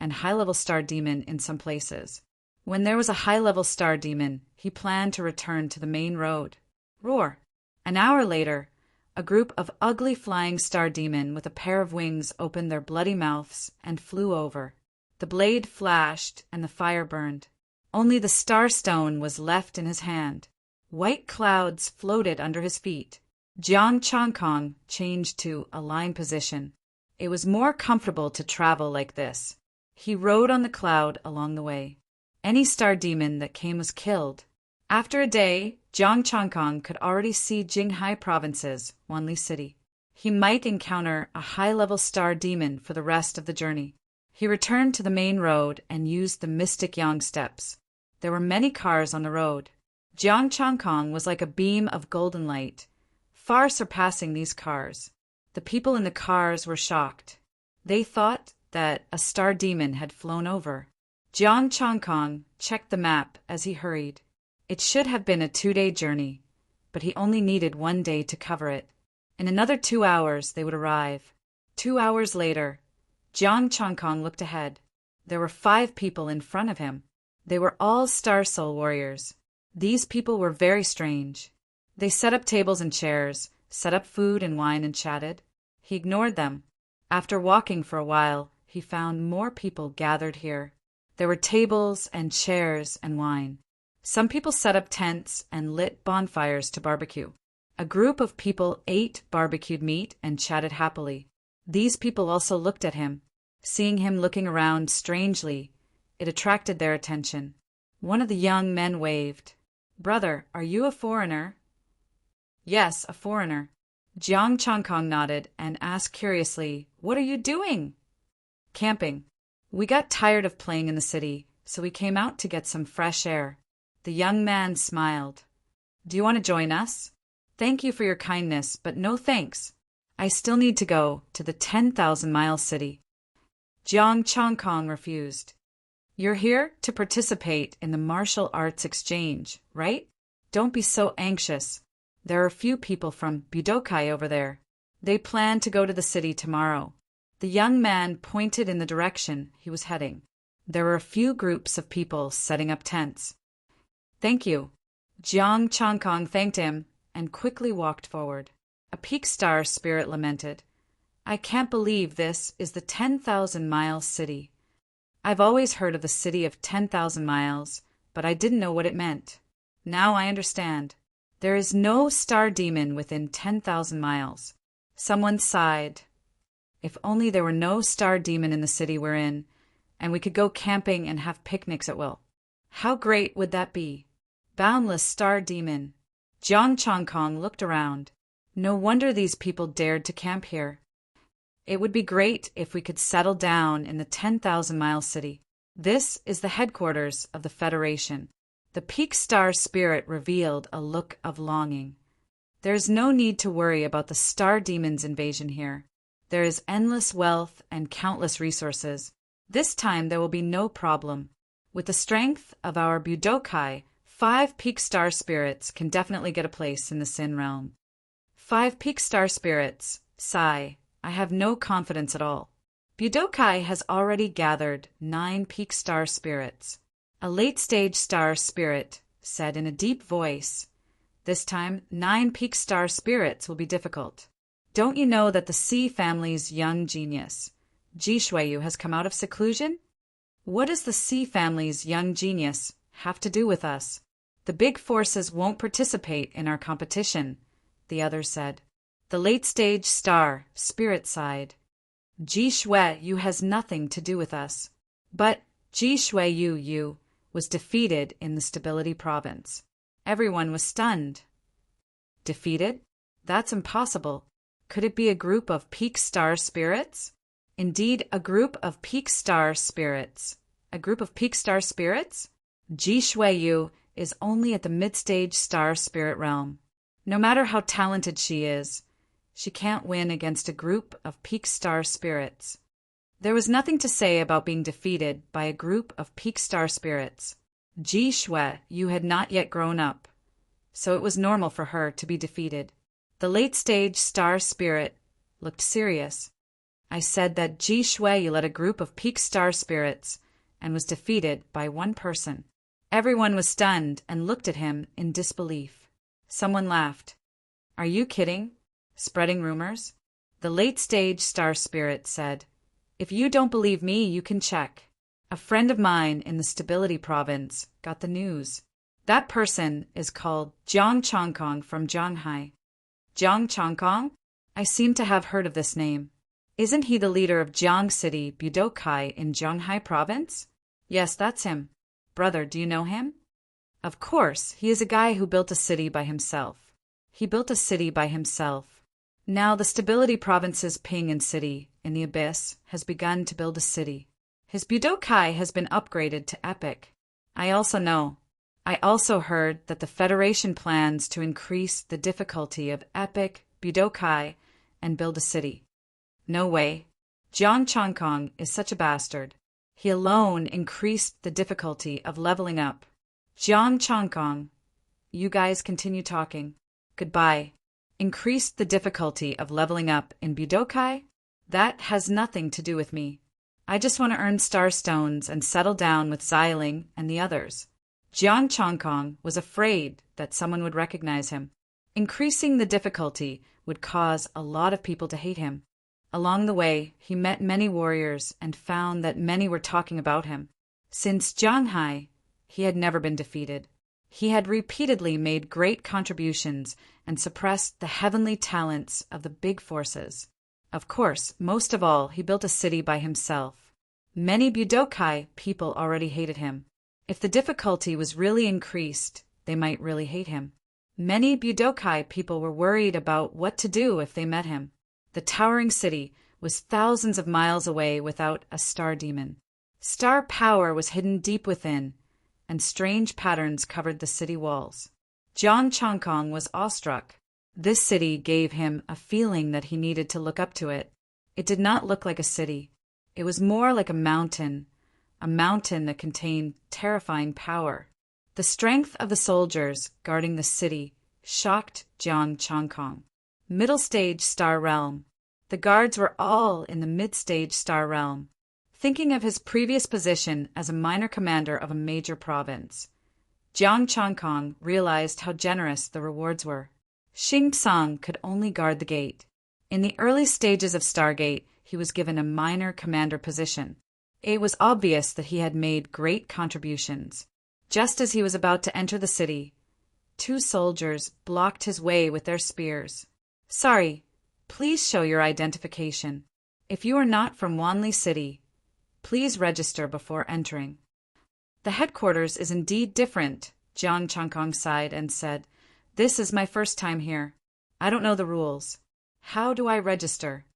and high-level star demon in some places. When there was a high-level star demon, he planned to return to the main road. Roar! An hour later, a group of ugly flying star demon with a pair of wings opened their bloody mouths and flew over. The blade flashed and the fire burned. Only the star stone was left in his hand. White clouds floated under his feet. Jiang Changkong changed to a lying position. It was more comfortable to travel like this. He rode on the cloud along the way. Any star demon that came was killed. After a day, Jiang Changkong could already see Jinghai Province's Wanli City. He might encounter a high-level star demon for the rest of the journey. He returned to the main road and used the Mystic Yang steps. There were many cars on the road. Jiang Changkong was like a beam of golden light, far surpassing these cars. The people in the cars were shocked. They thought that a star demon had flown over. Jiang Changkong checked the map as he hurried. It should have been a 2-day journey, but he only needed 1 day to cover it. In another 2 hours, they would arrive. 2 hours later, Jiang Changkong looked ahead. There were 5 people in front of him. They were all Star Soul warriors. These people were very strange. They set up tables and chairs, set up food and wine and chatted. He ignored them. After walking for a while, he found more people gathered here. There were tables and chairs and wine. Some people set up tents and lit bonfires to barbecue. A group of people ate barbecued meat and chatted happily. These people also looked at him. Seeing him looking around strangely, it attracted their attention. One of the young men waved. "Brother, are you a foreigner?" "Yes, a foreigner." Jiang Changkong nodded and asked curiously, "What are you doing?" "Camping. We got tired of playing in the city, so we came out to get some fresh air." The young man smiled. "Do you want to join us?" "Thank you for your kindness, but no thanks. I still need to go to the 10,000-mile city." Jiang Chongkong refused. You're here to participate in the martial arts exchange, right? Don't be so anxious. There are a few people from Budokai over there. They plan to go to the city tomorrow. The young man pointed in the direction he was heading. There were a few groups of people setting up tents. Thank you. Jiang Chongkong thanked him and quickly walked forward. A peak star spirit lamented. I can't believe this is the 10,000-mile city. I've always heard of the city of 10,000 miles, but I didn't know what it meant. Now I understand. There is no star demon within 10,000 miles. Someone sighed. If only there were no star demon in the city we're in, and we could go camping and have picnics at will. How great would that be? Boundless star demon. Jiang Chongkong looked around. No wonder these people dared to camp here. It would be great if we could settle down in the 10,000-mile city. This is the headquarters of the Federation. The peak star spirit revealed a look of longing. There's no need to worry about the star demon's invasion here. There is endless wealth and countless resources. This time there will be no problem. With the strength of our Budokai, 5 peak star spirits can definitely get a place in the Sin realm. 5 peak star spirits. Sigh. I have no confidence at all. Budokai has already gathered 9 peak star spirits. A late-stage star spirit said in a deep voice, This time, 9 peak star spirits will be difficult. Don't you know that the C family's young genius, Jishueyu, has come out of seclusion? What does the C family's young genius have to do with us? The big forces won't participate in our competition, the other said. The late-stage star spirit sighed. Jishueyu has nothing to do with us. But Jishueyu was defeated in the Stability Province. Everyone was stunned. Defeated? That's impossible. Could it be a group of peak star spirits? Indeed, a group of peak star spirits. A group of peak star spirits? Jishueyu is only at the mid-stage star spirit realm. No matter how talented she is, she can't win against a group of peak star spirits. There was nothing to say about being defeated by a group of peak star spirits. Jishueyu had not yet grown up, so it was normal for her to be defeated. The late-stage star spirit looked serious. I said that Jishueyu led a group of peak star spirits and was defeated by one person. Everyone was stunned and looked at him in disbelief. Someone laughed. Are you kidding? Spreading rumors? The late-stage star spirit said, If you don't believe me, you can check. A friend of mine in the Stability Province got the news. That person is called Jiang Chongkong from Zhanghai. Jiang Chongkong? I seem to have heard of this name. Isn't he the leader of Jiang City, Budokai, in Zhanghai Province? Yes, that's him. Brother, do you know him? Of course, he is a guy who built a city by himself. He built a city by himself. Now the Stability Province's Ping City, in the Abyss, has begun to build a city. His Budokai has been upgraded to Epic. I also heard that the Federation plans to increase the difficulty of Epic, Budokai, and build a city. No way. Jiang Chongkong is such a bastard. He alone increased the difficulty of leveling up. Jiang Chongkong, you guys continue talking. Goodbye. Increased the difficulty of leveling up in Budokai? That has nothing to do with me. I just want to earn star stones and settle down with Xiling and the others. Jiang Chongkong was afraid that someone would recognize him. Increasing the difficulty would cause a lot of people to hate him. Along the way, he met many warriors and found that many were talking about him. Since Zhanghai, he had never been defeated. He had repeatedly made great contributions and suppressed the heavenly talents of the big forces. Of course, most of all, he built a city by himself. Many Budokai people already hated him. If the difficulty was really increased, they might really hate him. Many Budokai people were worried about what to do if they met him. The towering city was thousands of miles away without a star demon. Star power was hidden deep within, and strange patterns covered the city walls. Jiang Chongkong was awestruck. This city gave him a feeling that he needed to look up to it. It did not look like a city. It was more like a mountain that contained terrifying power. The strength of the soldiers guarding the city shocked Jiang Changkong. Middle stage star realm. The guards were all in the mid-stage star realm. Thinking of his previous position as a minor commander of a major province, Jiang Changkong realized how generous the rewards were. Xing Tsang could only guard the gate. In the early stages of Stargate, he was given a minor commander position. It was obvious that he had made great contributions. Just as he was about to enter the city, 2 soldiers blocked his way with their spears. "Sorry, please show your identification. If you are not from Wanli City, please register before entering." "The headquarters is indeed different," Jiang Changkong sighed and said. "This is my first time here. I don't know the rules. How do I register?"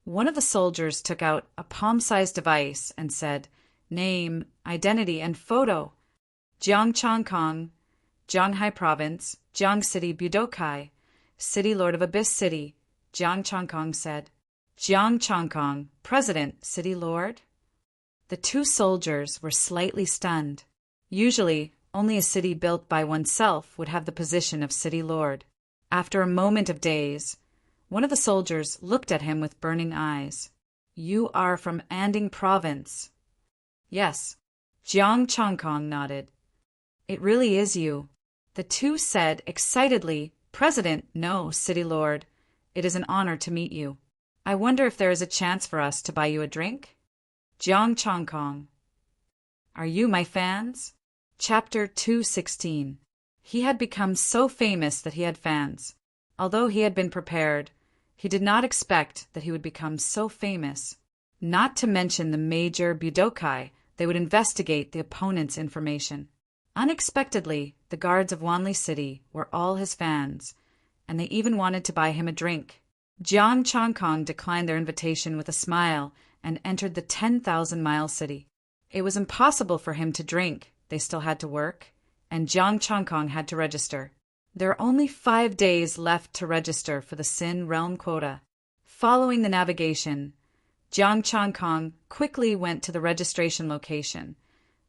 One of the soldiers took out a palm-sized device and said, "Name, identity, and photo. Jiang Changkong, Zhanghai Province, Jiang City, Budokai, City Lord of Abyss City," Jiang Changkong said. "Jiang Changkong, President, City Lord?" The 2 soldiers were slightly stunned. Usually, only a city built by oneself would have the position of City Lord. After a moment of daze, one of the soldiers looked at him with burning eyes. "You are from Anding Province." "Yes." Jiang Changkong nodded. "It really is you." The 2 said excitedly, "President, no, City Lord. It is an honor to meet you. I wonder if there is a chance for us to buy you a drink?" Jiang Changkong. "Are you my fans?" Chapter 216. He had become so famous that he had fans. Although he had been prepared, he did not expect that he would become so famous. Not to mention the major Budokai, they would investigate the opponent's information. Unexpectedly, the guards of Wanli City were all his fans, and they even wanted to buy him a drink. Jiang Changkong declined their invitation with a smile and entered the 10,000-mile city. It was impossible for him to drink. They still had to work, and Jiang Changkong had to register. There are only 5 days left to register for the Sin Realm quota. Following the navigation, Jiang Changkong quickly went to the registration location,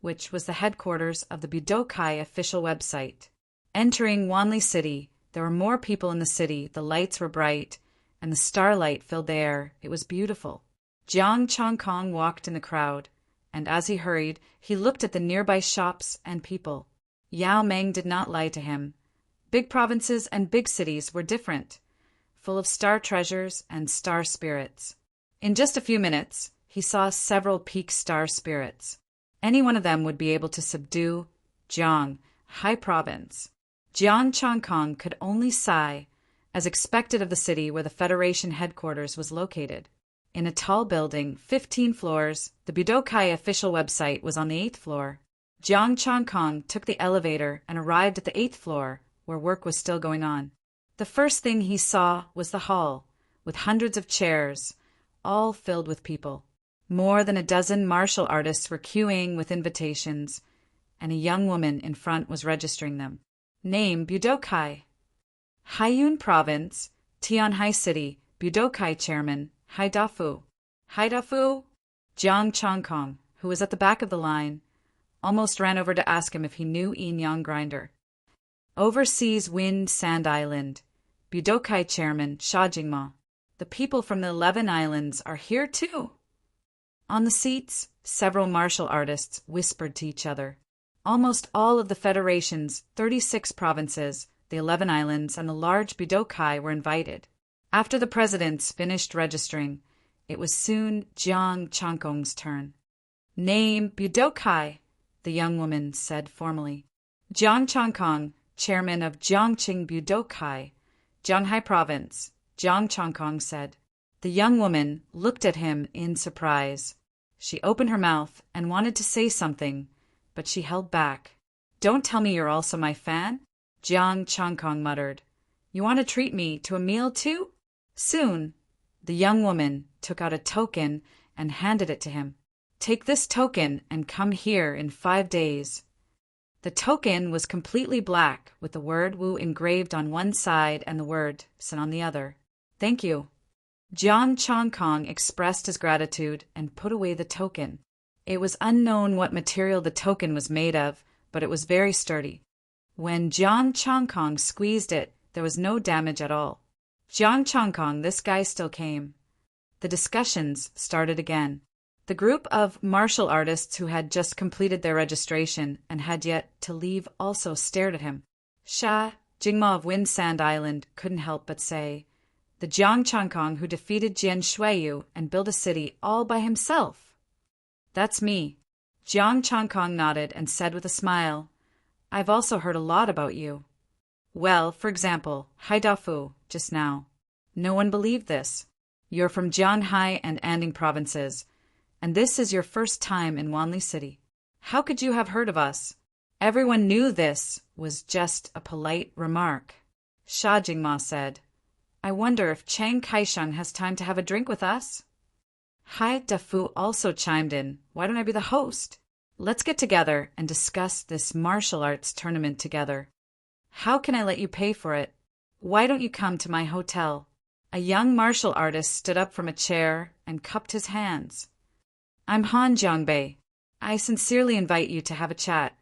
which was the headquarters of the Budokai official website. Entering Wanli City, there were more people in the city, the lights were bright, and the starlight filled the air. It was beautiful. Jiang Changkong walked in the crowd, and as he hurried, he looked at the nearby shops and people. Yao Meng did not lie to him. Big provinces and big cities were different, full of star treasures and star spirits. In just a few minutes, he saw several peak star spirits. Any one of them would be able to subdue Jiang, High Province. Jiang Changkong could only sigh, as expected of the city where the Federation headquarters was located. In a tall building, 15 floors, the Budokai official website was on the 8th floor. Jiang Changkong took the elevator and arrived at the 8th floor, where work was still going on. The first thing he saw was the hall, with hundreds of chairs, all filled with people. More than a dozen martial artists were queuing with invitations, and a young woman in front was registering them. Name, Budokai. Haiyun Province, Tianhai City, Budokai Chairman, Haidafu. Haidafu? Jiang Changkong, who was at the back of the line, almost ran over to ask him if he knew Yin Yang Grinder. Overseas Wind Sand Island, Budokai Chairman Sha Jingma. The people from the 11 islands are here too. On the seats, several martial artists whispered to each other. Almost all of the Federation's 36 provinces, the 11 islands, and the large Budokai were invited. After the presidents finished registering, it was soon Jiang Changkong's turn. Name Budokai, the young woman said formally. Jiang Changkong, chairman of Jiangqing Budokai, Zhanghai Province, Jiang Changkong said. The young woman looked at him in surprise. She opened her mouth and wanted to say something, but she held back. Don't tell me you're also my fan, Jiang Changkong muttered. You want to treat me to a meal too? Soon, the young woman took out a token and handed it to him. Take this token and come here in 5 days. The token was completely black with the word Wu engraved on one side and the word Sin on the other. Thank you. Jiang Chongkong expressed his gratitude and put away the token. It was unknown what material the token was made of, but it was very sturdy. When Jiang Chongkong squeezed it, there was no damage at all. Jiang Chongkong, this guy still came. The discussions started again. The group of martial artists who had just completed their registration and had yet to leave also stared at him. Sha Jingma of Wind Sand Island couldn't help but say, "The Jiang Chongkong who defeated Jian Shuiyu and built a city all by himself." "That's me." Jiang Chongkong nodded and said with a smile, "I've also heard a lot about you." "Well, for example, Haidafu, just now. No one believed this. You're from Jianhai and Anding provinces, and this is your first time in Wanli City. How could you have heard of us?" Everyone knew this was just a polite remark. Sha Jingma said, "I wonder if Chiang Kai-sheng has time to have a drink with us?" Hai Dafu also chimed in, "Why don't I be the host? Let's get together and discuss this martial arts tournament together. How can I let you pay for it? Why don't you come to my hotel?" A young martial artist stood up from a chair and cupped his hands. "I'm Han Jiangbei. I sincerely invite you to have a chat.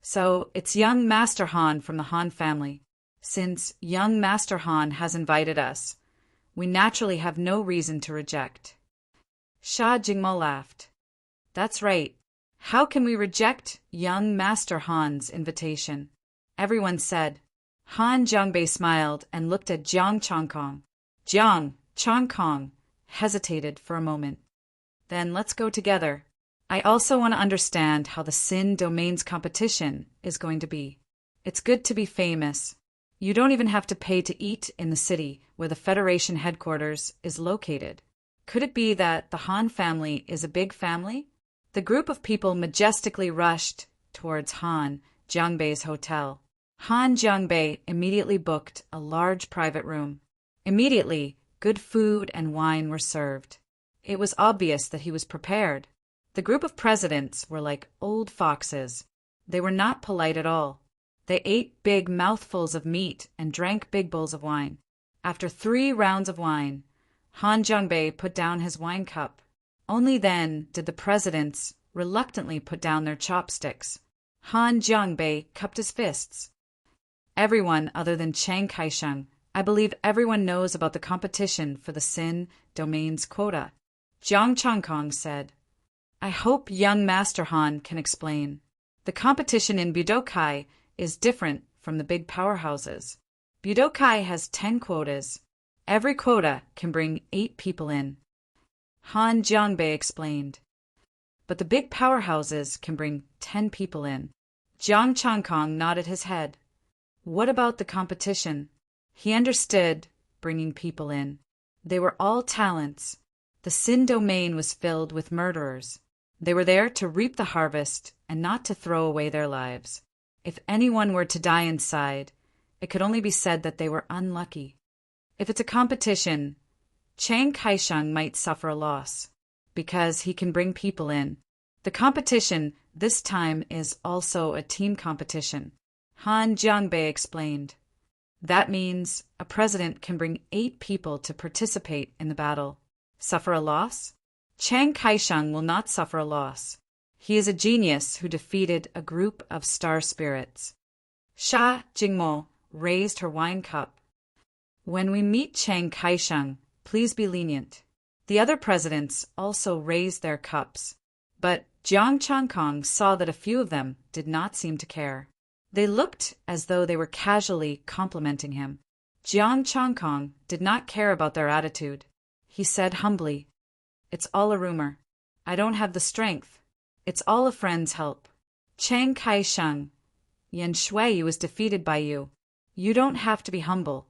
So, it's young Master Han from the Han family. Since young Master Han has invited us, we naturally have no reason to reject." Sha Jingmo laughed. "That's right. How can we reject young Master Han's invitation?" Everyone said. Han Jiangbei smiled and looked at Jiang Chongkong. Jiang Chongkong hesitated for a moment. "Then let's go together. I also want to understand how the Sin Domains competition is going to be. It's good to be famous. You don't even have to pay to eat in the city where the Federation headquarters is located. Could it be that the Han family is a big family?" The group of people majestically rushed towards Han Jiangbei's hotel. Han Jiangbei immediately booked a large private room. Immediately, good food and wine were served. It was obvious that he was prepared. The group of presidents were like old foxes. They were not polite at all. They ate big mouthfuls of meat and drank big bowls of wine. After 3 rounds of wine, Han Jiangbei put down his wine cup. Only then did the presidents reluctantly put down their chopsticks. Han Jiangbei cupped his fists. "Everyone other than Chiang Kai-sheng, I believe everyone knows about the competition for the Sin Domains quota," Jiang Chongkong said. "I hope young Master Han can explain. The competition in Budokai is different from the big powerhouses. Budokai has 10 quotas. Every quota can bring 8 people in." Han Jiangbei explained. "But the big powerhouses can bring 10 people in." Jiang Chongkong nodded his head. What about the competition? He understood bringing people in. They were all talents. The Sin domain was filled with murderers. They were there to reap the harvest and not to throw away their lives. If anyone were to die inside, it could only be said that they were unlucky. If it's a competition, Chiang Kai-sheng might suffer a loss, because he can bring people in. The competition this time is also a team competition, Han Jiangbei explained. That means a president can bring 8 people to participate in the battle. Suffer a loss? Chiang Kai-sheng will not suffer a loss. He is a genius who defeated a group of star spirits. Sha Jingmo raised her wine cup. When we meet Chiang Kai-sheng, please be lenient. The other presidents also raised their cups, but Jiang Chongkong saw that a few of them did not seem to care. They looked as though they were casually complimenting him. Jiang Chongkong did not care about their attitude. He said humbly, "It's all a rumor. I don't have the strength. It's all a friend's help. Chiang Kai-sheng, Yan Shuiyu was defeated by you. You don't have to be humble."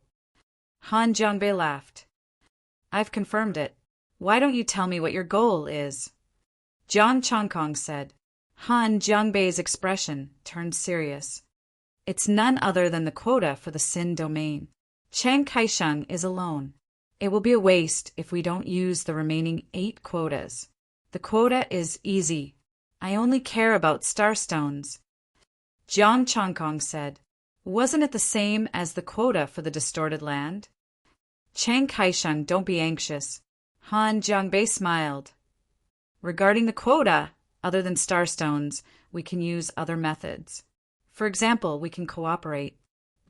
Han Jiangbei laughed. "I've confirmed it. Why don't you tell me what your goal is?" Jiang Chongkong said. Han Jiangbei's expression turned serious. "It's none other than the quota for the Sin domain. Chiang Kai-sheng is alone. It will be a waste if we don't use the remaining 8 quotas. The quota is easy. I only care about starstones." Jiang Chongkong said, "Wasn't it the same as the quota for the distorted land?" Chiang Kai-sheng, don't be anxious. Han Jiangbei smiled. Regarding the quota, other than starstones, we can use other methods. For example, we can cooperate.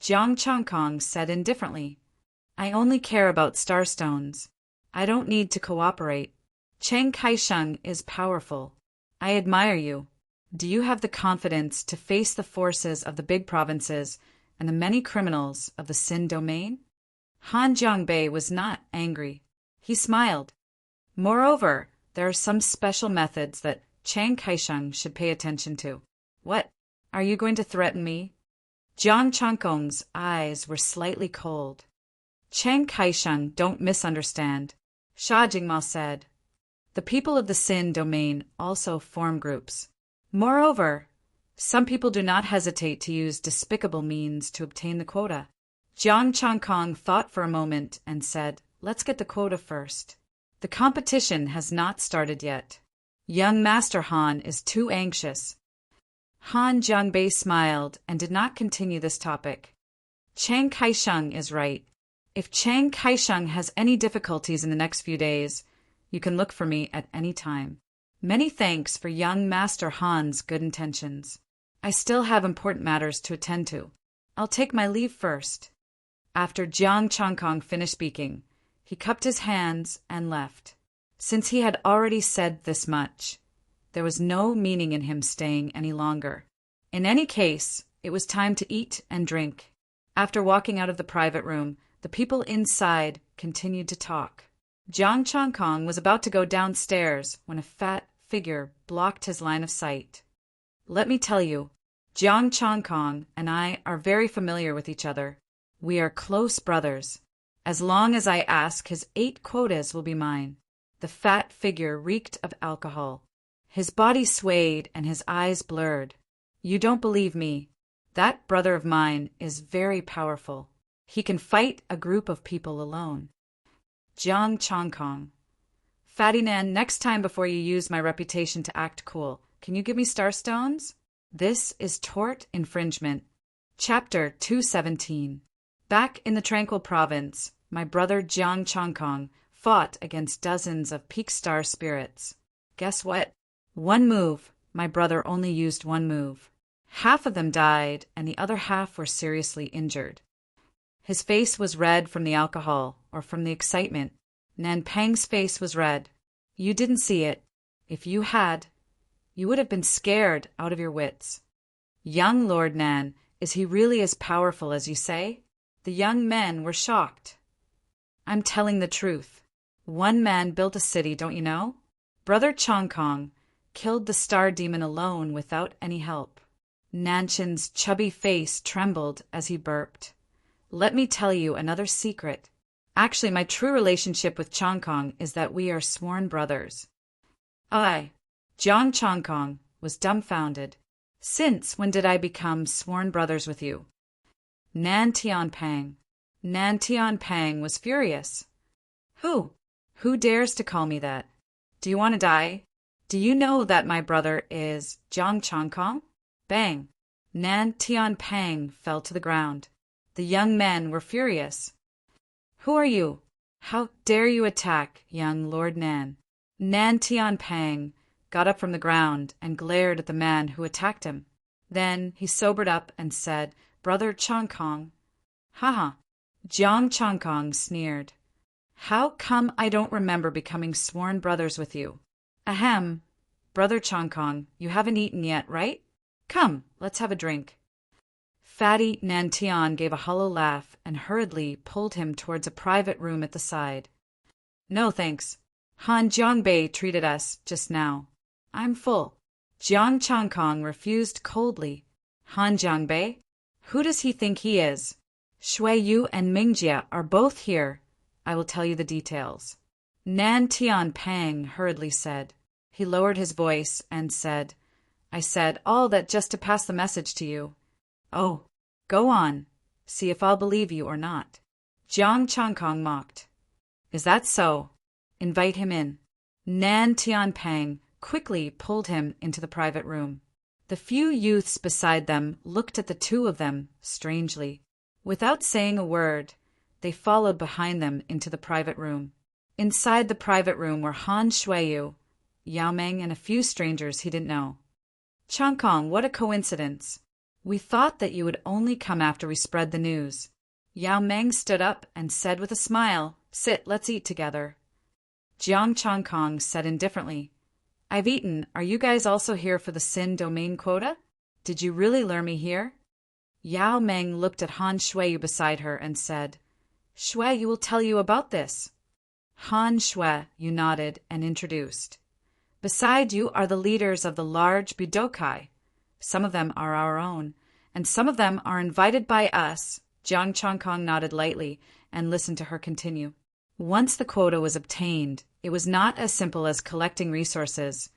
Jiang Changkong said indifferently. I only care about starstones. I don't need to cooperate. Chiang Kai-sheng is powerful. I admire you. Do you have the confidence to face the forces of the big provinces and the many criminals of the Sin domain? Han Jiangbei was not angry. He smiled. Moreover, there are some special methods that Chiang Kai-sheng should pay attention to. What? Are you going to threaten me? Jiang Changkong's eyes were slightly cold. Chiang Kai-sheng, don't misunderstand. Sha Jingmao said. The people of the Sin domain also form groups. Moreover, some people do not hesitate to use despicable means to obtain the quota. Jiang Changkong thought for a moment and said, let's get the quota first. The competition has not started yet. Young Master Han is too anxious. Han Jiangbei smiled and did not continue this topic. Chiang Kai-sheng is right. If Chiang Kai-sheng has any difficulties in the next few days, you can look for me at any time. Many thanks for young Master Han's good intentions. I still have important matters to attend to. I'll take my leave first. After Jiang Changkong finished speaking, he cupped his hands and left. Since he had already said this much, there was no meaning in him staying any longer. In any case, it was time to eat and drink. After walking out of the private room, the people inside continued to talk. Jiang Changkong was about to go downstairs when a fat figure blocked his line of sight. Let me tell you, Jiang Changkong and I are very familiar with each other. We are close brothers. As long as I ask, his 8 quotas will be mine. The fat figure reeked of alcohol. His body swayed and his eyes blurred. You don't believe me. That brother of mine is very powerful. He can fight a group of people alone. Jiang Changkong. Fatty Nan, next time before you use my reputation to act cool, can you give me starstones? This is tort infringement. Chapter 217. Back in the tranquil province, my brother Jiang Changkong fought against dozens of peak star spirits. Guess what? One move. My brother only used one move. Half of them died, and the other half were seriously injured. His face was red from the alcohol, or from the excitement. Nan Pang's face was red. You didn't see it. If you had, you would have been scared out of your wits. Young Lord Nan, is he really as powerful as you say? The young men were shocked. I'm telling the truth. One man built a city, don't you know? Brother Changkong killed the star demon alone without any help. Nanchin's chubby face trembled as he burped. Let me tell you another secret. Actually, my true relationship with Changkong is that we are sworn brothers. I, Jiang Changkong, was dumbfounded. Since when did I become sworn brothers with you? Nan Tianpang. Nan Tianpang was furious. Who? Who dares to call me that? Do you want to die? Do you know that my brother is Jiang Changkong? Bang! Nan Tianpang fell to the ground. The young men were furious. Who are you? How dare you attack young Lord Nan? Nan Tianpang got up from the ground and glared at the man who attacked him. Then he sobered up and said, Brother Changkong. Ha! Jiang Changkong sneered. How come I don't remember becoming sworn brothers with you? Ahem. Brother Changkong, you haven't eaten yet, right? Come, let's have a drink. Fatty Nantian gave a hollow laugh and hurriedly pulled him towards a private room at the side. No, thanks. Han Jiangbei treated us just now. I'm full. Jiang Changkong refused coldly. Han Jiangbei? Who does he think he is? Shui Yu and Mingjie are both here. I will tell you the details. Nan Tianpang hurriedly said. He lowered his voice and said, I said all that just to pass the message to you. Oh, go on. See if I'll believe you or not. Jiang Changkong mocked. Is that so? Invite him in. Nan Tianpang quickly pulled him into the private room. The few youths beside them looked at the two of them strangely. Without saying a word, they followed behind them into the private room. Inside the private room were Han Shuiyu, Yao Meng, and a few strangers he didn't know. Changkong, what a coincidence. We thought that you would only come after we spread the news. Yao Meng stood up and said with a smile, "Sit, let's eat together." Jiang Changkong said indifferently, "I've eaten. Are you guys also here for the Sin domain quota? Did you really lure me here?" Yao Meng looked at Han Shuiyu beside her and said, "Shui, you will tell you about this." Han Shui, you nodded and introduced. "Beside you are the leaders of the large Budokai. Some of them are our own, and some of them are invited by us." Jiang Changkong nodded lightly and listened to her continue. Once the quota was obtained, it was not as simple as collecting resources.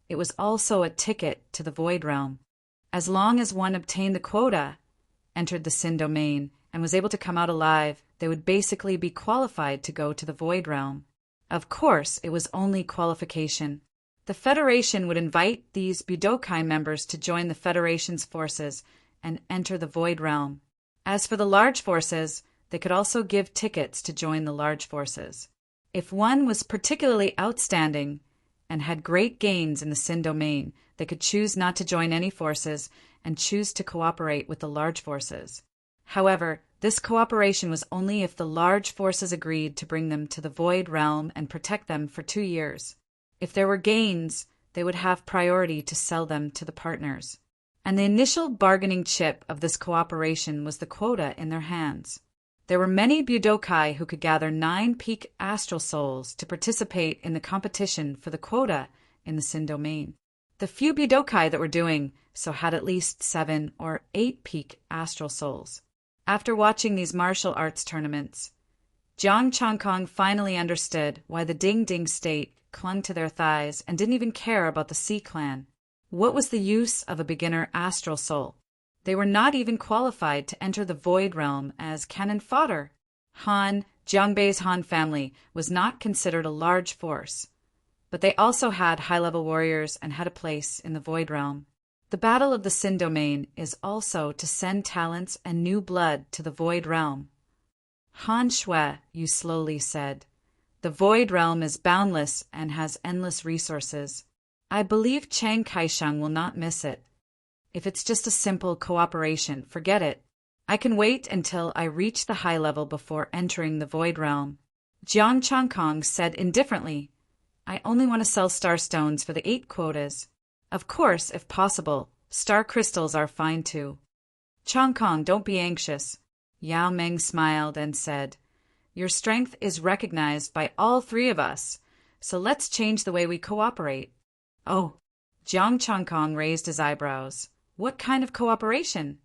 It was also a ticket to the Void Realm. As long as one obtained the quota, entered the Sin domain, and was able to come out alive, they would basically be qualified to go to the Void Realm. Of course, it was only qualification. The Federation would invite these Budokai members to join the Federation's forces and enter the Void Realm. As for the large forces, they could also give tickets to join the large forces. If one was particularly outstanding and had great gains in the Sin domain, they could choose not to join any forces and choose to cooperate with the large forces. However, this cooperation was only if the large forces agreed to bring them to the Void Realm and protect them for 2 years. If there were gains, they would have priority to sell them to the partners. And the initial bargaining chip of this cooperation was the quota in their hands. There were many Budokai who could gather 9 peak astral souls to participate in the competition for the quota in the Sin domain. The few Budokai that were doing so had at least 7 or 8 peak astral souls. After watching these martial arts tournaments, Jiang Changkong finally understood why the Ding Ding state clung to their thighs and didn't even care about the Sea Clan. What was the use of a beginner astral soul? They were not even qualified to enter the Void Realm as cannon fodder. Jiangbei's Han family was not considered a large force, but they also had high-level warriors and had a place in the Void Realm. The battle of the Sin domain is also to send talents and new blood to the Void Realm. Han Shui, you slowly said. The Void Realm is boundless and has endless resources. I believe Chiang Kai-sheng will not miss it. If it's just a simple cooperation, forget it. I can wait until I reach the high level before entering the Void Realm. Jiang Changkong said indifferently, I only want to sell star stones for the 8 quotas. Of course, if possible, star crystals are fine too. Changkong, don't be anxious. Yao Meng smiled and said, Your strength is recognized by all 3 of us, so let's change the way we cooperate. Oh, Jiang Changkong raised his eyebrows. What kind of cooperation?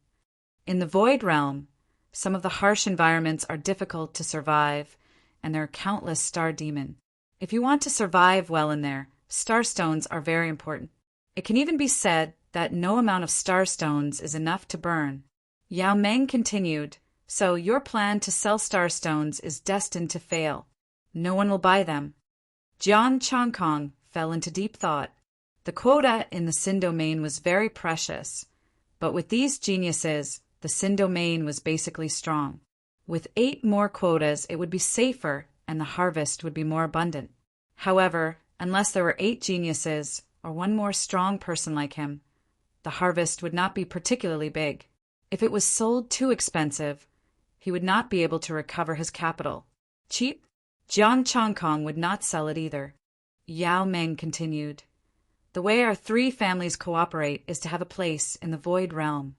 In the Void Realm, some of the harsh environments are difficult to survive, and there are countless star demon. If you want to survive well in there, star stones are very important. It can even be said that no amount of star stones is enough to burn. Yao Meng continued, So your plan to sell star stones is destined to fail. No one will buy them. Jiang Changkong fell into deep thought. The quota in the Sin domain was very precious, but with these geniuses, the Sin domain was basically strong. With 8 more quotas, it would be safer and the harvest would be more abundant. However, unless there were 8 geniuses or one more strong person like him, the harvest would not be particularly big. If it was sold too expensive, he would not be able to recover his capital. Cheap? Jiang Changkong would not sell it either. Yao Meng continued. The way our 3 families cooperate is to have a place in the Void Realm.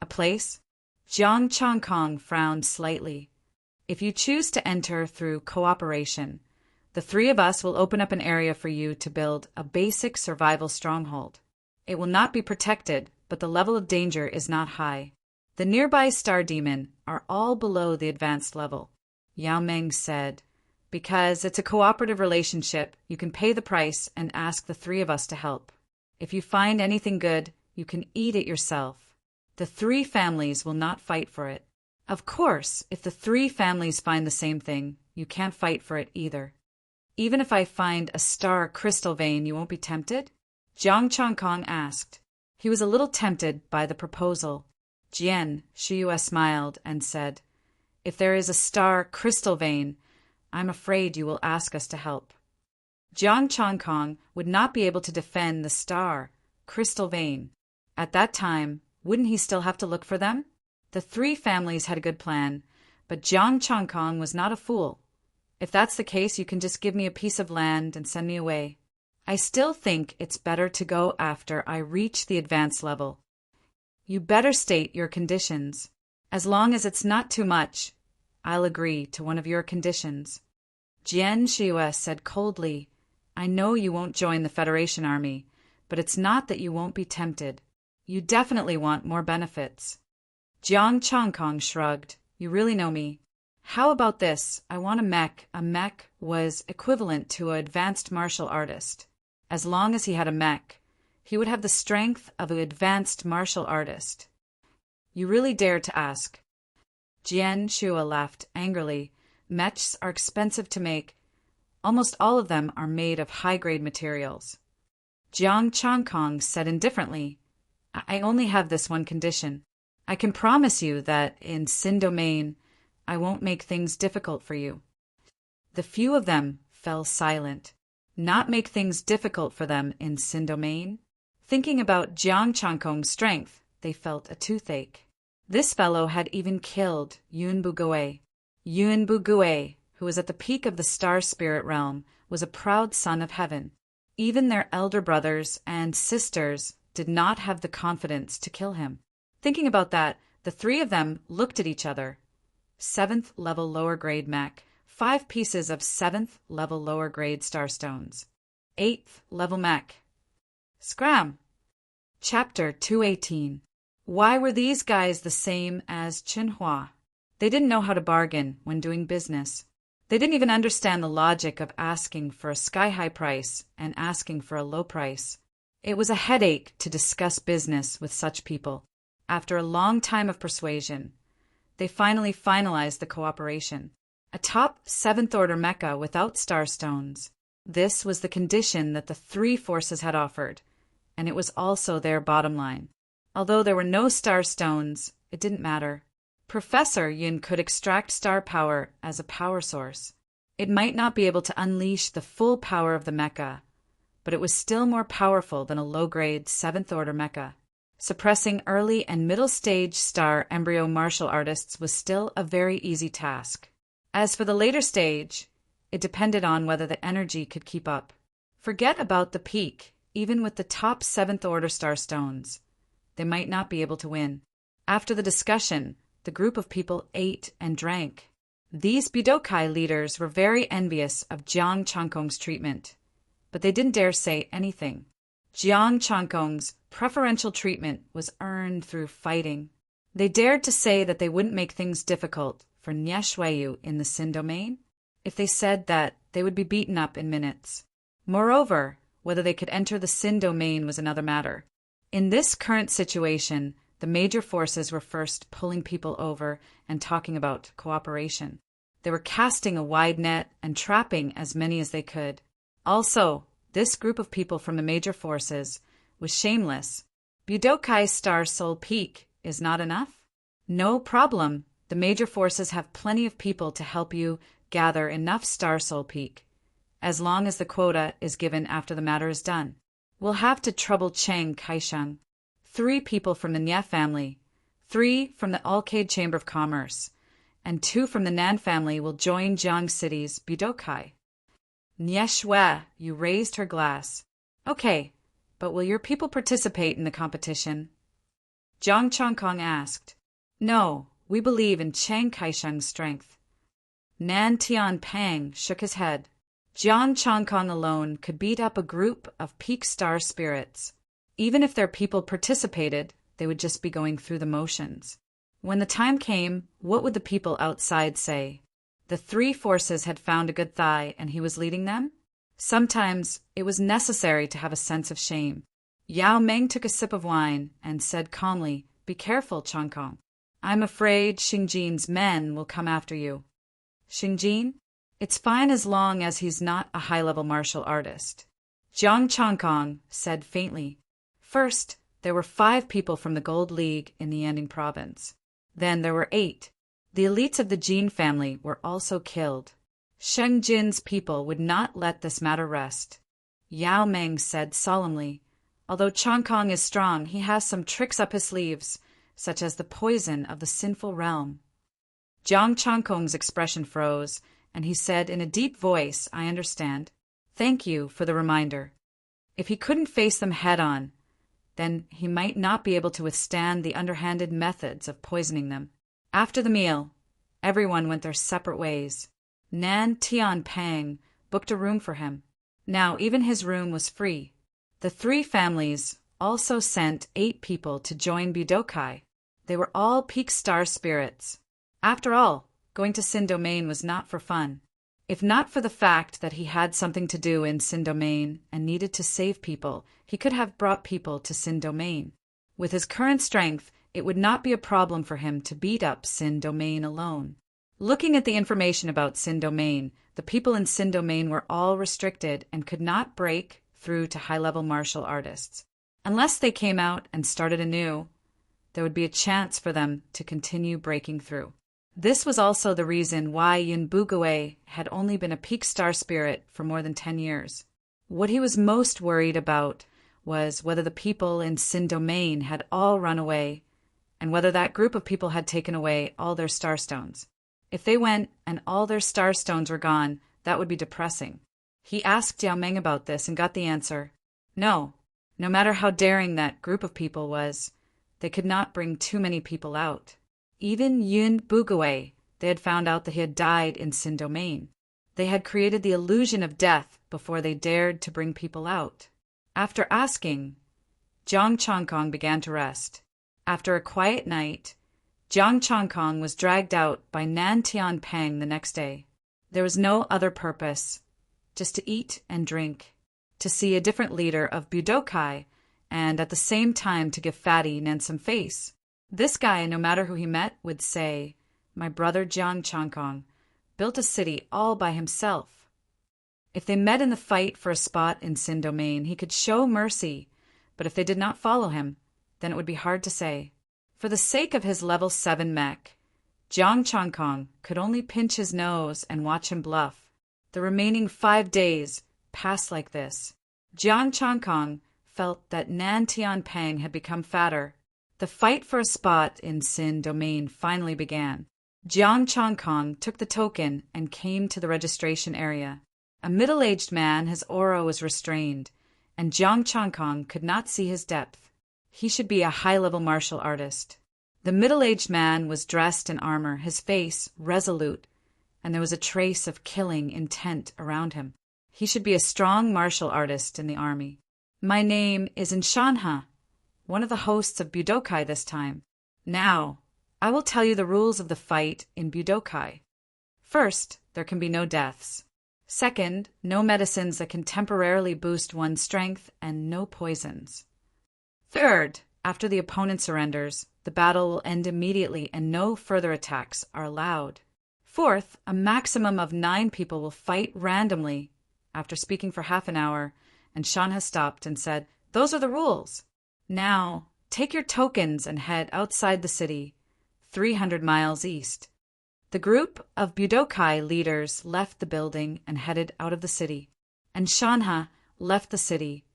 A place? Jiang Changkong frowned slightly. If you choose to enter through cooperation, the 3 of us will open up an area for you to build a basic survival stronghold. It will not be protected, but the level of danger is not high. The nearby star demon are all below the advanced level. Yao Meng said, Because it's a cooperative relationship, you can pay the price and ask the 3 of us to help. If you find anything good, you can eat it yourself. The 3 families will not fight for it. Of course, if the 3 families find the same thing, you can't fight for it either. Even if I find a star crystal vein, you won't be tempted? Jiang Changkong asked. He was a little tempted by the proposal. Jian, Shiyue smiled and said, If there is a star crystal vein, I'm afraid you will ask us to help. Jiang Changkong would not be able to defend the star, crystal vein. At that time, wouldn't he still have to look for them? The three families had a good plan, but Jiang Changkong was not a fool. If that's the case, you can just give me a piece of land and send me away. I still think it's better to go after I reach the advanced level. You better state your conditions. As long as it's not too much, I'll agree to one of your conditions. Jian Shihua said coldly, I know you won't join the Federation Army, but it's not that you won't be tempted. You definitely want more benefits. Jiang Changkong shrugged. You really know me. How about this? I want a mech. A mech was equivalent to an advanced martial artist. As long as he had a mech, he would have the strength of an advanced martial artist. You really dare to ask. Jian Shihua laughed angrily. Mechs are expensive to make. Almost all of them are made of high-grade materials. Jiang Changkong said indifferently, I only have this one condition. I can promise you that in Sin Domain, I won't make things difficult for you. The few of them fell silent. Not make things difficult for them in Sin Domain? Thinking about Jiang Changkong's strength, they felt a toothache. This fellow had even killed Yun Bugui. Yun Bugui, who was at the peak of the star spirit realm, was a proud son of heaven. Even their elder brothers and sisters did not have the confidence to kill him. Thinking about that, the three of them looked at each other. 7th level lower grade mech, 5 pieces of 7th level lower grade starstones. 8th level mech. Scram! Chapter 218. Why were these guys the same as Chinhua? They didn't know how to bargain when doing business. They didn't even understand the logic of asking for a sky-high price and asking for a low price. It was a headache to discuss business with such people. After a long time of persuasion, they finally finalized the cooperation. A top 7th order mecha without starstones. This was the condition that the three forces had offered, and it was also their bottom line. Although there were no starstones, it didn't matter. Professor Yun could extract star power as a power source. It might not be able to unleash the full power of the mecha, but it was still more powerful than a low-grade 7th order mecha. Suppressing early and middle-stage star embryo martial artists was still a very easy task. As for the later stage, it depended on whether the energy could keep up. Forget about the peak, even with the top 7th order starstones. They might not be able to win. After the discussion, the group of people ate and drank. These Budokai leaders were very envious of Jiang Changkong's treatment, but they didn't dare say anything. Jiang Changkong's preferential treatment was earned through fighting. They dared to say that they wouldn't make things difficult for Nie Shuiyu in the Sin Domain if they said that they would be beaten up in minutes. Moreover, whether they could enter the Sin Domain was another matter. In this current situation, the major forces were first pulling people over and talking about cooperation. They were casting a wide net and trapping as many as they could. Also, this group of people from the major forces was shameless. Budokai Star Soul Peak is not enough? No problem. The major forces have plenty of people to help you gather enough Star Soul Peak, as long as the quota is given after the matter is done. We'll have to trouble Chang Kaisheng. 3 people from the Nye family, 3 from the Alcade Chamber of Commerce, and 2 from the Nan family will join Jiang City's Budokai. Nie Shui, you raised her glass. Okay, but will your people participate in the competition? Jiang Changkong asked. No, we believe in Chang Kaisheng's strength. Nan Tianping shook his head. Jiang Changkong alone could beat up a group of peak star spirits. Even if their people participated, they would just be going through the motions. When the time came, what would the people outside say? The 3 forces had found a good thigh and he was leading them? Sometimes it was necessary to have a sense of shame. Yao Meng took a sip of wine and said calmly, Be careful, Changkong. I'm afraid Xingjin's men will come after you. Xingjin? It's fine as long as he's not a high-level martial artist. Jiang Changkong said faintly. First, there were 5 people from the Gold League in the Yanding province. Then there were 8. The elites of the Jin family were also killed. Sheng Jin's people would not let this matter rest. Yao Meng said solemnly, "Although Chong Kong is strong, he has some tricks up his sleeves, such as the poison of the sinful realm." Jiang Chongkong's expression froze, and he said in a deep voice, "I understand. Thank you for the reminder." If he couldn't face them head-on, then he might not be able to withstand the underhanded methods of poisoning them. After the meal, everyone went their separate ways. Nan Tian Pang booked a room for him. Now even his room was free. The three families also sent 8 people to join Budokai. They were all peak star spirits. After all, going to Sin Domain was not for fun. If not for the fact that he had something to do in Sin Domain and needed to save people, he could have brought people to Sin Domain. With his current strength, it would not be a problem for him to beat up Sin Domain alone. Looking at the information about Sin Domain, the people in Sin Domain were all restricted and could not break through to high-level martial artists. Unless they came out and started anew, there would be a chance for them to continue breaking through. This was also the reason why Yin Bugue had only been a peak star spirit for more than 10 years. What he was most worried about was whether the people in Sin Domain had all run away, and whether that group of people had taken away all their starstones. If they went and all their starstones were gone, that would be depressing. He asked Yao Meng about this and got the answer, no. No matter how daring that group of people was, they could not bring too many people out. Even Yun Bugue, they had found out that he had died in Sin Domain. They had created the illusion of death before they dared to bring people out. After asking, Jiang Chongkong began to rest. After a quiet night, Jiang Chongkong was dragged out by Nan Tian Pang the next day. There was no other purpose, just to eat and drink, to see a different leader of Budokai, and at the same time to give Fatty Nan some face. This guy, no matter who he met, would say, "My brother Jiang Chongkong built a city all by himself." If they met in the fight for a spot in Sin Domain, he could show mercy, but if they did not follow him, then it would be hard to say. For the sake of his level 7 mech, Jiang Chongkong could only pinch his nose and watch him bluff. The remaining 5 days passed like this. Jiang Chongkong felt that Nan Tian Pang had become fatter. The fight for a spot in Sin Domain finally began. Jiang Chongkong took the token and came to the registration area. A middle-aged man, his aura was restrained, and Jiang Chongkong could not see his depth. He should be a high-level martial artist. The middle-aged man was dressed in armor, his face resolute, and there was a trace of killing intent around him. He should be a strong martial artist in the army. "My name is Shanha, one of the hosts of Budokai this time. Now, I will tell you the rules of the fight in Budokai. First, there can be no deaths. Second, no medicines that can temporarily boost one's strength, and no poisons. Third, after the opponent surrenders, the battle will end immediately and no further attacks are allowed. Fourth, a maximum of 9 people will fight randomly." After speaking for half an hour, and Shanha stopped and said, "Those are the rules. Now, take your tokens and head outside the city, 300 miles east." The group of Budokai leaders left the building and headed out of the city, and Shanha left the city,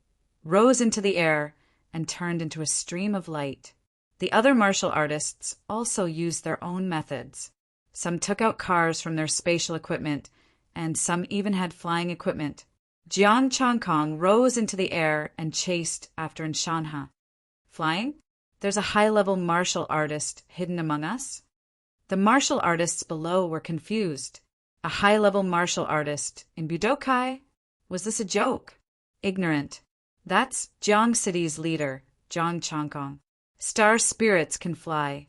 rose into the air, and turned into a stream of light. The other martial artists also used their own methods. Some took out cars from their spatial equipment, and some even had flying equipment. Jiang Chongkong rose into the air and chased after Shanha. "Flying? There's a high-level martial artist hidden among us?" The martial artists below were confused. A high-level martial artist in Budokai? Was this a joke? Ignorant. That's Jiang City's leader, Jiang Chongkong. Star spirits can fly.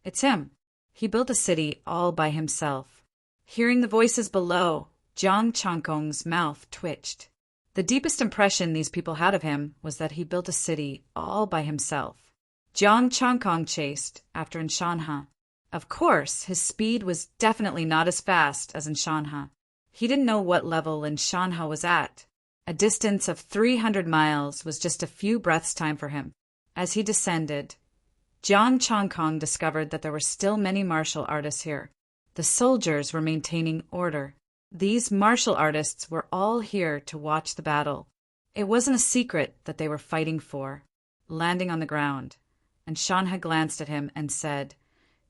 It's him. He built a city all by himself. Hearing the voices below, Jiang Chongkong's mouth twitched. The deepest impression these people had of him was that he built a city all by himself. Jiang Chongkong chased after Shanha. Of course, his speed was definitely not as fast as Shanha. He didn't know what level Shanha was at. A distance of 300 miles was just a few breaths' time for him. As he descended, Jiang Chongkong discovered that there were still many martial artists here. The soldiers were maintaining order. These martial artists were all here to watch the battle. It wasn't a secret that they were fighting for. Landing on the ground, and Shanha glanced at him and said,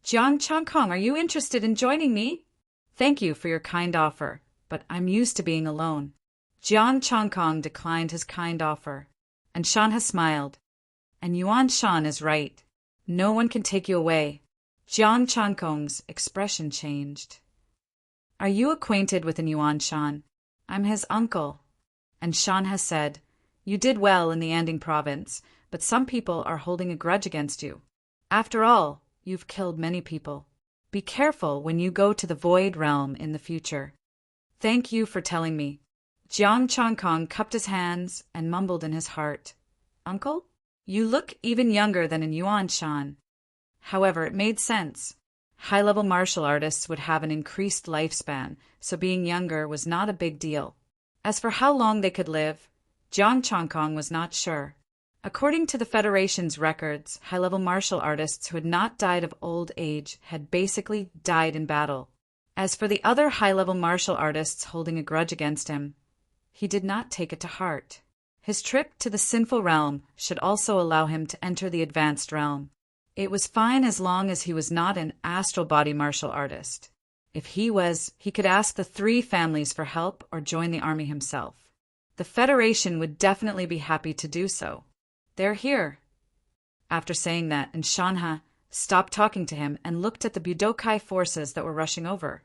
"Jiang Changkong, are you interested in joining me? Thank you for your kind offer, but I'm used to being alone." Jiang Changkong declined his kind offer, and Shanha smiled. And Yuan Shan is right. No one can take you away. Jiang Changkong's expression changed. "Are you acquainted with an Yuan Shan? I'm his uncle." And Shanha said, "You did well in the Anding province, but some people are holding a grudge against you. After all, you've killed many people. Be careful when you go to the Void Realm in the future." "Thank you for telling me." Jiang Changkong cupped his hands and mumbled in his heart, "Uncle? You look even younger than in Yuan Shan." However, it made sense. High-level martial artists would have an increased lifespan, so being younger was not a big deal. As for how long they could live, Jiang Changkong was not sure. According to the Federation's records, high-level martial artists who had not died of old age had basically died in battle. As for the other high-level martial artists holding a grudge against him, he did not take it to heart. His trip to the sinful realm should also allow him to enter the advanced realm. It was fine as long as he was not an astral body martial artist. If he was, he could ask the 3 families for help or join the army himself. The Federation would definitely be happy to do so. "They're here." After saying that, and Shanha stopped talking to him and looked at the Budokai forces that were rushing over.